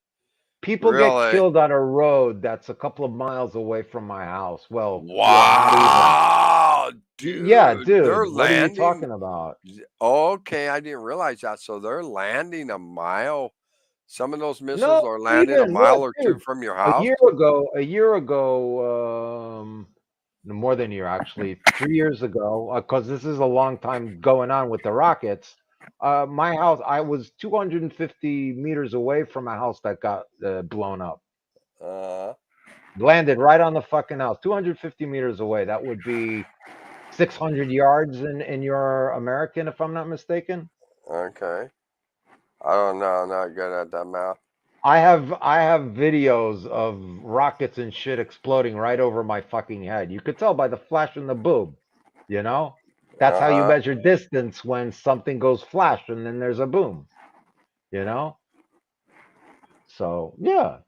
People get really, killed on a road that's a couple of miles away from my house. Well, yeah, not even. wow, Yeah, dude, they're dude, what are you landing. talking about? Okay, I didn't realize that. So they're landing a mile. Some of those missiles No, are landing a even mile look, or two dude. from your A house. year ago, no, more than a year actually, 3 years ago, because this is a long time going on with the rockets. My house, I was 250 meters away from a house that got blown up. Uh, Landed right on the fucking house, 250 meters away. That would be 600 yards in your American, if I'm not mistaken. okay. I don't know. I'm not good at that math. I have videos of rockets and shit exploding right over my fucking head. You could tell by the flash and the boom, you know? That's how you Uh-huh. measure distance when something goes flash and then there's a boom, you know? So, yeah.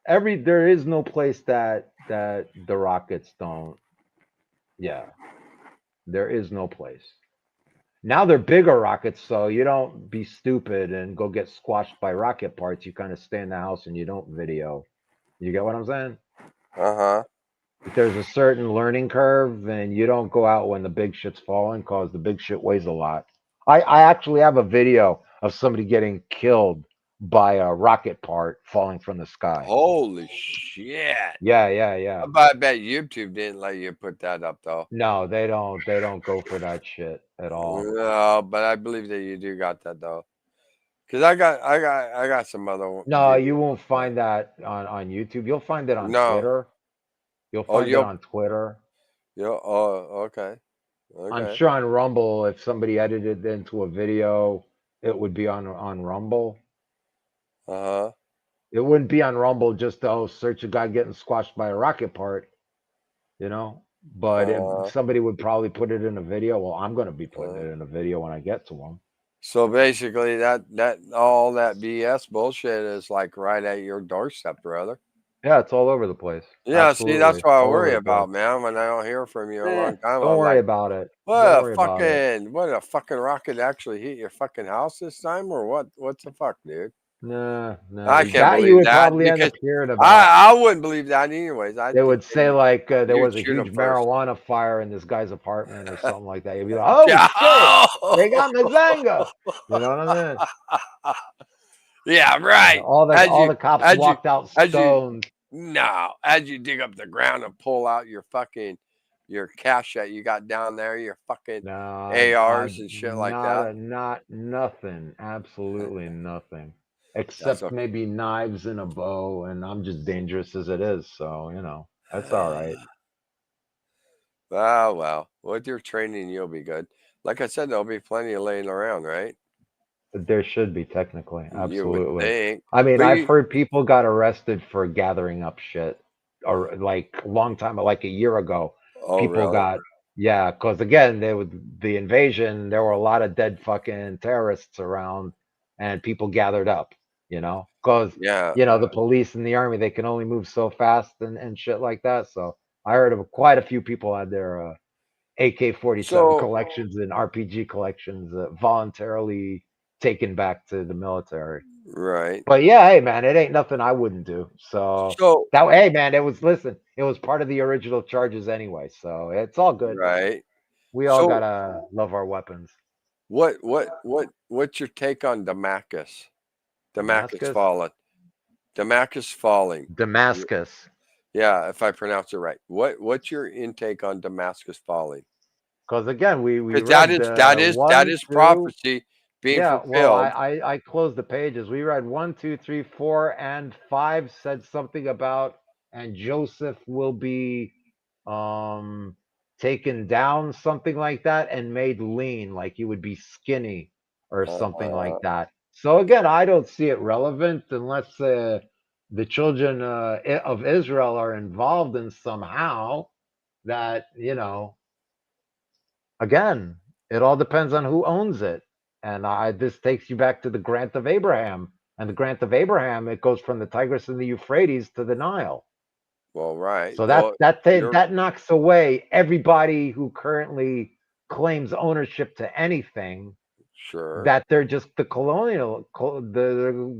There is no place that the rockets don't. Yeah. There is no place. Now they're bigger rockets, so you don't be stupid and go get squashed by rocket parts. You kind of stay in the house and you don't video. You get what I'm saying? Uh-huh. There's a certain learning curve, and you don't go out when the big shit's falling because the big shit weighs a lot. I actually have a video of somebody getting killed by a rocket part falling from the sky. Holy shit. Yeah, yeah, yeah. But I bet YouTube didn't let you put that up though. No, they don't. They don't go for that shit at all. No, but I believe that you do got that though. Cause I got some other No, you videos. won't find that on YouTube. You'll find it on No. Twitter. You'll Oh, find it on Twitter. oh, okay. I'm Okay. sure on Rumble, if somebody edited it into a video, it would be on Rumble. Uh-huh. It wouldn't be on Rumble just to search a guy getting squashed by a rocket part, you know. But if Uh, somebody would probably put it in a video, well, I'm gonna be putting uh. it in a video when I get to them. So basically that all that BS bullshit is like right at your doorstep, brother. Yeah, it's all over the place. Yeah, see, that's Absolutely, what I all over worry the place. about, man. When I don't hear from you a Eh, long time, don't I'm worry like, about it. Don't worry about it. what a fucking rocket actually hit your fucking house this time, or what? What's the fuck, dude? Nah, I can't that you believe would that probably end because up hearing about. I wouldn't believe that anyways. I They think would say like there you'd was a shoot huge them first. marijuana fire in this guy's apartment or something like that. You'd be like, "Oh Yeah. shit, they got Mazanga." You know what I mean? Yeah, right. All the cops As you walked out as you stoned. no, as you dig up the ground and pull out your cash that you got down there, your fucking No, ARs and shit like that. not nothing. Absolutely nothing. That's Except okay. maybe knives and a bow, and I'm just dangerous as it is, so that's all right. Ah, well, with your training, you'll be good. Like I said, there'll be plenty of laying around, right? There should be technically, You would absolutely. think. I mean, But I've you, heard people got arrested for gathering up shit, or like a long time, like a year ago. oh, People really? got Yeah, because again, there was the invasion. There were a lot of dead fucking terrorists around, and people gathered up. Because Yeah. the police and the army, they can only move so fast and shit like that. So I heard of quite a few people had their AK-47 So, collections and RPG collections voluntarily taken back to the military. right. But yeah, hey man, it ain't nothing I wouldn't do. So So, hey man, it was part of the original charges anyway. So it's all good. right. We all So, gotta love our weapons. what's your take on Damascus? Damascus Damascus? falling. Damascus falling. Damascus. Yeah, if I pronounce it right. What's your intake on Damascus falling? Because again, we Because that read is that is that 1, is 2. prophecy being Yeah, well, fulfilled. I closed the pages. We read 1, 2, 3, 4, and 5 said something about and Joseph will be taken down, something like that, and made lean, like he would be skinny or something like that. So again, I don't see it relevant unless the children of Israel are involved in somehow that, again, it all depends on who owns it. And this takes you back to the Grant of Abraham. And the Grant of Abraham, it goes from the Tigris and the Euphrates to the Nile. Well, right. So Well, that knocks away everybody who currently claims ownership to anything. sure. That they're just the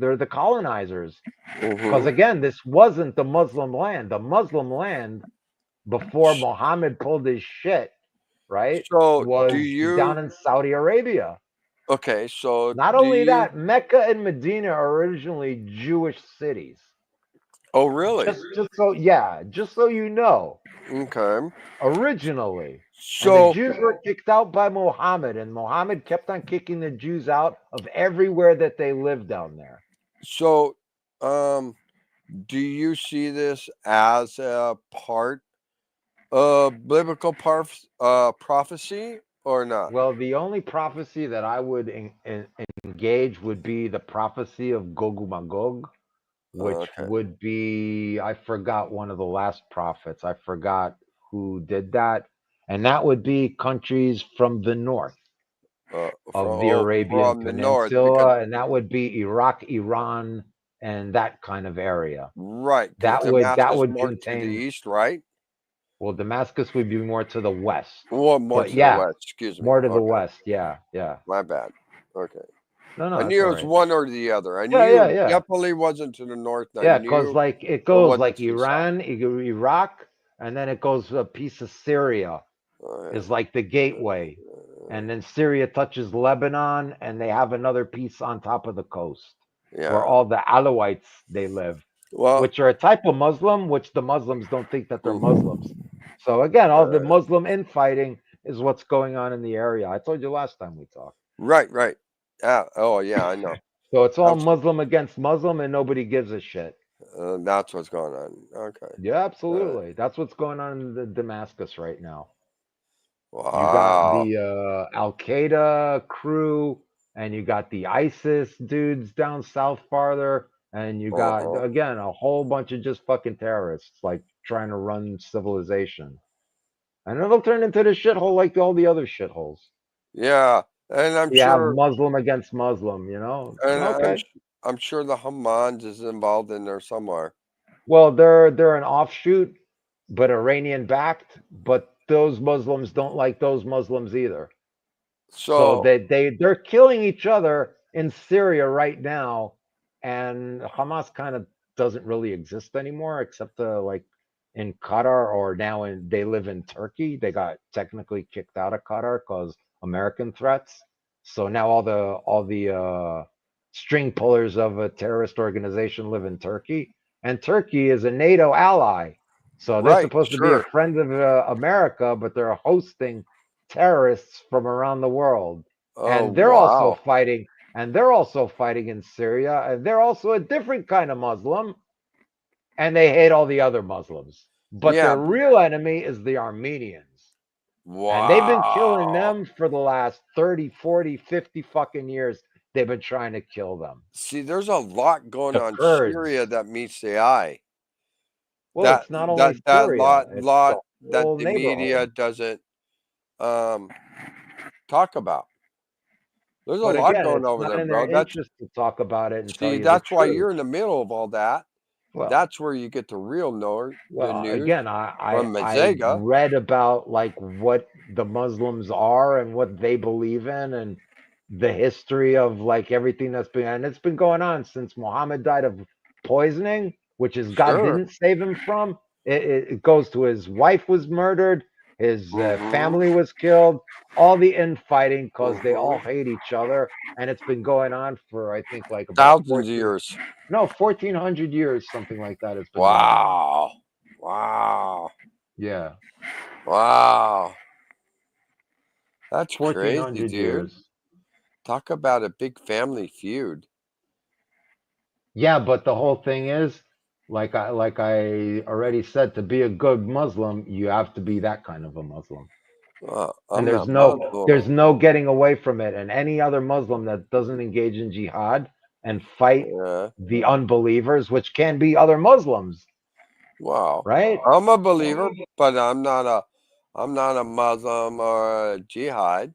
they're the colonizers. Because Mhm. again, this wasn't the Muslim land. The Muslim land before Muhammad pulled his shit, right, So, was do you? down in Saudi Arabia. Okay, so Not do only you? that, Mecca and Medina are originally Jewish cities. Oh, really? Just so you know, Okay. originally. And the So, Jews were kicked out by Muhammad, and Muhammad kept on kicking the Jews out of everywhere that they lived down there. so, do you see this as a part of biblical prophecy or not? Well, the only prophecy that I would engage would be the prophecy of Gog and Magog, which Okay. would be, I forgot one of the last prophets. I forgot who did that. And that would be countries from the north of the Arabian from the north, because Peninsula, and that would be Iraq, Iran, and that kind of area. right, because That would Damascus more to the contain, east, right? well, Damascus would be more to the west. Well, more But to the yeah, west. Excuse me. more to the Okay, west. Yeah. my bad. Okay, No, I it's knew all it was right. one or the other. I Yeah, knew yeah. definitely wasn't to the north. And I Yeah, because knew like it it goes wasn't like to the south. Iran, Iraq, and then it goes a piece of Syria is like the gateway. And then Syria touches Lebanon, and they have another piece on top of the coast where Yeah. all the Alawites they live, Well, which are a type of Muslim, which the Muslims don't think that they're Muslims. So again, all the Muslim infighting is what's going on in the area. I told you last time we talked. right. Oh, yeah, I know. So it's all Abs- Muslim against Muslim, and nobody gives a shit. That's what's going on. Okay. Yeah, absolutely. That's what's going on in the Damascus right now. You got Wow. the Al Qaeda crew, and you got the ISIS dudes down south farther, and you got again a whole bunch of just fucking terrorists like trying to run civilization, and it'll turn into the shithole like all the other shitholes. Yeah, and I'm You have sure, Muslim against Muslim, and Okay. I'm sure the Hamas is involved in there somewhere. Well, they're an offshoot, but Iranian backed, but those Muslims don't like those Muslims either. So So, they're killing each other in Syria right now, and Hamas kind of doesn't really exist anymore, except like in Qatar, or now they live in Turkey. They got technically kicked out of Qatar because American threats. So now all the string pullers of a terrorist organization live in Turkey, and Turkey is a NATO ally. So they're right, supposed to be a sure. friend of America, but they're hosting terrorists from around the world. Oh, And they're also wow. fighting, in Syria, and they're also a different kind of Muslim, and they hate all the other Muslims. But Yeah. their real enemy is the Armenians. And they've been killing Wow. them for the last 30, 40, 50 fucking years. They've been trying to kill them. See, there's a lot going The on in Kurds. Syria that meets the eye. Well, it's not only That Syria, it's lot the that whole the media neighborhood. doesn't talk about. There's a But lot again, going it's over not there, in bro. their interest to talk about it and tell See, you the that's why truth. you're in the middle of all that. Well, That's where you get the real the well, news again, from I Mazega. read about like what the Muslims are and what they believe in, and the history of like everything and it's been going on since Muhammad died of poisoning, which is God Sure. didn't save him from. It goes to his wife was murdered, his family was killed, all the infighting because they all hate each other, and it's been going on for I think like about Thousands of years. 1400 years, something like that. It's been going on. Wow. Yeah, Wow. That's crazy, 1400 dude. years. Talk about a big family feud. Yeah, but the whole thing is like I already said, to be a good Muslim, you have to be that kind of a Muslim. Well, And I'm there's not no Muslim. getting away from it. And any other Muslim that doesn't engage in jihad and fight Yeah. the unbelievers, which can be other Muslims, Wow. right? I'm a believer, but I'm not a Muslim or a jihad.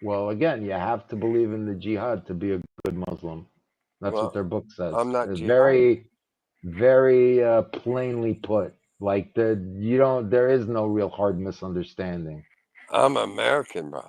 Well, again, you have to believe in the jihad to be a good Muslim. That's Well, what their book says. I'm not It's jihad. very, very plainly put. Like there is no real hard misunderstanding. I'm American, bro.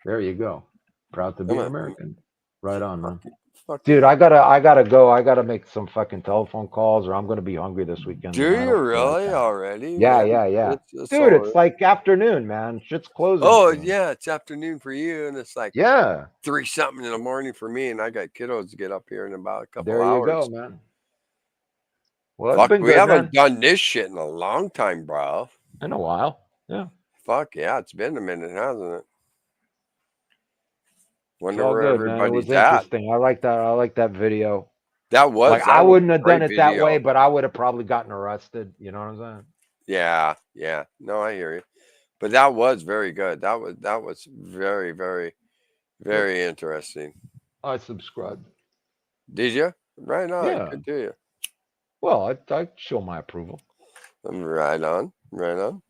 There you go. Proud to be I'm an a- American. Right on, man. Fuck Dude, yeah. I gotta go. I gotta make some fucking telephone calls, or I'm gonna be hungry this weekend. Do and I you don't feel like really that. already? Yeah, man? yeah. It's Dude, so- it's like afternoon, man. Shit's closing. Oh soon. yeah, it's afternoon for you, and it's like Yeah. 3-something in the morning for me, and I got kiddos to get up here in about a couple There you hours. go, man. Well, it's Fuck, been we good, haven't man. done this shit in a long time, bro. In a while. Yeah. Fuck yeah, it's been a minute, hasn't it? It's Wonder all where good, man. It was everybody's at. interesting. I like that. I like that video. That was Like that I was wouldn't a have done great it that way, video. but I would have probably gotten arrested. You know what I'm saying? Yeah, yeah. No, I hear you. But that was very good. That was very, very, very interesting. I subscribed. Did you? Right on. Yeah. Good to you. Well, I show my approval. Right on. Right on.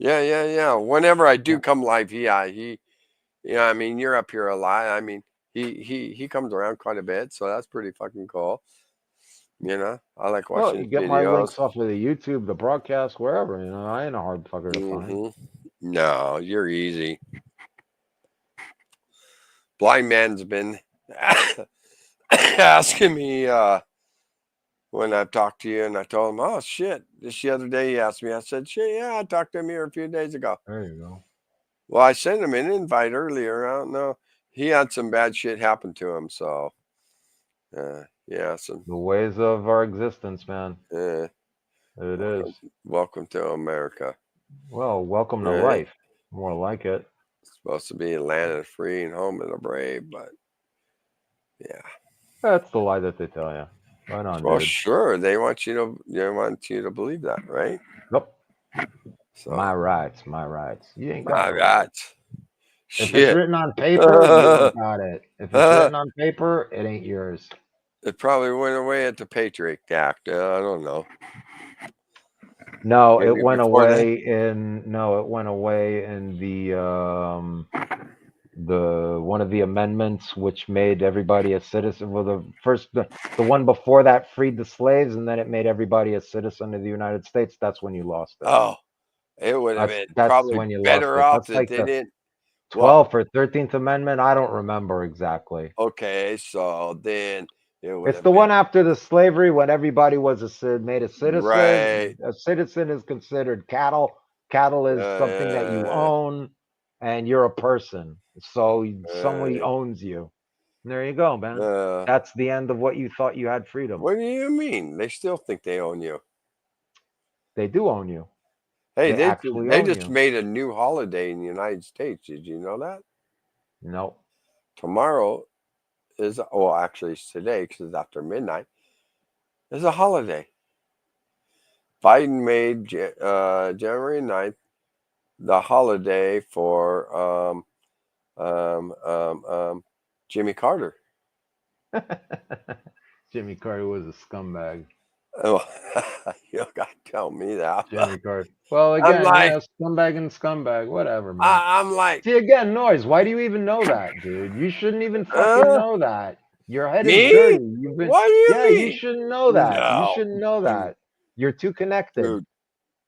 Yeah. Whenever I do come live, he I mean, you're up here a lot. I mean, he comes around quite a bit, so that's pretty fucking cool. You know, I like Well, watching you his get my videos. links off of the YouTube, the broadcast, wherever. You know, I ain't a hard fucker to find. Mhm. No, you're easy. Blind man's been asking me when I've talked to you, and I told him, oh shit, just the other day he asked me. I said, shit, yeah, I talked to him here a few days ago. There you go. Well, I sent him an invite earlier. I don't know. He had some bad shit happen to him, so yeah, some The ways of our existence, man. uh, It is. welcome to America. Well, welcome to Right. life. More like it. It's supposed to be a land of the free and home of the brave, but yeah. That's the lie that they tell you. Right on, Well, dude. sure, they want you to believe that, right? Nope. So My rights. You ain't got my no rights. If it's Shit, written on paper, you don't got it. If it's written on paper, it ain't yours. it probably went away at the Patriot Act. I don't know. No, Maybe it went before that? away in the one of the amendments which made everybody a citizen. Well, the one before that freed the slaves, and then it made everybody a citizen of the United States. That's when you lost it. Oh, it would have been That's probably when you better lost it. off That's that like they the didn't. Well, 12th or 13th Amendment. I don't remember exactly. okay, so then it would It's have the been one after the slavery when everybody was made a citizen. right. A citizen is considered cattle. Cattle is something that you own, and you're a person. So somebody owns you. And there you go, man. That's the end of what you thought you had freedom. What do you mean? They still think they own you. They do own you. Hey, They they actually own just you. made a new holiday in the United States. Did you know that? No. Tomorrow is, well, actually it's today because it's after midnight. It's a holiday. Biden made January 9th the holiday for Jimmy Carter. Jimmy Carter was a scumbag. Oh, you don't got to tell me that. Jimmy Carter. Well, I'm again, like- yeah, scumbag and scumbag, whatever, man. I'm like, See, again, Noise, why do you even know that, dude? You shouldn't even fucking know that. Your head me? is dirty. You've been, What do you yeah, mean? you shouldn't know that. No, You shouldn't know that. You're too connected. Dude,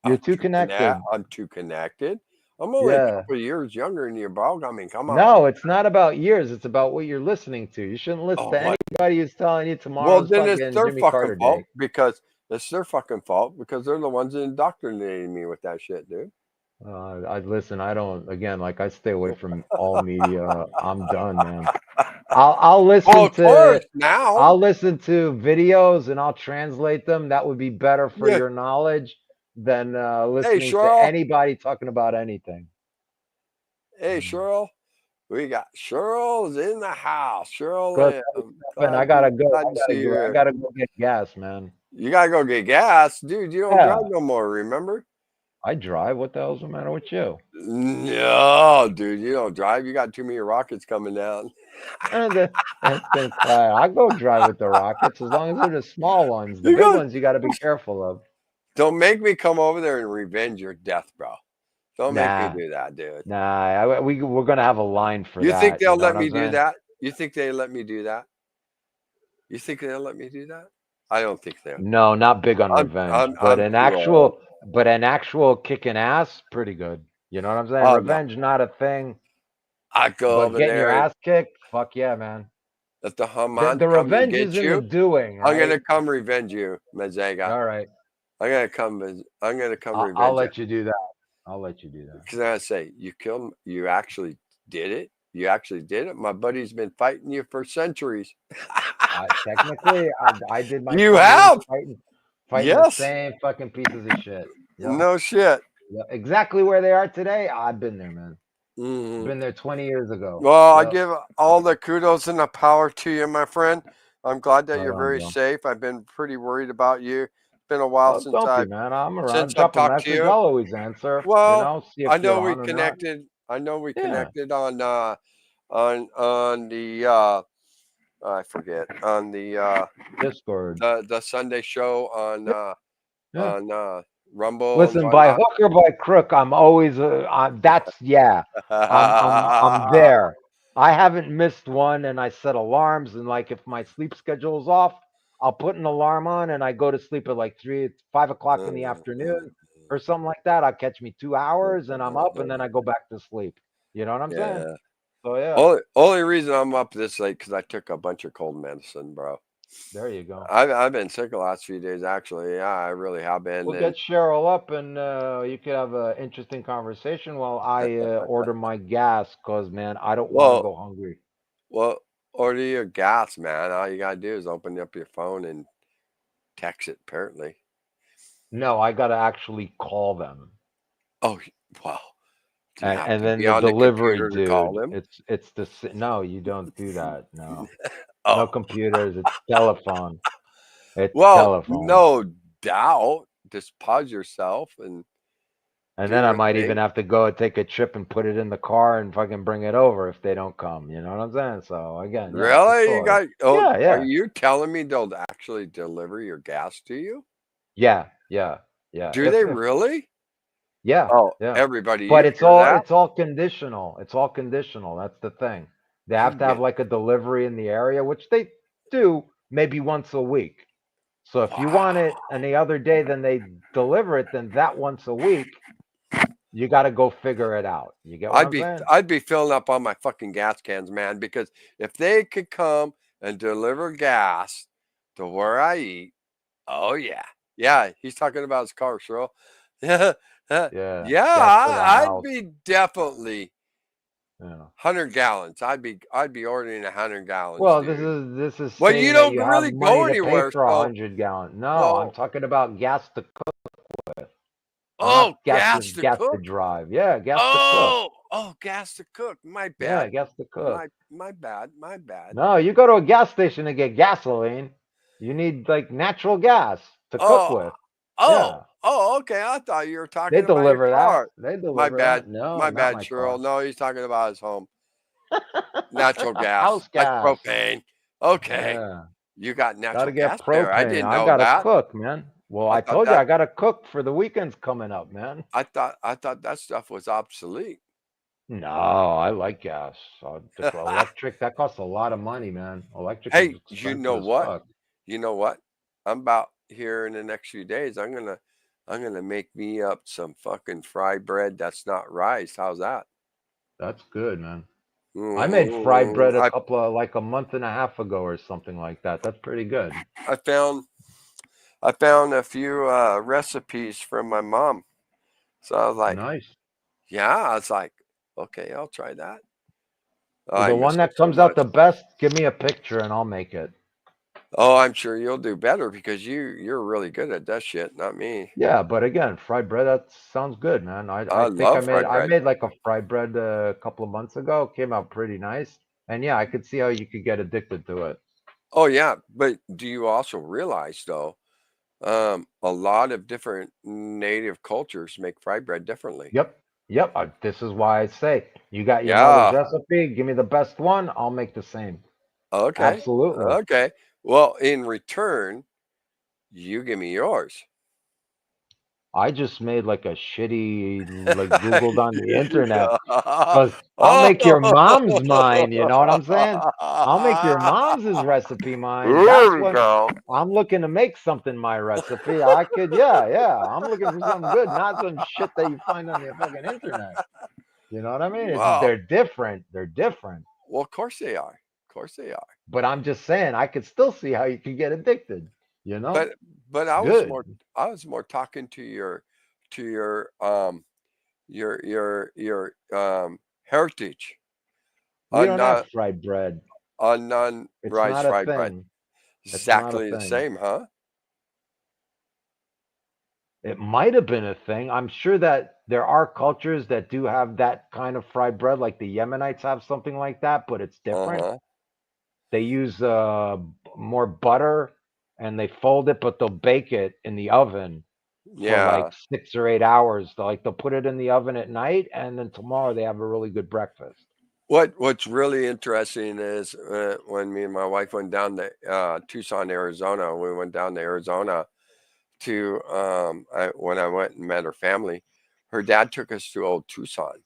You're I'm too connected. I'm too connected. I'm only a Yeah. couple of years younger than you, bro. I mean, come on. No, it's not about years. It's about what you're listening to. You shouldn't listen Oh, to what? anybody who's telling you Well, tomorrow's then fucking it's their Jimmy Carter fucking fault day. because it's their fucking fault because they're the ones that indoctrinated me with that shit, dude. Listen. I don't. Again, like I stay away from all media. I'm done, man. I'll listen Well, of to. course, now. I'll listen to videos and I'll translate them. That would be better for Yeah. your knowledge than listening to Cheryl. anybody talking about anything. Hey, Cheryl. We got Cheryl's in the house. Cheryl, Good. And I gotta go. glad to see you I here. gotta go get gas, man. You gotta go get gas, dude. You don't Yeah. drive no more. Remember? I drive. What the hell's the matter with you? No, dude, you don't drive. You got too many rockets coming down. I go drive with the rockets as long as they're the small ones. The You big go- ones you got to be careful of. Don't make me come over there and revenge your death, bro. Don't make Nah. me do that, dude. Nah, we're gonna have a line for You that. think they'll know let what I'm me do saying? that? You think they let me do that? You think they'll let me do that? I don't think they'll. No, not big on I'm- revenge, I'm- but I'm an too actual kicking ass, pretty good. You know what I'm saying? Oh, no. Revenge, not a thing, I go but over getting your there and ass kicked, fuck yeah, man. let the The, Haman the come and revenge get is in the you. doing, I'm right? gonna come revenge you, Mazaga. All right, I'm gonna come I'll revenge let you do that. I'll let you do that. Because I say you killed. You actually did it. You actually did it. My buddy's been fighting you for centuries. Technically, I did my You time have? fighting Yes. the same fucking pieces of shit. Yep. No shit. Yep. Exactly where they are today. I've been there, man. Mhm. Been there 20 years ago. Well, I Yep. give all the kudos and the power to you, my friend. I'm glad that Right you're on, very bro. safe. I've been pretty worried about you. It's been a while Oh, since don't be, I've man. I'm around. since I've Drop a talked to message. you. I'll always answer. Well, you know, see if I know you're we on or not. connected. I know we Yeah. connected on the I forget, on the Discord. the Sunday show on Yeah. on Rumble. Listen, and by whatnot. hook or by crook, I'm always. That's yeah. I'm there. I haven't missed one, and I set alarms. And like, if my sleep schedule's off, I'll put an alarm on, and I go to sleep at like 5 o'clock in the afternoon or something like that. I'll catch me 2 hours, and I'm up, and then I go back to sleep. You know what I'm saying? Yeah. So yeah, Only reason I'm up this late because I took a bunch of cold medicine, bro. there you go. I've been sick the last few days, actually. Yeah, I really have been. We'll And get Cheryl up, and you could have an interesting conversation while I order my gas. Cause man, I don't want to well, go hungry. well, order your gas, man. All you gotta do is open up your phone and text it. Apparently. No, I gotta actually call them, Oh, wow. Do you have and to then be the on the delivery computer to call dude. them? It's no, you don't do that. No, Oh, no computers. It's telephone. It's well, telephone. no doubt. Just pause yourself and And do then I your might thing. even have to go and take a trip and put it in the car and fucking bring it over if they don't come. You know what I'm saying? So again, yeah, it's a Really? You choice. got? Oh, Yeah, are yeah, you telling me they'll actually deliver your gas to you? yeah, yeah, yeah. Do they really? Yeah, Oh, yeah. everybody, But you hear that? it's all conditional. It's all conditional. That's the thing. They have to have Yeah. like a delivery in the area, which they do maybe once a week. So if you want it any other day than they deliver it, then that once a week, you got to go figure it out. You get what I'm saying? I'd be filling up on my fucking gas cans, man, because if they could come and deliver gas to where I eat, oh yeah. Yeah, he's talking about his car, Cheryl. Yeah. Yeah. Yeah, Gas to the I'd house. be definitely Yeah. 100 gallons. I'd be ordering 100 gallons, Well, dude. this is Well, saying you that don't you have really money go to pay anywhere, for so 100-gallon. No, I'm well, talking about gas to cook with. oh, Not gas to gas to cook? drive. Yeah, gas to cook. Oh, gas to cook. My Yeah, bad. gas to cook. My bad. My bad. No, you go to a gas station to get gasoline. You need like natural gas to cook Oh, with. Yeah. okay. I thought you were They talking about your deliver that. car. They My deliver bad. that. No, My not bad, my Cheryl. car. No, he's talking about his home. Natural gas. House Like gas. propane. Okay. Yeah. You got Gotta natural get gas there. I propane. didn't I know gotta that. cook, man. Well, I I thought told you I that gotta cook for the weekends coming up, man. I thought that stuff was obsolete. No, I like gas. The electric, that costs a lot of money, man. Electric is Hey, you expensive know as what? fuck. You know what? I'm about here in the next few days. I'm gonna make me up some fucking fried bread that's not rice. How's that? That's good, man. I made fried bread I like a month and a half ago or something like that. That's pretty good. I found a few recipes from my mom. So I was like, Nice. yeah, I was like, okay, I'll try that. Oh, Well, I the miss one her that so comes out much. the best, give me a picture and I'll make it. Oh, I'm sure you'll do better because you're really good at that shit, not me. Yeah, but again, fried bread, that sounds good, man. I I think love fried I bread. made like a fried bread a couple of months ago. Came out pretty nice. And yeah, I could see how you could get addicted to it. Oh yeah, but do you also realize though a lot of different native cultures make fry bread differently. Yep. Yep. This is why I say you got your Yeah. mother's recipe. Give me the best one. I'll make the same. Okay. Absolutely. Okay. Well, in return, you give me yours. I just made like a shitty, like Googled on the internet. Yeah. Because I'll make your mom's mine. You know what I'm saying? I'll make your mom's recipe mine. That's There we when go. I'm looking to make something my recipe. I could, yeah. I'm looking for something good, not some shit that you find on the fucking internet. You know what I mean? Well, They're different. They're different. well, of course they are. Of course they are. But I'm just saying, I could still see how you could get addicted. You know? But It's I was more good. talking to your heritage We on don't have fried bread. It's non-rice not a fried bread. thing. It's not a Exactly the thing. same, huh? It might have been a thing. I'm sure that there are cultures that do have that kind of fried bread, like the Yemenites have something like that, but it's different. Uh-huh. They use more butter and they fold it, but they'll bake it in the oven for Yeah. like 6 or 8 hours. They'll put it in the oven at night, and then tomorrow they have a really good breakfast. What's really interesting is when me and my wife went down to Tucson, Arizona. We went down to Arizona to when I went and met her family. Her dad took us to old Tucson,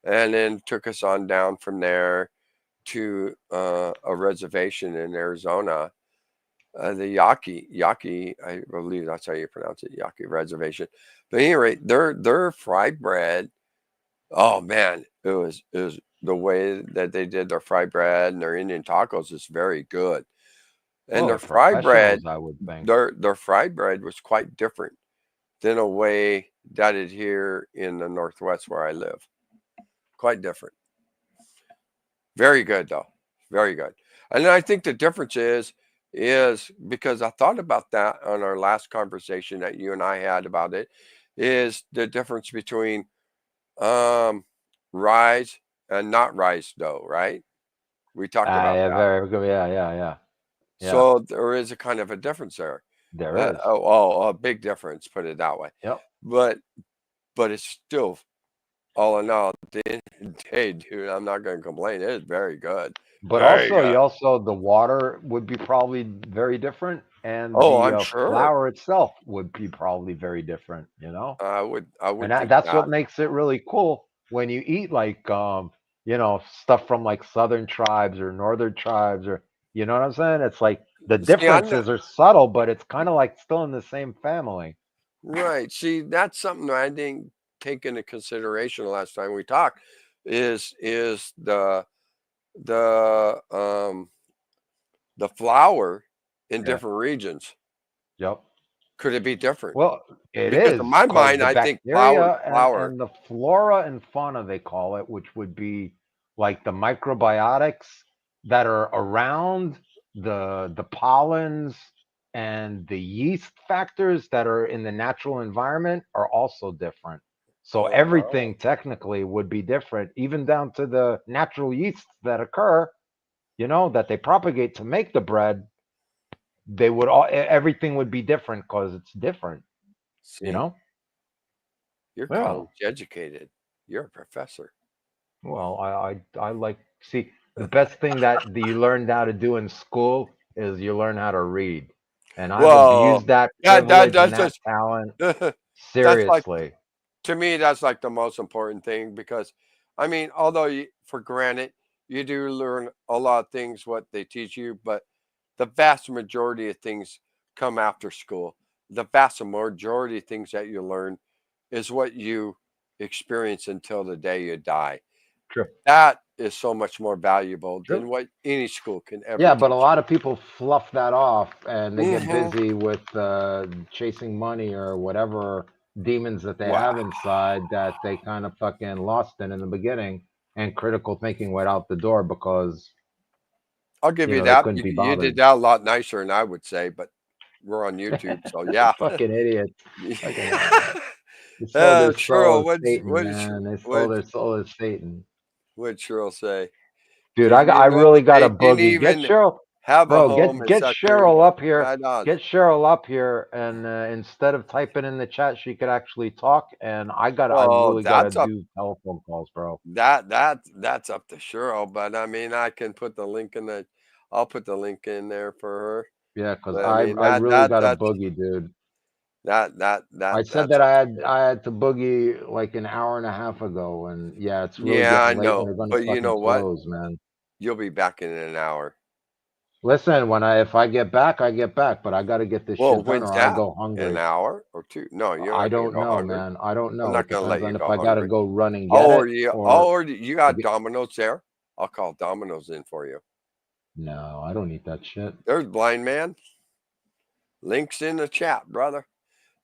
and then took us on down from there to a reservation in Arizona, the Yaqui, I believe that's how you pronounce it, Yaqui Reservation. But at any rate, their fried bread. Oh man, it was the way that they did their fried bread and their Indian tacos is very good. And Well, their they're fried bread, professionals, I would think. their fried bread was quite different than a way that it here in the Northwest where I live. Quite different. Very good though. Very good. And I think the difference is because I thought about that on our last conversation that you and I had about it, is the difference between um rise and not rise dough, right? We talked about Yeah, that. very good. Yeah. So there is a kind of a difference there. There is. A big difference, put it that way. Yep. But it's still, all in all, at the end of the day, dude, I'm not going to complain. It is very good. But Very also, good. the water would be probably very different, and Oh, I'm the sure. flour itself would be probably very different. You know, I would and think that's that. what makes it really cool when you eat like stuff from like southern tribes or northern tribes, or you know what I'm saying. It's like the See, I'm not differences are subtle, but it's kind of like still in the same family. right. See, that's something that I didn't take into consideration the last time we talked. Is the the flour in Yeah. different regions? Yep. Could it be different? Well, it Because is in my because mind, the I think flour is bacteria flour. and the flora and fauna, they call it, which would be like the microbiotics that are around the pollens and the yeast factors that are in the natural environment are also different. So Uh-huh. everything technically would be different, even down to the natural yeasts that occur, that they propagate to make the bread. They would everything would be different because it's different. You See, know? you're Yeah. college educated. You're a professor. Well, I like see the best thing that you learn how to do in school is you learn how to read, and I've Well, abused that that privilege and that's that just talent that's like, seriously. to me, that's like the most important thing because, I mean, although for granted you do learn a lot of things what they teach you, but the vast majority of things come after school. The vast majority of things that you learn is what you experience until the day you die. True. That is so much more valuable True. than what any school can ever Yeah, but a teach lot of people fluff that off and they you. get busy with chasing money or whatever demons that they Wow. have inside that they kind of fucking lost in the beginning, and critical thinking went out the door because I'll give you they that. couldn't be You did bothered. that a lot nicer than I would say, but we're on YouTube, so yeah. Fucking idiots. Fucking Yeah. They sold their soul Cheryl, as Satan, what man. They sold what their soul as Satan. would Cheryl say? Dude, Because I really got a they didn't boogie. Get even Cheryl. have a Bro, home and get set Cheryl up here. right on. Get Cheryl up here, and instead of typing in the chat, she could actually talk. And I Well, really gotta that's up. do telephone calls, bro. That's up to Cheryl, but I mean, I can put the link in the. I'll put the link in there for her. Yeah, because But I mean, I really got a that's boogie, dude. that I said that's that I had to boogie like an hour and a half ago, and yeah, it's really yeah, I getting late, and know. they're gonna But you fucking know what? close, man. You'll be back in an hour. Listen, if I get back, I get back, but I got to get this Well, shit done, when's or I'll that? go An hungry. hour or two? No, you're I not gonna don't go know, hungry. man. I don't I'm know. not It gonna depends let you on if go I gotta hungry. go run and I'll get it, order you. or I'll order. You got get- Domino's there? I'll call Domino's in for you. no, I don't eat that shit. There's Blind Man. Links in the chat, brother.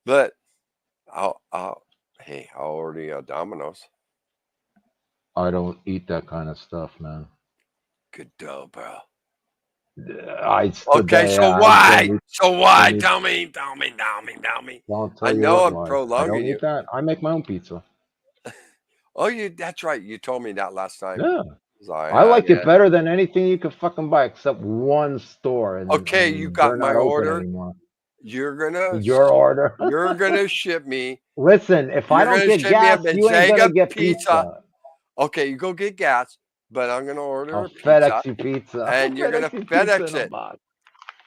But I'll hey, I'll order you a Domino's. I don't eat that kind of stuff, man. Good dough, bro. Okay, so why? So why? don't eat- Tell me. Don't tell I you know what, I'm why. I prolonging don't you. eat that. I make my own pizza. Oh, that's right. You told me that last time. Yeah. So I like it better than anything you could fucking buy except one store. And, Okay, you and got they're my not open order. anymore. You're gonna Your order. you're gonna ship me. Listen, if I You're don't gonna get ship me a gas, you ain't gonna Gonzaga get pizza. Okay, you go get gas, but I'm gonna order I'll a pizza, FedEx you pizza. and you're gonna you FedEx pizza in a it. box.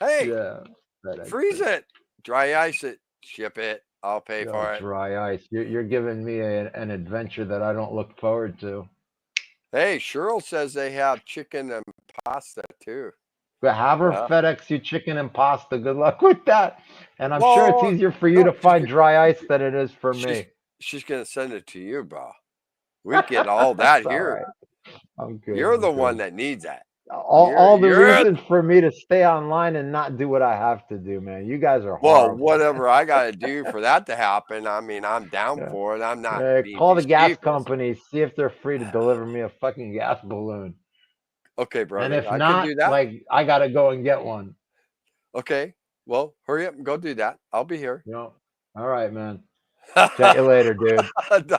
Hey, Yeah. FedEx freeze it, dry ice it, ship it. I'll pay Yo, for it. dry ice. You're giving me an adventure that I don't look forward to. Hey, Cheryl says they have chicken and pasta too. But have her Yeah. FedEx you chicken and pasta. Good luck with that. And I'm sure it's easier for you to find dry ice than it is for me. She's gonna send it to you, bro. We get all that here. Right. I'm good. You're the one that needs that. All the reason for me to stay online and not do what I have to do, man. You guys are horrible. Well, whatever I got to do for that to happen, I mean, I'm down for it. I'm not. Call the gas company, see if they're free to deliver me a fucking gas balloon. Okay, brother. And if I not, can do that. like, I gotta go and get one. Okay. Well, hurry up and go do that. I'll be here. All right, man. Chat you later, dude. I'm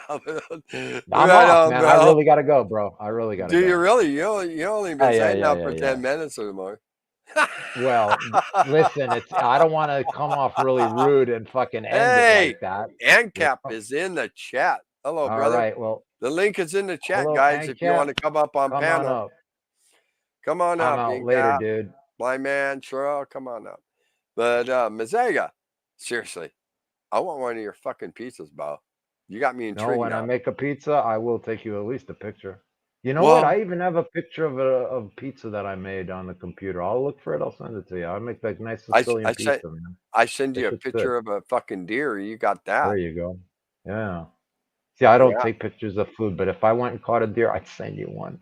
off, man. I really gotta go, bro. I really gotta go. Do you really? You only been saying that for 10 minutes or more. Well, listen, I don't want to come off really rude and fucking end it like that. ANCAP is in the chat. Hello, brother. All right, well, the link is in the chat, hello, guys. ANCAP. If you want to come up on panel, come on up. I'm out later, dude. Blind Man, Cheryl, come on up. But Mazaga, seriously, I want one of your fucking pizzas, Bo. You got me intrigued. No, when I make a pizza, I will take you at least a picture. You know Well, what? I even have a picture of pizza that I made on the computer. I'll look for it. I'll send it to you. I make like nice Sicilian pizza, man. I send you a picture of a fucking deer. You got that. There you go. Yeah. See, I don't take pictures of food, but if I went and caught a deer, I'd send you one.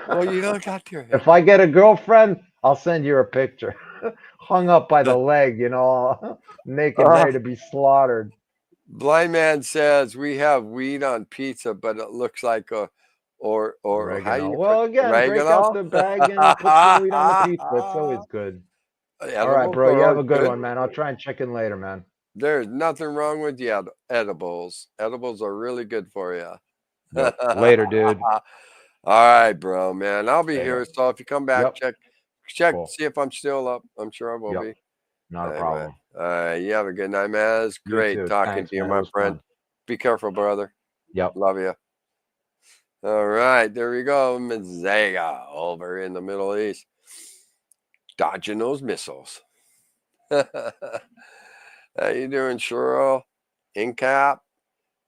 Well, you don't got deer. If I get a girlfriend, I'll send you a picture. Hung up by the leg, you know, naked, ready to be slaughtered. Blind Man says we have weed on pizza, but it looks like a or how you again, break out the bag and put some weed on the pizza. It's always good. All right, bro. You have a good one, man. I'll try and check in later, man. There's nothing wrong with the edibles. Edibles are really good for you. Yep. Later, dude. All right, bro, man. I'll be here. So if you come back, check, cool. See if I'm still up. I'm sure I will be. Not a problem. All right. You have a good night, man. It's great talking to you, my friend. Be careful, brother. Yep. Love you. All right. There we go. Mazaga over in the Middle East. Dodging those missiles. How you doing, Cheryl? ANCAP?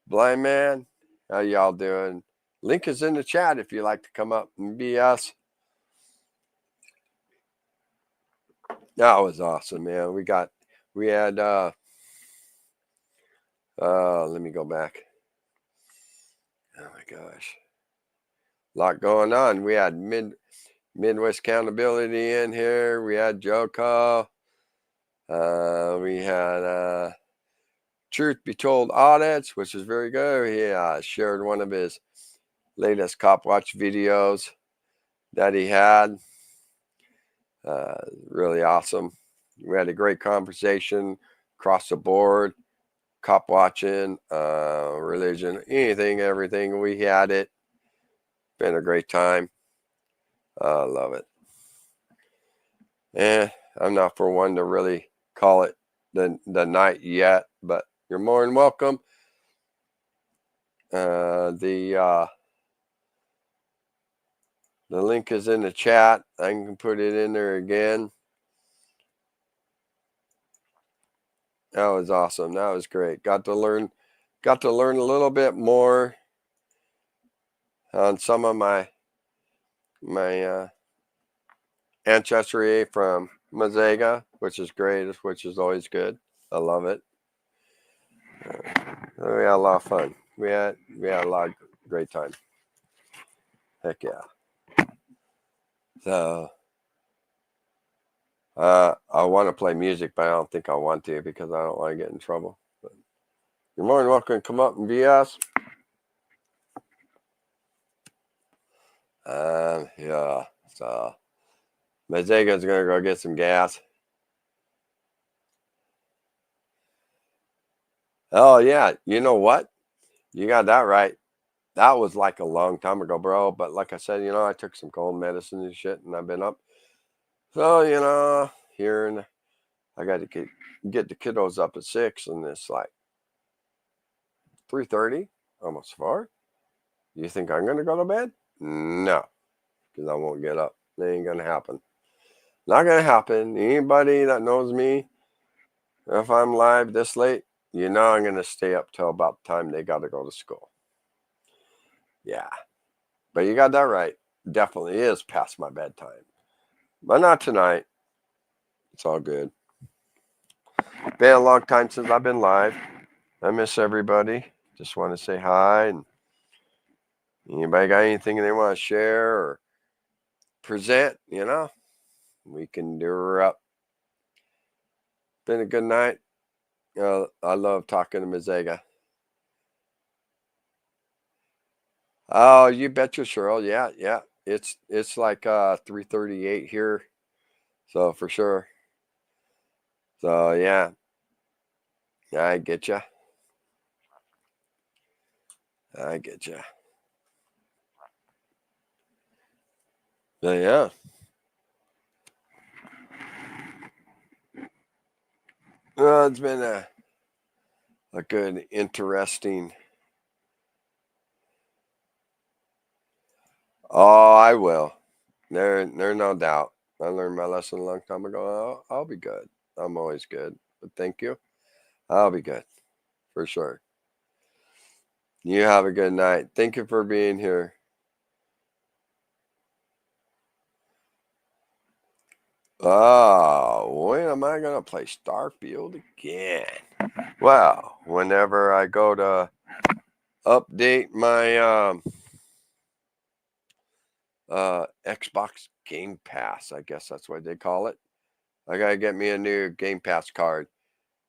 Blind Man? How y'all doing? Link is in the chat if you'd like to come up and BS. That was awesome, man. We had let me go back. Oh my gosh. A lot going on. We had Midwest Accountability in here. We had Joko. We had Truth Be Told Audits, which is very good. He shared one of his latest Cop Watch videos that he had. Really awesome. We had a great conversation across the board. Cop watching, religion, anything, everything. We had it. Been a great time. I love it. I'm not for one to really call it the night yet, but you're more than welcome. The link is in the chat. I can put it in there again. That was awesome. That was great. Got to learn a little bit more on some of my ancestry from Mazega, which is great, which is always good. I love it. We had a lot of fun. We had a lot of great time. Heck yeah. So I want to play music, but I don't think I want to because I don't want to get in trouble. But you're more than welcome to come up and BS. Yeah. So Mazega's gonna go get some gas. Oh yeah, you know what? You got that right. That was like a long time ago, bro. But like I said, I took some cold medicine and shit, and I've been up. So here and I got to get the kiddos up at 6, and it's like 3:30, almost 4. You think I'm gonna go to bed? No, because I won't get up. It ain't gonna happen. Not gonna happen. Anybody that knows me, if I'm live this late, I'm gonna stay up till about the time they gotta go to school. Yeah, but you got that right. Definitely is past my bedtime, but not tonight. It's all good. Been a long time since I've been live. I miss everybody. Just want to say hi. And anybody got anything they want to share or present, we can do up. Been a good night. I love talking to Mazega. Oh, you betcha, Cheryl. Yeah. It's like 3:38 here. So for sure. So yeah. I get you. But yeah. Well, it's been a good, interesting. Oh, I will. There's no doubt. I learned my lesson a long time ago. I'll be good. I'm always good. But thank you. I'll be good. For sure. You have a good night. Thank you for being here. Oh, when am I going to play Starfield again? Well, whenever I go to update my Xbox Game Pass, I guess that's what they call it. I got to get me a new Game Pass card.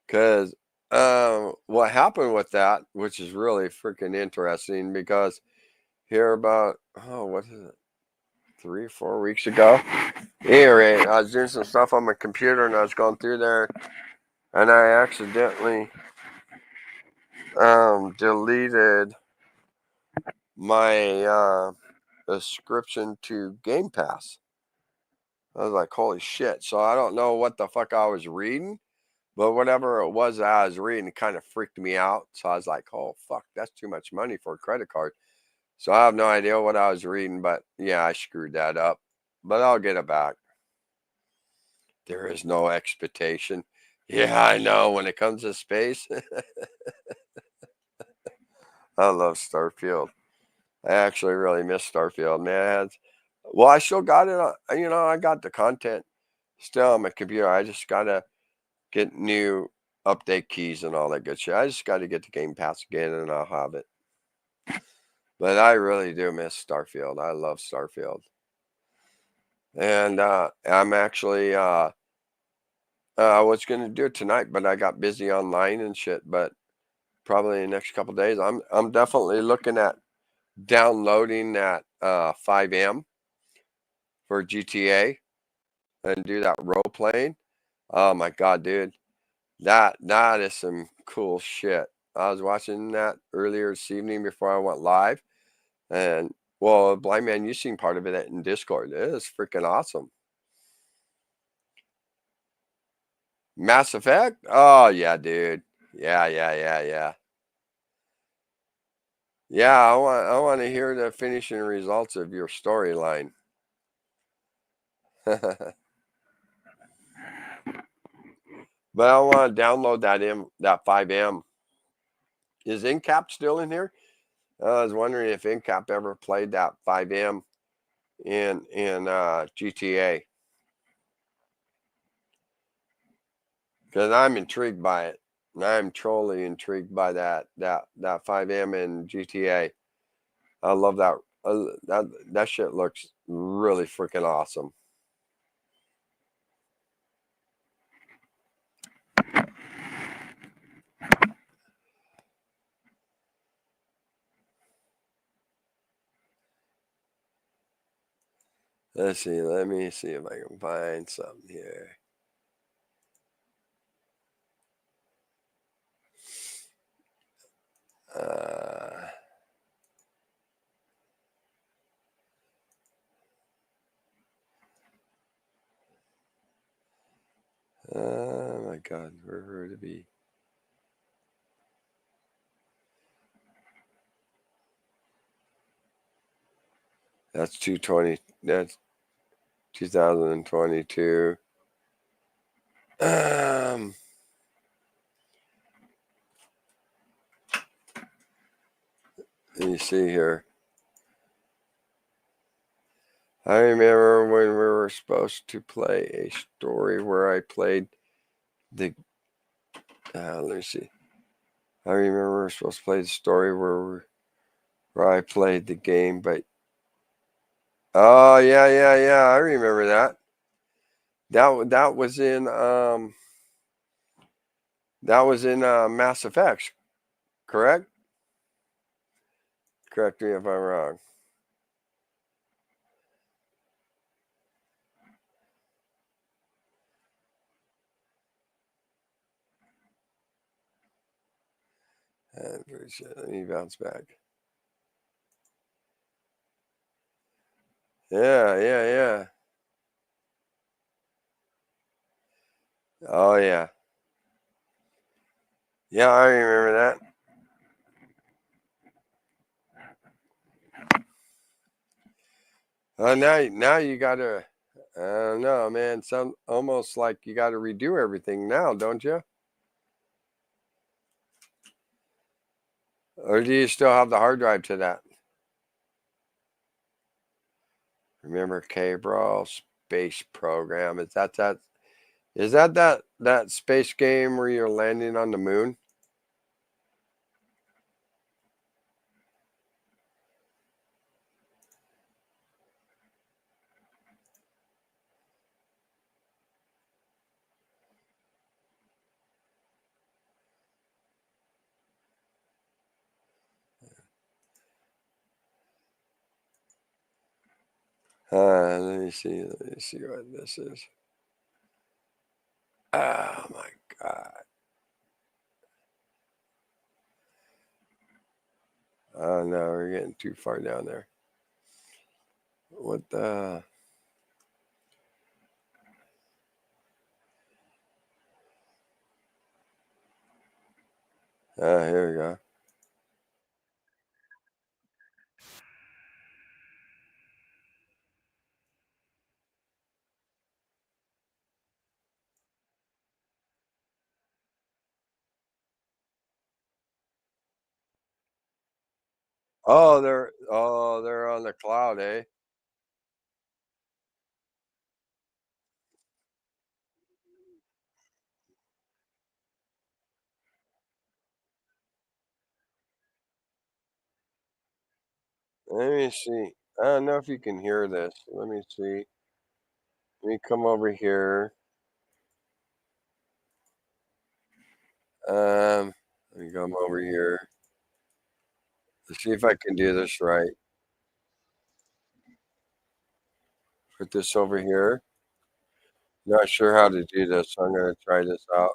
Because what happened with that, which is really freaking interesting, because here about, what is it, 3 or 4 weeks ago? Anyway, I was doing some stuff on my computer, and I was going through there, and I accidentally deleted my subscription to Game Pass. I was like, holy shit. So I don't know what the fuck I was reading, but whatever it was that I was reading kind of freaked me out. So I was like, oh, fuck, that's too much money for a credit card. So I have no idea what I was reading, but yeah, I screwed that up. But I'll get it back. There is no expectation. Yeah, I know. When it comes to space, I love Starfield. I actually really miss Starfield, man. Well, I still got it. I got the content still on my computer. I just got to get new update keys and all that good shit. I just got to get the Game Pass again, and I'll have it. But I really do miss Starfield. I love Starfield. And I'm actually I was going to do it tonight, but I got busy online and shit. But probably in the next couple of days, I'm definitely looking at downloading that 5M for GTA and do that role playing. Oh my god, dude, that is some cool shit. I was watching that earlier this evening before I went live, and well, Blind Man, you seen part of it in Discord. It is freaking awesome. Mass Effect? Oh yeah, dude. Yeah. Yeah, I want to hear the finishing results of your storyline. But I want to download that 5M. Is Incap still in here? I was wondering if Incap ever played that 5M in GTA, because I'm intrigued by it. I'm totally intrigued by that 5M in GTA. I love that. That shit looks really freaking awesome. Let's see. Let me see if I can find something here. Oh my God, where would it be? That's 220. That's 2022. Let me see here. I remember when we were supposed to play a story where I played the. Let me see. I remember we were supposed to play the story where I played the game, but oh yeah. I remember that. That was in Mass Effects, correct? Correct me if I'm wrong. Let me bounce back. Yeah. Oh yeah. Yeah, I remember that. Now you gotta. I don't know, man. Some almost like you got to redo everything now, don't you? Or do you still have the hard drive to that? Remember K-Brawl Space Program? Is that space game where you're landing on the moon? Let me see. Let me see what this is. Oh my God. Oh no, we're getting too far down there. What the? Here we go. They're on the cloud, eh? Let me see. I don't know if you can hear this. Let me see. Let me come over here. Let me come over here. Let's see if I can do this right. Put this over here. Not sure how to do this, so I'm gonna try this out.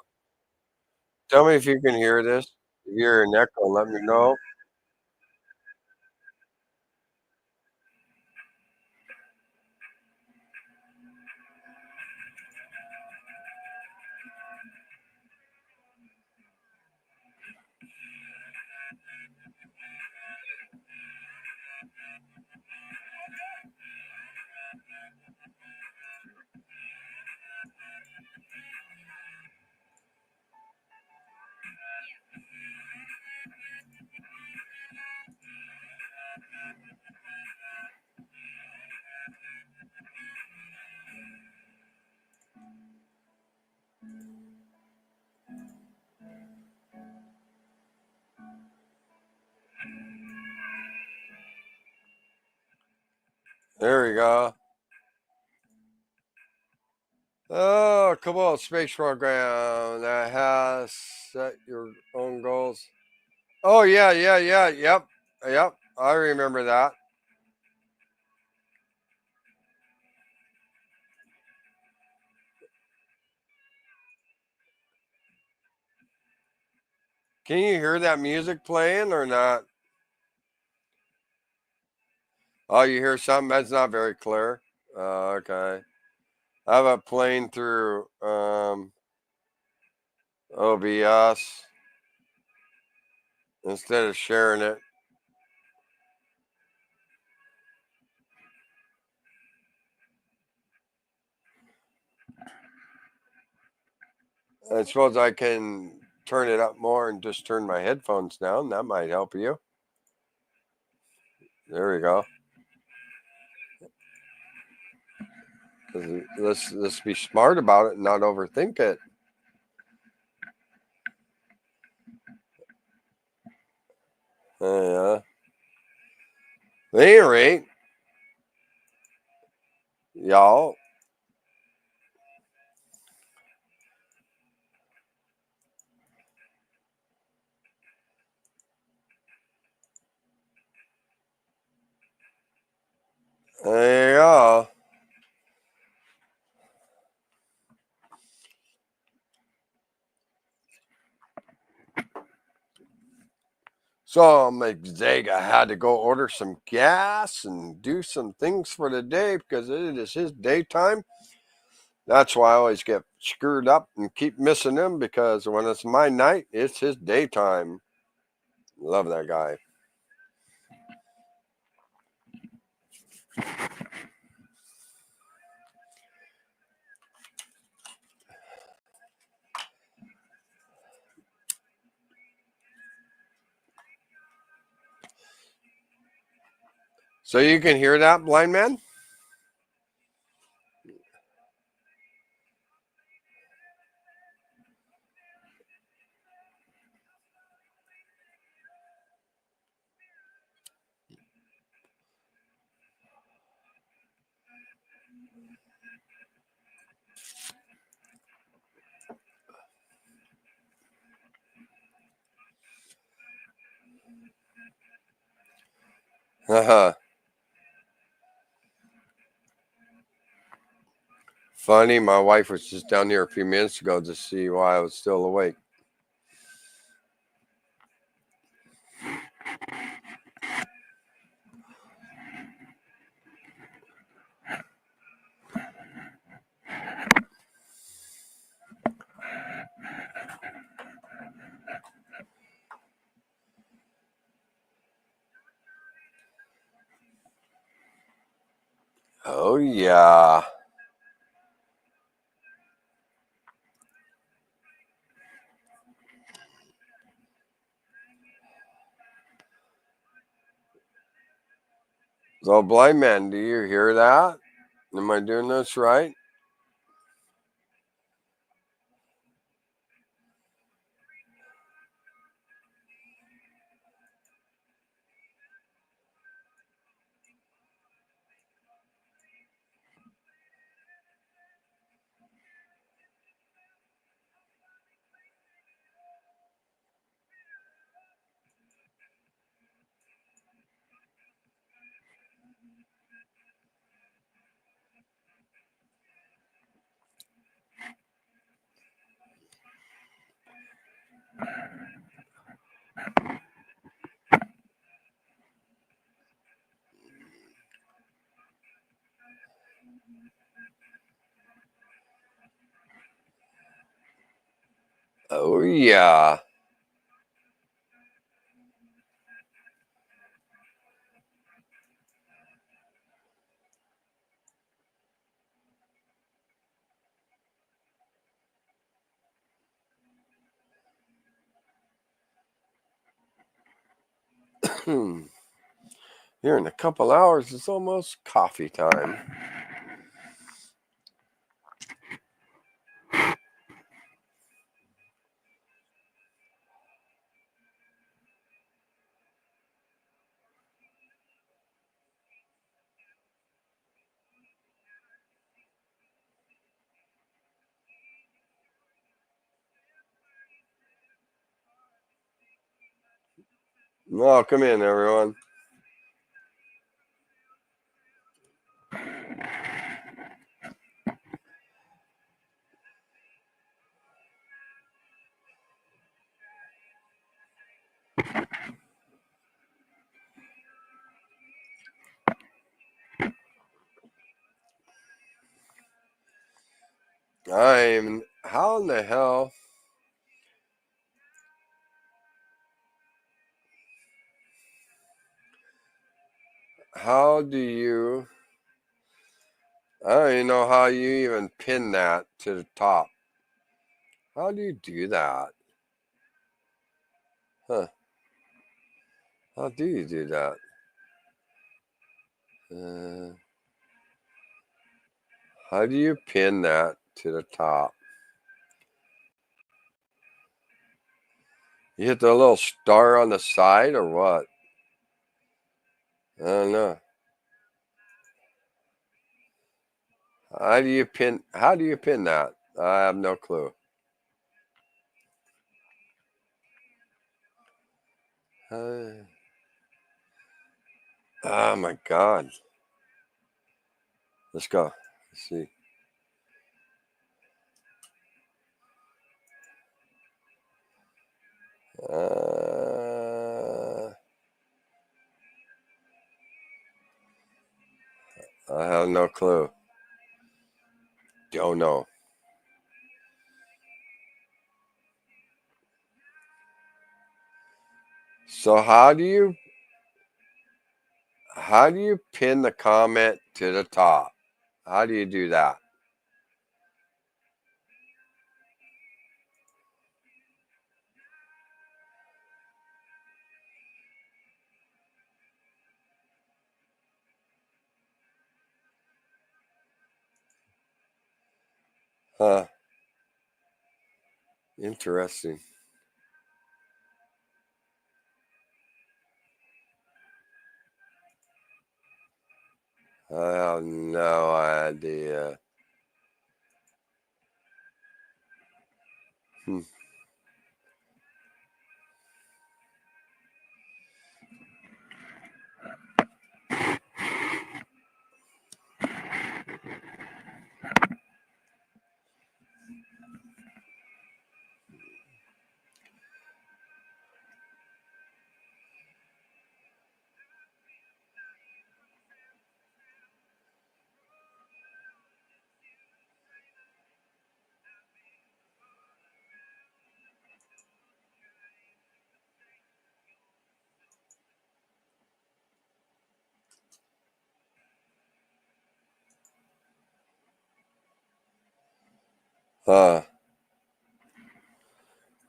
Tell me if you can hear this. If you hear an echo, let me know. There we go. Oh, come on, space program that has set your own goals. Oh yeah, yep. I remember that. Can you hear that music playing or not? Oh, you hear something that's not very clear. Okay. I have it playing through OBS instead of sharing it. I suppose I can turn it up more and just turn my headphones down. That might help you. There we go. Let's be smart about it and not overthink it. Yeah. At any rate, y'all. There you go. So Zega had to go order some gas and do some things for the day because it is his daytime. That's why I always get screwed up and keep missing him because when it's my night, it's his daytime. Love that guy. So you can hear that, blind man? Haha. Funny, my wife was just down here a few minutes ago to see why I was still awake. Oh, yeah. So, blind man, do you hear that? Am I doing this right? Oh, yeah. Here in a couple hours, it's almost coffee time. Welcome in, everyone. How in the hell? How do you? I don't even know how you even pin that to the top. How do you do that? Huh. How do you do that? How do you pin that to the top? You hit the little star on the side or what? I don't know. How do you pin that? I have no clue. Oh my God. Let's go. Let's see. I have no clue. Don't know. So how do you pin the comment to the top? How do you do that? Huh. Interesting. I have no idea.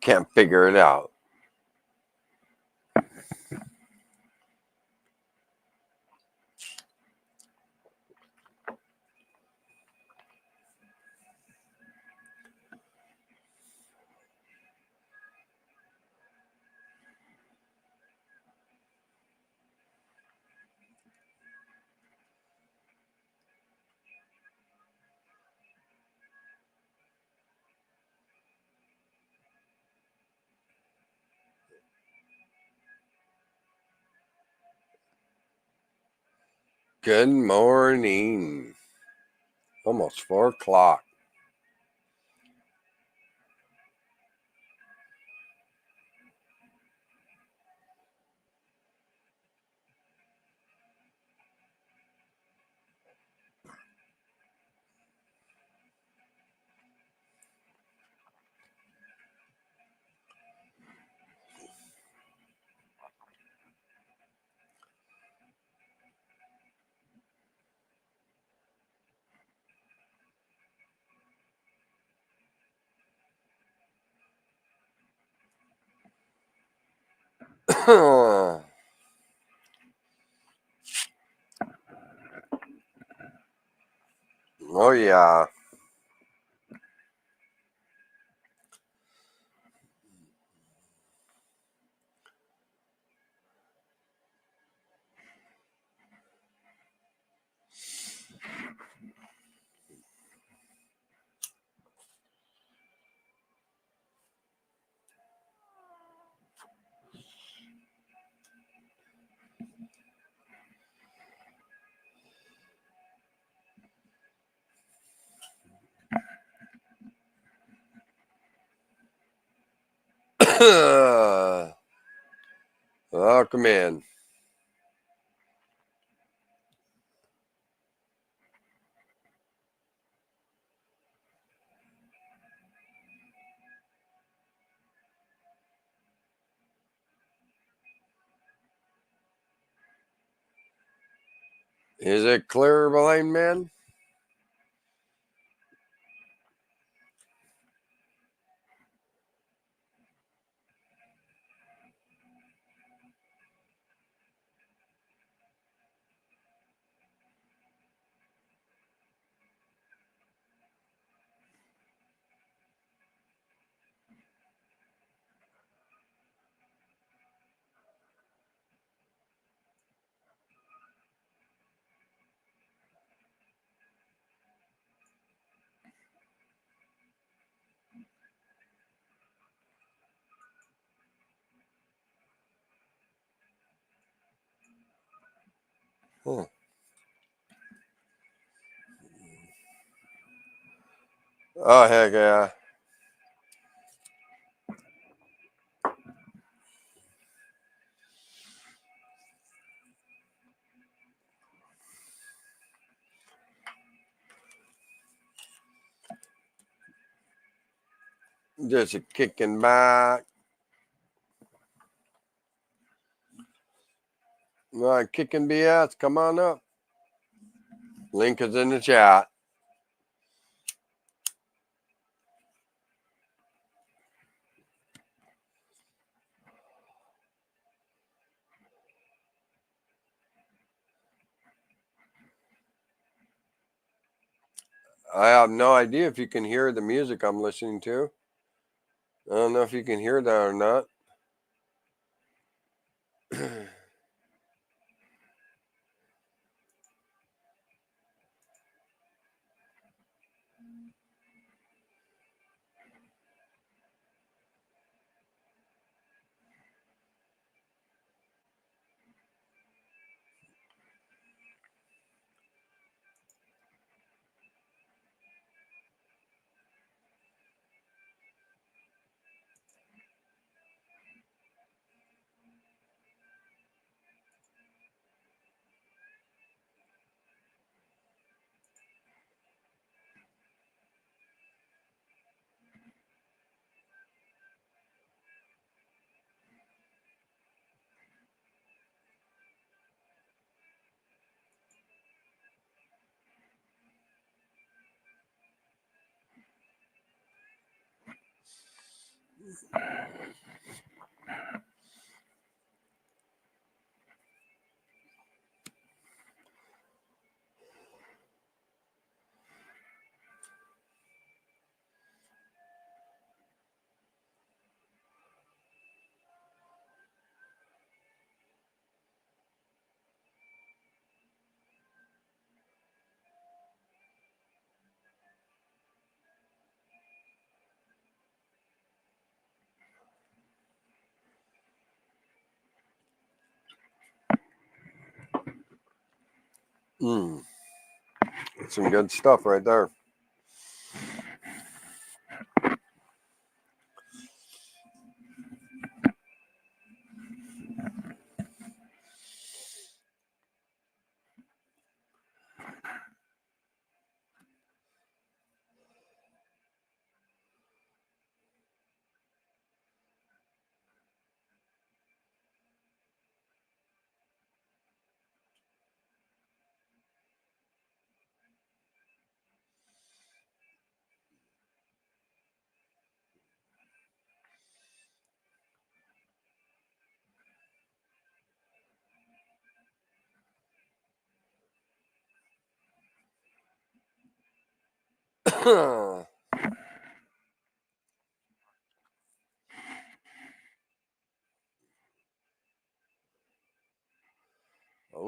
Can't figure it out. Good morning. Almost 4 o'clock. Oh yeah. Welcome in. Is it clear, blind man? Huh. Oh heck yeah. Just a kicking back. All right, kicking BS. Come on up. Link is in the chat. I have no idea if you can hear the music I'm listening to. I don't know if you can hear that or not. Some good stuff right there. Oh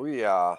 yeah.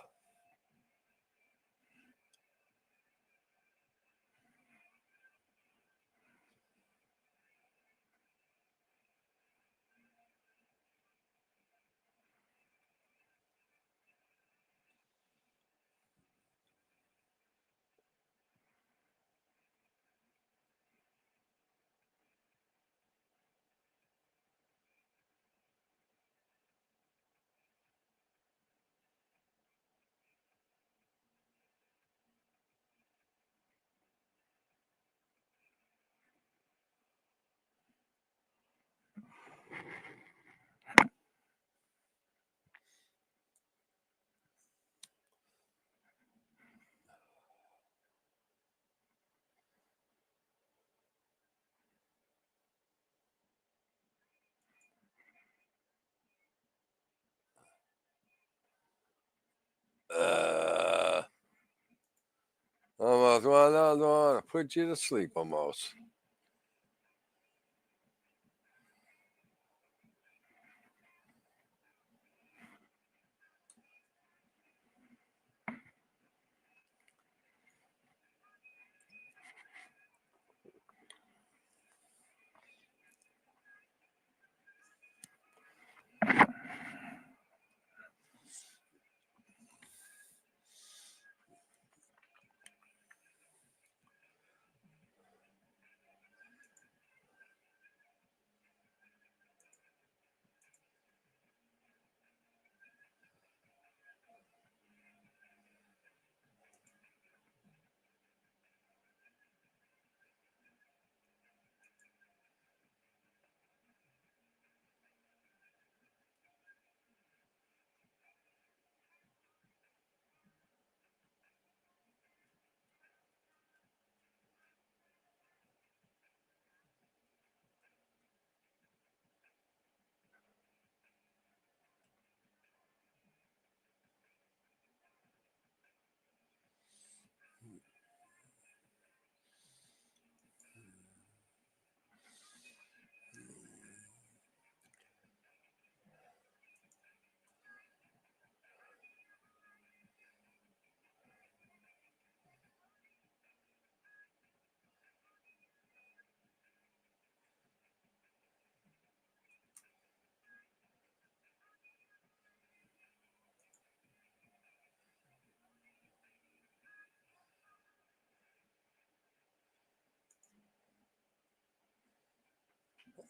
Almost want to put you to sleep almost.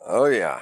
Oh yeah.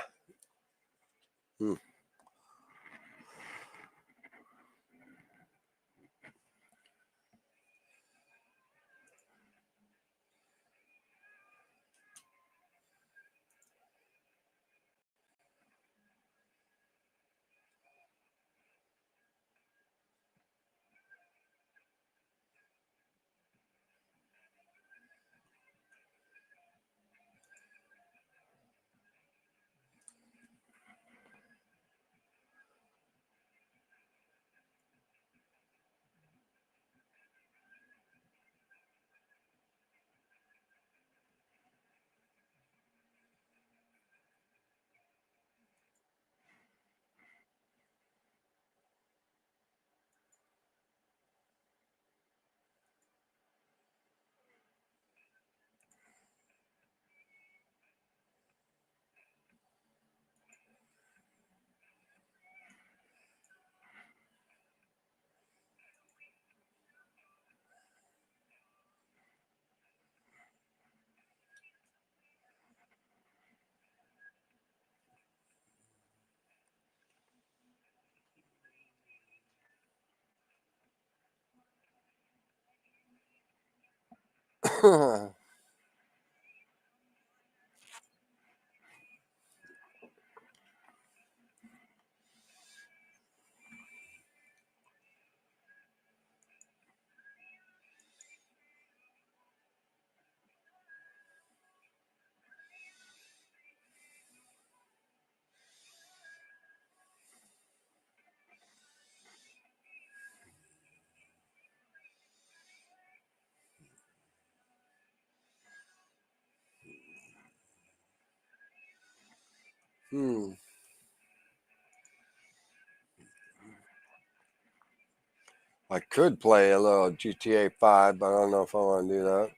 I could play a little GTA 5, but I don't know if I want to do that.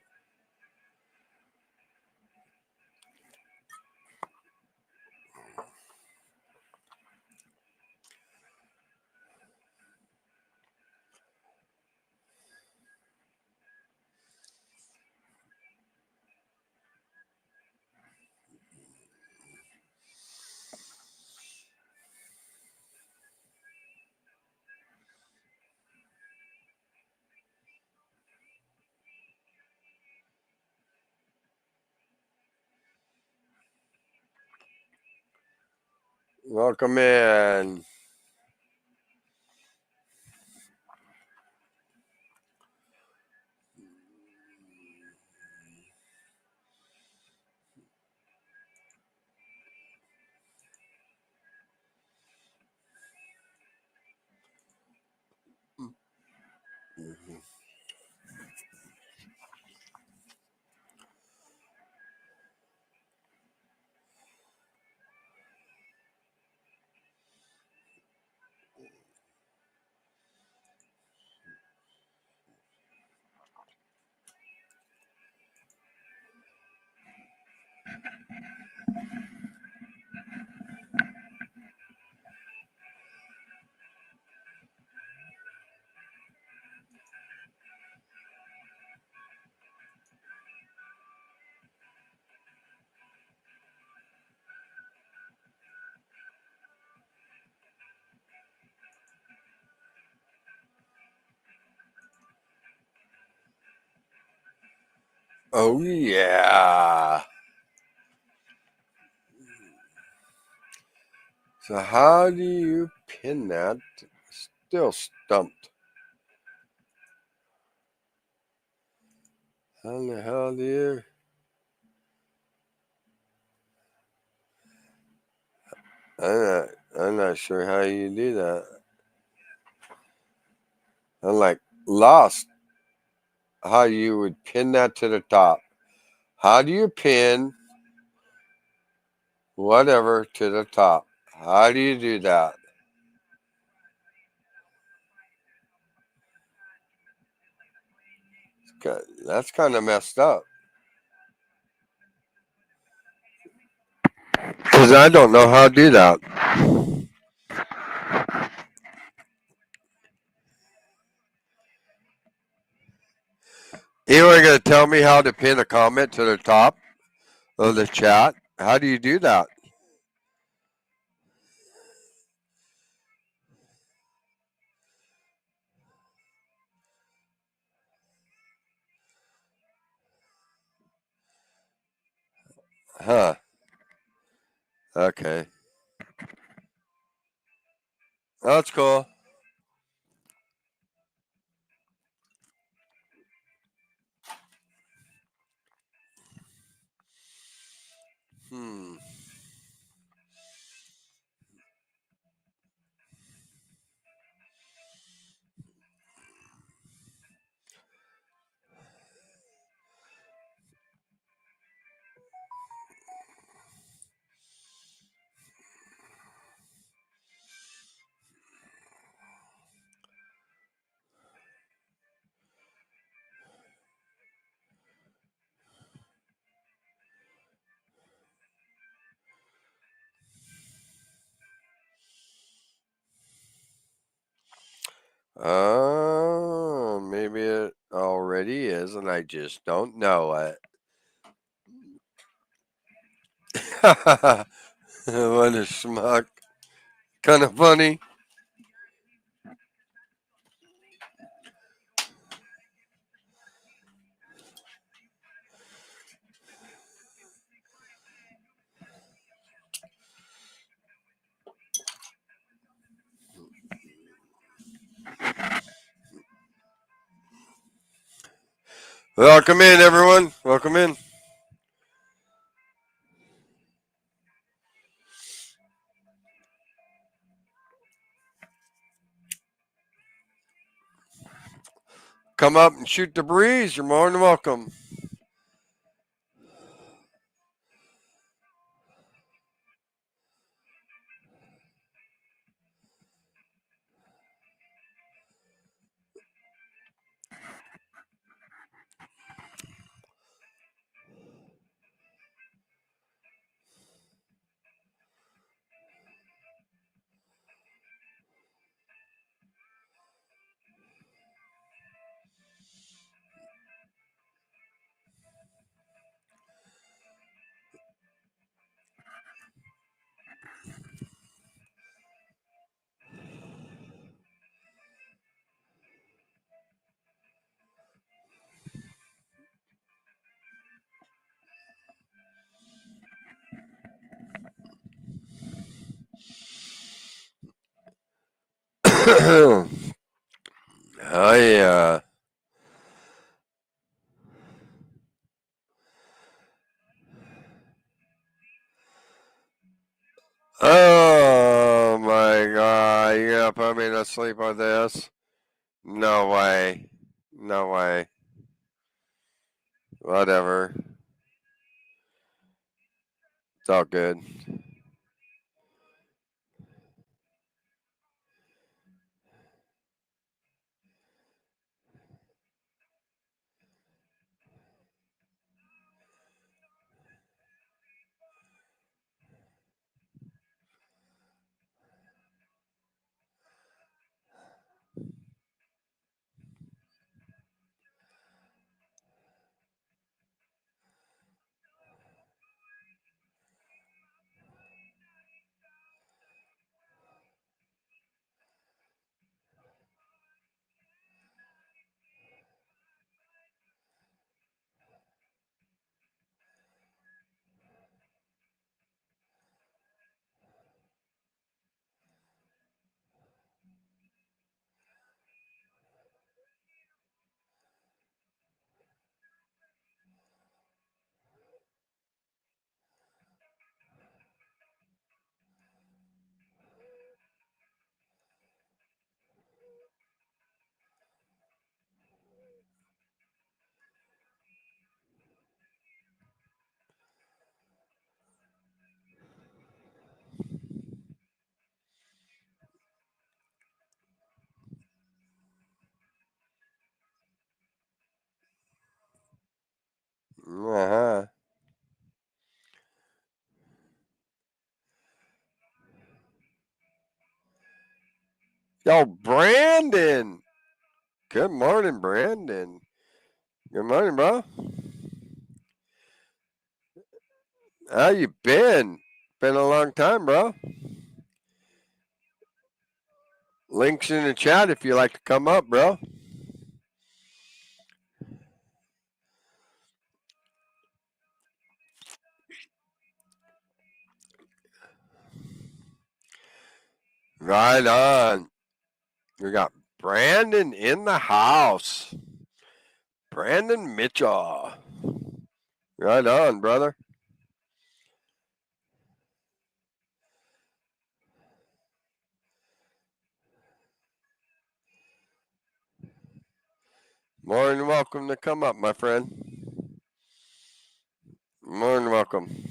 Welcome in. Oh, yeah. So how do you pin that? Still stumped. How in the hell do you? I'm not sure how you do that. I'm like lost how you would pin that to the top. How do you pin whatever to the top? How do you do that? That's kind of messed up. Because I don't know how to do that. You are going to tell me how to pin a comment to the top of the chat? How do you do that? Huh. Okay. That's cool. Hmm. Maybe it already is, and I just don't know it. What a schmuck. Kind of funny. Welcome in, everyone. Welcome in. Come up and shoot the breeze. You're more than welcome. Oh yeah. Oh my god, you gonna put me to sleep with this? No way. No way. Whatever. It's all good. Uh-huh. Yo, Brandon. Good morning, Brandon. Good morning, bro. How you been? Been a long time, bro. Links in the chat if you like to come up, bro. Right on. We got Brandon in the house. Brandon Mitchell. Right on, brother. More than welcome to come up, my friend. More than welcome.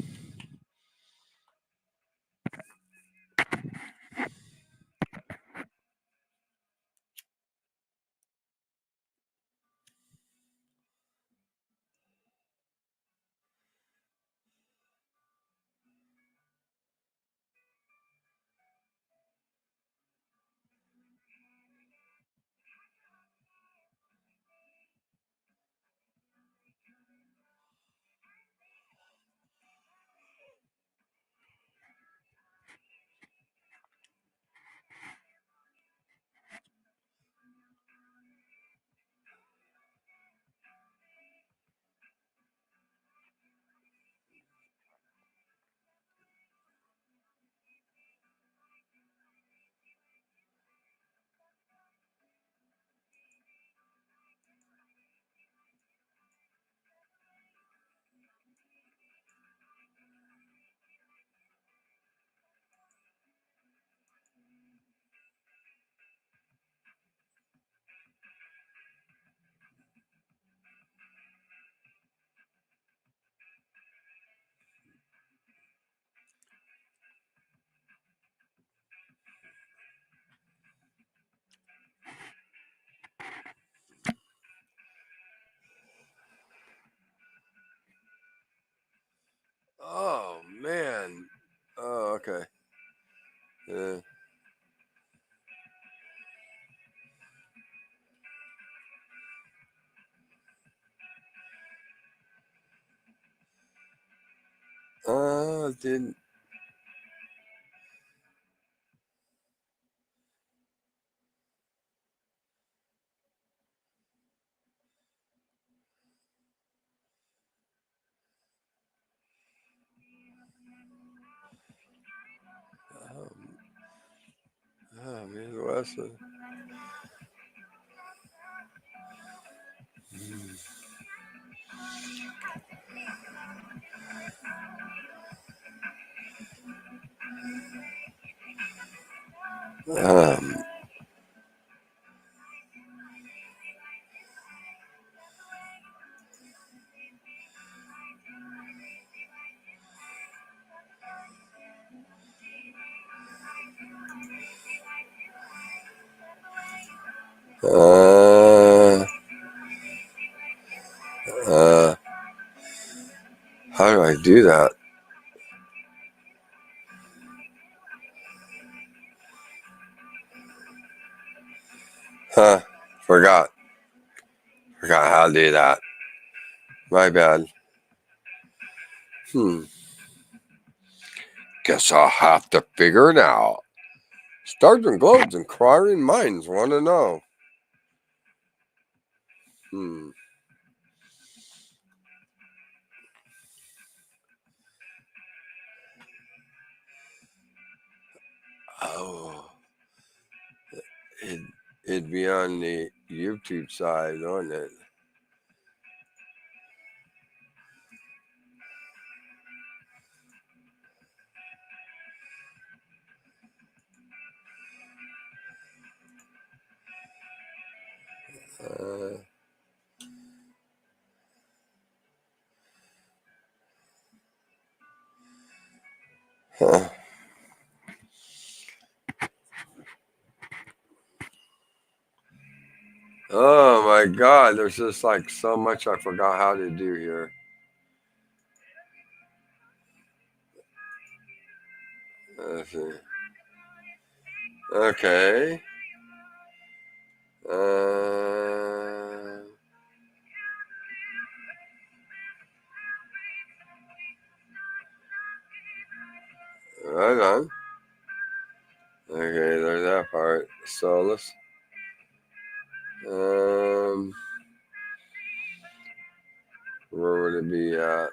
Oh, man. Oh, okay. Yeah. Didn't. Midwest. Um, how do I do that? Huh, forgot how to do that. My bad. Guess I'll have to figure it out. Stars and globes, inquiring minds want to know. Oh, it'd be on the YouTube side, wouldn't it? Huh. Oh my God, there's just like so much I forgot how to do here. Let's see. Okay. Right on. Okay, there's that part. So let's where would it be at?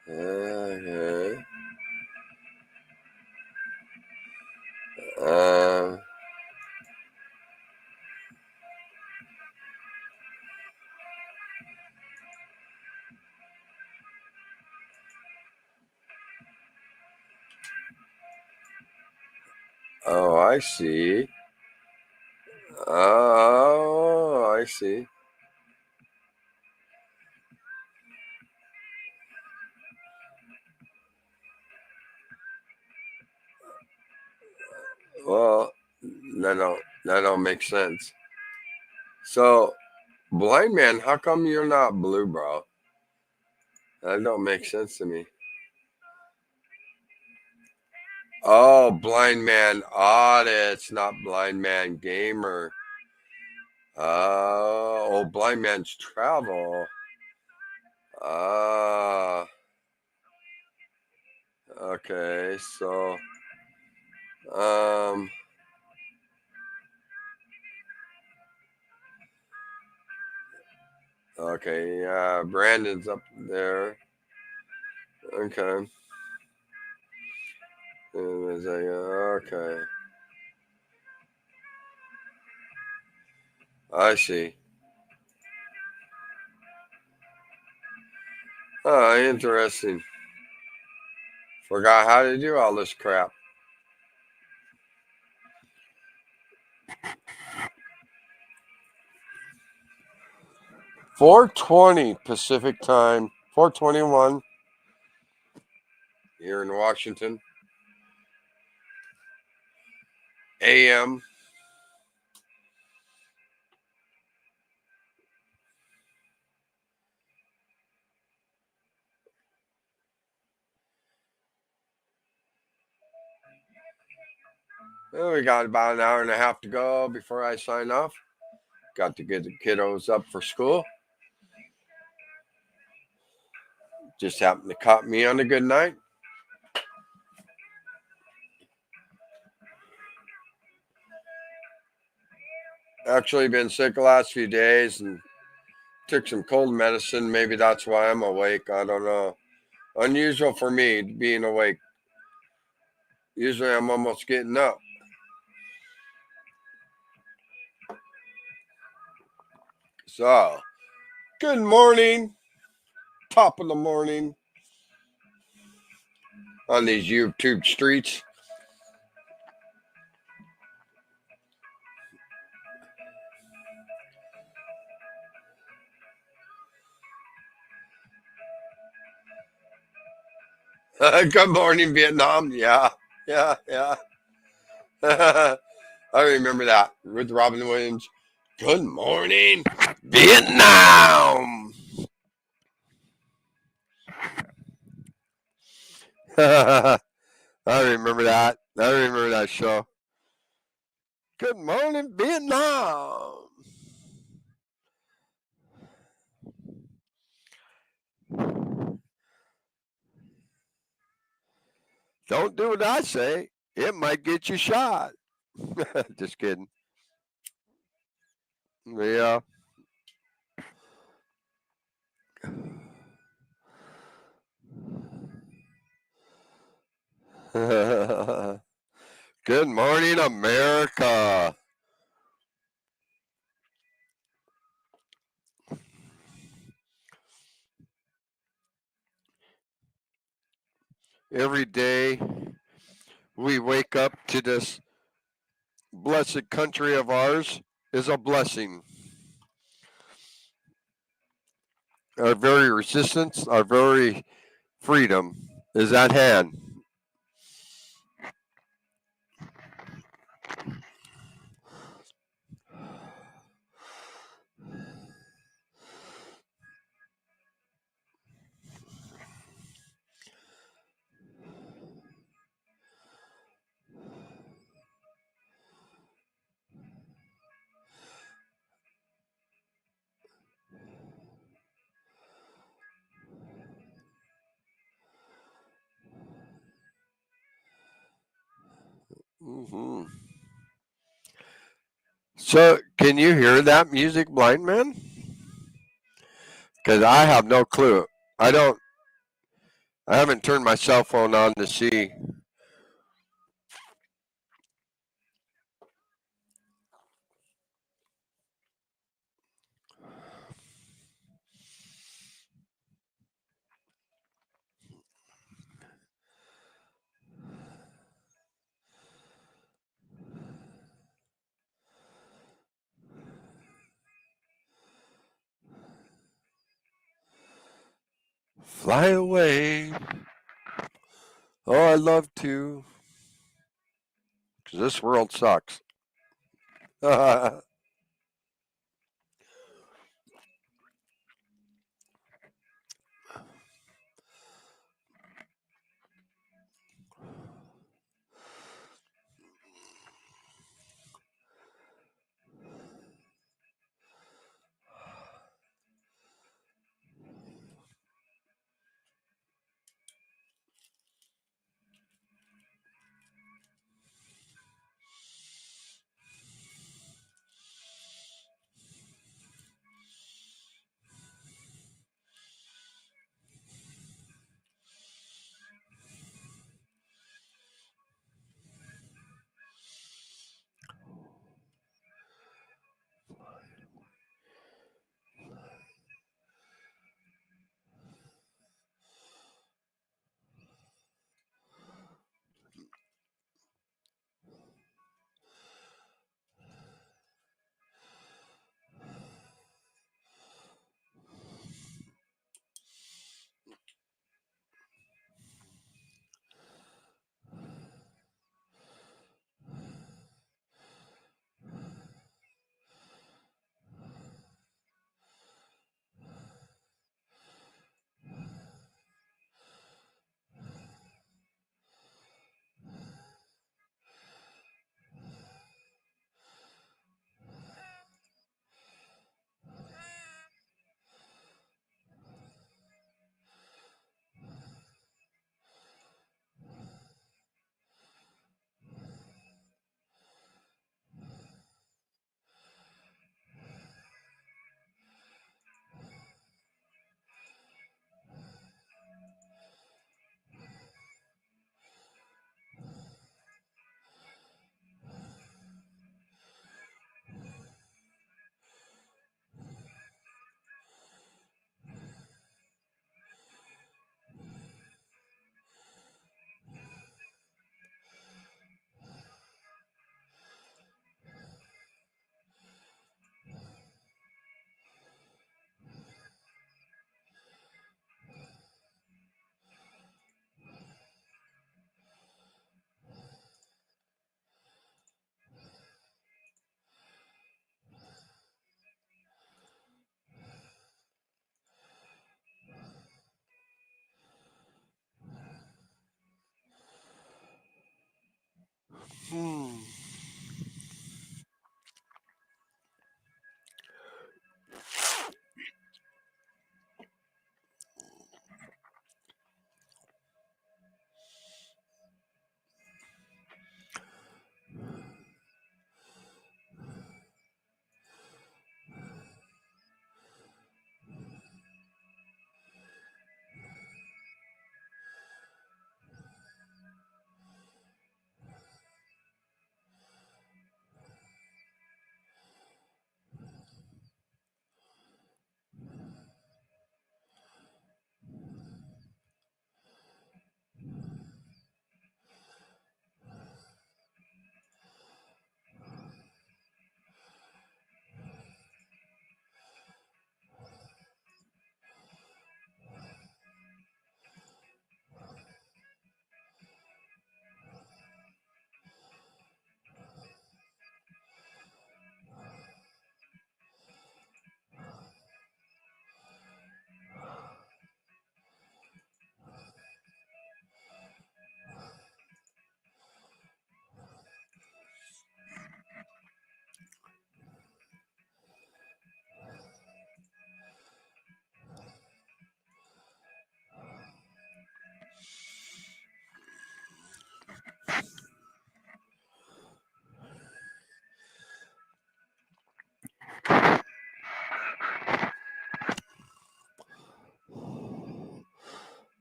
Okay. Oh, I see. Oh, I see. Well, that don't make sense. So, blind man, how come you're not blue, bro? That don't make sense to me. Oh, blind man audits, not blind man gamer. Oh, blind man's travel. Okay, so okay, yeah, Brandon's up there. Okay. Okay. I see. Oh, interesting. Forgot how to do all this crap. $4:20 Pacific time, 4:21 here in Washington. AM. Well, we got about an hour and a half to go before I sign off. Got to get the kiddos up for school. Just happened to caught me on a good night. Actually been sick the last few days and took some cold medicine. Maybe that's why I'm awake. I don't know. Unusual for me being awake. Usually I'm almost getting up. So, good morning. Top of the morning on these YouTube streets. Good morning, Vietnam. Yeah. I remember that with Robin Williams. Good morning, Vietnam. I remember that. I remember that show. Good morning, Vietnam. Don't do what I say. It might get you shot. Just kidding. Yeah. Good morning, America. Every day we wake up to this blessed country of ours is a blessing. Our very resistance, our very freedom is at hand. Mm-hmm. So, can you hear that music, blind man? Because I have no clue. I haven't turned my cell phone on to see. Fly away. Oh, I love to. Because this world sucks.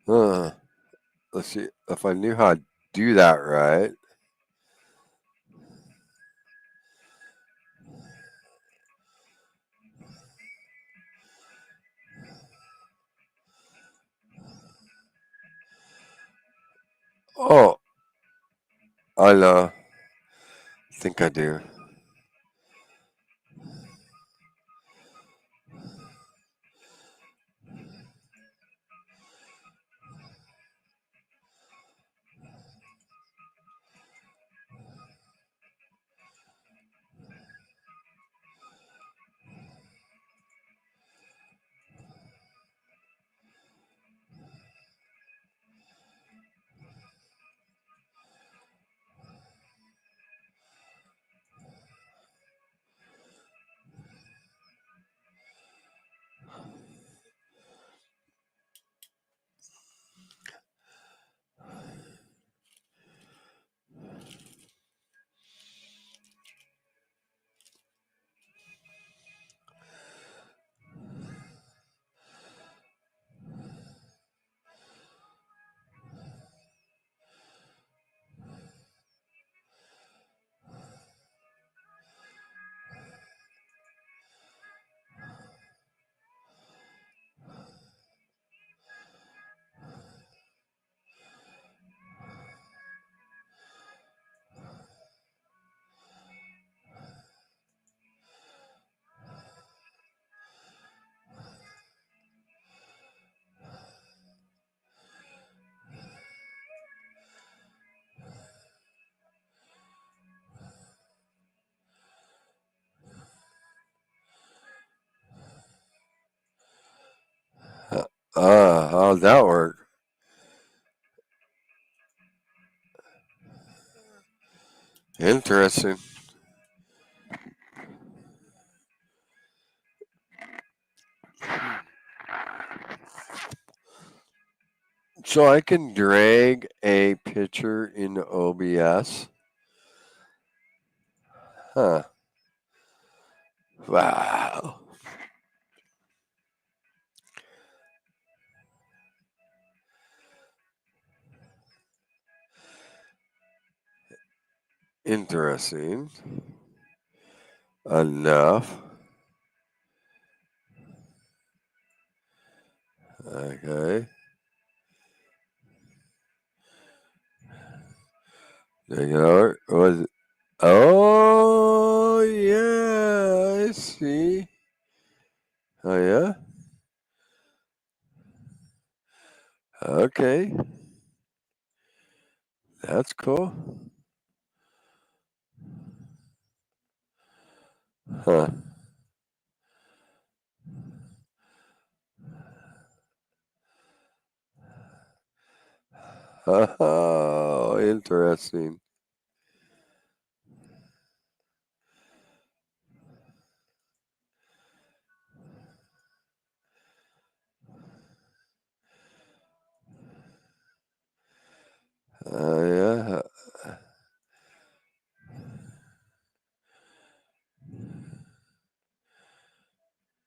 Let's see if I knew how to do that right. Oh, I know. I think I do. How'd that work? Interesting. So I can drag a picture into OBS. Huh. Wow. Interesting. Enough. Okay. Take it over. Was it? Oh yeah, I see. Oh yeah. Okay. That's cool. Huh. Oh, interesting. Yeah.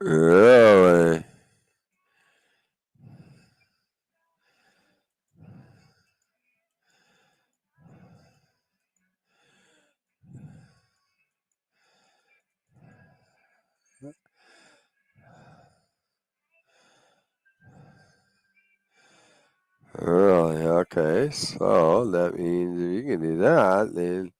Really? Really? Okay. So that means if you can do that, then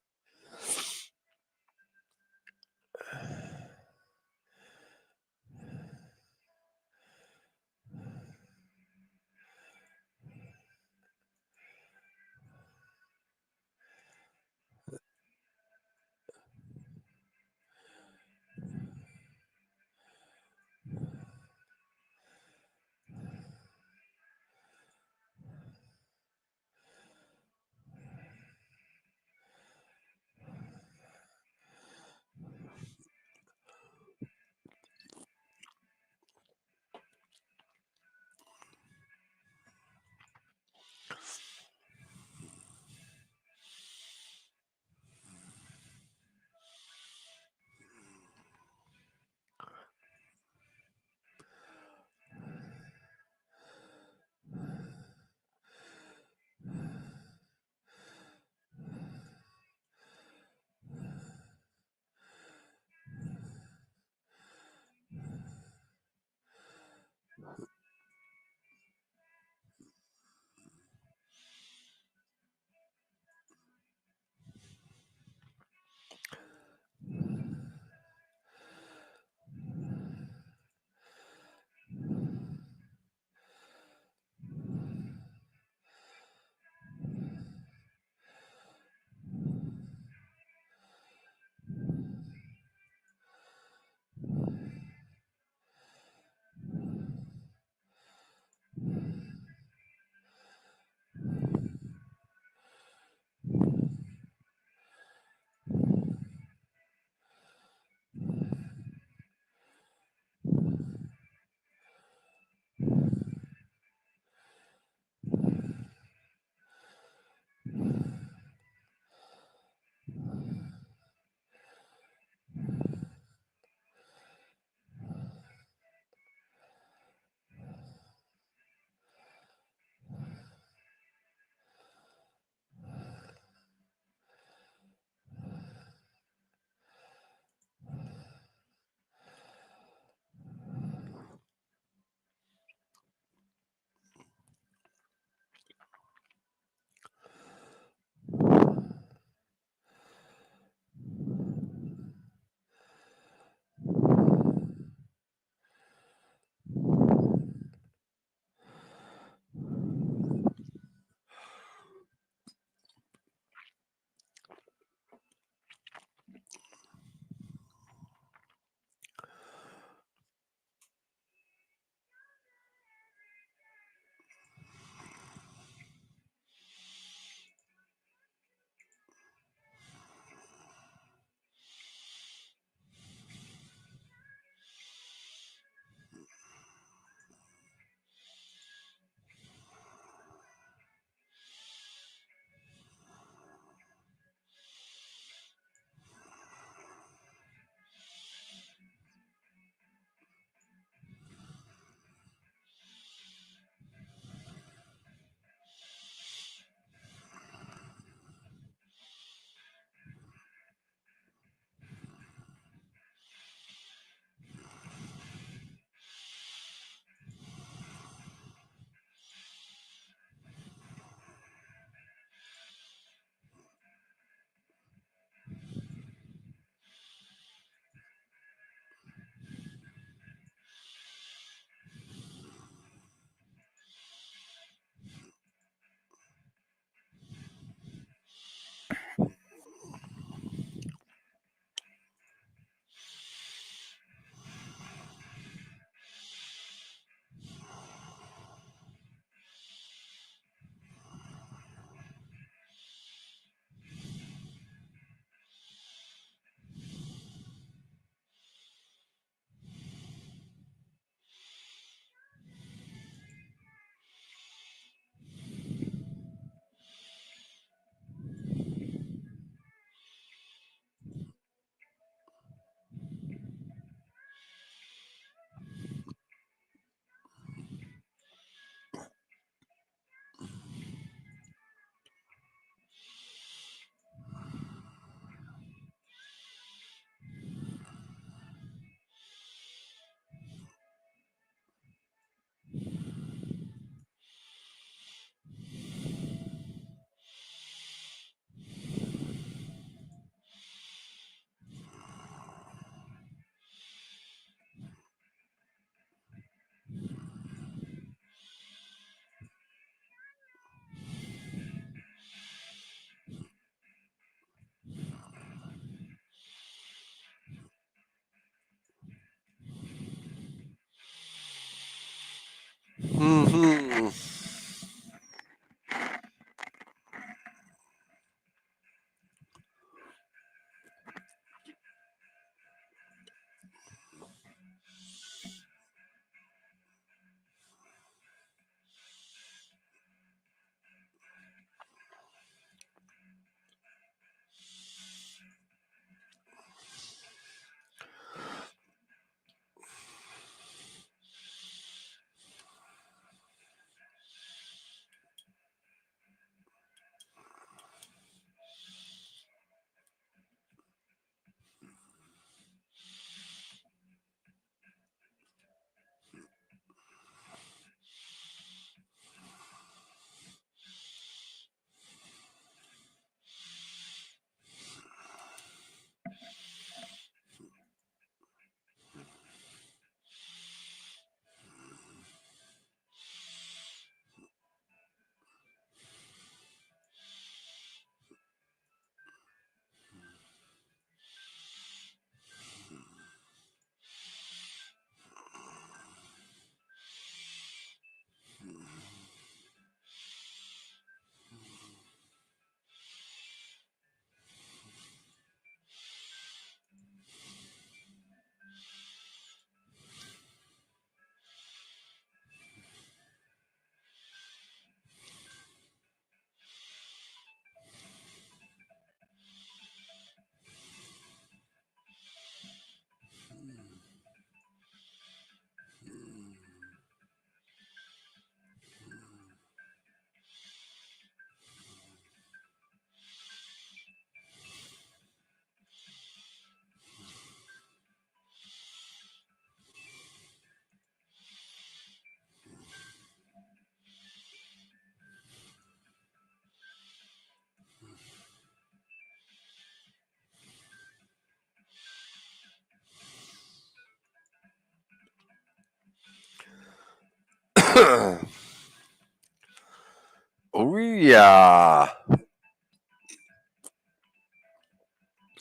Oh yeah.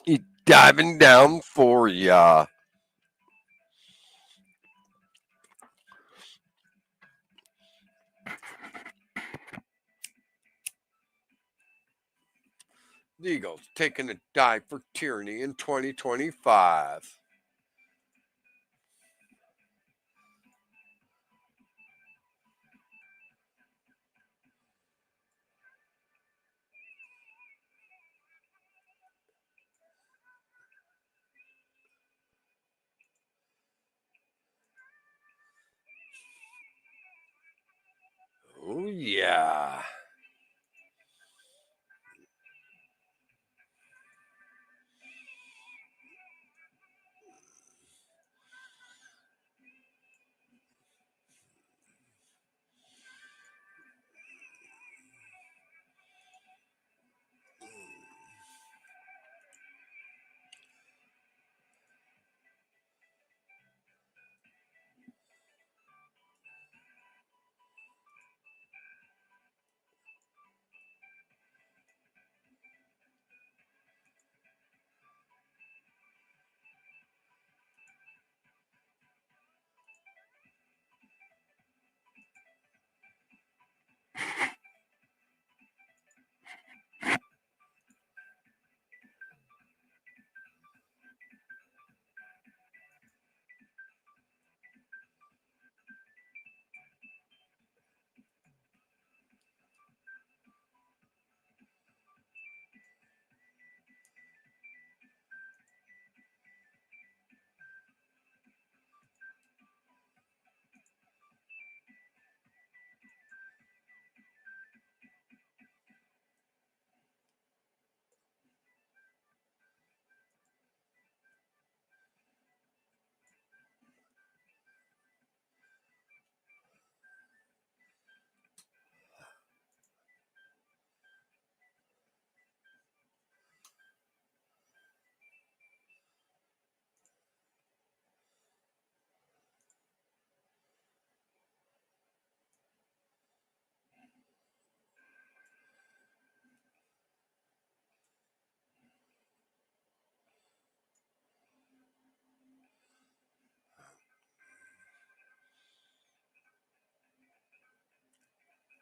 He's diving down for ya. The Eagles taking a dive for tyranny in 2025. Oh yeah.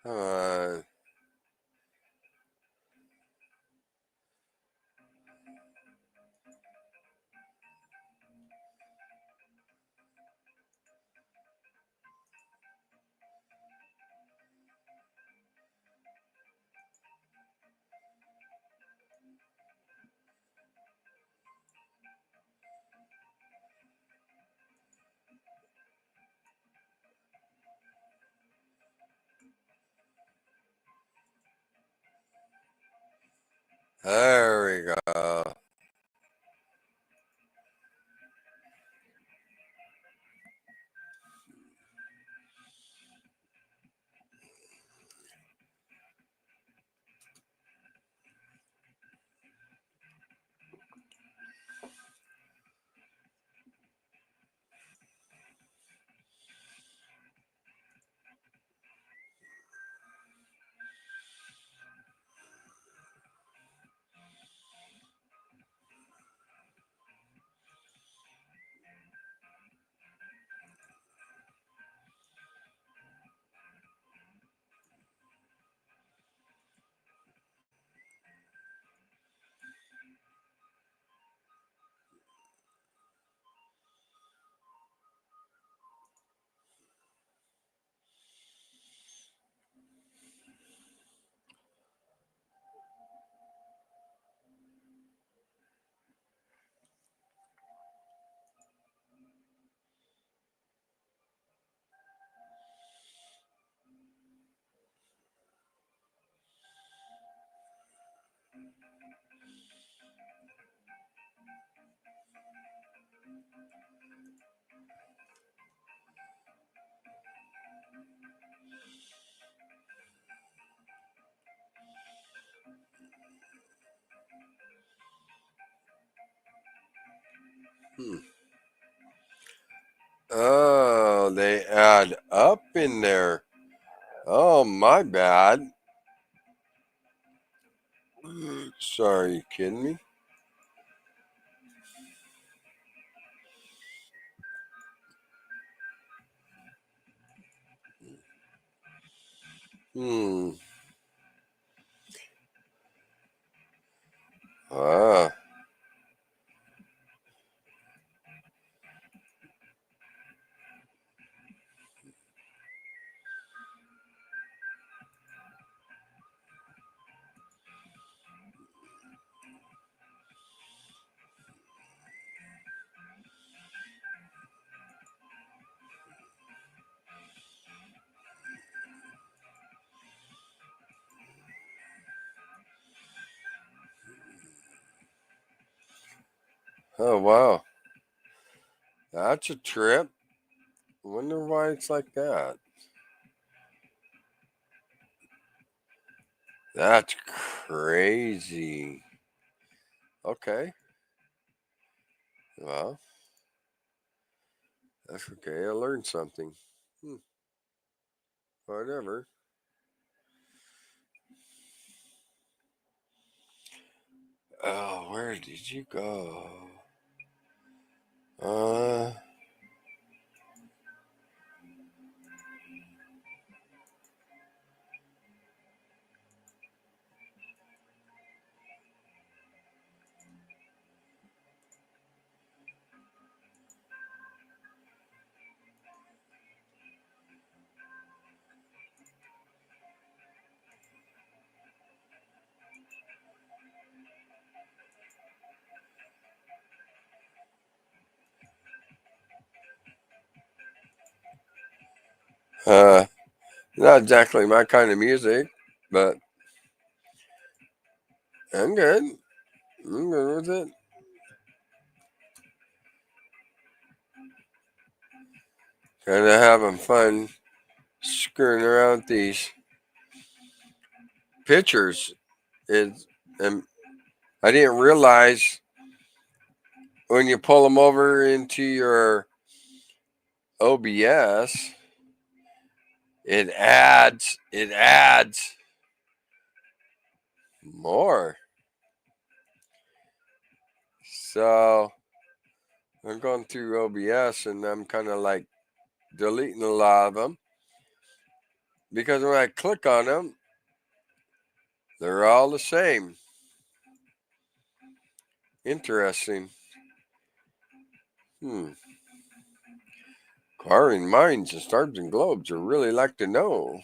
Uh, there we go. Hmm. Oh, they add up in there. Oh, my bad. Sorry, you kidding me? Hmm. Ah. Oh, wow. That's a trip. Wonder why it's like that. That's crazy. Okay. Well, that's okay. I learned something. Whatever. Oh, where did you go? Uh, not exactly my kind of music, but I'm good. I'm good with it. Kind of having fun screwing around with these pictures. And I didn't realize when you pull them over into your OBS, it adds more. So I'm going through OBS and I'm kind of like deleting a lot of them because when I click on them, they're all the same. Interesting. Inquiring minds and stars and globes would really like to know.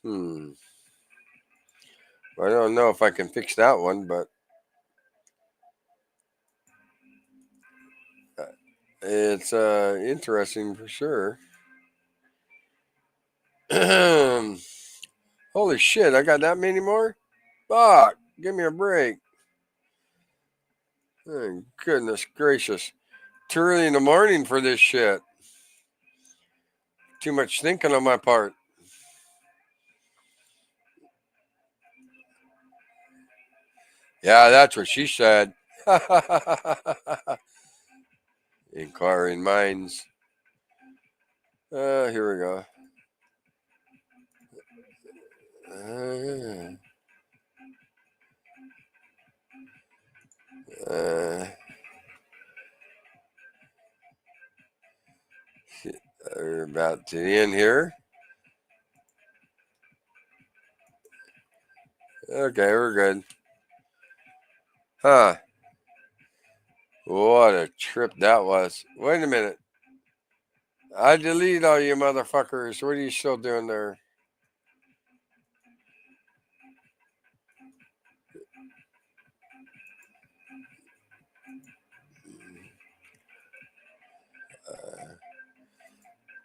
I don't know if I can fix that one, but it's interesting for sure. Holy shit, I got that many more? Fuck, give me a break. Oh, goodness gracious. Too early in the morning for this shit. Too much thinking on my part. Yeah, that's what she said. Inquiring minds. Here we go. We're about to end here. Okay, we're good. Huh. What a trip that was. Wait a minute. I deleted all you motherfuckers. What are you still doing there?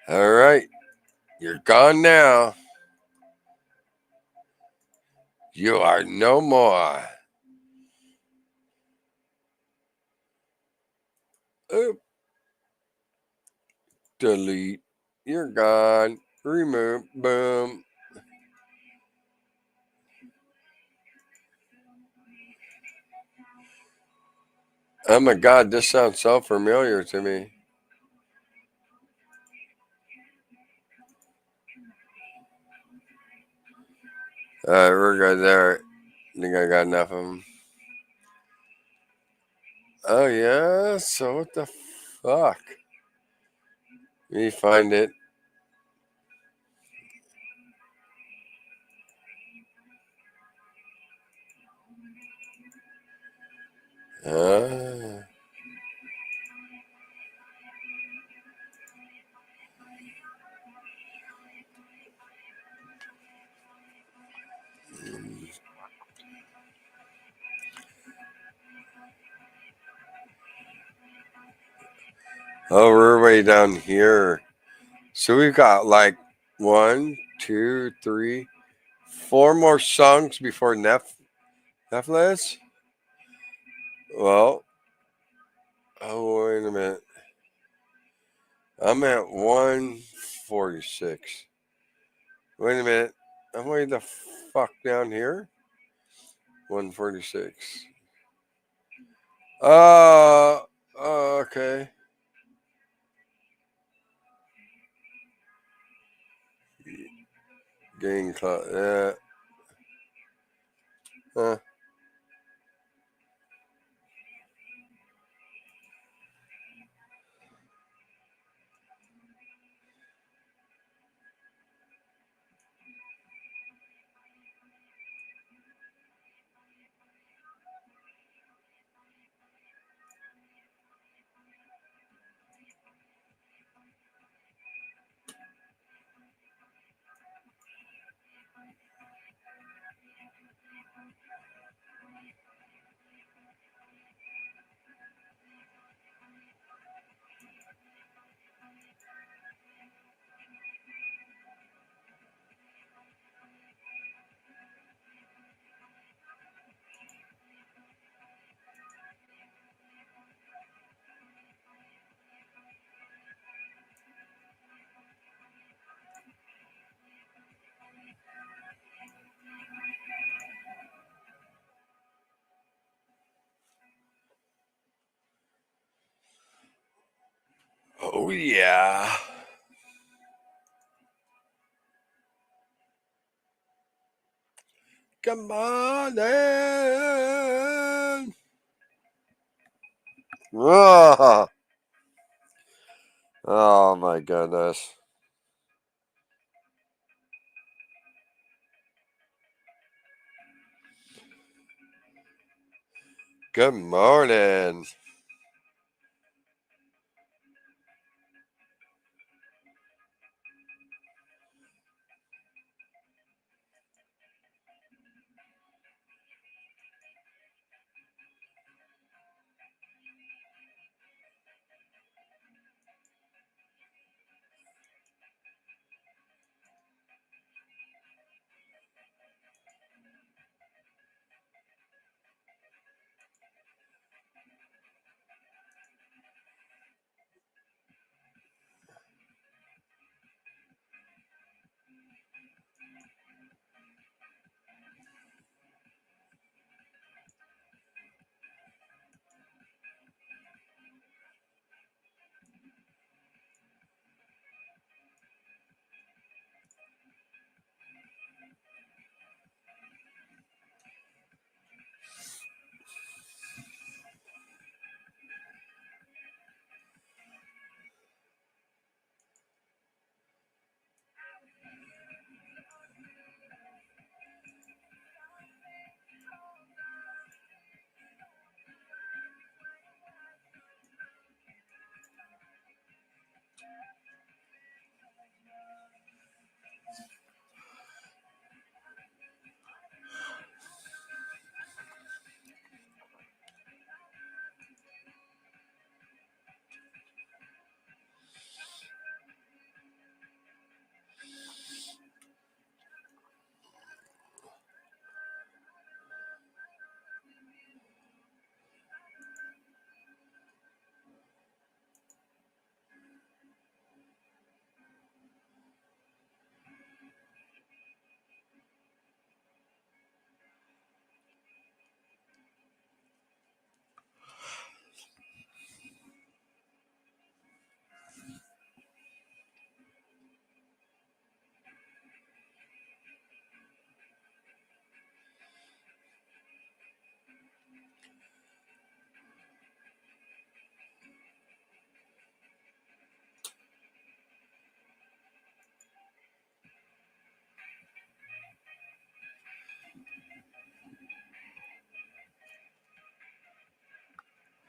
All right. You're gone now. You are no more. Oop. Delete. You're gone. Remove. Boom. Oh my God, this sounds so familiar to me. Alright, we're good there. I think I got enough of them. Oh, yeah? So what the fuck? Let me find it. Ah. Oh, we're way down here. So we've got like 1, 2, 3, 4 more songs before Nephilis. Well, oh, wait a minute. I'm at 146. Wait a minute. I'm way the fuck down here. 146. Okay. Gain cloud. Yeah. Huh. Oh, yeah. Come on in. Oh, oh my goodness. Good morning.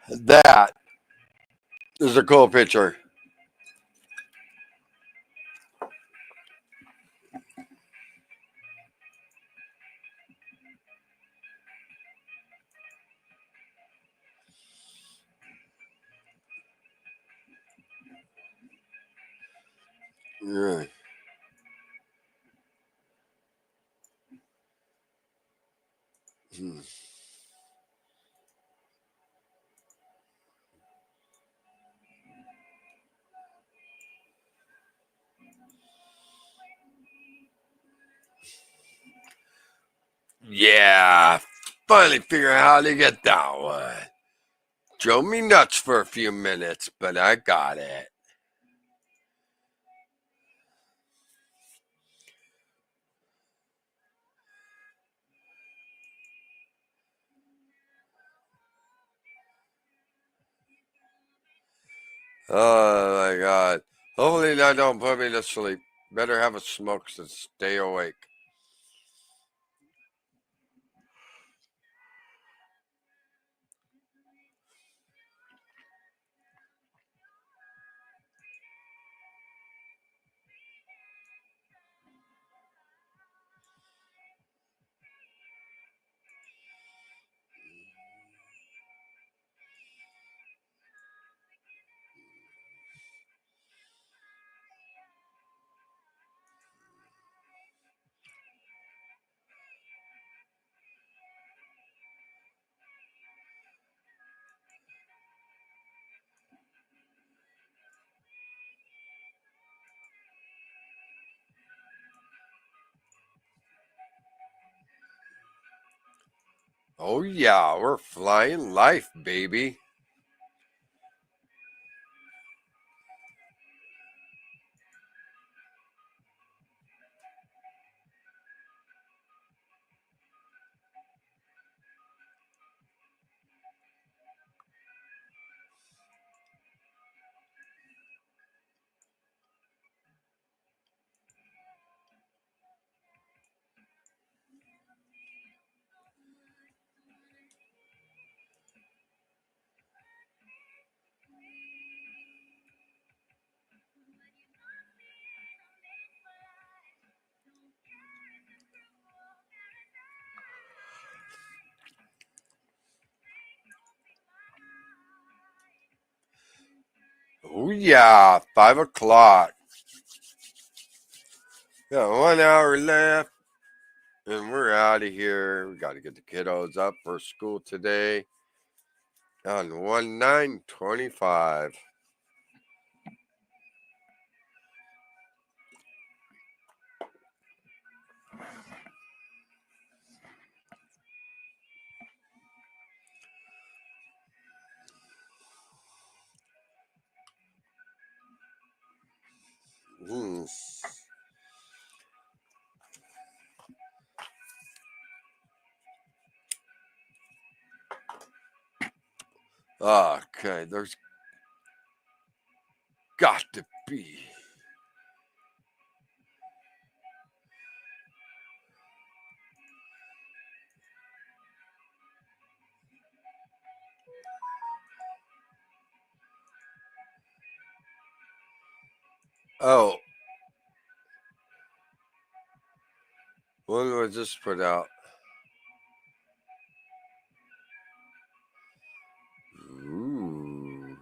That is a cool picture. Really. Hmm. Yeah, finally figure out how to get that one. Drove me nuts for a few minutes, but I got it. Oh my god. Hopefully that don't put me to sleep. Better have a smoke to stay awake. Oh yeah, we're flying life, baby. Oh yeah, 5 o'clock. Got 1 hour left, and we're out of here. We got to get the kiddos up for school today on 1/9/25. Hmm. Okay, there's got to be. Oh, when was this put out? Ooh.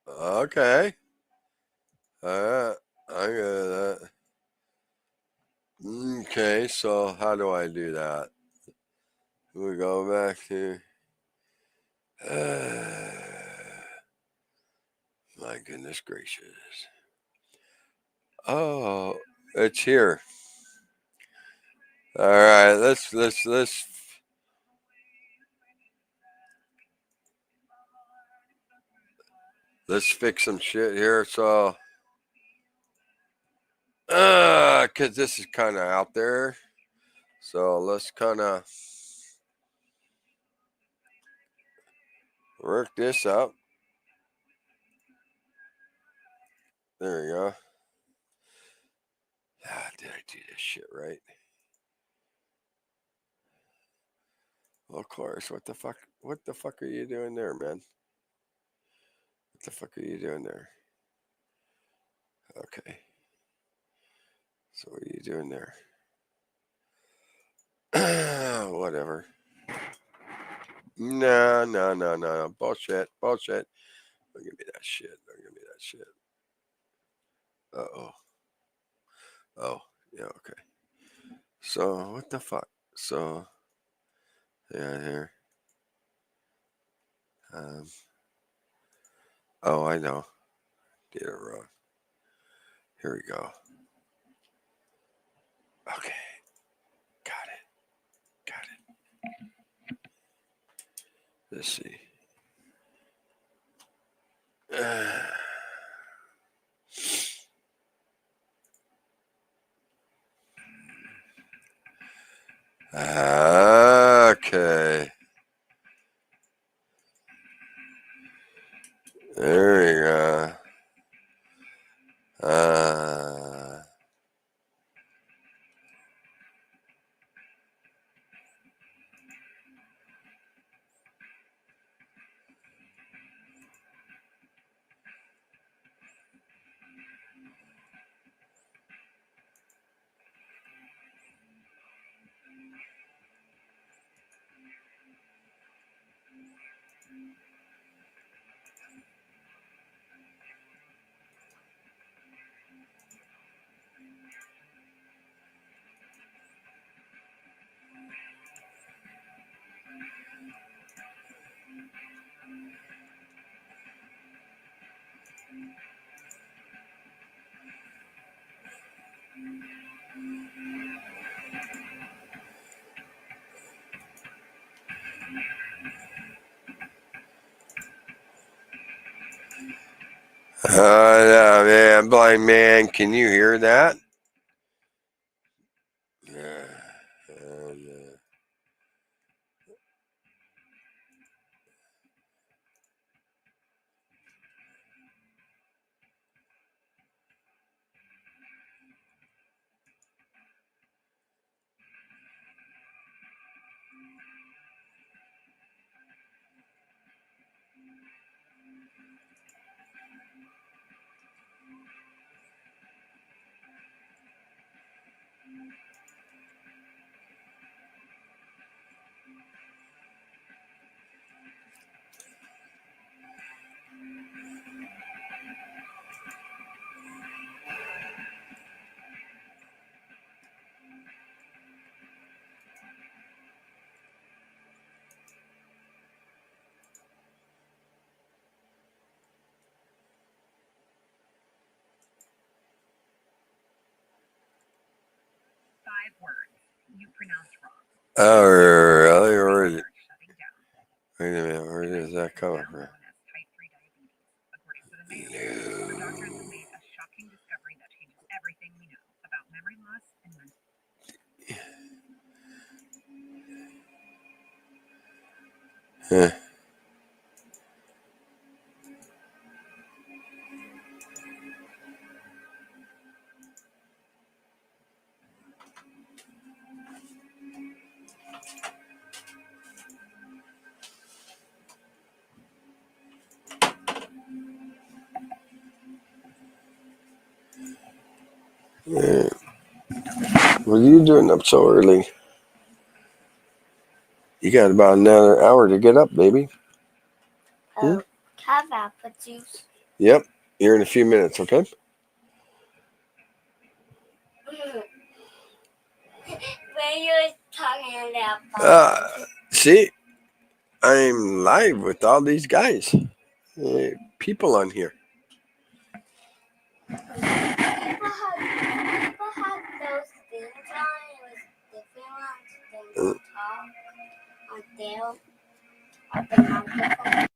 Okay. I get that. Okay, so how do I do that? We go back to. My goodness gracious. Oh, it's here. All right, let's fix some shit here. So, cause this is kind of out there. So let's kind of Work this up. There we go. Ah, did I do this shit right? Well, of course. What the fuck? What the fuck are you doing there, man? What the fuck are you doing there? Okay. So what are you doing there? Whatever. No. Bullshit. Bullshit. Don't give me that shit. Don't give me that shit. Uh-oh. Oh, yeah, okay. So, what the fuck? So, yeah, here. Oh, I know. Did it wrong. Here we go. Okay. Got it. Let's see. Okay. There we go. Yeah, man, blind man, can you hear that? Yeah. Oh, really? Wait a minute, where is that coming from? Huh. Yeah. What are you doing up so early? You got about another hour to get up, baby. Have apple juice. Yep, here in a few minutes, okay? When you were talking about See, I'm live with all these guys. People on here. people had those things on. It was different ones. They would talk on their microphone.